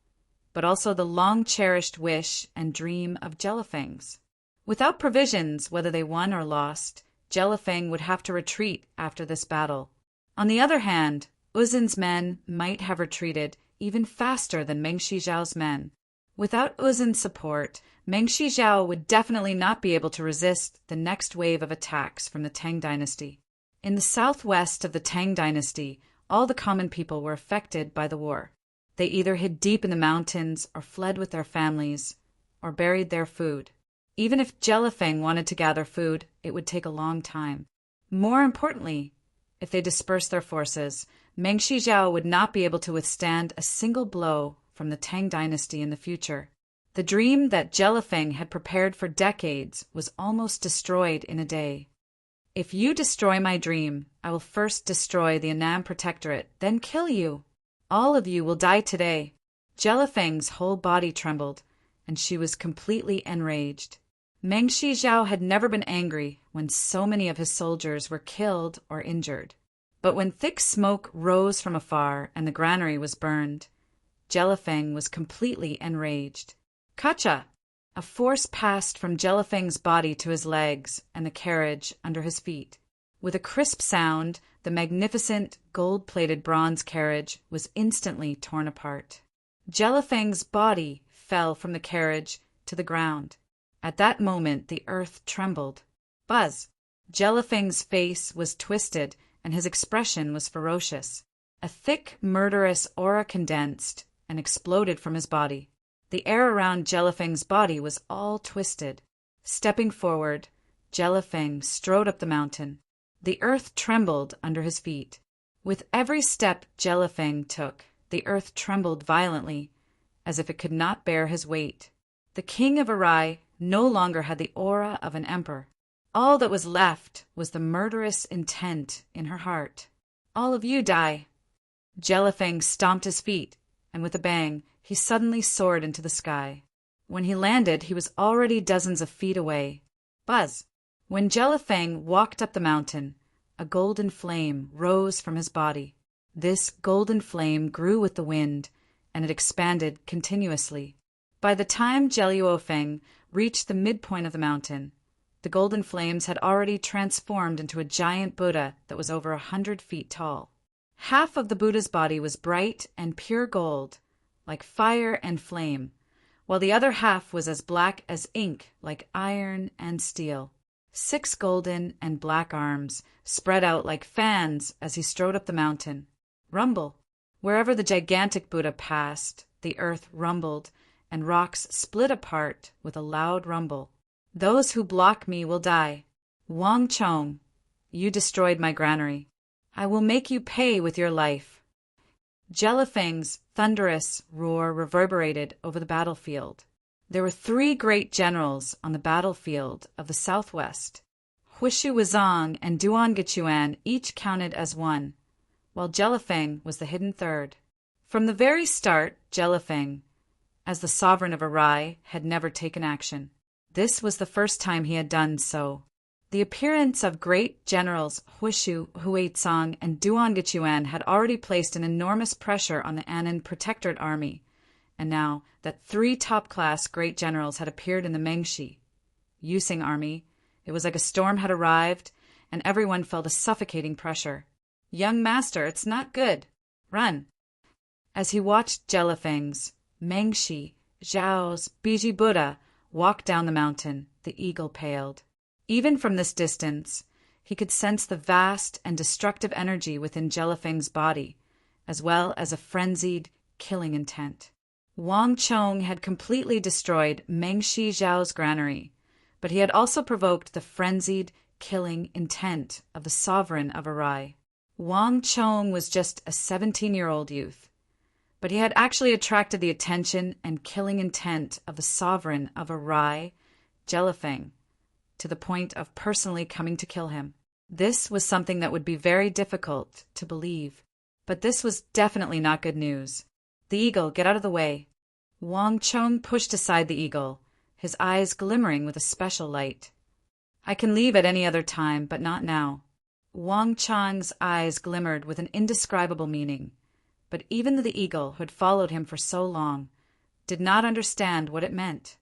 but also the long-cherished wish and dream of Jellyfing's. Without provisions, whether they won or lost, Jellyfing would have to retreat after this battle. On the other hand, Uzan's men might have retreated even faster than Meng Shijiao's men. Without Uzan's support, Meng Shijiao would definitely not be able to resist the next wave of attacks from the Tang dynasty. In the southwest of the Tang dynasty, all the common people were affected by the war. They either hid deep in the mountains or fled with their families or buried their food. Even if Jellyfing wanted to gather food, it would take a long time. More importantly, if they dispersed their forces, Meng Shijiao would not be able to withstand a single blow from the Tang dynasty in the future. The dream that Jellyfing had prepared for decades was almost destroyed in a day. If you destroy my dream, I will first destroy the Annam Protectorate, then kill you. All of you will die today. Jellyfing's whole body trembled, and she was completely enraged. Meng Shijiao had never been angry when so many of his soldiers were killed or injured. But when thick smoke rose from afar and the granary was burned, Jellyfing was completely enraged. Kacha! A force passed from Jellyfing's body to his legs and the carriage under his feet. With a crisp sound, the magnificent gold-plated bronze carriage was instantly torn apart. Jellyfing's body fell from the carriage to the ground. At that moment, the earth trembled. Buzz! Jellyfing's face was twisted and his expression was ferocious. A thick, murderous aura condensed and exploded from his body. The air around Jellyfing's body was all twisted. Stepping forward, Jellyfing strode up the mountain. The earth trembled under his feet. With every step Jellyfing took, the earth trembled violently, as if it could not bear his weight. The king of Arai no longer had the aura of an emperor. All that was left was the murderous intent in her heart. All of you die. Jellyfing stomped his feet, and with a bang, he suddenly soared into the sky. When he landed, he was already dozens of feet away. Buzz! When Jelifeng walked up the mountain, a golden flame rose from his body. This golden flame grew with the wind, and it expanded continuously. By the time Jelifeng reached the midpoint of the mountain, the golden flames had already transformed into a giant Buddha that was over 100 feet tall. Half of the Buddha's body was bright and pure gold, like fire and flame, while the other half was as black as ink, like iron and steel. 6 golden and black arms spread out like fans as he strode up the mountain. Rumble! Wherever the gigantic Buddha passed, the earth rumbled, and rocks split apart with a loud rumble. Those who block me will die. Wang Chong, you destroyed my granary. I will make you pay with your life. Jelifeng's thunderous roar reverberated over the battlefield. There were 3 great generals on the battlefield of the southwest. Huishu Wuzong and Duan Gechuan each counted as 1, while Jelifeng was the hidden 3rd. From the very start, Jelifeng, as the sovereign of Arai, had never taken action. This was the first time he had done so. The appearance of great generals Huishu, Huizong, and Duan Gechuan had already placed an enormous pressure on the Annan Protectorate Army, and now that 3 top-class great generals had appeared in the Mengshi Yusing army, it was like a storm had arrived, and everyone felt a suffocating pressure. Young master, it's not good. Run. As he watched Jelifeng's, Mengshi, Zhao's, Biji Buddha walk down the mountain, the eagle paled. Even from this distance, he could sense the vast and destructive energy within Jelifeng's body, as well as a frenzied, killing intent. Wang Chong had completely destroyed Mengshi Zhao's granary, but he had also provoked the frenzied, killing intent of the sovereign of Arai. Wang Chong was just a 17-year-old youth, but he had actually attracted the attention and killing intent of the sovereign of Arai, Jelifeng, to the point of personally coming to kill him. This was something that would be very difficult to believe, but this was definitely not good news. The eagle, get out of the way. Wang Chong pushed aside the eagle, his eyes glimmering with a special light. I can leave at any other time, but not now. Wang Chong's eyes glimmered with an indescribable meaning, but even the eagle, who had followed him for so long, did not understand what it meant.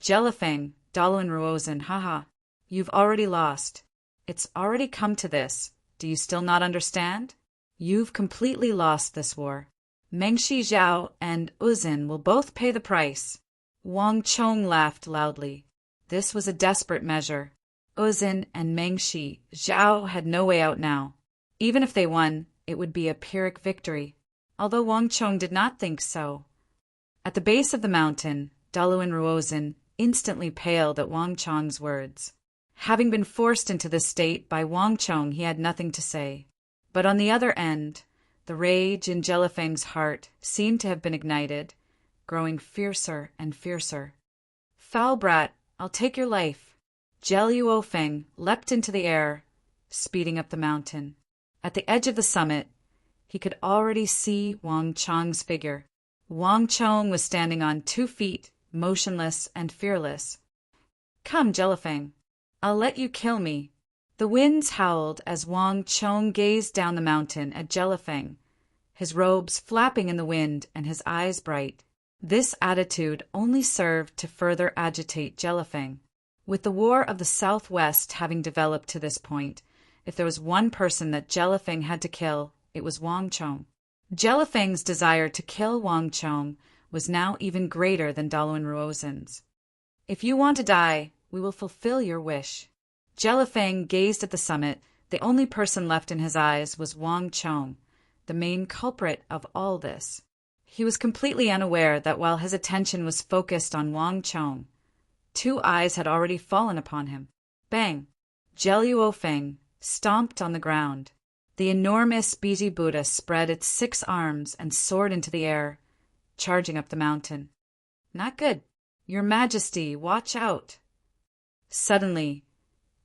Jelifeng, Daluan Ruozen, haha, you've already lost. It's already come to this. Do you still not understand? You've completely lost this war. Mengshi Zhao and Uzin will both pay the price. Wang Chong laughed loudly. This was a desperate measure. Uzin and Mengshi Zhao had no way out now. Even if they won, it would be a Pyrrhic victory, although Wang Chong did not think so. At the base of the mountain, Daluan Ruozen instantly paled at Wang Chong's words. Having been forced into this state by Wang Chong, he had nothing to say. But on the other end, the rage in Jelifeng's heart seemed to have been ignited, growing fiercer and fiercer. Foul brat, I'll take your life. Jelifeng leapt into the air, speeding up the mountain. At the edge of the summit, he could already see Wang Chong's figure. Wang Chong was standing on 2 feet, motionless and fearless. Come, Jelifeng, I'll let you kill me. The winds howled as Wang Chong gazed down the mountain at Jelifeng, his robes flapping in the wind and his eyes bright. This attitude only served to further agitate Jelifeng. With the War of the Southwest having developed to this point, if there was one person that Jelifeng had to kill, it was Wang Chong. Jelifeng's desire to kill Wang Chong was now even greater than Daluan Ruozen's. If you want to die, we will fulfill your wish. Jelifeng gazed at the summit. The only person left in his eyes was Wang Chong, the main culprit of all this. He was completely unaware that while his attention was focused on Wang Chong, 2 eyes had already fallen upon him. Bang! Jelifeng stomped on the ground. The enormous Biji Buddha spread its 6 arms and soared into the air, charging up the mountain. Not good. Your Majesty, watch out. Suddenly,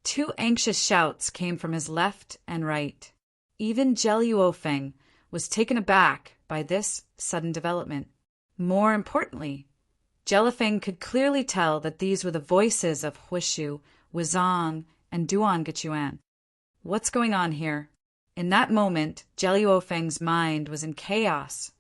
2 anxious shouts came from his left and right. Even Jelifeng was taken aback by this sudden development. More importantly, Jelifeng could clearly tell that these were the voices of Huishu, Wuzong, and Duan Gechuan. What's going on here? In that moment, Jelly Feng's mind was in chaos.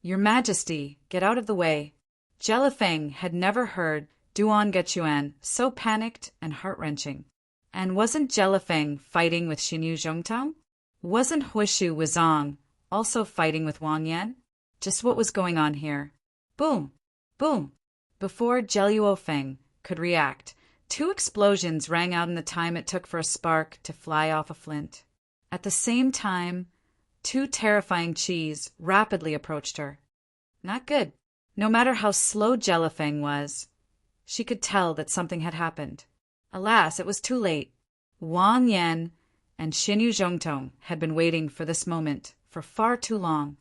Your Majesty, get out of the way. Jelifeng had never heard Duan Gechuan so panicked and heart-wrenching. And wasn't Jelifeng fighting with Xinyu Zhongtong? Wasn't Huishu Wuzong also fighting with Wang Yan? Just what was going on here? Boom! Boom! Before Jelly Feng could react, 2 explosions rang out in the time it took for a spark to fly off a flint. At the same time, 2 terrifying Qis rapidly approached her. Not good. No matter how slow Jelifeng was, she could tell that something had happened. Alas, it was too late. Wang Yan and Xinyu Zhongtong had been waiting for this moment for far too long.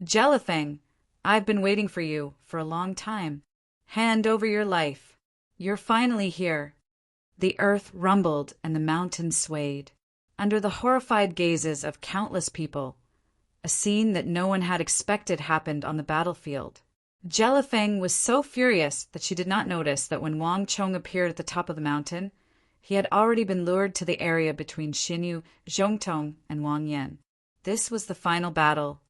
Jelifeng, I've been waiting for you for a long time. Hand over your life. You're finally here. The earth rumbled and the mountains swayed. Under the horrified gazes of countless people, a scene that no one had expected happened on the battlefield. Jelifeng was so furious that she did not notice that when Wang Chong appeared at the top of the mountain, he had already been lured to the area between Xinyu Zhongtong and Wang Yan. This was the final battle.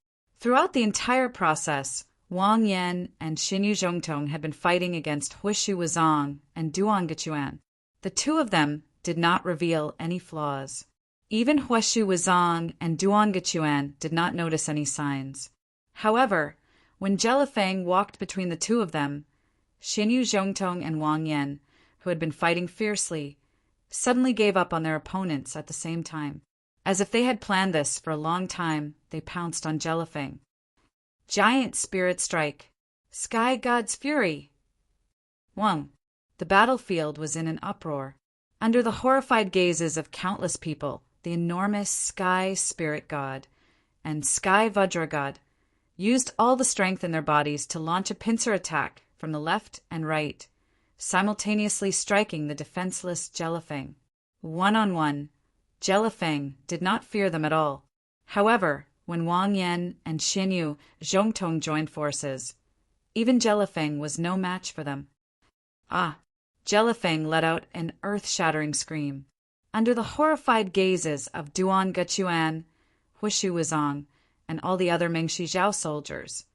Throughout the entire process, Wang Yan and Xinyu Zhongtong had been fighting against Huishu Wuzong and Duan Gechuan. The 2 of them did not reveal any flaws. Even Huishu Wuzong and Duan Gechuan did not notice any signs. However, when Jelifeng walked between the 2 of them, Xinyu Zhongtong and Wang Yan, who had been fighting fiercely, suddenly gave up on their opponents at the same time. As if they had planned this for a long time, they pounced on Jelifeng. Giant Spirit Strike. Sky God's Fury. 1. The battlefield was in an uproar. Under the horrified gazes of countless people, the enormous Sky Spirit God and Sky Vajra God used all the strength in their bodies to launch a pincer attack from the left and right, simultaneously striking the defenseless Jelifeng. One-on-one, Jelifeng did not fear them at all. However, when Wang Yan and Xinyu Zhongtong joined forces, even Jelifeng was no match for them. Jelifeng let out an earth-shattering scream. Under the horrified gazes of Duan Gechuan, Huishu Wuzong, and all the other Mengshi Zhao soldiers,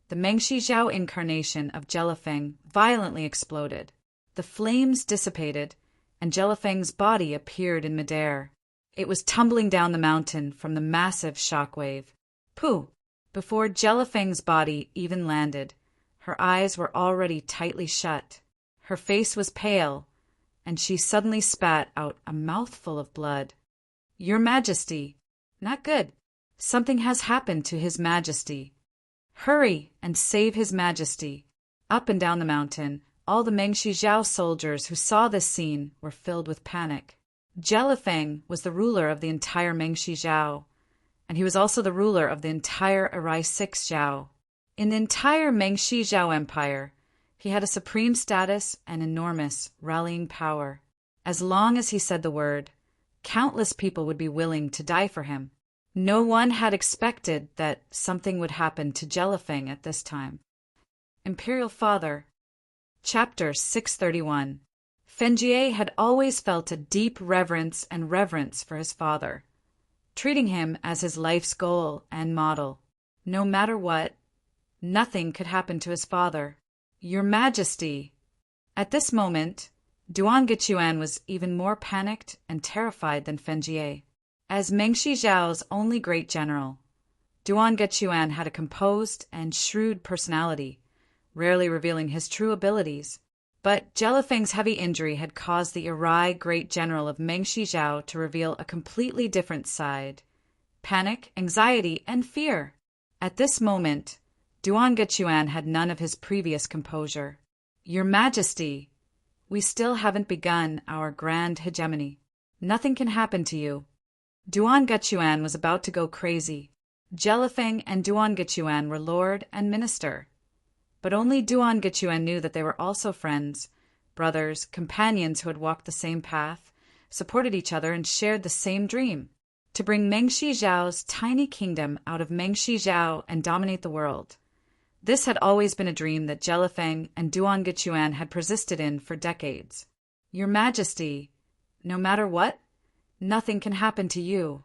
the Mengshi Zhao incarnation of Jelifeng violently exploded. The flames dissipated, and Jelifeng's body appeared in midair. It was tumbling down the mountain from the massive shockwave. Pooh! Before Jelifeng's body even landed, her eyes were already tightly shut. Her face was pale, and she suddenly spat out a mouthful of blood. Your Majesty! Not good. Something has happened to His Majesty. Hurry and save His Majesty. Up and down the mountain, all the Mengshi Zhao soldiers who saw this scene were filled with panic. Jelifeng was the ruler of the entire Mengshi Zhao, and he was also the ruler of the entire Arai 6 Zhao. In the entire Mengshi Zhao Empire, he had a supreme status and enormous rallying power. As long as he said the word, countless people would be willing to die for him. No one had expected that something would happen to Jelifeng at this time. Imperial Father. Chapter 631. Fenjie had always felt a deep reverence for his father, treating him as his life's goal and model. No matter what, nothing could happen to his father. Your Majesty! At this moment, Duan Gechuan was even more panicked and terrified than Fenjie. As Mengshi Zhao's only great general, Duan Gechuan had a composed and shrewd personality, rarely revealing his true abilities. But Jelifeng's heavy injury had caused the Arai great general of Mengshi Zhao to reveal a completely different side: panic, anxiety, and fear. At this moment, Duan Gechuan had none of his previous composure. Your Majesty, we still haven't begun our grand hegemony. Nothing can happen to you. Duan Gechuan was about to go crazy. Jelifeng and Duan Gechuan were lord and minister. But only Duan Gechuan knew that they were also friends, brothers, companions who had walked the same path, supported each other, and shared the same dream: to bring Mengshi Zhao's tiny kingdom out of Mengshi Zhao and dominate the world. This had always been a dream that Jelifeng and Duan Gechuan had persisted in for decades. "Your Majesty, no matter what, nothing can happen to you."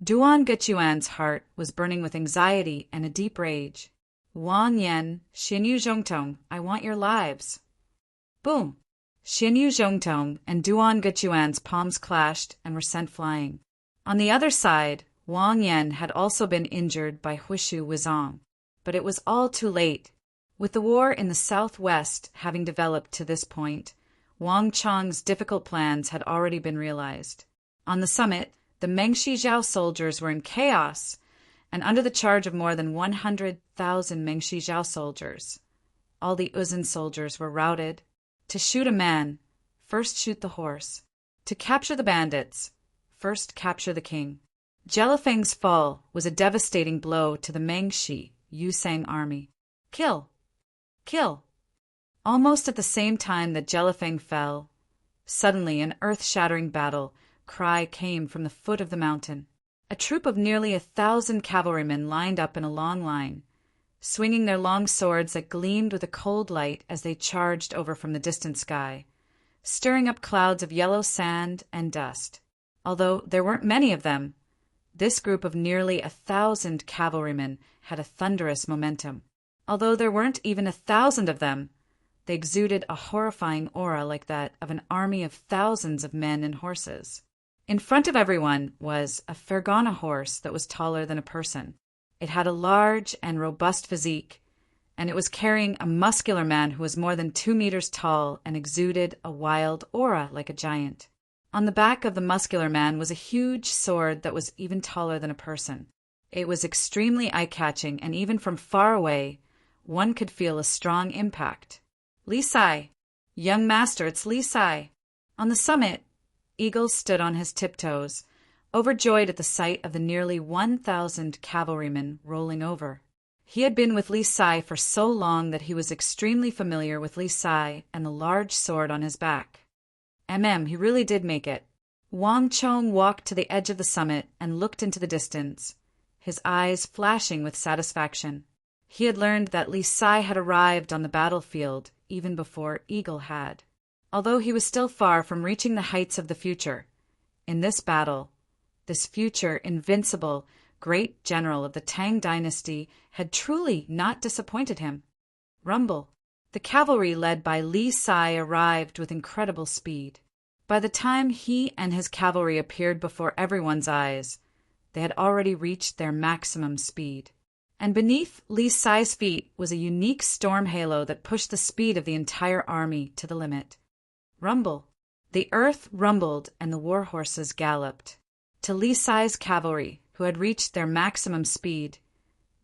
Duan Gechuan's heart was burning with anxiety and a deep rage. "Wang Yan, Xinyu Zhongtong, I want your lives." Boom! Xinyu Zhongtong and Duan Gechuan's palms clashed and were sent flying. On the other side, Wang Yan had also been injured by Huishu Wizong, but it was all too late. With the war in the southwest having developed to this point, Wang Chong's difficult plans had already been realized. On the summit, the Mengshi Zhao soldiers were in chaos, and under the charge of more than 100,000 Mengshi Zhao soldiers. All the Uzun soldiers were routed. To shoot a man, first shoot the horse. To capture the bandits, first capture the king. Jelifeng's fall was a devastating blow to the Mengshi Yusang army. Kill! Kill! Almost at the same time that Jelifeng fell, suddenly an earth-shattering battle cry came from the foot of the mountain. A troop of nearly 1,000 cavalrymen lined up in a long line, swinging their long swords that gleamed with a cold light as they charged over from the distant sky, stirring up clouds of yellow sand and dust. Although there weren't many of them, this group of nearly 1,000 cavalrymen had a thunderous momentum. Although there weren't even 1,000 of them, they exuded a horrifying aura like that of an army of thousands of men and horses. In front of everyone was a Fergana horse that was taller than a person. It had a large and robust physique, and it was carrying a muscular man who was more than 2 meters tall and exuded a wild aura like a giant. On the back of the muscular man was a huge sword that was even taller than a person. It was extremely eye-catching, and even from far away, one could feel a strong impact. "Li Sai! Young master, it's Li Sai!" On the summit, Eagle stood on his tiptoes, overjoyed at the sight of the nearly 1,000 cavalrymen rolling over. He had been with Li Sai for so long that he was extremely familiar with Li Sai and the large sword on his back. He really did make it. Wang Chong walked to the edge of the summit and looked into the distance, his eyes flashing with satisfaction. He had learned that Li Sai had arrived on the battlefield even before Eagle had. Although he was still far from reaching the heights of the future, in this battle, this future invincible, great general of the Tang dynasty had truly not disappointed him. Rumble. The cavalry led by Li Sai arrived with incredible speed. By the time he and his cavalry appeared before everyone's eyes, they had already reached their maximum speed. And beneath Li Sai's feet was a unique storm halo that pushed the speed of the entire army to the limit. Rumble. The earth rumbled and the war horses galloped. To Li Sai's cavalry, who had reached their maximum speed,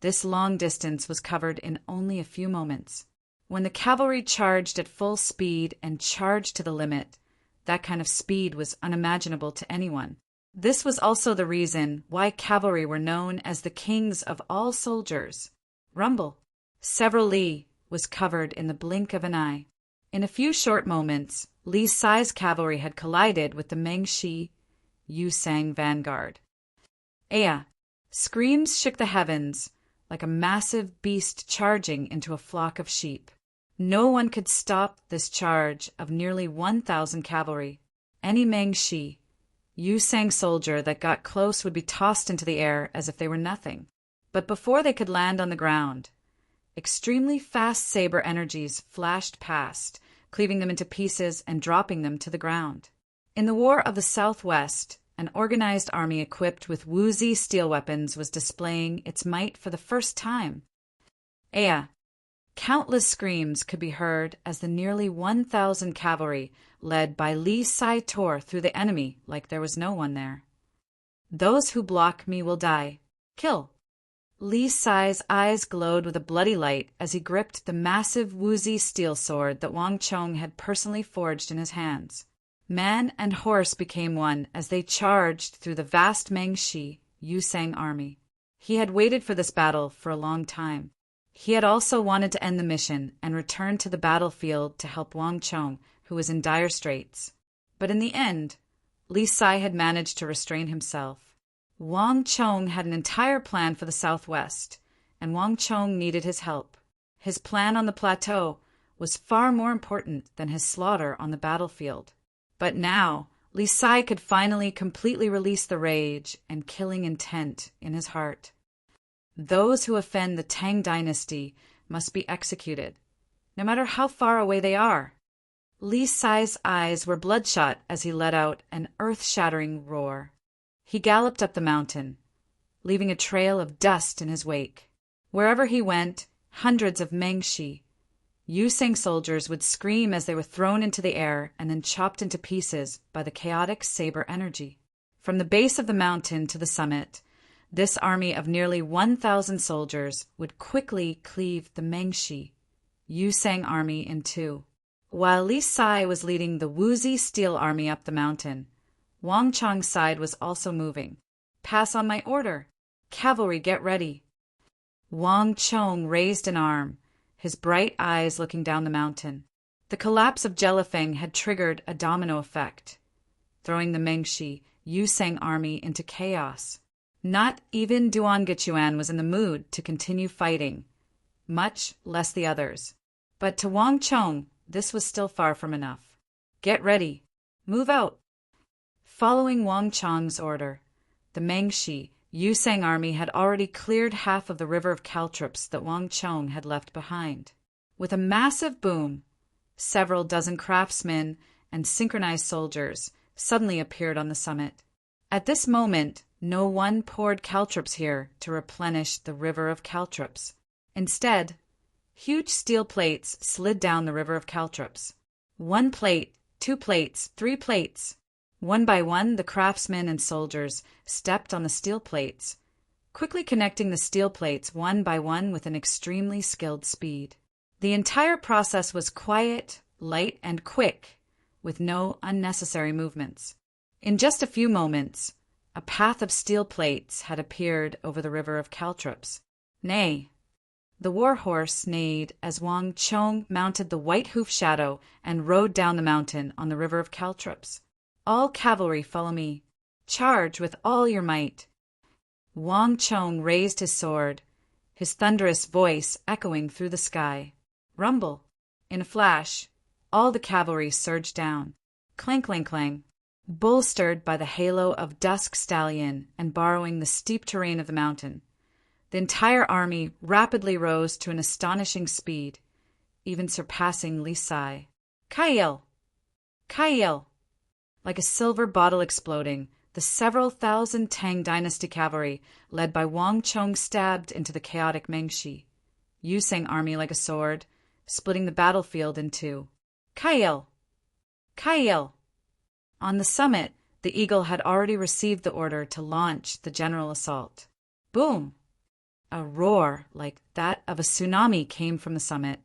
this long distance was covered in only a few moments. When the cavalry charged at full speed and charged to the limit, that kind of speed was unimaginable to anyone. This was also the reason why cavalry were known as the kings of all soldiers. Rumble. Several li was covered in the blink of an eye. In a few short moments, Li Sai's cavalry had collided with the Mengshi Yusang vanguard. Aya! Screams shook the heavens, like a massive beast charging into a flock of sheep. No one could stop this charge of nearly 1,000 cavalry. Any Mengshi Yusang soldier that got close would be tossed into the air as if they were nothing. But before they could land on the ground, extremely fast saber energies flashed past, cleaving them into pieces and dropping them to the ground. In the War of the Southwest, an organized army equipped with Wuzi steel weapons was displaying its might for the first time. Aya! Countless screams could be heard as the nearly 1,000 cavalry, led by Li Sai, tore through the enemy like there was no one there. "Those who block me will die. Kill!" Li Sai's eyes glowed with a bloody light as he gripped the massive Wuzi steel sword that Wang Chong had personally forged in his hands. Man and horse became one as they charged through the vast Mengshi Yusang army. He had waited for this battle for a long time. He had also wanted to end the mission and return to the battlefield to help Wang Chong, who was in dire straits. But in the end, Li Sai had managed to restrain himself. Wang Chong had an entire plan for the Southwest, and Wang Chong needed his help. His plan on the plateau was far more important than his slaughter on the battlefield. But now, Li Sai could finally completely release the rage and killing intent in his heart. Those who offend the Tang dynasty must be executed, no matter how far away they are. Li Sai's eyes were bloodshot as he let out an earth-shattering roar. He galloped up the mountain, leaving a trail of dust in his wake. Wherever he went, hundreds of Mengshi, Yuseng soldiers would scream as they were thrown into the air and then chopped into pieces by the chaotic saber energy. From the base of the mountain to the summit, this army of nearly 1,000 soldiers would quickly cleave the Mengshi, Yuseng army in two. While Li Sai was leading the Wuzi Steel army up the mountain, Wang Chong's side was also moving. "Pass on my order. Cavalry, get ready." Wang Chong raised an arm, his bright eyes looking down the mountain. The collapse of Jelifeng had triggered a domino effect, throwing the Mengshi, Yuseng army into chaos. Not even Duan Gechuan was in the mood to continue fighting, much less the others. But to Wang Chong, this was still far from enough. "Get ready. Move out." Following Wang Chong's order, the Mengshi, Yuseng army had already cleared half of the river of caltrops that Wang Chong had left behind. With a massive boom, several dozen craftsmen and synchronized soldiers suddenly appeared on the summit. At this moment, no one poured caltrops here to replenish the river of caltrops. Instead, huge steel plates slid down the river of caltrops. 1 plate, 2 plates, 3 plates. One by one, the craftsmen and soldiers stepped on the steel plates, quickly connecting the steel plates one by one with an extremely skilled speed. The entire process was quiet, light, and quick, with no unnecessary movements. In just a few moments, a path of steel plates had appeared over the river of caltrops. Nay, the war horse neighed as Wang Chong mounted the white hoof shadow and rode down the mountain on the river of caltrops. "All cavalry, follow me. Charge with all your might." Wang Chong raised his sword, his thunderous voice echoing through the sky. Rumble! In a flash, all the cavalry surged down. Clang, clang, clang. Bolstered by the halo of Dusk Stallion and borrowing the steep terrain of the mountain, the entire army rapidly rose to an astonishing speed, even surpassing Li Sai. "Kaiyel! Kaiyel!" Like a silver bottle exploding, the several thousand Tang dynasty cavalry, led by Wang Chong, stabbed into the chaotic Mengshi, Yuseng army like a sword, splitting the battlefield in two. "Kaiyel! Kaiyel!" On the summit, the eagle had already received the order to launch the general assault. Boom! A roar like that of a tsunami came from the summit.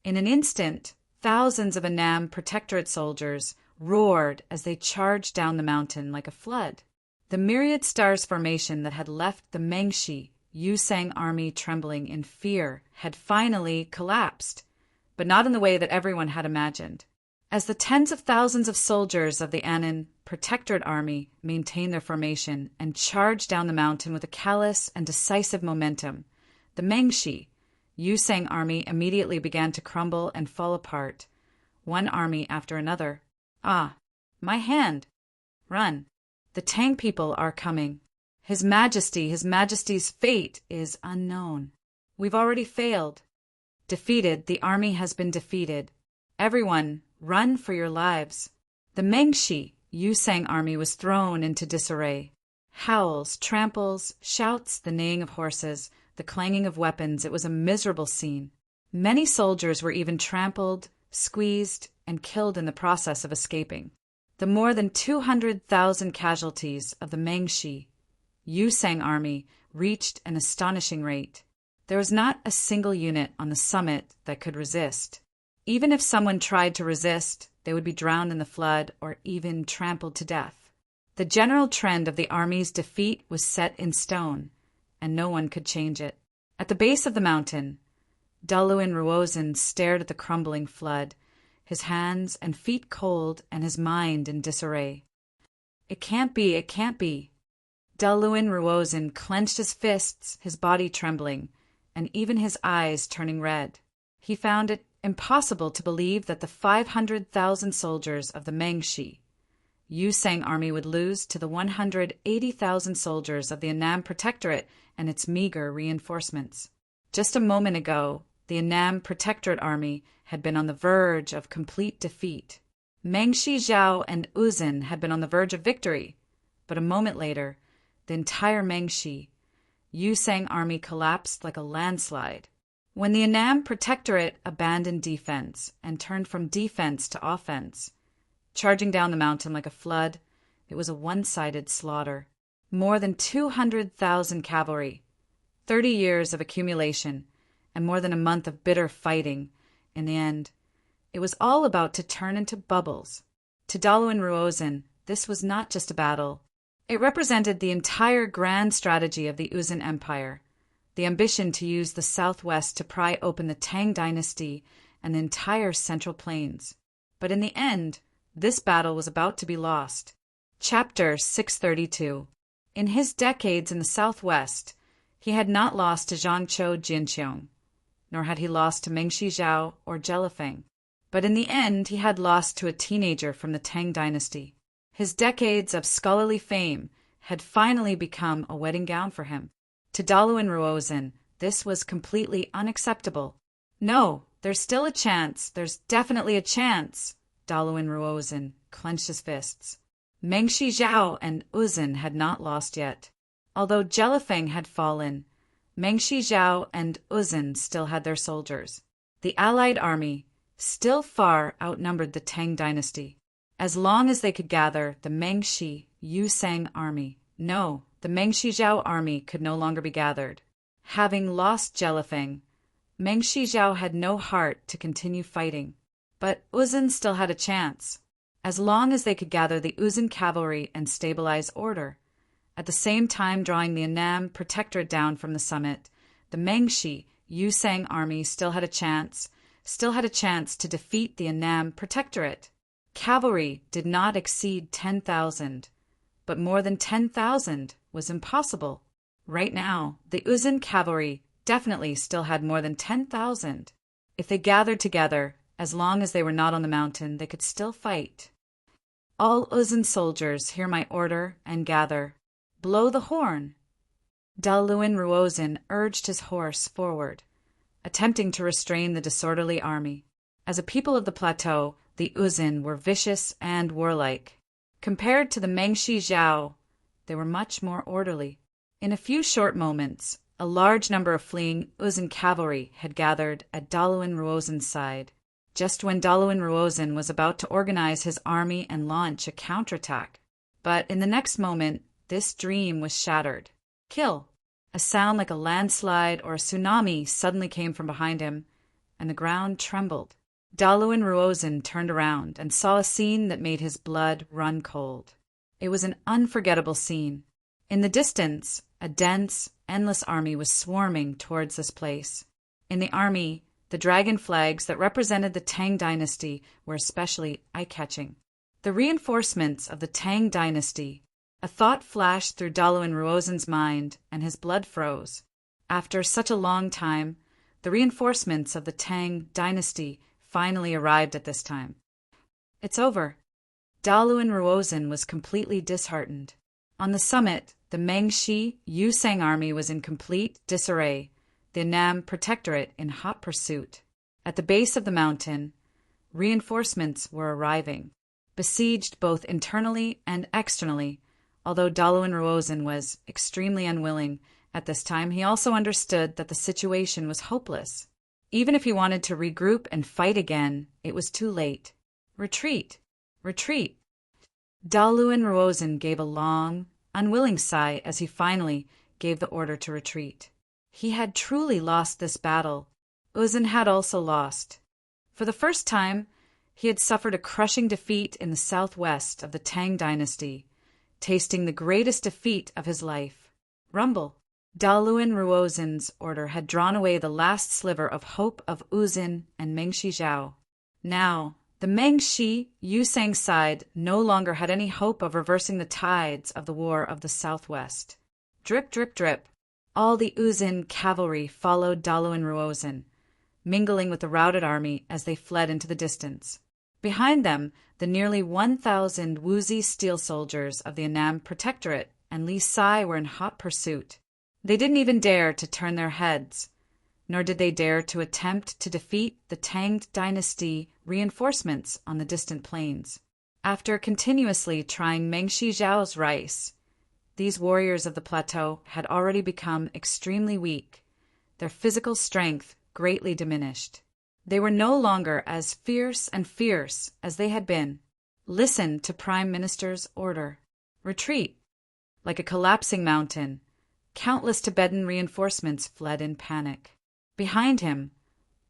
In an instant, thousands of Annam Protectorate soldiers roared as they charged down the mountain like a flood. The myriad stars formation that had left the Mengshi, Yuseng army trembling in fear had finally collapsed, but not in the way that everyone had imagined. As the tens of thousands of soldiers of the Annan Protectorate army maintained their formation and charged down the mountain with a callous and decisive momentum, the Mengshi, Yuseng army immediately began to crumble and fall apart, one army after another. "Ah, my hand! Run! The Tang people are coming. His Majesty's fate is unknown. We've already failed. Defeated, the army has been defeated. Everyone, run for your lives." The Mengshi, Yuseng army was thrown into disarray. Howls, tramples, shouts, the neighing of horses, the clanging of weapons, it was a miserable scene. Many soldiers were even trampled, squeezed, and killed in the process of escaping. The more than 200,000 casualties of the Mengshi, Yuseng army reached an astonishing rate. There was not a single unit on the summit that could resist. Even if someone tried to resist, they would be drowned in the flood or even trampled to death. The general trend of the army's defeat was set in stone, and no one could change it. At the base of the mountain, Daluin Ruozin stared at the crumbling flood, his hands and feet cold and his mind in disarray. "It can't be, it can't be." Daluin Ruozin clenched his fists, his body trembling, and even his eyes turning red. He found it impossible to believe that the 500,000 soldiers of the Mengshi, Yusang army would lose to the 180,000 soldiers of the Annam Protectorate and its meager reinforcements. Just a moment ago, the Annam Protectorate army had been on the verge of complete defeat. Mengshi Zhao and Uzin had been on the verge of victory, but a moment later, the entire Mengshi, Yusang army collapsed like a landslide. When the Annam Protectorate abandoned defense and turned from defense to offense, charging down the mountain like a flood, it was a one-sided slaughter. More than 200,000 cavalry, 30 years of accumulation, and more than a month of bitter fighting. In the end, it was all about to turn into bubbles. To Daluin Ruozin, this was not just a battle. It represented the entire grand strategy of the Uzin Empire, the ambition to use the southwest to pry open the Tang dynasty and the entire Central Plains. But in the end, this battle was about to be lost. Chapter 632. In his decades in the southwest, he had not lost to Zhangqiu Jinqiong, nor had he lost to Mengshi Zhao or Jelifeng. But in the end, he had lost to a teenager from the Tang dynasty. His decades of scholarly fame had finally become a wedding gown for him. To Daluin Ruozin, this was completely unacceptable. No, there's still a chance. There's definitely a chance. Daluin Ruozin clenched his fists. Mengshi Zhao and Uzin had not lost yet. Although Jelifeng had fallen, Mengshi Zhao and Uzin still had their soldiers. The allied army still far outnumbered the Tang dynasty. As long as they could gather the Mengshi Yusang army, no, the Mengshi Zhao army could no longer be gathered. Having lost Jelifeng, Mengshi Zhao had no heart to continue fighting. But Uzin still had a chance, as long as they could gather the Uzin cavalry and stabilize order. At the same time drawing the Annam Protectorate down from the summit, the Mengshi Yusang army still had a chance to defeat the Annam Protectorate. Cavalry did not exceed 10,000, but more than 10,000 was impossible. Right now, the Uzin cavalry definitely still had more than 10,000. If they gathered together, as long as they were not on the mountain, they could still fight. All Uzin soldiers, hear my order and gather. Blow the horn. Daluin Ruozin urged his horse forward, attempting to restrain the disorderly army. As a people of the plateau, the Uzin were vicious and warlike. Compared to the Mengshi Zhao, they were much more orderly. In a few short moments, a large number of fleeing Uzin cavalry had gathered at Daluin Ruozin's side. Just when Daluin Ruozin was about to organize his army and launch a counterattack. But in the next moment, this dream was shattered. Kill! A sound like a landslide or a tsunami suddenly came from behind him, and the ground trembled. Daluin Ruozin turned around and saw a scene that made his blood run cold. It was an unforgettable scene. In the distance, a dense, endless army was swarming towards this place. In the army, the dragon flags that represented the Tang dynasty were especially eye-catching. The reinforcements of the Tang dynasty. A thought flashed through Daluin Ruozin's mind, and his blood froze. After such a long time, the reinforcements of the Tang dynasty finally arrived at this time. It's over. Daluin Ruozin was completely disheartened. On the summit, the Mengshi Yusang army was in complete disarray, the Annam Protectorate in hot pursuit. At the base of the mountain, reinforcements were arriving, besieged both internally and externally. Although Daluin Ruozin was extremely unwilling at this time, he also understood that the situation was hopeless. Even if he wanted to regroup and fight again, it was too late. Retreat! Retreat! Daluin Ruozin gave a long, unwilling sigh as he finally gave the order to retreat. He had truly lost this battle. Uzin had also lost. For the first time, he had suffered a crushing defeat in the southwest of the Tang dynasty, tasting the greatest defeat of his life. Rumble! Daluin Ruozin's order had drawn away the last sliver of hope of Uzin and Mengshi Zhao. Now, the Mengshi Yusang side no longer had any hope of reversing the tides of the war of the southwest. Drip, drip, drip. All the Uzin cavalry followed Daluin Ruozin, mingling with the routed army as they fled into the distance. Behind them, the nearly 1,000 Wuzi steel soldiers of the Annam Protectorate and Li Sai were in hot pursuit. They didn't even dare to turn their heads, nor did they dare to attempt to defeat the Tang dynasty reinforcements on the distant plains. After continuously trying Mengshi Zhao's rice, these warriors of the plateau had already become extremely weak, their physical strength greatly diminished. They were no longer as fierce as they had been. Listen to Prime Minister's order. Retreat. Like a collapsing mountain, countless Tibetan reinforcements fled in panic. Behind him,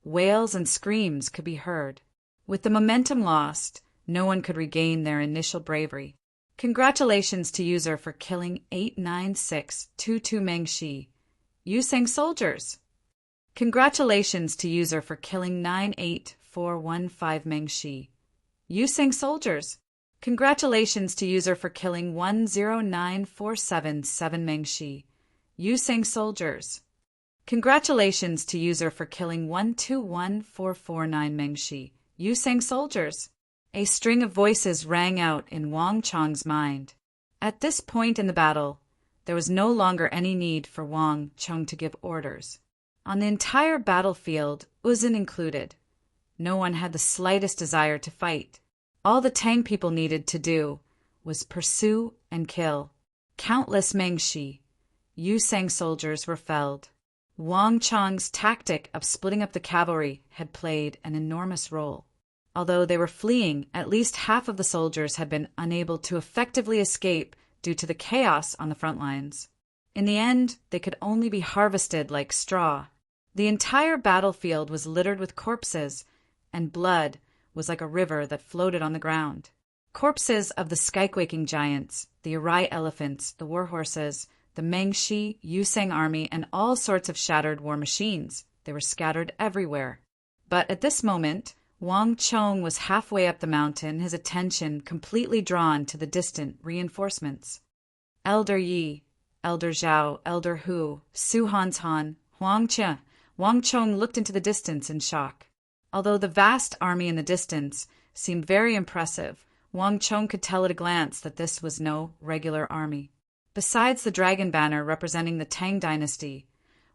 wails and screams could be heard. With the momentum lost, no one could regain their initial bravery. Congratulations to user for killing 89622 Mengshi, Yuseng soldiers. Congratulations to user for killing 98415 Mengshi, Yuseng soldiers. Congratulations to user for killing 109477 Mengshi, Yuseng soldiers. Congratulations to user for killing 121449 Mengshi, Yuseng soldiers. A string of voices rang out in Wang Chong's mind. At this point in the battle, there was no longer any need for Wang Chong to give orders. On the entire battlefield, Uzun included, no one had the slightest desire to fight. All the Tang people needed to do was pursue and kill. Countless Mengshi, Yuseng soldiers were felled. Wang Chong's tactic of splitting up the cavalry had played an enormous role. Although they were fleeing, at least half of the soldiers had been unable to effectively escape due to the chaos on the front lines. In the end, they could only be harvested like straw. The entire battlefield was littered with corpses, and blood was like a river that floated on the ground. Corpses of the sky-quaking giants, the Arai elephants, the war horses, the Mengshi, Yuseng army, and all sorts of shattered war machines. They were scattered everywhere. But at this moment, Wang Chong was halfway up the mountain, his attention completely drawn to the distant reinforcements. Elder Yi, Elder Zhao, Elder Hu, Su Hanshan, Huang Che. Wang Chong looked into the distance in shock. Although the vast army in the distance seemed very impressive, Wang Chong could tell at a glance that this was no regular army. Besides the dragon banner representing the Tang dynasty,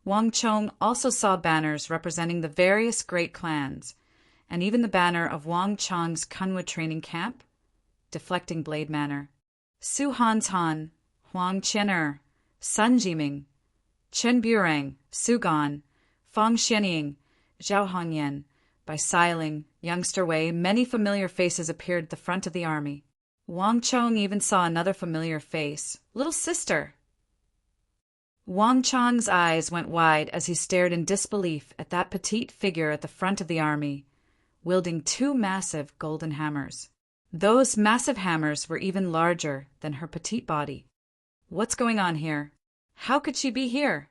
Wang Chong also saw banners representing the various great clans, and even the banner of Wang Chong's Kunwa training camp, Deflecting Blade Manor. Su Hanshan, Huang Qianer, Sun Jiming, Chen Burang, Su Gan, Fang Xianying, Zhao Hongyan. By Xiling, Youngster Wei, many familiar faces appeared at the front of the army. Wang Chong even saw another familiar face, Little Sister. Wang Chong's eyes went wide as he stared in disbelief at that petite figure at the front of the army, wielding two massive golden hammers. Those massive hammers were even larger than her petite body. What's going on here? How could she be here?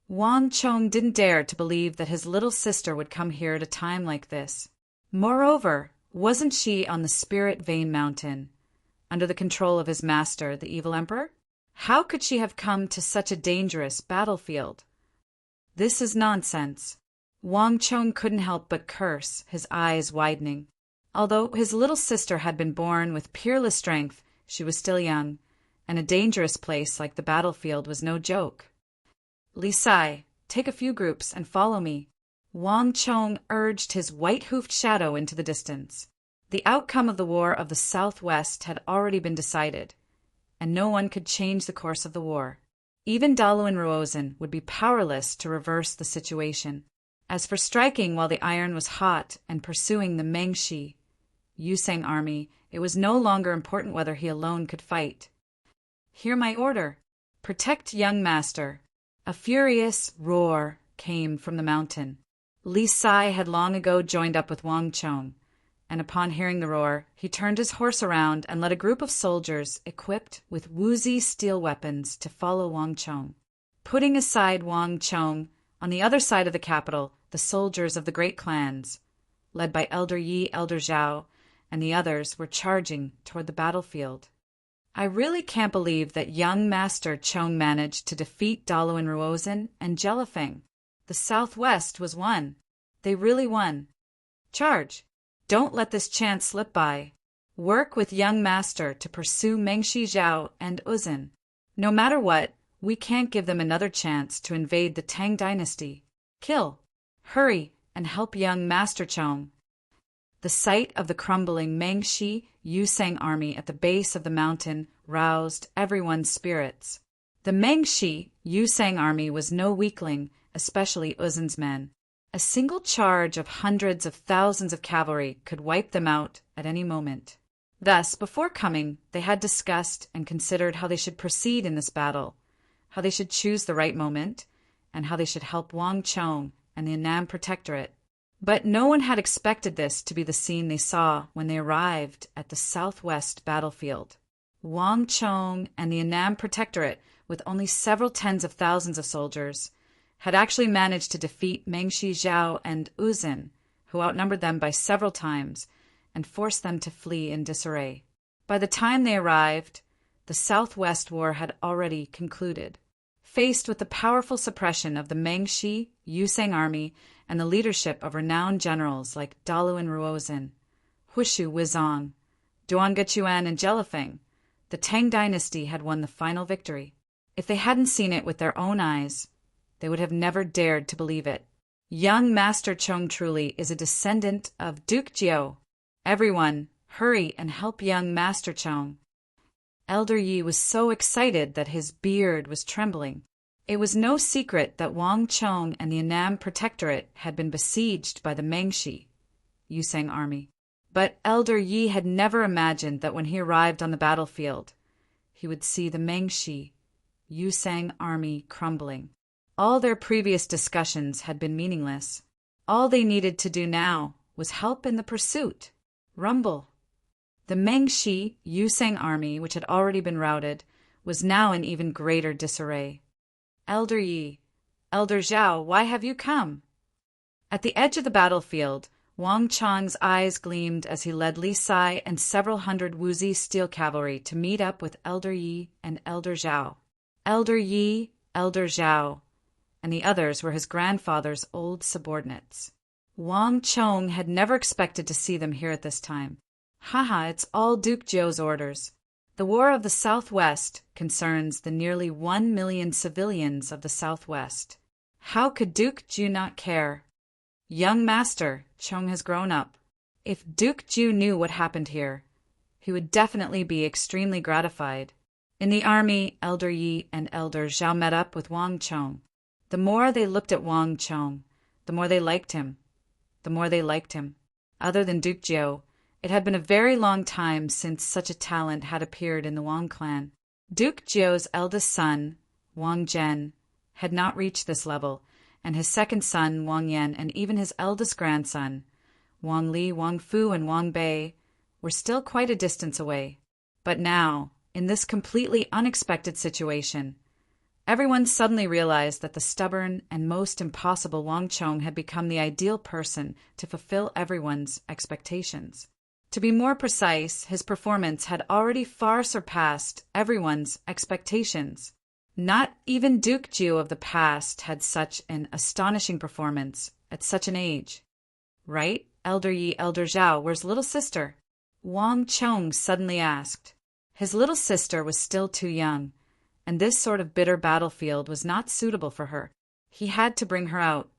Wang Chong didn't dare to believe that his little sister would come here at a time like this. Moreover, wasn't she on the Spirit Vein Mountain, under the control of his master, the evil emperor? How could she have come to such a dangerous battlefield? This is nonsense. Wang Chong couldn't help but curse, his eyes widening. Although his little sister had been born with peerless strength, she was still young, and a dangerous place like the battlefield was no joke. Li Sai, take a few groups and follow me. Wang Chong urged his white-hoofed shadow into the distance. The outcome of the War of the Southwest had already been decided, and no one could change the course of the war. Even Daluan Ruozhen would be powerless to reverse the situation. As for striking while the iron was hot and pursuing the Mengshi, Yuseng army, it was no longer important whether he alone could fight. Hear my order. Protect young master. A furious roar came from the mountain. Li Sai had long ago joined up with Wang Chong, and upon hearing the roar, he turned his horse around and led a group of soldiers equipped with Wuzi steel weapons to follow Wang Chong. Putting aside Wang Chong, on the other side of the capital, the soldiers of the great clans, led by Elder Yi, Elder Zhao, and the others were charging toward the battlefield. I really can't believe that young Master Chong managed to defeat Daluan Ruozhen and Jelifeng. The Southwest was won. They really won. Charge! Don't let this chance slip by. Work with young master to pursue Mengshi Zhao and Uzin. No matter what, we can't give them another chance to invade the Tang dynasty. Kill. Hurry and help young Master Chong. The sight of the crumbling Mengshi Yusang army at the base of the mountain roused everyone's spirits. The Mengshi Yusang army was no weakling, especially Uzin's men. A single charge of hundreds of thousands of cavalry could wipe them out at any moment. Thus, before coming, they had discussed and considered how they should proceed in this battle, how they should choose the right moment, and how they should help Wang Chong and the Annam Protectorate. But no one had expected this to be the scene they saw when they arrived at the southwest battlefield. Wang Chong and the Annam Protectorate, with only several tens of thousands of soldiers, had actually managed to defeat Mengshi Zhao and Uzin, who outnumbered them by several times, and forced them to flee in disarray. By the time they arrived, the Southwest War had already concluded. Faced with the powerful suppression of the Mengshi Yusang army and the leadership of renowned generals like Daluan Ruozin, Hushu Wizong, Duangechuan, and Jelifeng, the Tang dynasty had won the final victory. If they hadn't seen it with their own eyes, they would have never dared to believe it. Young Master Chong truly is a descendant of Duke Jiao. Everyone, hurry and help young Master Chong. Elder Yi was so excited that his beard was trembling. It was no secret that Wang Chong and the Annam Protectorate had been besieged by the Mengshi Yusang army. But Elder Yi had never imagined that when he arrived on the battlefield, he would see the Mengshi Yusang army crumbling. All their previous discussions had been meaningless. All they needed to do now was help in the pursuit. Rumble. The Mengshi Yusang army, which had already been routed, was now in even greater disarray. Elder Yi, Elder Zhao, why have you come? At the edge of the battlefield, Wang Chong's eyes gleamed as he led Li Sai and several hundred Wuzi steel cavalry to meet up with Elder Yi and Elder Zhao. Elder Yi, Elder Zhao, and the others were his grandfather's old subordinates. Wang Chong had never expected to see them here at this time. Haha, it's all Duke Jiao's orders. The War of the Southwest concerns the nearly 1 million civilians of the Southwest. How could Duke Jiu not care? Young Master Chong has grown up. If Duke Jiu knew what happened here, he would definitely be extremely gratified. In the army, Elder Yi and Elder Zhao met up with Wang Chong. The more they looked at Wang Chong, the more they liked him. Other than Duke Jiao, it had been a very long time since such a talent had appeared in the Wang clan. Duke Jiao's eldest son, Wang Zhen, had not reached this level, and his second son, Wang Yan, and even his eldest grandson, Wang Li, Wang Fu, and Wang Bei, were still quite a distance away. But now, in this completely unexpected situation, everyone suddenly realized that the stubborn and most impossible Wang Chong had become the ideal person to fulfill everyone's expectations. To be more precise, his performance had already far surpassed everyone's expectations. Not even Duke Jiu of the past had such an astonishing performance at such an age. Right, Elder Yi, Elder Zhao, where's little sister? Wang Chong suddenly asked. His little sister was still too young, and this sort of bitter battlefield was not suitable for her. He had to bring her out.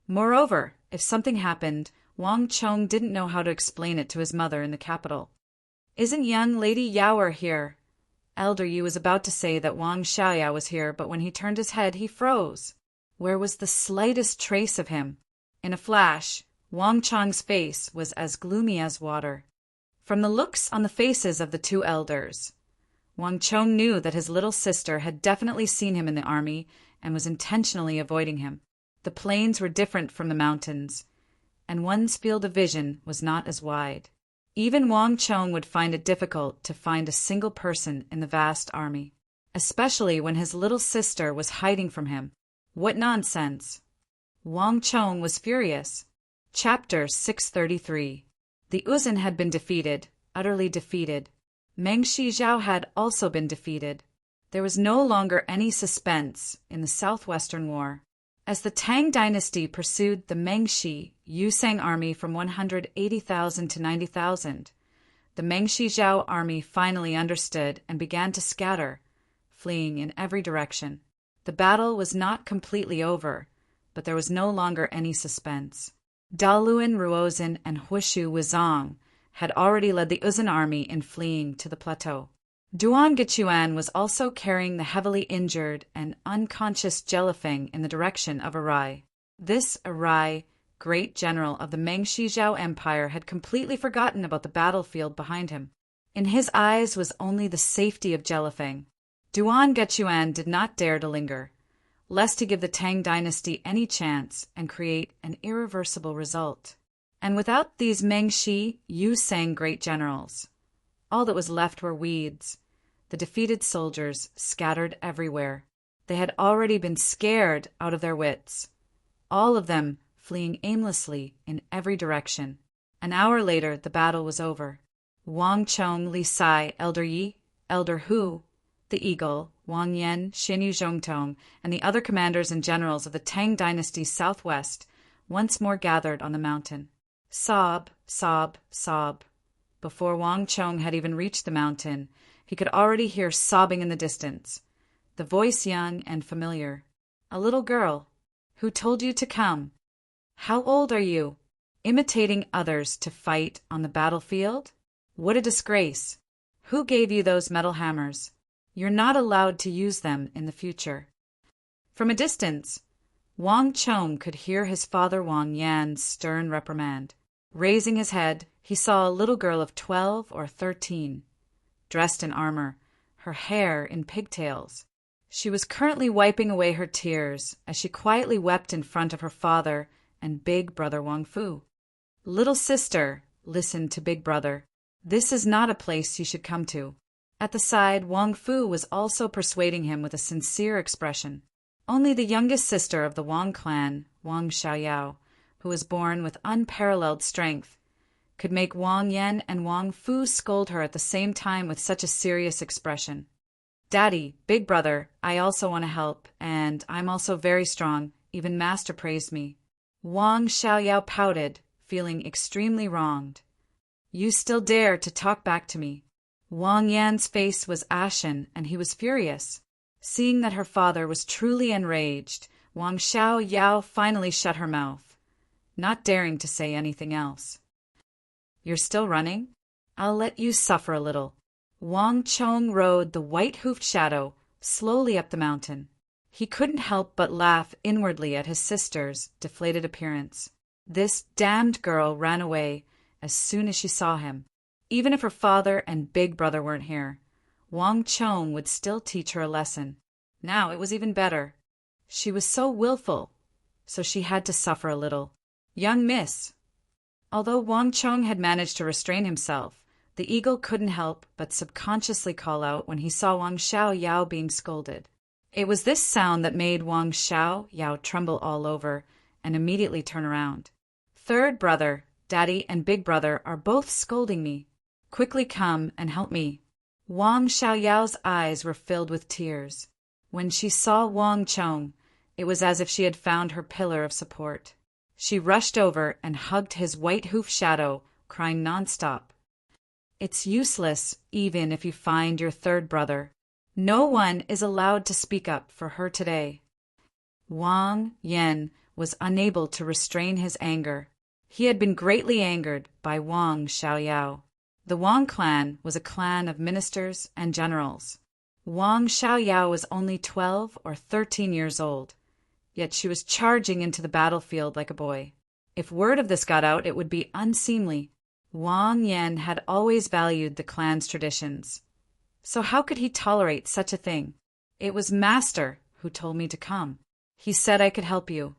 Moreover, if something happened, Wang Chong didn't know how to explain it to his mother in the capital. Isn't young Lady Yaoer here? Elder Yi was about to say that Wang Xiaoya was here, but when he turned his head, he froze. Where was the slightest trace of him? In a flash, Wang Chong's face was as gloomy as water. From the looks on the faces of the two elders, Wang Chong knew that his little sister had definitely seen him in the army and was intentionally avoiding him. The plains were different from the mountains, and one's field of vision was not as wide. Even Wang Chong would find it difficult to find a single person in the vast army, especially when his little sister was hiding from him. What nonsense! Wang Chong was furious. Chapter 633. The Uzin had been defeated, utterly defeated. Mengshi Zhao had also been defeated. There was no longer any suspense in the Southwestern War. As the Tang dynasty pursued the Mengshi Yusang army from 180,000 to 90,000, the Mengshi Zhao army finally understood and began to scatter, fleeing in every direction. The battle was not completely over, but there was no longer any suspense. Daluan Ruozhen and Huishu Wuzong had already led the Uzun army in fleeing to the plateau. Duan Gechuan was also carrying the heavily injured and unconscious Jelifeng in the direction of Arai. This Arai, great general of the Mengshi Zhao Empire, had completely forgotten about the battlefield behind him. In his eyes was only the safety of Jelifeng. Duan Gechuan did not dare to linger, lest he give the Tang dynasty any chance and create an irreversible result. And without these Mengshi Yusang great generals, all that was left were weeds. The defeated soldiers scattered everywhere. They had already been scared out of their wits, all of them fleeing aimlessly in every direction. An hour later, the battle was over. Wang Chong, Li Sai, Elder Yi, Elder Hu, the Eagle, Wang Yan, Xin Yu Zhongtong, and the other commanders and generals of the Tang dynasty's southwest once more gathered on the mountain. Sob, sob, sob. Before Wang Chong had even reached the mountain, he could already hear sobbing in the distance, the voice young and familiar. A little girl. Who told you to come? How old are you? Imitating others to fight on the battlefield? What a disgrace. Who gave you those metal hammers? You're not allowed to use them in the future. From a distance, Wang Chong could hear his father Wang Yan's stern reprimand. Raising his head, he saw a little girl of 12 or 13, dressed in armor, her hair in pigtails. She was currently wiping away her tears as she quietly wept in front of her father and big brother Wang Fu. Little sister, listen to big brother. This is not a place you should come to. At the side, Wang Fu was also persuading him with a sincere expression. Only the youngest sister of the Wang clan, Wang Xiaoyao, who was born with unparalleled strength, could make Wang Yan and Wang Fu scold her at the same time with such a serious expression. Daddy, big brother, I also want to help, and I'm also very strong. Even Master praised me. Wang Xiaoyao pouted, feeling extremely wronged. You still dare to talk back to me. Wang Yan's face was ashen, and he was furious. Seeing that her father was truly enraged, Wang Xiaoyao finally shut her mouth, not daring to say anything else. You're still running? I'll let you suffer a little. Wang Chong rode the white-hoofed shadow slowly up the mountain. He couldn't help but laugh inwardly at his sister's deflated appearance. This damned girl ran away as soon as she saw him. Even if her father and big brother weren't here, Wang Chong would still teach her a lesson. Now it was even better. She was so willful, so she had to suffer a little. Young miss. Although Wang Chong had managed to restrain himself, the eagle couldn't help but subconsciously call out when he saw Wang Xiaoyao being scolded. It was this sound that made Wang Xiaoyao tremble all over and immediately turn around. Third brother, Daddy, and big brother are both scolding me. Quickly come and help me. Wang Xiaoyao's eyes were filled with tears. When she saw Wang Chong, it was as if she had found her pillar of support. She rushed over and hugged his white-hoofed shadow, crying nonstop. It's useless, even if you find your third brother. No one is allowed to speak up for her today. Wang Yan was unable to restrain his anger. He had been greatly angered by Wang Xiaoyao. The Wang clan was a clan of ministers and generals. Wang Xiaoyao was only 12 or 13 years old, yet she was charging into the battlefield like a boy. If word of this got out, it would be unseemly. Wang Yan had always valued the clan's traditions, so how could he tolerate such a thing? It was Master who told me to come. He said I could help you.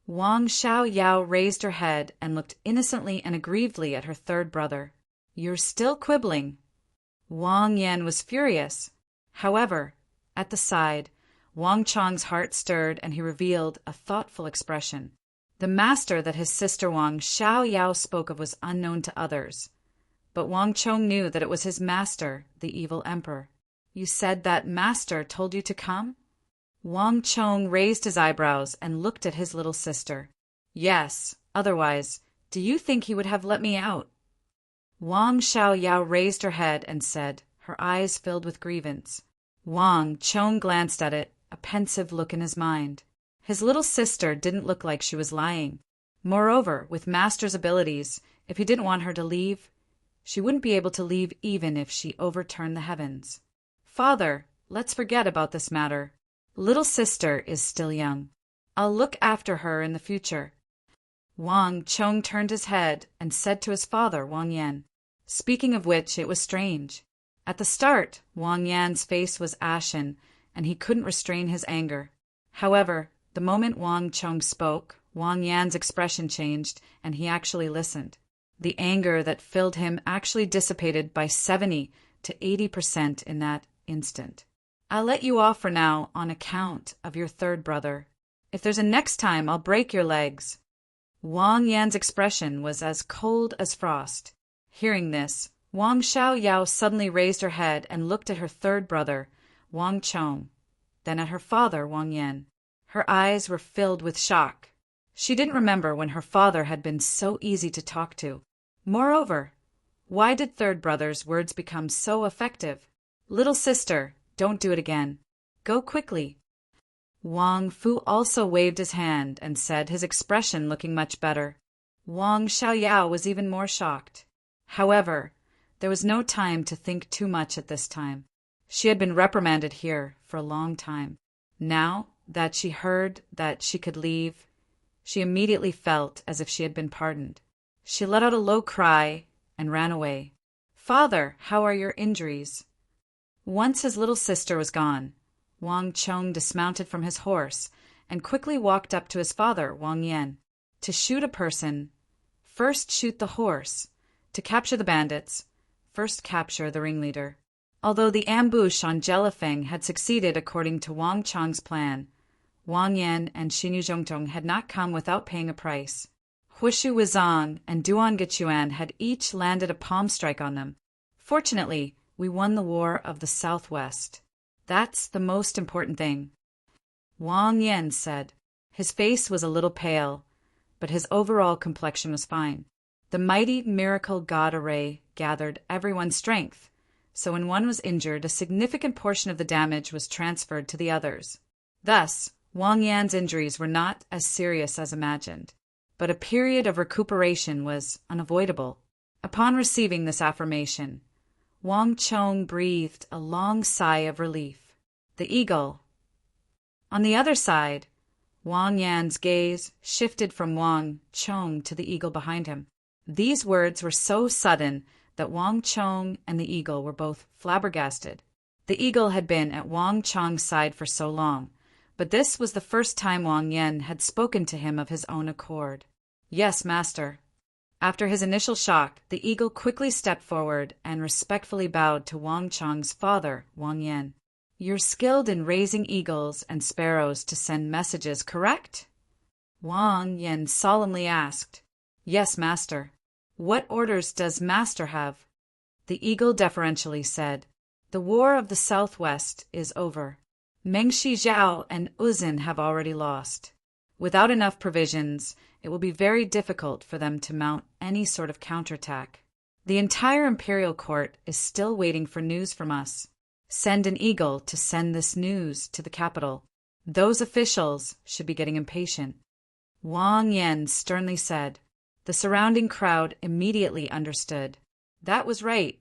Wang Xiaoyao raised her head and looked innocently and aggrievedly at her third brother. You're still quibbling. Wang Yan was furious. However, at the side, Wang Chong's heart stirred and he revealed a thoughtful expression. The master that his sister Wang Xiaoyao spoke of was unknown to others, but Wang Chong knew that it was his master, the evil emperor. You said that master told you to come? Wang Chong raised his eyebrows and looked at his little sister. Yes, otherwise, do you think he would have let me out? Wang Xiaoyao raised her head and said, her eyes filled with grievance. Wang Chong glanced at it, a pensive look in his mind. His little sister didn't look like she was lying. Moreover, with Master's abilities, if he didn't want her to leave, she wouldn't be able to leave even if she overturned the heavens. Father, let's forget about this matter. Little sister is still young. I'll look after her in the future. Wang Chong turned his head and said to his father, Wang Yan. Speaking of which, it was strange. At the start, Wang Yan's face was ashen, and he couldn't restrain his anger. However, the moment Wang Chong spoke, Wang Yan's expression changed, and he actually listened. The anger that filled him actually dissipated by 70 to 80% in that instant. I'll let you off for now on account of your third brother. If there's a next time, I'll break your legs. Wang Yan's expression was as cold as frost. Hearing this, Wang Xiaoyao suddenly raised her head and looked at her third brother, Wang Chong, then at her father, Wang Yan. Her eyes were filled with shock. She didn't remember when her father had been so easy to talk to. Moreover, why did third brother's words become so effective? Little sister, don't do it again. Go quickly. Wang Fu also waved his hand and said, his expression looking much better. Wang Xiaoyao was even more shocked. However, there was no time to think too much at this time. She had been reprimanded here for a long time. Now that she heard that she could leave, she immediately felt as if she had been pardoned. She let out a low cry and ran away. Father, how are your injuries? Once his little sister was gone, Wang Chong dismounted from his horse and quickly walked up to his father, Wang Yan. To shoot a person, first shoot the horse. To capture the bandits, first capture the ringleader. Although the ambush on Jelifeng had succeeded according to Wang Chong's plan, Wang Yan and Xinyu Zhongtong had not come without paying a price. Hushu Wizang and Duan Gechuan had each landed a palm strike on them. Fortunately, we won the War of the Southwest. That's the most important thing. Wang Yan said. His face was a little pale, but his overall complexion was fine. The mighty miracle god array gathered everyone's strength, so when one was injured, a significant portion of the damage was transferred to the others. Thus, Wang Yan's injuries were not as serious as imagined, but a period of recuperation was unavoidable. Upon receiving this affirmation, Wang Chong breathed a long sigh of relief. The eagle. On the other side, Wang Yan's gaze shifted from Wang Chong to the eagle behind him. These words were so sudden that Wang Chong and the eagle were both flabbergasted. The eagle had been at Wang Chong's side for so long, but this was the first time Wang Yan had spoken to him of his own accord. Yes, master. After his initial shock, the eagle quickly stepped forward and respectfully bowed to Wang Chong's father, Wang Yan. You're skilled in raising eagles and sparrows to send messages, correct? Wang Yan solemnly asked. Yes, master. What orders does master have? The eagle deferentially said. The War of the Southwest is over. Mengshi Zhao and Uzin have already lost. Without enough provisions, it will be very difficult for them to mount any sort of counterattack. The entire imperial court is still waiting for news from us. Send an eagle to send this news to the capital. Those officials should be getting impatient. Wang Yan sternly said. The surrounding crowd immediately understood. That was right.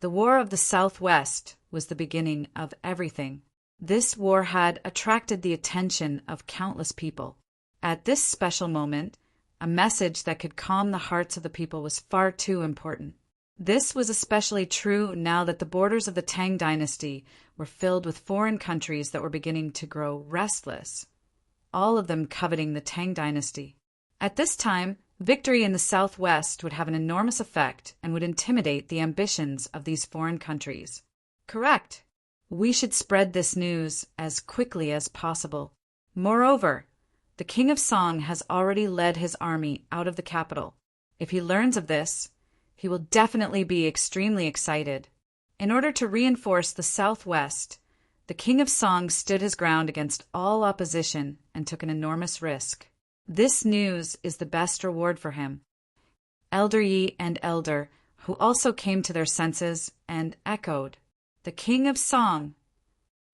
The War of the Southwest was the beginning of everything. This war had attracted the attention of countless people. At this special moment, a message that could calm the hearts of the people was far too important. This was especially true now that the borders of the Tang dynasty were filled with foreign countries that were beginning to grow restless, all of them coveting the Tang dynasty. At this time, victory in the Southwest would have an enormous effect and would intimidate the ambitions of these foreign countries. Correct. We should spread this news as quickly as possible. Moreover, the King of Song has already led his army out of the capital. If he learns of this, he will definitely be extremely excited. In order to reinforce the Southwest, The King of Song stood his ground against all opposition and took an enormous risk. This news is the best reward for him. Elder Yi and Elder, who also came to their senses and echoed, "The King of Song."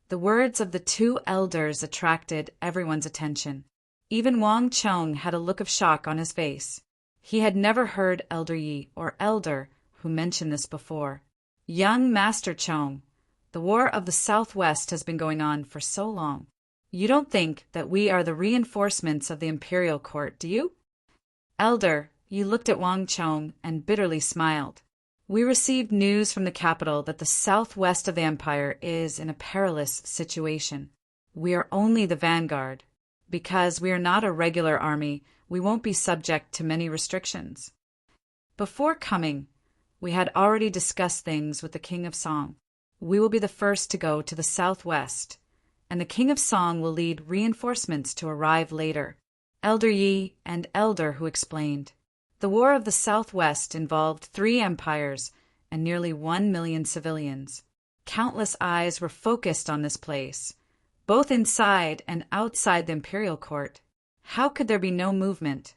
The words of the two elders attracted everyone's attention. Even Wang Chong had a look of shock on his face. He had never heard Elder Yi or Elder who mentioned this before. "Young Master Chong, the War of the Southwest has been going on for so long. You don't think that we are the reinforcements of the imperial court, do you?" Elder, you looked at Wang Chong and bitterly smiled. "We received news from the capital that the southwest of the empire is in a perilous situation. We are only the vanguard. Because we are not a regular army, we won't be subject to many restrictions." Before coming, we had already discussed things with the King of Song. We will be the first to go to the southwest, and the King of Song will lead reinforcements to arrive later. Elder Yi and Elder who explained. The War of the Southwest involved 3 empires and nearly 1 million civilians. Countless eyes were focused on this place, both inside and outside the imperial court. How could there be no movement?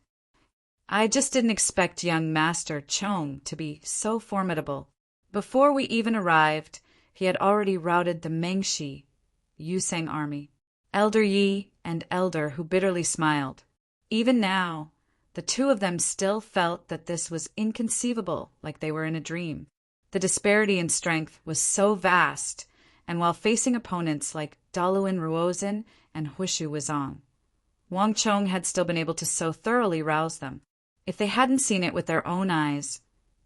I just didn't expect young Master Chong to be so formidable. Before we even arrived, he had already routed the Mengshi, Yusang army. Elder Yi and Elder who bitterly smiled. Even now, the two of them still felt that this was inconceivable, like they were in a dream. The disparity in strength was so vast, and while facing opponents like Daluin Ruozin and Hushu Wizong, Wang Chong had still been able to so thoroughly rouse them. If they hadn't seen it with their own eyes,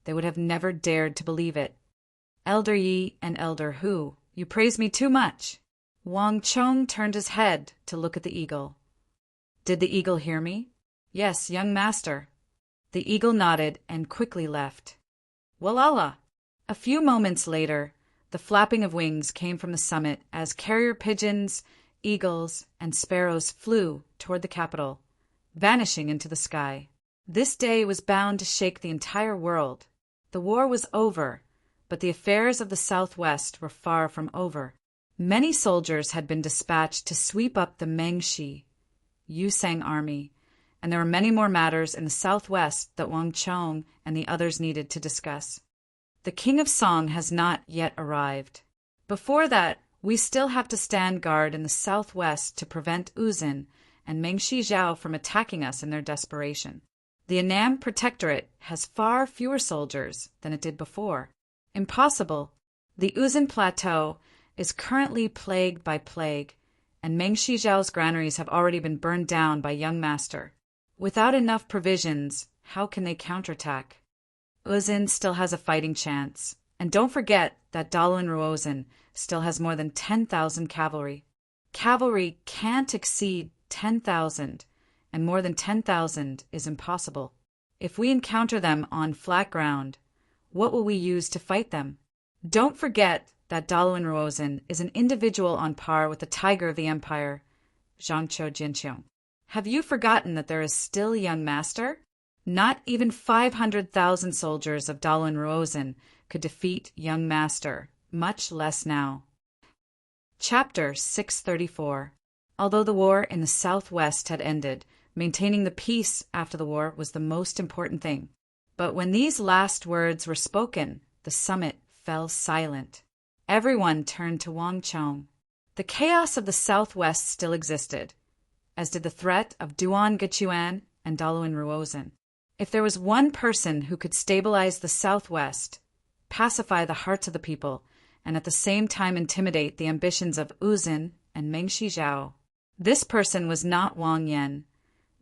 they would have never dared to believe it. Elder Yi and Elder Hu, you praise me too much. Wang Chong turned his head to look at the eagle. Did the eagle hear me? Yes, young master. The eagle nodded and quickly left. Walala! A few moments later, the flapping of wings came from the summit as carrier pigeons, eagles, and sparrows flew toward the capital, vanishing into the sky. This day was bound to shake the entire world. The war was over, but the affairs of the Southwest were far from over. Many soldiers had been dispatched to sweep up the Mengshi, Yusang army, and there were many more matters in the Southwest that Wang Chong and the others needed to discuss. The King of Song has not yet arrived. Before that, we still have to stand guard in the Southwest to prevent Uzin and Mengshi Zhao from attacking us in their desperation. The Annam Protectorate has far fewer soldiers than it did before. Impossible. The Uzin Plateau is currently plagued by plague, and Mengshi Zhao's granaries have already been burned down by young master. Without enough provisions, how can they counterattack? Uzin still has a fighting chance, and don't forget that Daluin Ruozin still has more than 10,000 cavalry. Cavalry can't exceed 10,000, and more than 10,000 is impossible. If we encounter them on flat ground, what will we use to fight them? Don't forget that Daluin Ruozin is an individual on par with the tiger of the empire, Zhangqiu Jinqiong. Have you forgotten that there is still young master? Not even 500,000 soldiers of Daluin Ruozin could defeat young master, much less now. Chapter 634. Although the war in the Southwest had ended, maintaining the peace after the war was the most important thing. But when these last words were spoken, the summit fell silent. Everyone turned to Wang Chong. The chaos of the Southwest still existed, as did the threat of Duan Gechuan and Daluin Ruozin. If there was one person who could stabilize the Southwest, pacify the hearts of the people, and at the same time intimidate the ambitions of Uzin and Mengshi Zhao, this person was not Wang Yan,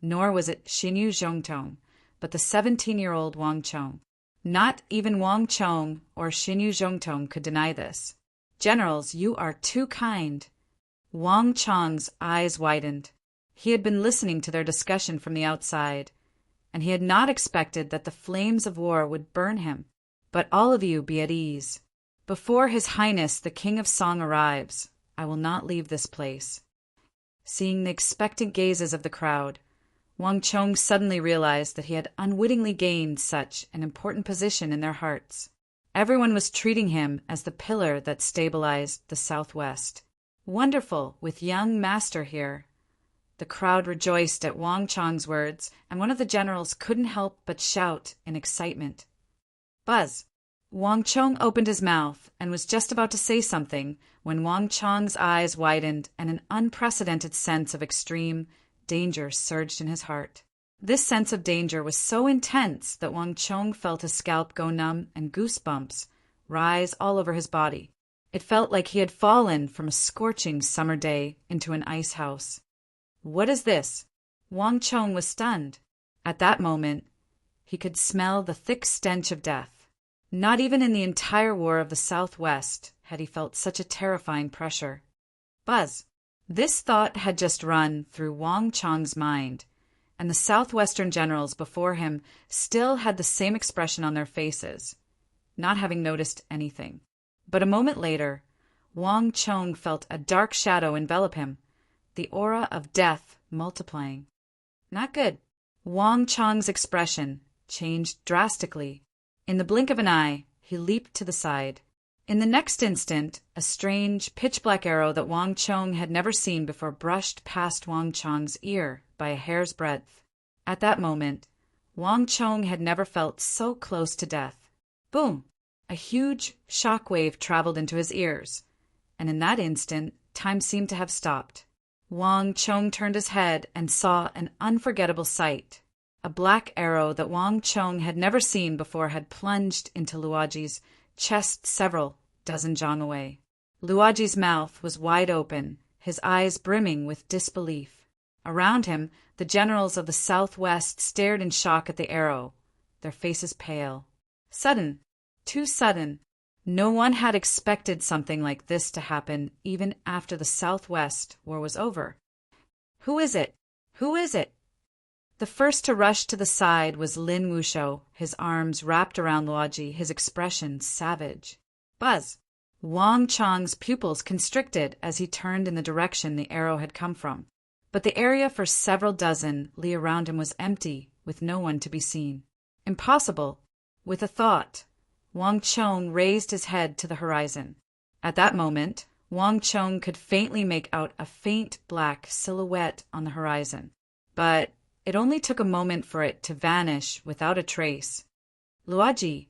nor was it Xinyu Zhongtong, but the 17-year-old Wang Chong. Not even Wang Chong or Xinyu Zhongtong could deny this. Generals, you are too kind. Wang Chong's eyes widened. He had been listening to their discussion from the outside, and he had not expected that the flames of war would burn him. But all of you be at ease. Before His Highness the King of Song arrives, I will not leave this place. Seeing the expectant gazes of the crowd, Wang Chong suddenly realized that he had unwittingly gained such an important position in their hearts. Everyone was treating him as the pillar that stabilized the Southwest. Wonderful, with young master here. The crowd rejoiced at Wang Chong's words, and one of the generals couldn't help but shout in excitement. Buzz! Wang Chong opened his mouth and was just about to say something when Wang Chong's eyes widened and an unprecedented sense of extreme danger surged in his heart. This sense of danger was so intense that Wang Chong felt his scalp go numb and goosebumps rise all over his body. It felt like he had fallen from a scorching summer day into an ice house. What is this? Wang Chong was stunned. At that moment, he could smell the thick stench of death. Not even in the entire War of the Southwest had he felt such a terrifying pressure. Buzz! This thought had just run through Wang Chong's mind, and the southwestern generals before him still had the same expression on their faces, not having noticed anything. But a moment later, Wang Chong felt a dark shadow envelop him, the aura of death multiplying. Not good. Wang Chong's expression changed drastically. In the blink of an eye, he leaped to the side. In the next instant, a strange, pitch-black arrow that Wang Chong had never seen before brushed past Wang Chong's ear by a hair's breadth. At that moment, Wang Chong had never felt so close to death. Boom! A huge shock wave traveled into his ears, and in that instant, time seemed to have stopped. Wang Chong turned his head and saw an unforgettable sight. A black arrow that Wang Chong had never seen before had plunged into Luoji's chest several dozen zhang away. Luoji's mouth was wide open, his eyes brimming with disbelief. Around him, the generals of the Southwest stared in shock at the arrow, their faces pale. Sudden, too sudden. No one had expected something like this to happen even after the Southwest War was over. Who is it? Who is it? The first to rush to the side was Lin Wushou, his arms wrapped around Luoji, his expression savage. Buzz! Wang Chong's pupils constricted as he turned in the direction the arrow had come from. But the area for several dozen li around him was empty, with no one to be seen. Impossible! With a thought, Wang Chong raised his head to the horizon. At that moment, Wang Chong could faintly make out a faint black silhouette on the horizon. But it only took a moment for it to vanish without a trace. Luoji!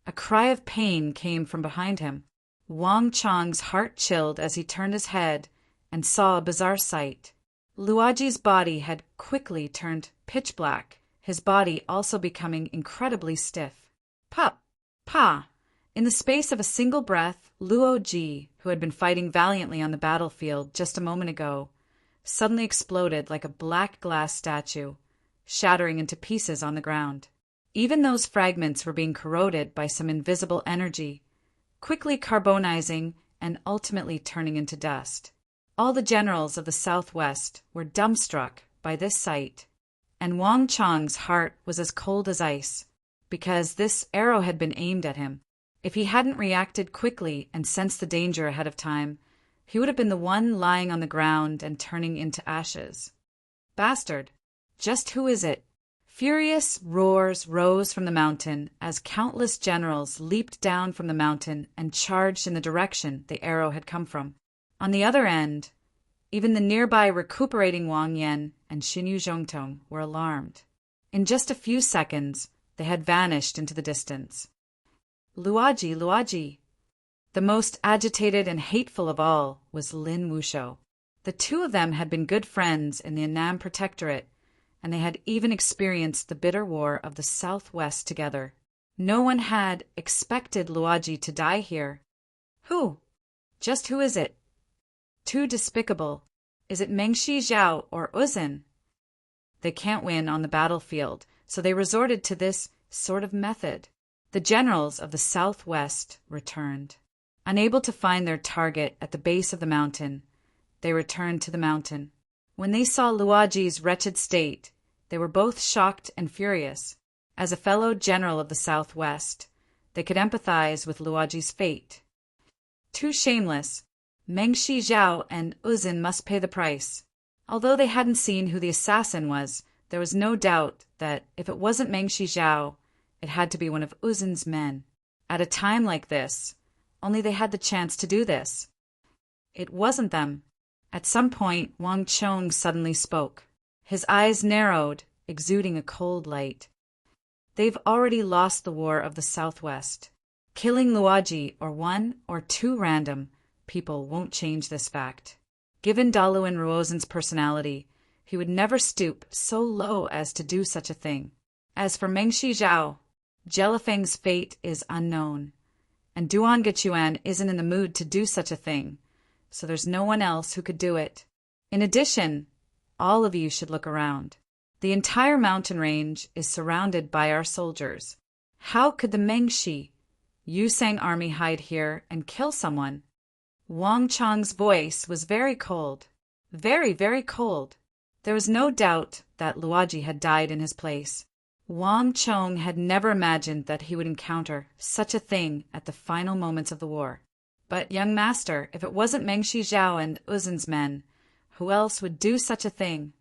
A cry of pain came from behind him. Wang Chong's heart chilled as he turned his head and saw a bizarre sight. Luoji's body had quickly turned pitch black, his body also becoming incredibly stiff. Pup! Pa! In the space of a single breath, Luoji, who had been fighting valiantly on the battlefield just a moment ago, suddenly exploded like a black glass statue, shattering into pieces on the ground. Even those fragments were being corroded by some invisible energy, quickly carbonizing and ultimately turning into dust. All the generals of the Southwest were dumbstruck by this sight, and Wang Chong's heart was as cold as ice, because this arrow had been aimed at him. If he hadn't reacted quickly and sensed the danger ahead of time, he would have been the one lying on the ground and turning into ashes. Bastard! Just who is it? Furious roars rose from the mountain as countless generals leaped down from the mountain and charged in the direction the arrow had come from. On the other end, even the nearby recuperating Wang Yan and Xinyu Zhongtong were alarmed. In just a few seconds, they had vanished into the distance. Luoji, Luoji! The most agitated and hateful of all was Lin Wushou. The two of them had been good friends in the Annam Protectorate, and they had even experienced the bitter war of the Southwest together. No one had expected Luoji to die here. Who? Just who is it? Too despicable. Is it Mengshi Zhao or Uzin? They can't win on the battlefield, so they resorted to this sort of method. The generals of the Southwest returned. Unable to find their target at the base of the mountain, they returned to the mountain. When they saw Luoji's wretched state, they were both shocked and furious. As a fellow general of the Southwest, they could empathize with Luoji's fate. Too shameless, Mengshi Zhao and Uzin must pay the price. Although they hadn't seen who the assassin was, there was no doubt that if it wasn't Mengshi Zhao, it had to be one of Uzin's men. At a time like this, only they had the chance to do this. It wasn't them. At some point, Wang Chong suddenly spoke. His eyes narrowed, exuding a cold light. They've already lost the war of the Southwest. Killing Luoji or one or two random people won't change this fact. Given Daluan Ruozen's personality, he would never stoop so low as to do such a thing. As for Mengshi Zhao, Jelifeng's fate is unknown, and Duan Gechuan isn't in the mood to do such a thing, so there's no one else who could do it. In addition, all of you should look around. The entire mountain range is surrounded by our soldiers. How could the Mengshi, Yusang army hide here and kill someone? Wang Chong's voice was very cold. Very, very cold. There was no doubt that Luoji had died in his place. Wang Chong had never imagined that he would encounter such a thing at the final moments of the war. But, young master, if it wasn't Mengshi Zhao and Uzin's men, who else would do such a thing?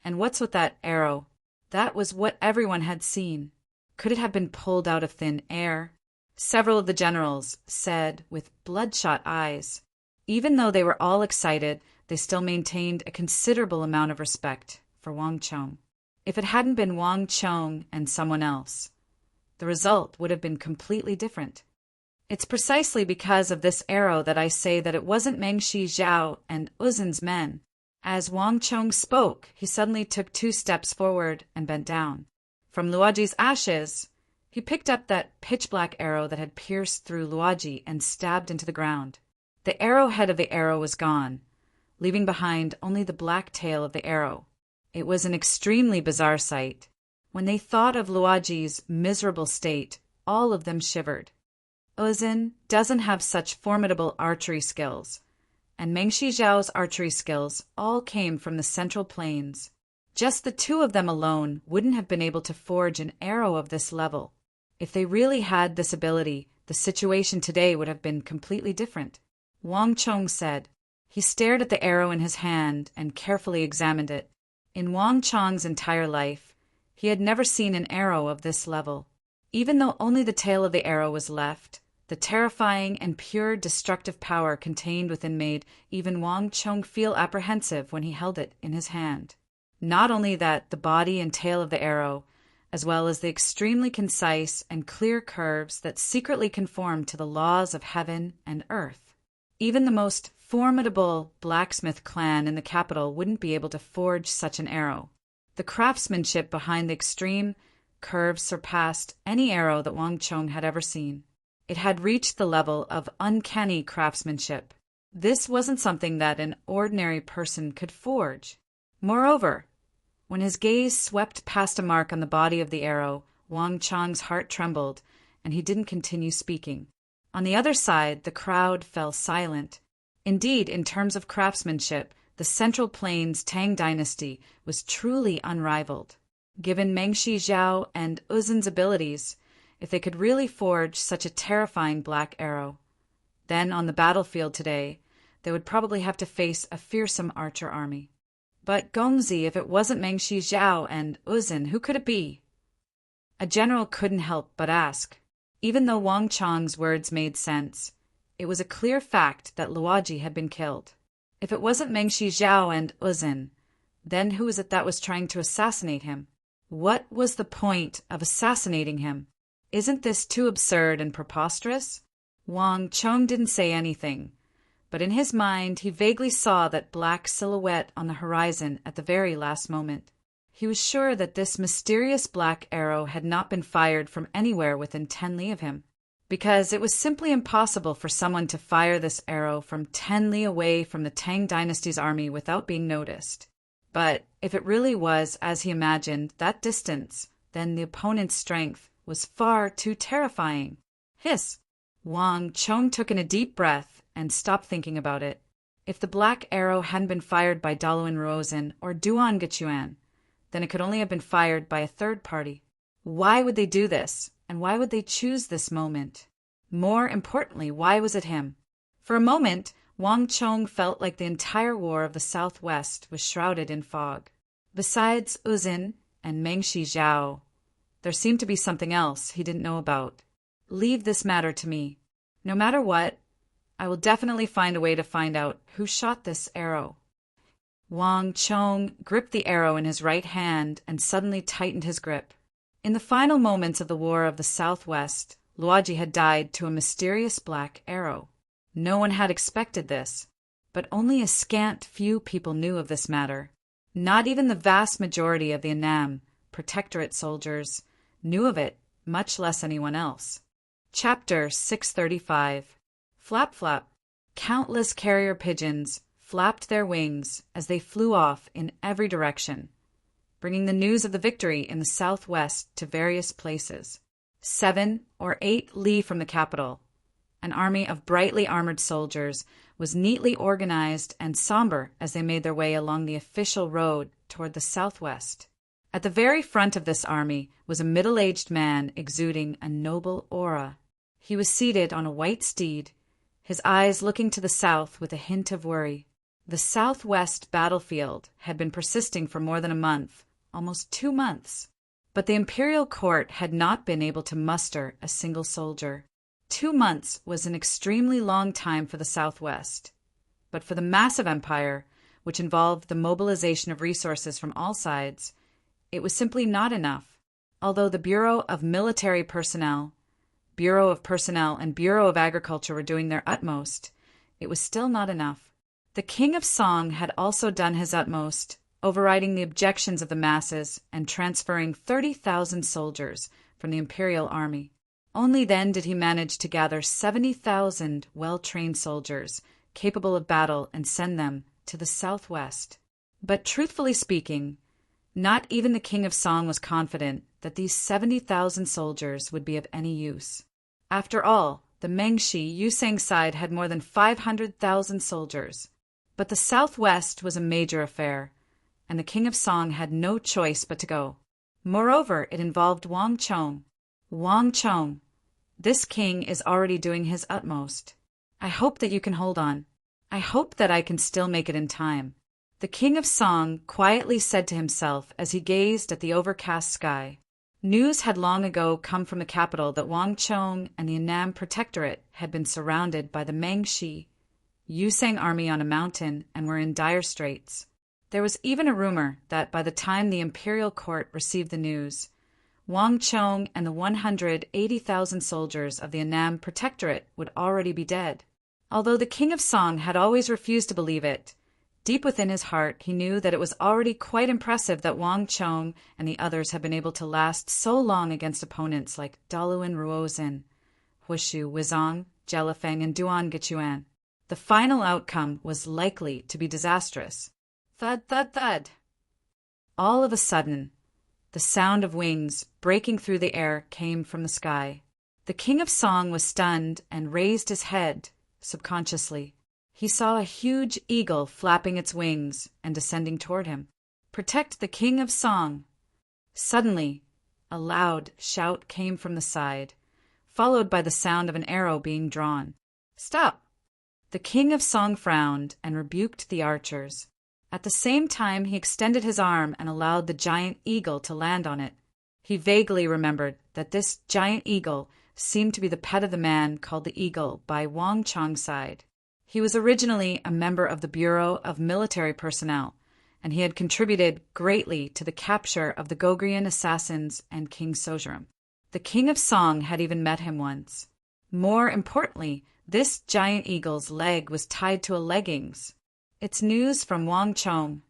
And what's with that arrow? That was what everyone had seen. Could it have been pulled out of thin air? Several of the generals said with bloodshot eyes. Even though they were all excited, they still maintained a considerable amount of respect for Wang Chong. If it hadn't been Wang Chong and someone else, the result would have been completely different. It's precisely because of this arrow that I say that it wasn't Mengshi Zhao and Uzin's men. As Wang Chong spoke, he suddenly took 2 steps forward and bent down. From Luoji's ashes, he picked up that pitch-black arrow that had pierced through Luoji and stabbed into the ground. The arrowhead of the arrow was gone, leaving behind only the black tail of the arrow. It was an extremely bizarre sight. When they thought of Luoji's miserable state, all of them shivered. Uzin doesn't have such formidable archery skills, and Mengshi Zhao's archery skills all came from the Central Plains. Just the 2 of them alone wouldn't have been able to forge an arrow of this level. If they really had this ability, the situation today would have been completely different. Wang Chong said. He stared at the arrow in his hand and carefully examined it. In Wang Chong's entire life, he had never seen an arrow of this level. Even though only the tail of the arrow was left, the terrifying and pure destructive power contained within made even Wang Chong feel apprehensive when he held it in his hand. Not only that, the body and tail of the arrow, as well as the extremely concise and clear curves that secretly conform to the laws of heaven and earth. Even the most formidable blacksmith clan in the capital wouldn't be able to forge such an arrow. The craftsmanship behind the extreme curves surpassed any arrow that Wang Chong had ever seen. It had reached the level of uncanny craftsmanship. This wasn't something that an ordinary person could forge. Moreover, when his gaze swept past a mark on the body of the arrow, Wang Chong's heart trembled, and he didn't continue speaking. On the other side, the crowd fell silent. Indeed, in terms of craftsmanship, the Central Plains Tang dynasty was truly unrivaled. Given Mengshi Zhao and Uzin's abilities, if they could really forge such a terrifying black arrow, then on the battlefield today, they would probably have to face a fearsome archer army. But Gongzi, if it wasn't Mengshi Zhao and Uzin, who could it be? A general couldn't help but ask. Even though Wang Chong's words made sense, it was a clear fact that Luoji had been killed. If it wasn't Mengshi Zhao and Uzin, then who was it that was trying to assassinate him? What was the point of assassinating him? Isn't this too absurd and preposterous? Wang Chong didn't say anything, but in his mind he vaguely saw that black silhouette on the horizon at the very last moment. He was sure that this mysterious black arrow had not been fired from anywhere within 10 li of him, because it was simply impossible for someone to fire this arrow from 10 li away from the Tang dynasty's army without being noticed. But if it really was, as he imagined, that distance, then the opponent's strength was far too terrifying. Hiss! Wang Chong took in a deep breath and stopped thinking about it. If the black arrow hadn't been fired by Daluan Ruozhen or Duan Gechuan, then it could only have been fired by a third party. Why would they do this, and why would they choose this moment? More importantly, why was it him? For a moment, Wang Chong felt like the entire war of the Southwest was shrouded in fog. Besides Uzin and Mengshi Zhao, there seemed to be something else he didn't know about. Leave this matter to me. No matter what, I will definitely find a way to find out who shot this arrow. Wang Chong gripped the arrow in his right hand and suddenly tightened his grip. In the final moments of the War of the Southwest, Luoji had died to a mysterious black arrow. No one had expected this, but only a scant few people knew of this matter. Not even the vast majority of the Annam Protectorate soldiers knew of it, much less anyone else. Chapter 635. Flap flap. Countless carrier pigeons flapped their wings as they flew off in every direction, bringing the news of the victory in the southwest to various places. 7 or 8 li from the capital, an army of brightly armored soldiers was neatly organized and somber as they made their way along the official road toward the southwest. At the very front of this army was a middle-aged man exuding a noble aura. He was seated on a white steed, his eyes looking to the south with a hint of worry. The southwest battlefield had been persisting for more than a month, almost 2 months, but the imperial court had not been able to muster a single soldier. 2 months was an extremely long time for the southwest, but for the massive empire, which involved the mobilization of resources from all sides, it was simply not enough. Although the Bureau of Military Personnel, Bureau of Personnel, and Bureau of Agriculture were doing their utmost, it was still not enough. The King of Song had also done his utmost, overriding the objections of the masses and transferring 30,000 soldiers from the imperial army. Only then did he manage to gather 70,000 well-trained soldiers capable of battle and send them to the southwest. But truthfully speaking, not even the King of Song was confident that these 70,000 soldiers would be of any use. After all, the Mengshi Yusang side had more than 500,000 soldiers. But the southwest was a major affair, and the King of Song had no choice but to go. Moreover, it involved Wang Chong. Wang Chong, this king is already doing his utmost. I hope that you can hold on. I hope that I can still make it in time. The King of Song quietly said to himself as he gazed at the overcast sky. News had long ago come from the capital that Wang Chong and the Annam Protectorate had been surrounded by the Mengshi Yusang army on a mountain and were in dire straits. There was even a rumor that by the time the imperial court received the news, Wang Chong and the 180,000 soldiers of the Annam Protectorate would already be dead. Although the King of Song had always refused to believe it, deep within his heart he knew that it was already quite impressive that Wang Chong and the others had been able to last so long against opponents like Daluan Ruozin, Huishu Wizong, Jelifeng, and Duan Gichuan. The final outcome was likely to be disastrous. Thud, thud, thud. All of a sudden, the sound of wings breaking through the air came from the sky. The King of Song was stunned and raised his head subconsciously. He saw a huge eagle flapping its wings and descending toward him. Protect the King of Song! Suddenly, a loud shout came from the side, followed by the sound of an arrow being drawn. Stop! The King of Song frowned and rebuked the archers. At the same time, he extended his arm and allowed the giant eagle to land on it. He vaguely remembered that this giant eagle seemed to be the pet of the man called the Eagle by Wang Chong's side. He was originally a member of the Bureau of Military Personnel, and he had contributed greatly to the capture of the Gogrian assassins and King Sojerim. The King of Song had even met him once. More importantly, this giant eagle's leg was tied to a leggings. It's news from Wang Chong.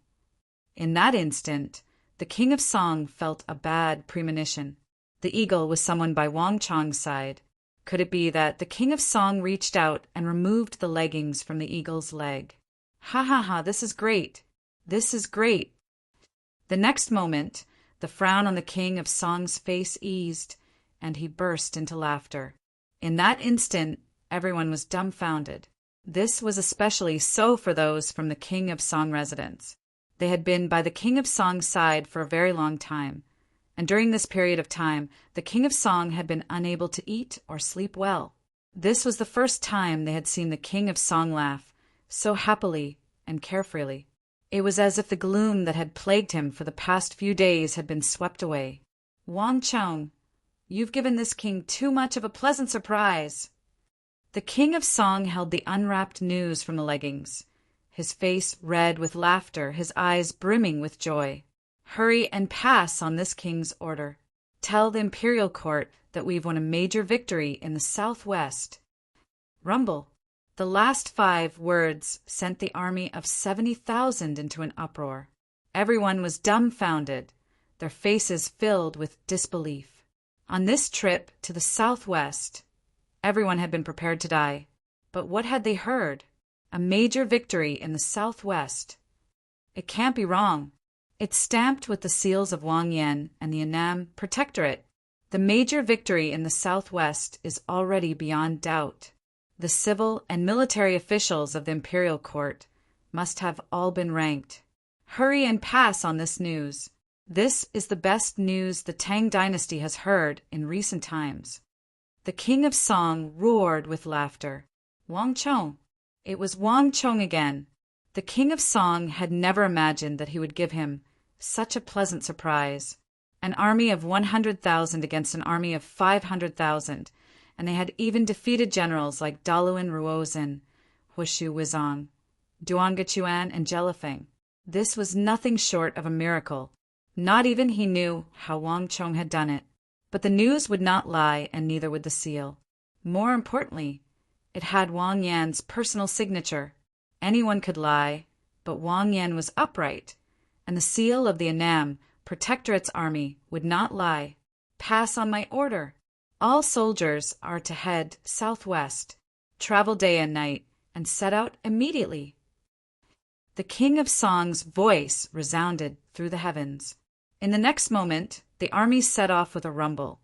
In that instant, the King of Song felt a bad premonition. The eagle was someone by Wang Chong's side. Could it be that the King of Song reached out and removed the leggings from the eagle's leg? Ha ha ha, this is great. This is great. The next moment, the frown on the King of Song's face eased, and he burst into laughter. In that instant, everyone was dumbfounded. This was especially so for those from the King of Song residence. They had been by the King of Song's side for a very long time, and during this period of time, the King of Song had been unable to eat or sleep well. This was the first time they had seen the King of Song laugh so happily and carefreely. It was as if the gloom that had plagued him for the past few days had been swept away. Wang Chong, you've given this king too much of a pleasant surprise. The king of Song held the unwrapped news from the leggings, his face red with laughter, his eyes brimming with joy. Hurry and pass on this king's order. Tell the imperial court that we've won a major victory in the southwest. Rumble. The last 5 words sent the army of 70,000 into an uproar. Everyone was dumbfounded, their faces filled with disbelief. On this trip to the southwest, everyone had been prepared to die. But what had they heard? A major victory in the southwest. It can't be wrong. It's stamped with the seals of Wang Yan and the Annam Protectorate. The major victory in the southwest is already beyond doubt. The civil and military officials of the imperial court must have all been ranked. Hurry and pass on this news. This is the best news the Tang dynasty has heard in recent times. The king of Song roared with laughter. Wang Chong. It was Wang Chong again. The king of Song had never imagined that he would give him such a pleasant surprise. An army of 100,000 against an army of 500,000, and they had even defeated generals like Daluan Ruozhen, Hushu Wizong, Duangachuan, and Jelifeng. This was nothing short of a miracle. Not even he knew how Wang Chong had done it. But the news would not lie, and neither would the seal. More importantly, it had Wang Yan's personal signature. Anyone could lie, but Wang Yan was upright, and the seal of the Annam Protectorate's army would not lie. Pass on my order. All soldiers are to head southwest, travel day and night, and set out immediately. The king of Song's voice resounded through the heavens. In the next moment, the army set off with a rumble,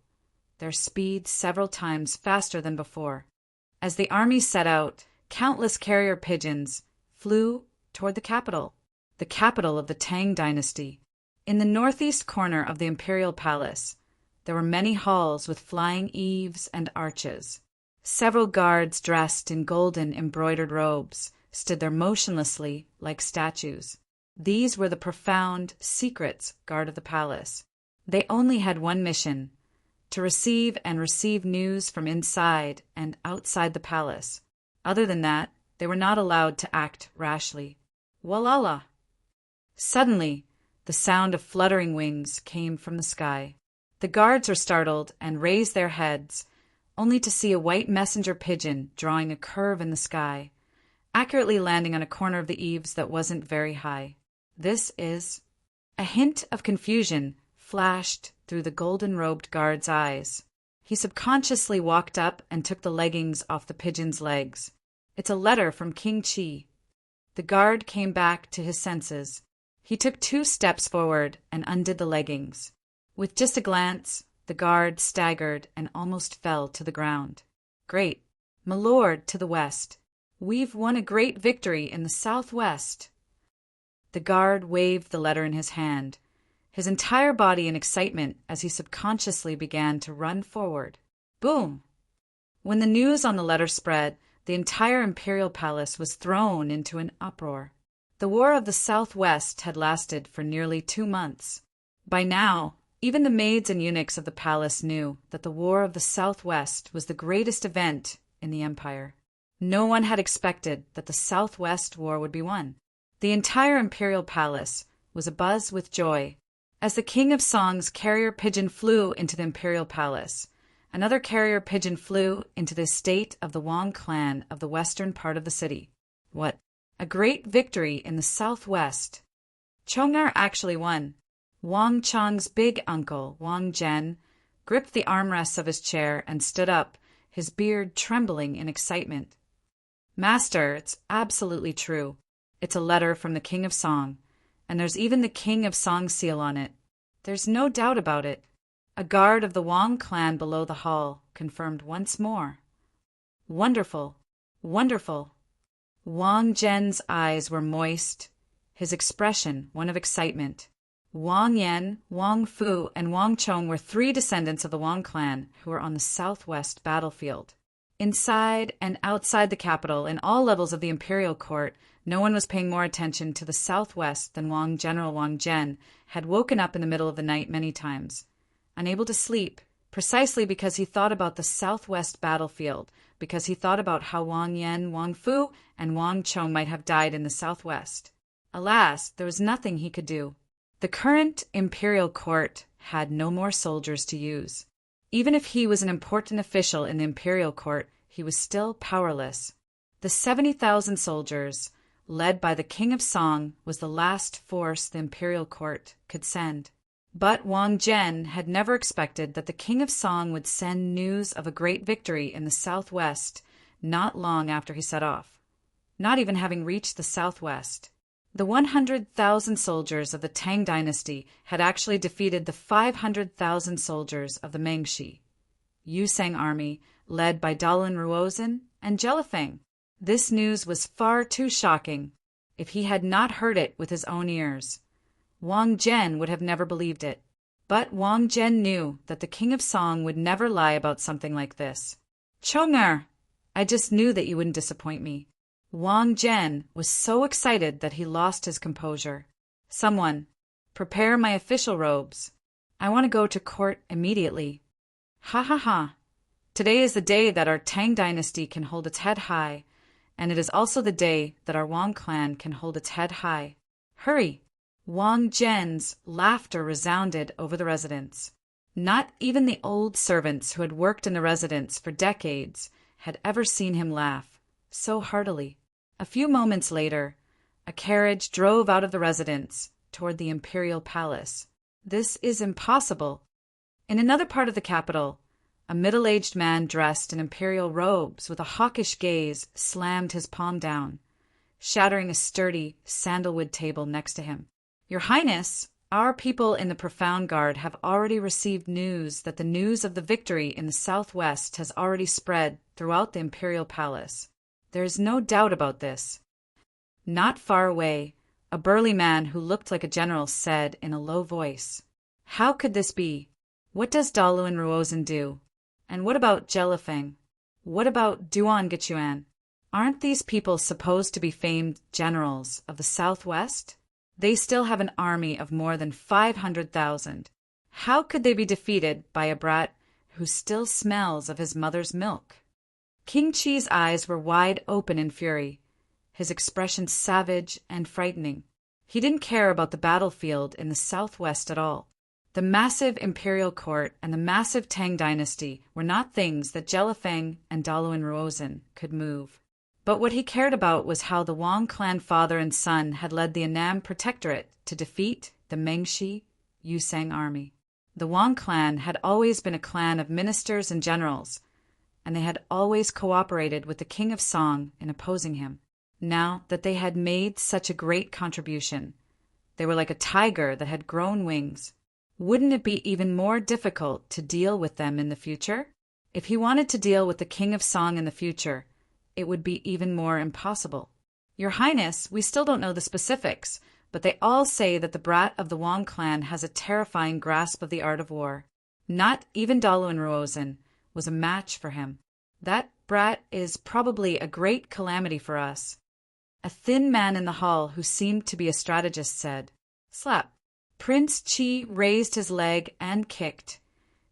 their speed several times faster than before. As the army set out, countless carrier pigeons flew toward the capital of the Tang dynasty. In the northeast corner of the imperial palace, there were many halls with flying eaves and arches. Several guards dressed in golden embroidered robes stood there motionlessly like statues. These were the profound secrets guard of the palace. They only had one mission, to receive news from inside and outside the palace. Other than that, they were not allowed to act rashly. Walala! Suddenly, the sound of fluttering wings came from the sky. The guards were startled and raised their heads, only to see a white messenger pigeon drawing a curve in the sky, accurately landing on a corner of the eaves that wasn't very high. This is... A hint of confusion flashed through the golden-robed guard's eyes. He subconsciously walked up and took the leggings off the pigeon's legs. It's a letter from King Qi. The guard came back to his senses. He took 2 steps forward and undid the leggings. With just a glance, the guard staggered and almost fell to the ground. Great, my lord to the west. We've won a great victory in the southwest. The guard waved the letter in his hand, his entire body in excitement as he subconsciously began to run forward. Boom! When the news on the letter spread, the entire imperial palace was thrown into an uproar. The War of the Southwest had lasted for nearly 2 months. By now, even the maids and eunuchs of the palace knew that the War of the Southwest was the greatest event in the empire. No one had expected that the Southwest War would be won. The entire imperial palace was abuzz with joy. As the king of Song's carrier pigeon flew into the imperial palace, another carrier pigeon flew into the estate of the Wang clan of the western part of the city. What? A great victory in the southwest. Chong'er actually won. Wang Chong's big uncle, Wang Zhen, gripped the armrests of his chair and stood up, his beard trembling in excitement. Master, it's absolutely true. It's a letter from the king of Song, and there's even the king of Song seal on it. There's no doubt about it. A guard of the Wang clan below the hall confirmed once more. Wonderful, wonderful. Wang Zhen's eyes were moist, his expression one of excitement. Wang Yan, Wang Fu, and Wang Chong were 3 descendants of the Wang clan who were on the southwest battlefield. Inside and outside the capital, in all levels of the imperial court, no one was paying more attention to the southwest than General Wang Zhen had woken up in the middle of the night many times. Unable to sleep, precisely because he thought about the southwest battlefield, because he thought about how Wang Yan, Wang Fu, and Wang Chong might have died in the southwest. Alas, there was nothing he could do. The current imperial court had no more soldiers to use. Even if he was an important official in the imperial court, he was still powerless. The 70,000 soldiers, led by the King of Song, was the last force the imperial court could send. But Wang Zhen had never expected that the King of Song would send news of a great victory in the southwest not long after he set off, not even having reached the southwest. The 100,000 soldiers of the Tang dynasty had actually defeated the 500,000 soldiers of the Mengshi, Yusang army, led by Dalun Ruozhen and Jelifeng. This news was far too shocking. If he had not heard it with his own ears, Wang Zhen would have never believed it. But Wang Zhen knew that the King of Song would never lie about something like this. Chong'er, I just knew that you wouldn't disappoint me. Wang Zhen was so excited that he lost his composure. Someone, prepare my official robes. I want to go to court immediately. Ha ha ha. Today is the day that our Tang dynasty can hold its head high, and it is also the day that our Wang clan can hold its head high. Hurry! Wang Zhen's laughter resounded over the residence. Not even the old servants who had worked in the residence for decades had ever seen him laugh so heartily. A few moments later, a carriage drove out of the residence toward the imperial palace. This is impossible. In another part of the capital, a middle-aged man dressed in imperial robes with a hawkish gaze slammed his palm down, shattering a sturdy sandalwood table next to him. Your Highness, our people in the Profound Guard have already received news that the news of the victory in the southwest has already spread throughout the imperial palace. There is no doubt about this. Not far away, a burly man who looked like a general said in a low voice, How could this be? What does Dalun Ruozhen do? And what about Jelifeng? What about Duan Gichuan? Aren't these people supposed to be famed generals of the southwest? They still have an army of more than 500,000. How could they be defeated by a brat who still smells of his mother's milk? King Qi's eyes were wide open in fury, his expression savage and frightening. He didn't care about the battlefield in the southwest at all. The massive imperial court and the massive Tang dynasty were not things that Jelifeng and Dalun Ruozhen could move. But what he cared about was how the Wang clan father and son had led the Annam Protectorate to defeat the Mengshi Yusang army. The Wang clan had always been a clan of ministers and generals, and they had always cooperated with the King of Song in opposing him. Now that they had made such a great contribution, they were like a tiger that had grown wings. Wouldn't it be even more difficult to deal with them in the future? If he wanted to deal with the King of Song in the future, it would be even more impossible. Your Highness, we still don't know the specifics, but they all say that the brat of the Wang clan has a terrifying grasp of the art of war. Not even Dalun Ruozhen was a match for him. That brat is probably a great calamity for us. A thin man in the hall who seemed to be a strategist said, Slap. Prince Qi raised his leg and kicked,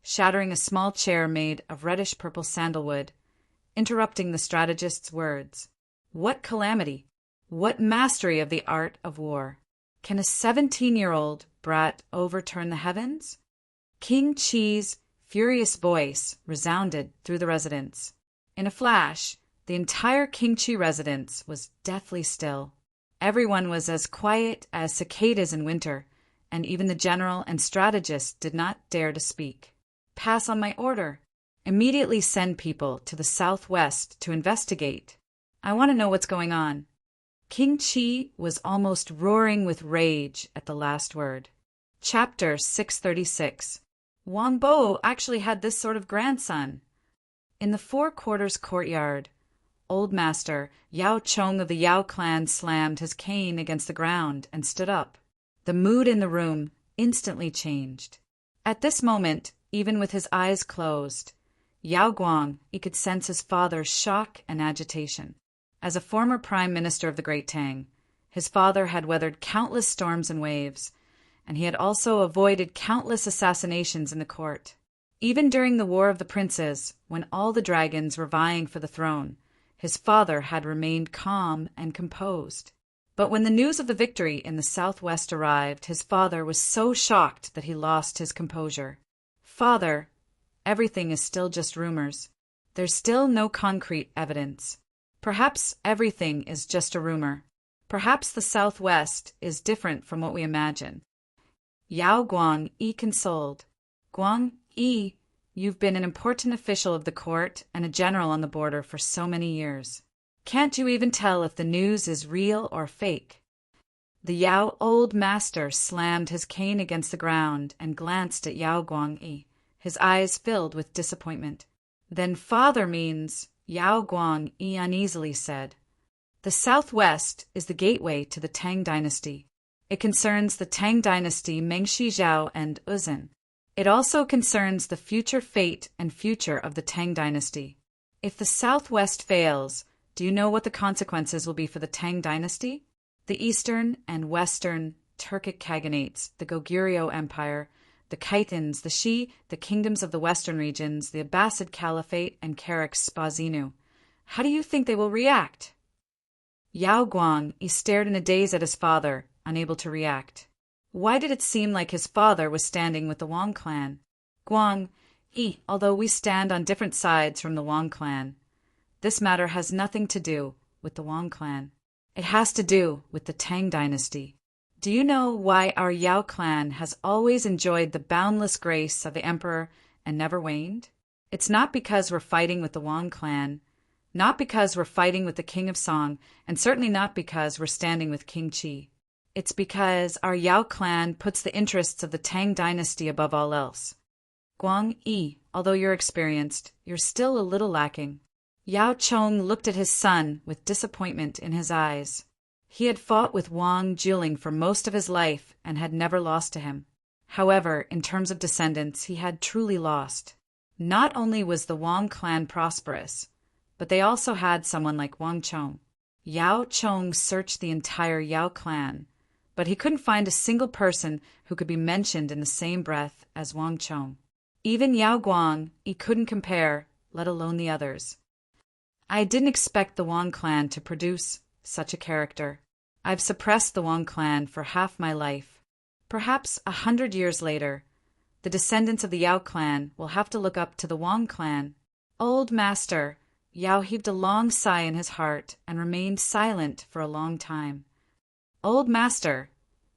shattering a small chair made of reddish-purple sandalwood, interrupting the strategist's words. What calamity! What mastery of the art of war! Can a 17-year-old brat overturn the heavens? King Qi's furious voice resounded through the residence. In a flash, the entire King Qi residence was deathly still. Everyone was as quiet as cicadas in winter, and even the general and strategist did not dare to speak. Pass on my order. Immediately send people to the southwest to investigate. I want to know what's going on. King Qi was almost roaring with rage at the last word. Chapter 636. Wang Bo actually had this sort of grandson. In the Four Quarters courtyard, Old Master Yao Chong of the Yao clan slammed his cane against the ground and stood up. The mood in the room instantly changed. At this moment, even with his eyes closed, Yao Guang, he could sense his father's shock and agitation. As a former prime minister of the Great Tang, his father had weathered countless storms and waves, and he had also avoided countless assassinations in the court. Even during the War of the Princes, when all the dragons were vying for the throne, his father had remained calm and composed. But when the news of the victory in the southwest arrived, his father was so shocked that he lost his composure. "Father, everything is still just rumors. There's still no concrete evidence. Perhaps everything is just a rumor. Perhaps the southwest is different from what we imagine." Yao Guang-yi consoled. "Guang-yi, you've been an important official of the court and a general on the border for so many years. Can't you even tell if the news is real or fake?" The Yao old master slammed his cane against the ground and glanced at Yao Guang-yi, his eyes filled with disappointment. "Then father means," Yao Guang-yi uneasily said. "The southwest is the gateway to the Tang dynasty. It concerns the Tang dynasty, Mengshi Zhao and Uzin. It also concerns the future fate and future of the Tang dynasty. If the southwest fails, do you know what the consequences will be for the Tang dynasty? The eastern and western Turkic Khaganates, the Goguryeo Empire, the Khitans, the Shi, the kingdoms of the western regions, the Abbasid Caliphate, and Karak Spazinu. How do you think they will react?" Yao Guang-yi stared in a daze at his father, unable to react. Why did it seem like his father was standing with the Wang clan? "Guang-yi, although we stand on different sides from the Wang clan, this matter has nothing to do with the Wang clan. It has to do with the Tang dynasty. Do you know why our Yao clan has always enjoyed the boundless grace of the emperor and never waned? It's not because we're fighting with the Wang clan, not because we're fighting with the king of Song, and certainly not because we're standing with King Qi. It's because our Yao clan puts the interests of the Tang dynasty above all else. Guang-yi, although you're experienced, you're still a little lacking." Yao Chong looked at his son with disappointment in his eyes. He had fought with Wang Juling for most of his life and had never lost to him. However, in terms of descendants, he had truly lost. Not only was the Wang clan prosperous, but they also had someone like Wang Chong. Yao Chong searched the entire Yao clan, but he couldn't find a single person who could be mentioned in the same breath as Wang Chong. Even Yao Guang he couldn't compare, let alone the others. "I didn't expect the Wang clan to produce such a character. I've suppressed the Wang clan for half my life. Perhaps 100 years later, the descendants of the Yao clan will have to look up to the Wang clan." "Old master," Yao heaved a long sigh in his heart and remained silent for a long time. "Old master,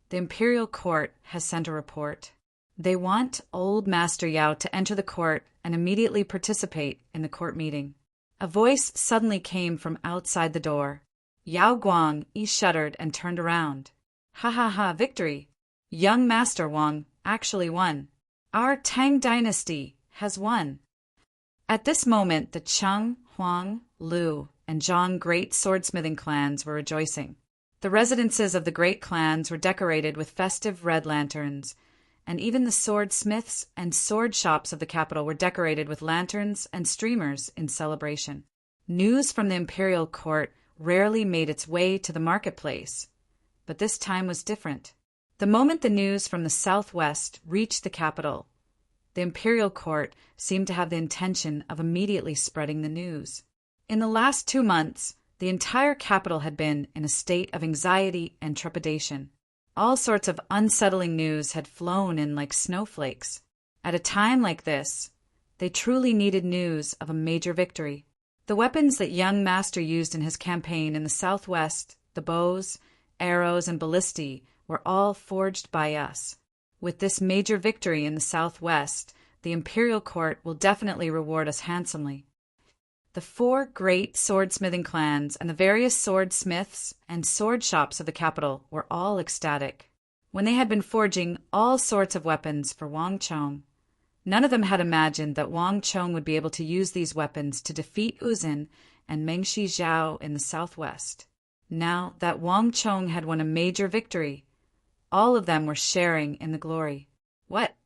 the imperial court has sent a report. They want old master Yao to enter the court and immediately participate in the court meeting." A voice suddenly came from outside the door. Yao Guang shuddered and turned around. "Ha ha ha, victory! Young Master Wang actually won. Our Tang dynasty has won." At this moment, the Cheng, Huang, Lu, and Zhang great swordsmithing clans were rejoicing. The residences of the great clans were decorated with festive red lanterns, and even the swordsmiths and sword shops of the capital were decorated with lanterns and streamers in celebration. News from the imperial court rarely made its way to the marketplace, but this time was different. The moment the news from the southwest reached the capital, the imperial court seemed to have the intention of immediately spreading the news. In the last 2 months, the entire capital had been in a state of anxiety and trepidation. All sorts of unsettling news had flown in like snowflakes. At a time like this, they truly needed news of a major victory. The weapons that young Master used in his campaign in the southwest, the bows, arrows, and ballistae, were all forged by us. With this major victory in the southwest, the imperial court will definitely reward us handsomely. The 4 great swordsmithing clans and the various swordsmiths and sword shops of the capital were all ecstatic. When they had been forging all sorts of weapons for Wang Chong, none of them had imagined that Wang Chong would be able to use these weapons to defeat Uzin and Mengshi Zhao in the southwest. Now that Wang Chong had won a major victory, all of them were sharing in the glory. What?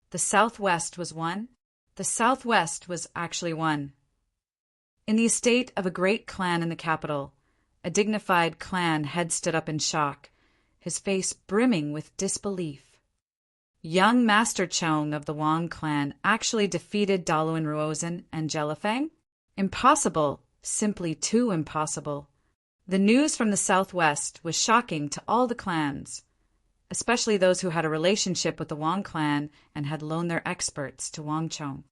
The southwest was won? The southwest was actually won. In the estate of a great clan in the capital, a dignified clan head stood up in shock, his face brimming with disbelief. Young Master Chong of the Wang clan actually defeated Daluan Ruozhen and Jelifeng? Impossible, simply too impossible. The news from the southwest was shocking to all the clans, especially those who had a relationship with the Wang clan and had loaned their experts to Wang Chong.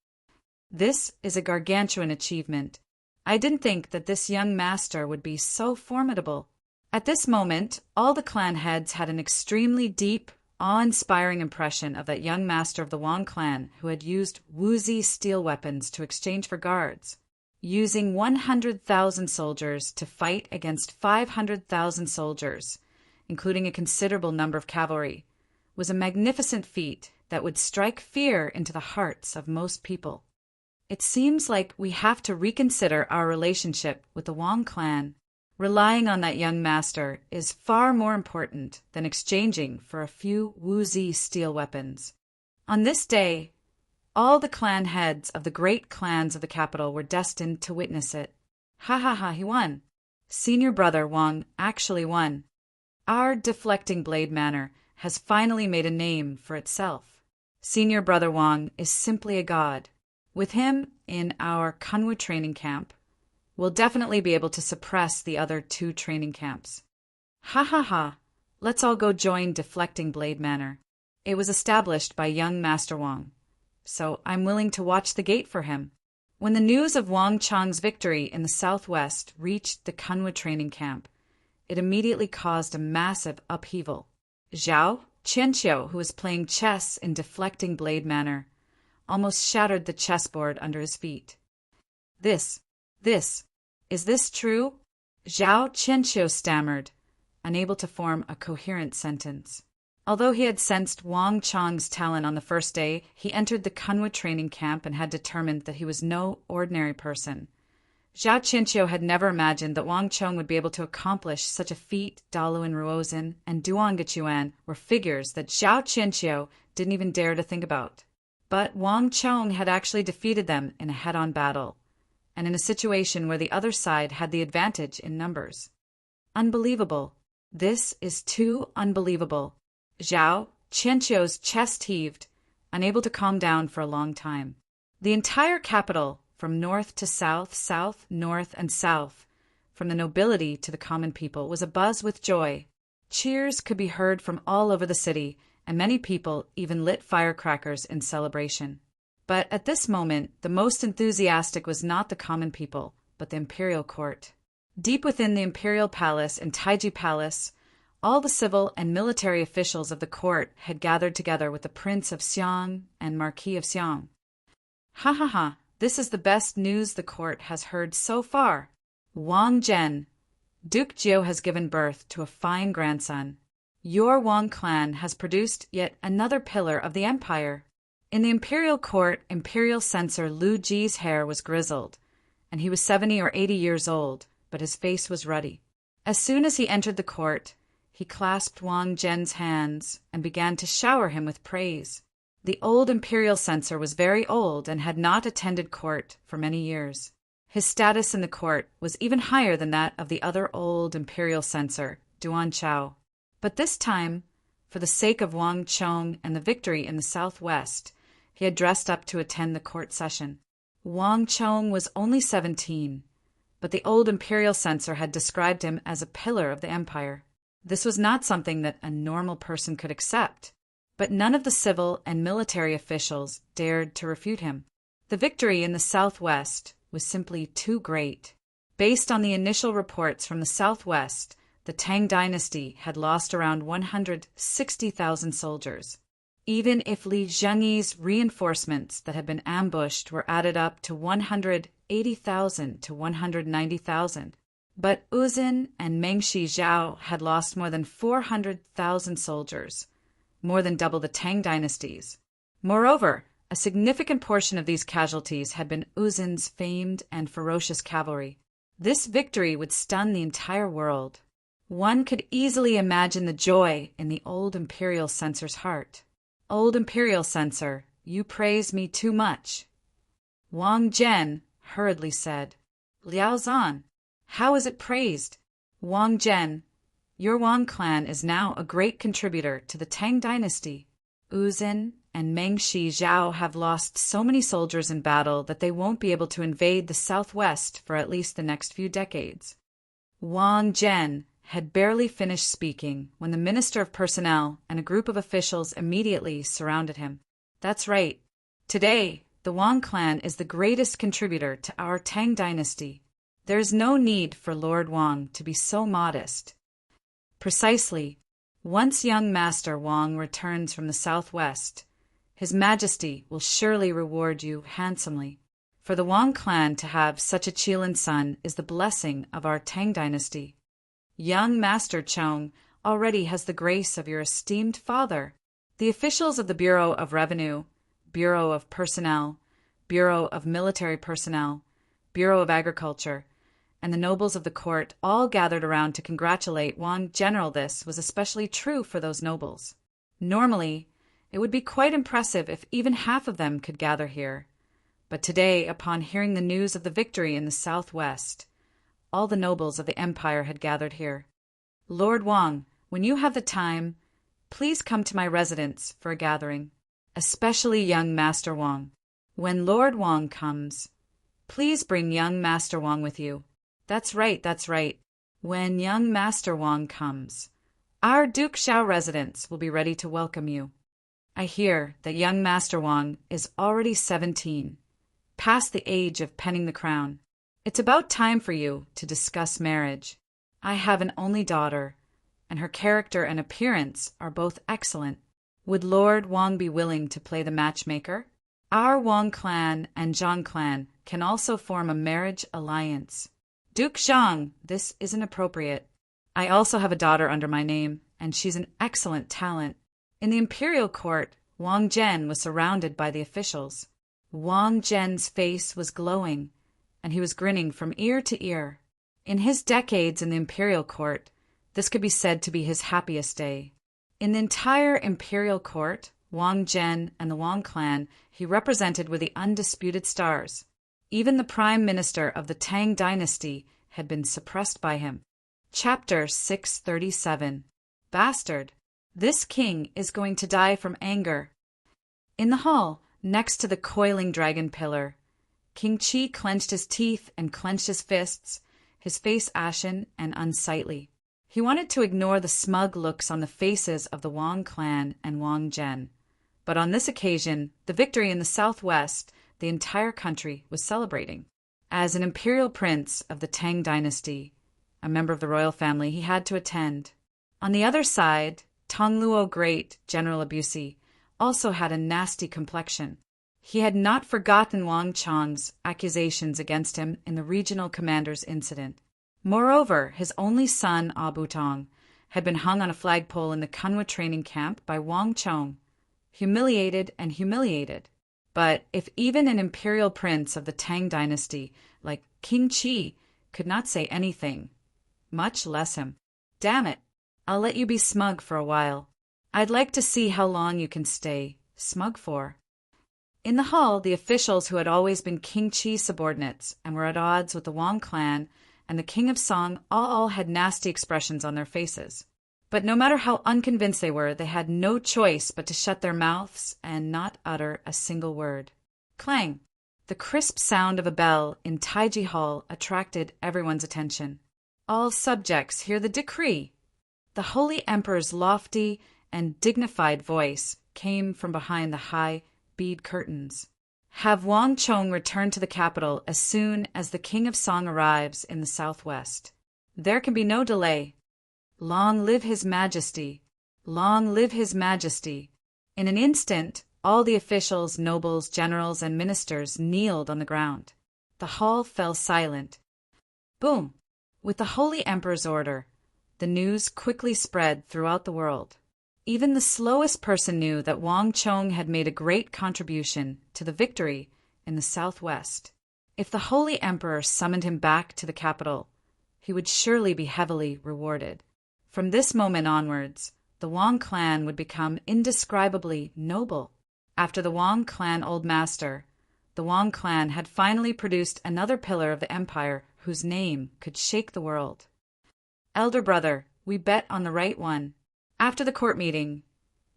This is a gargantuan achievement. I didn't think that this young master would be so formidable. At this moment, all the clan heads had an extremely deep, awe-inspiring impression of that young master of the Wang clan who had used woozy steel weapons to exchange for guards. Using 100,000 soldiers to fight against 500,000 soldiers, including a considerable number of cavalry, was a magnificent feat that would strike fear into the hearts of most people. It seems like we have to reconsider our relationship with the Wang clan. Relying on that young master is far more important than exchanging for a few woozy steel weapons. On this day, all the clan heads of the great clans of the capital were destined to witness it. Ha ha ha, he won. Senior brother Wang actually won. Our deflecting blade manor has finally made a name for itself. Senior brother Wang is simply a god. With him in our Kunwu training camp, we'll definitely be able to suppress the other 2 training camps. Ha ha ha, let's all go join Deflecting Blade Manor. It was established by young Master Wang, so I'm willing to watch the gate for him. When the news of Wang Chang's victory in the southwest reached the Kunwu training camp, it immediately caused a massive upheaval. Zhao Qianqiu, who was playing chess in Deflecting Blade Manor, almost shattered the chessboard under his feet. Is this true? Zhao Qianqiu stammered, unable to form a coherent sentence. Although he had sensed Wang Chang's talent on the first day, he entered the Kunwu training camp and had determined that he was no ordinary person. Zhao Qianqiu had never imagined that Wang Chong would be able to accomplish such a feat. Daluan Ruozhen and Duan Gechuan were figures that Zhao Qianqiu didn't even dare to think about. But Wang Chong had actually defeated them in a head-on battle, and in a situation where the other side had the advantage in numbers. Unbelievable. This is too unbelievable. Zhao Qianqiu's chest heaved, unable to calm down for a long time. The entire capital, from north to south, south, north, and south, from the nobility to the common people, was abuzz with joy. Cheers could be heard from all over the city, and many people even lit firecrackers in celebration. But at this moment, the most enthusiastic was not the common people, but the imperial court. Deep within the imperial palace and Taiji Palace, all the civil and military officials of the court had gathered together with the Prince of Xiang and Marquis of Xiang. Ha ha ha, this is the best news the court has heard so far. Wang Zhen, Duke Jiu has given birth to a fine grandson. Your Wang clan has produced yet another pillar of the empire. In the imperial court, imperial censor Lu Ji's hair was grizzled, and he was 70 or 80 years old, but his face was ruddy. As soon as he entered the court, he clasped Wang Zhen's hands and began to shower him with praise. The old imperial censor was very old and had not attended court for many years. His status in the court was even higher than that of the other old imperial censor, Duan Chao. But this time, for the sake of Wang Chong and the victory in the southwest, he had dressed up to attend the court session. Wang Chong was only 17, but the old imperial censor had described him as a pillar of the empire. This was not something that a normal person could accept, but none of the civil and military officials dared to refute him. The victory in the southwest was simply too great. Based on the initial reports from the southwest, the Tang dynasty had lost around 160,000 soldiers. Even if Li Zhengyi's reinforcements that had been ambushed were added up to 180,000 to 190,000. But Uzin and Mengshi Zhao had lost more than 400,000 soldiers, more than double the Tang dynasties. Moreover, a significant portion of these casualties had been Uzin's famed and ferocious cavalry. This victory would stun the entire world. One could easily imagine the joy in the old imperial censor's heart. Old imperial censor, you praise me too much. Wang Zhen hurriedly said, Liao Zan, how is it praised? Wang Zhen, your Wang clan is now a great contributor to the Tang dynasty. Uzin and Mengshi Zhao have lost so many soldiers in battle that they won't be able to invade the southwest for at least the next few decades. Wang Zhen had barely finished speaking when the Minister of Personnel and a group of officials immediately surrounded him. That's right. Today, the Wang clan is the greatest contributor to our Tang dynasty. There is no need for Lord Wang to be so modest. Precisely. Once young Master Wang returns from the southwest, His Majesty will surely reward you handsomely. For the Wang clan to have such a Qilin son is the blessing of our Tang dynasty. Young Master Chong already has the grace of your esteemed father. The officials of the Bureau of Revenue, Bureau of Personnel, Bureau of Military Personnel, Bureau of Agriculture, and the nobles of the court all gathered around to congratulate Wang General. This was especially true for those nobles. Normally, it would be quite impressive if even half of them could gather here. But today, upon hearing the news of the victory in the southwest, all the nobles of the empire had gathered here. Lord Wang, when you have the time, please come to my residence for a gathering, especially young Master Wang. When Lord Wang comes, please bring young Master Wang with you. That's right, that's right. When young Master Wang comes, our Duke Xiao residence will be ready to welcome you. I hear that young Master Wang is already 17, past the age of penning the crown. It's about time for you to discuss marriage. I have an only daughter, and her character and appearance are both excellent. Would Lord Wang be willing to play the matchmaker? Our Wang clan and Zhang clan can also form a marriage alliance. Duke Zhang, this isn't appropriate. I also have a daughter under my name, and she's an excellent talent. In the imperial court, Wang Zhen was surrounded by the officials. Wang Zhen's face was glowing, and he was grinning from ear to ear. In his decades in the imperial court, this could be said to be his happiest day. In the entire imperial court, Wang Zhen and the Wang clan he represented were the undisputed stars. Even the prime minister of the Tang dynasty had been suppressed by him. Chapter 637. Bastard. This king is going to die from anger. In the hall, next to the coiling dragon pillar, King Qi clenched his teeth and clenched his fists, his face ashen and unsightly. He wanted to ignore the smug looks on the faces of the Wang clan and Wang Zhen. But on this occasion, the victory in the southwest, the entire country was celebrating. As an imperial prince of the Tang dynasty, a member of the royal family, he had to attend. On the other side, Tong Luo Great, General Abusi, also had a nasty complexion. He had not forgotten Wang Chong's accusations against him in the regional commander's incident. Moreover, his only son, Abu Tong, had been hung on a flagpole in the Kunwa training camp by Wang Chong, humiliated and humiliated. But if even an imperial prince of the Tang dynasty, like King Qi, could not say anything, much less him. Damn it, I'll let you be smug for a while. I'd like to see how long you can stay smug for. In the hall, the officials who had always been King Qi's subordinates and were at odds with the Wang clan and the King of Song all had nasty expressions on their faces. But no matter how unconvinced they were, they had no choice but to shut their mouths and not utter a single word. Clang! The crisp sound of a bell in Taiji Hall attracted everyone's attention. All subjects hear the decree. The Holy Emperor's lofty and dignified voice came from behind the high bead curtains. Have Wang Chong return to the capital as soon as the King of Song arrives in the southwest. There can be no delay. Long live His Majesty! Long live His Majesty! In an instant, all the officials, nobles, generals, and ministers kneeled on the ground. The hall fell silent. Boom! With the Holy Emperor's order, the news quickly spread throughout the world. Even the slowest person knew that Wang Chong had made a great contribution to the victory in the southwest. If the Holy Emperor summoned him back to the capital, he would surely be heavily rewarded. From this moment onwards, the Wang clan would become indescribably noble. After the Wang clan old master, the Wang clan had finally produced another pillar of the empire whose name could shake the world. Elder brother, we bet on the right one. After the court meeting,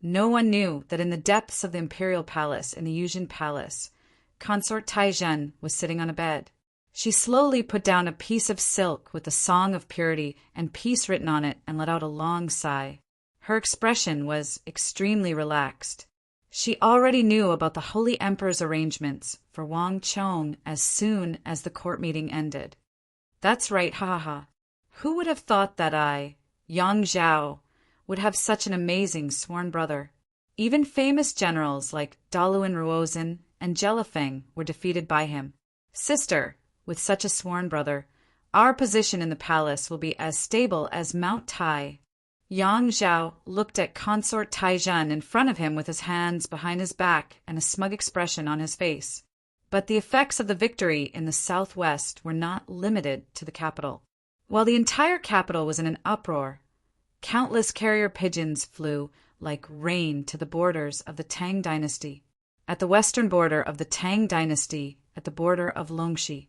No one knew that in the depths of the imperial palace in the Yuzhen Palace, Consort Taizhen was sitting on a bed. She slowly put down a piece of silk with the song of purity and peace written on it and let out a long sigh. Her expression was extremely relaxed. She already knew about the Holy Emperor's arrangements for Wang Chong as soon as the court meeting ended. That's right, ha ha ha. Who would have thought that I, Yang Zhao, would have such an amazing sworn brother? Even famous generals like Daluan Ruozhen and Jelifeng were defeated by him. Sister, with such a sworn brother, our position in the palace will be as stable as Mount Tai. Yang Zhao looked at Consort Taizhen in front of him with his hands behind his back and a smug expression on his face. But the effects of the victory in the southwest were not limited to the capital. While the entire capital was in an uproar, countless carrier pigeons flew like rain to the borders of the Tang dynasty, at the western border of the Tang dynasty, at the border of Longxi.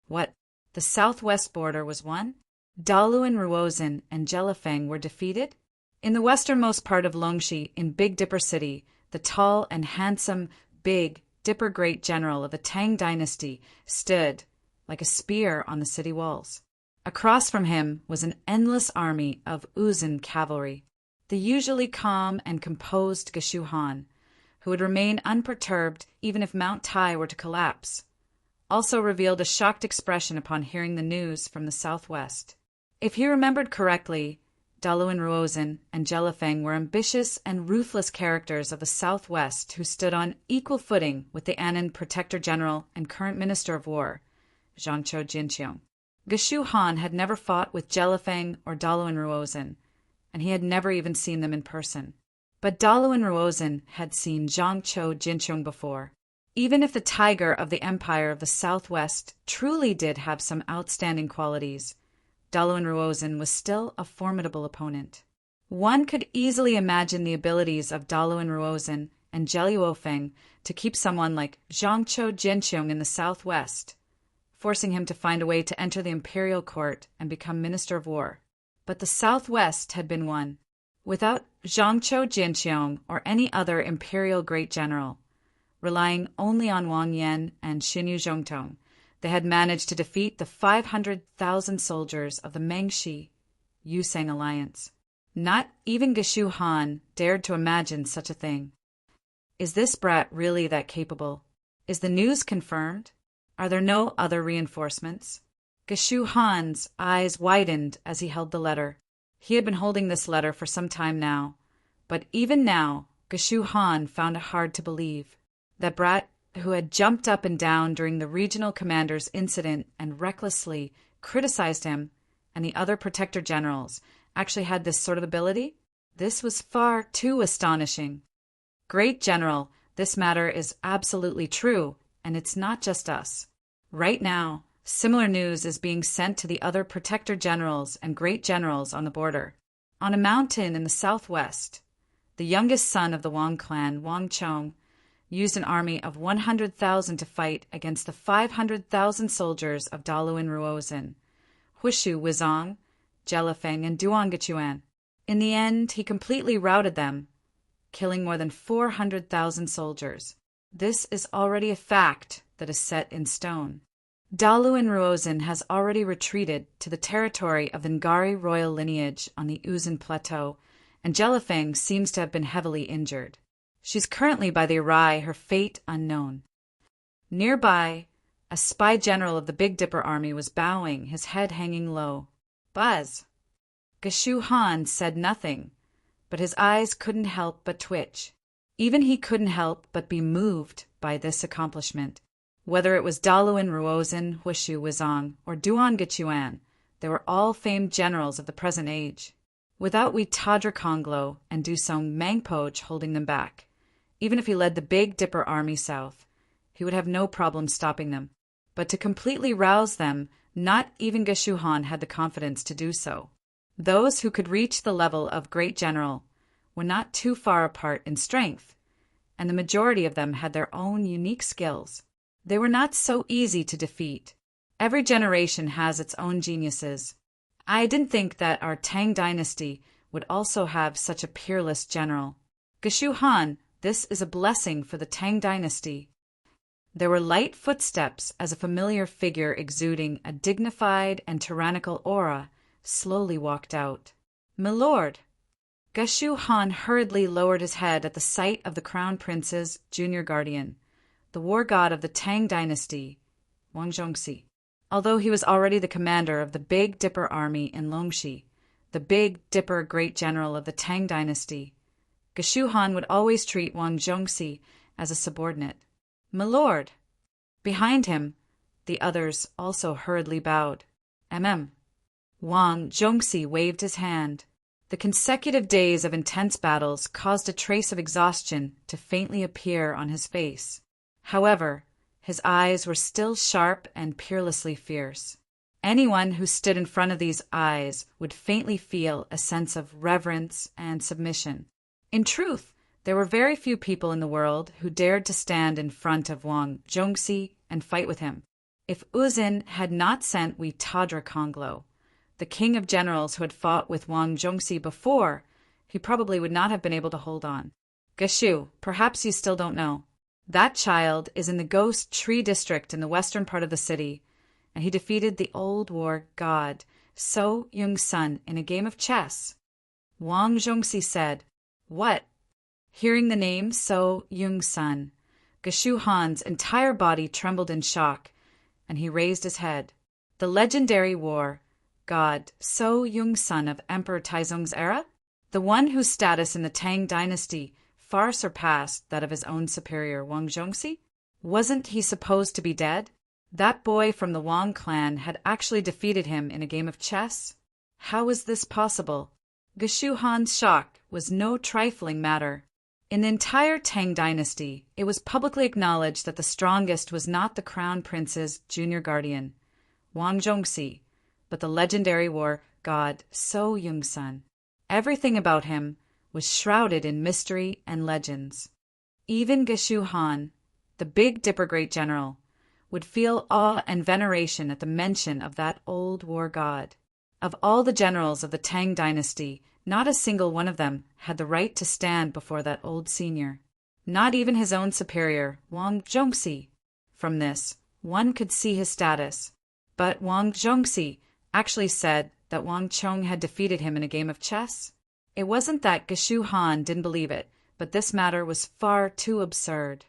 What? The southwest border was won? Daluan Ruozhen and Jelifeng were defeated? In the westernmost part of Longxi, in Big Dipper City, the tall and handsome Big Dipper Great General of the Tang dynasty stood like a spear on the city walls. Across from him was an endless army of Uzun cavalry, the usually calm and composed Geshu Han, who would remain unperturbed even if Mount Tai were to collapse, also revealed a shocked expression upon hearing the news from the southwest. If he remembered correctly, Daluan Ruozhen and Jelifeng were ambitious and ruthless characters of the southwest who stood on equal footing with the Annan Protector General and current Minister of War, Zhangqiu Jinqiong. Geshu Han had never fought with Jelifeng or Daluan Ruozhen, and he had never even seen them in person. But Daluan Ruozhen had seen Zhangqiu Jinqiong before. Even if the tiger of the Empire of the Southwest truly did have some outstanding qualities, Daluan Ruozhen was still a formidable opponent. One could easily imagine the abilities of Daluan Ruozhen and Jelifeng to keep someone like Zhangqiu Jinqiong in the southwest, forcing him to find a way to enter the imperial court and become Minister of War. But the southwest had been won. Without Zhangqiu Jinqiong or any other imperial great general, relying only on Wang Yan and Xinyu Zhongtong, they had managed to defeat the 500,000 soldiers of the Mengxi Yusang alliance. Not even Geshu Han dared to imagine such a thing. Is this brat really that capable? Is the news confirmed? Are there no other reinforcements? Geshu Han's eyes widened as he held the letter. He had been holding this letter for some time now, but even now Geshu Han found it hard to believe. That brat who had jumped up and down during the regional commander's incident and recklessly criticized him and the other protector generals actually had this sort of ability? This was far too astonishing. Great General, this matter is absolutely true, and it's not just us. Right now, similar news is being sent to the other protector generals and great generals on the border. On a mountain in the southwest, the youngest son of the Wang clan, Wang Chong, used an army of 100,000 to fight against the 500,000 soldiers of Daluan Ruozhen, Huishu Wizong, Jelifeng, and Duan Gechuan. In the end, he completely routed them, killing more than 400,000 soldiers. This is already a fact that is set in stone. Daluan Ruozhen has already retreated to the territory of the Ngari royal lineage on the Uzun Plateau, and Jelifeng seems to have been heavily injured. She's currently by the Arai, her fate unknown. Nearby, a spy general of the Big Dipper army was bowing, his head hanging low. Buzz! Geshu Han said nothing, but his eyes couldn't help but twitch. Even he couldn't help but be moved by this accomplishment. Whether it was Daluan Ruozhen, Huishu Wizong, or Duan Gechuan, they were all famed generals of the present age. Without Tadra Konglo and Dusong Mangpoch holding them back, even if he led the Big Dipper army south, he would have no problem stopping them. But to completely rouse them, not even Geshu Han had the confidence to do so. Those who could reach the level of great general were not too far apart in strength, and the majority of them had their own unique skills. They were not so easy to defeat. Every generation has its own geniuses. I didn't think that our Tang dynasty would also have such a peerless general. Geshu Han, this is a blessing for the Tang dynasty. There were light footsteps as a familiar figure exuding a dignified and tyrannical aura slowly walked out. "Milord!" Geshu Han hurriedly lowered his head at the sight of the Crown Prince's junior guardian, the war god of the Tang dynasty, Wang Zhongxi. Although he was already the commander of the Big Dipper army in Longxi, the Big Dipper great general of the Tang dynasty, Geshu Han would always treat Wang Zhongxi as a subordinate. "Milord!" Behind him, the others also hurriedly bowed. Wang Zhongxi waved his hand. The consecutive days of intense battles caused a trace of exhaustion to faintly appear on his face. However, his eyes were still sharp and peerlessly fierce. Anyone who stood in front of these eyes would faintly feel a sense of reverence and submission. In truth, there were very few people in the world who dared to stand in front of Wang Zhongxi and fight with him. If Uzin had not sent Tadra Konglo, the king of generals who had fought with Wang Zhongxi before, he probably would not have been able to hold on. "Geshu, perhaps you still don't know. That child is in the Ghost Tree District in the western part of the city, and he defeated the old war god, So Yung-sun, in a game of chess." Wang Zhongxi said, "What?" Hearing the name So Yung-sun, Geshu Han's entire body trembled in shock, and he raised his head. The legendary war god So Yung-sun of Emperor Taizong's era? The one whose status in the Tang dynasty far surpassed that of his own superior, Wang Zhongxi? Wasn't he supposed to be dead? That boy from the Wang clan had actually defeated him in a game of chess? How was this possible? Geshu Han's shock was no trifling matter. In the entire Tang dynasty, it was publicly acknowledged that the strongest was not the crown prince's junior guardian, Wang Zhongxi, but the legendary war god So Yung-sun. Everything about him was shrouded in mystery and legends. Even Geshu Han, the Big Dipper great general, would feel awe and veneration at the mention of that old war god. Of all the generals of the Tang dynasty, not a single one of them had the right to stand before that old senior. Not even his own superior, Wang Zhongxi. From this, one could see his status. But Wang Zhongxi actually said that Wang Chong had defeated him in a game of chess. It wasn't that Geshu Han didn't believe it, but this matter was far too absurd.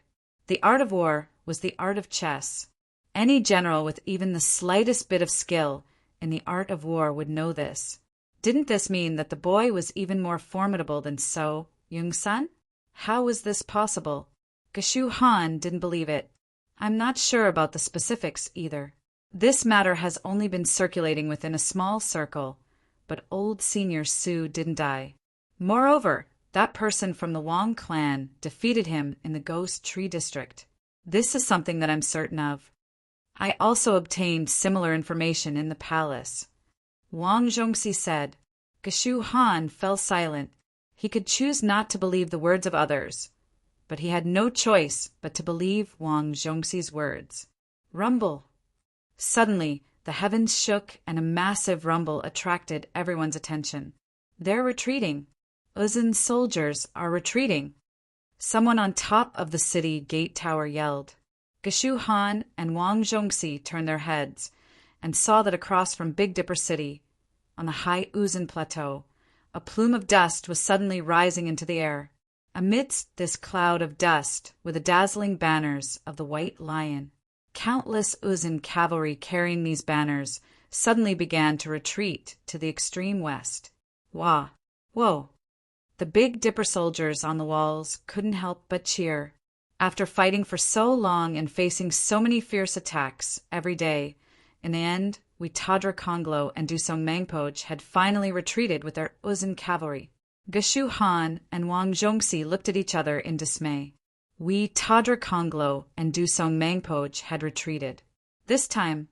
The art of war was the art of chess. Any general with even the slightest bit of skill in the art of war would know this. Didn't this mean that the boy was even more formidable than So Yung-sun? How was this possible? Geshu Han didn't believe it. I'm not sure about the specifics either. This matter has only been circulating within a small circle, but old Senior Su didn't die. Moreover, that person from the Wang clan defeated him in the Ghost Tree District. This is something that I'm certain of. I also obtained similar information in the palace. Wang Zhongxi said. Geshu Han fell silent. He could choose not to believe the words of others, but he had no choice but to believe Wang Zhongxi's words. Rumble. Suddenly, the heavens shook and a massive rumble attracted everyone's attention. They're retreating. Uzin's soldiers are retreating. Someone on top of the city gate tower yelled. Geshu Han and Wang Zhongxi turned their heads and saw that across from Big Dipper City, on the high Uzin Plateau, a plume of dust was suddenly rising into the air. Amidst this cloud of dust were the dazzling banners of the White Lion. Countless Uzin cavalry carrying these banners suddenly began to retreat to the extreme west. Wah! Whoa! The Big Dipper soldiers on the walls couldn't help but cheer. After fighting for so long and facing so many fierce attacks every day, in the end, Tadra Konglo and Dusong Mangpoj had finally retreated with their Uzin cavalry. Geshu Han and Wang Zhongxi looked at each other in dismay. Tadra Konglo and Dusong Mangpoj had retreated. This time,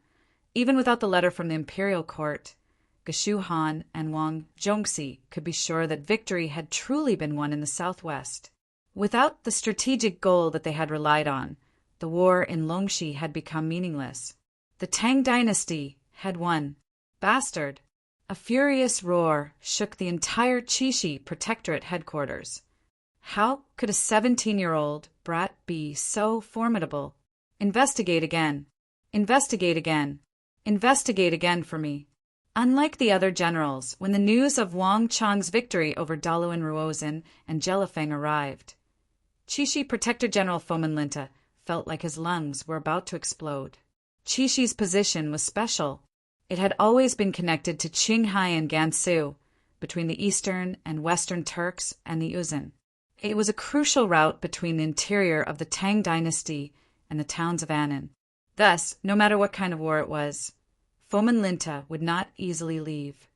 even without the letter from the imperial court, Geshu Han and Wang Zhongxi could be sure that victory had truly been won in the southwest. Without the strategic goal that they had relied on, the war in Longxi had become meaningless. The Tang dynasty had won. Bastard! A furious roar shook the entire Qixi Protectorate headquarters. How could a 17-year-old brat be so formidable? Investigate again. Investigate again. Investigate again for me. Unlike the other generals, when the news of Wang Chang's victory over Dalu and Ruozhen and Jelifeng arrived, Qixi Protector General Fomin Linta felt like his lungs were about to explode. Qixi's position was special. It had always been connected to Qinghai and Gansu, between the eastern and western Turks and the Yuzhen. It was a crucial route between the interior of the Tang dynasty and the towns of Annan. Thus, no matter what kind of war it was, Fomin Linta would not easily leave.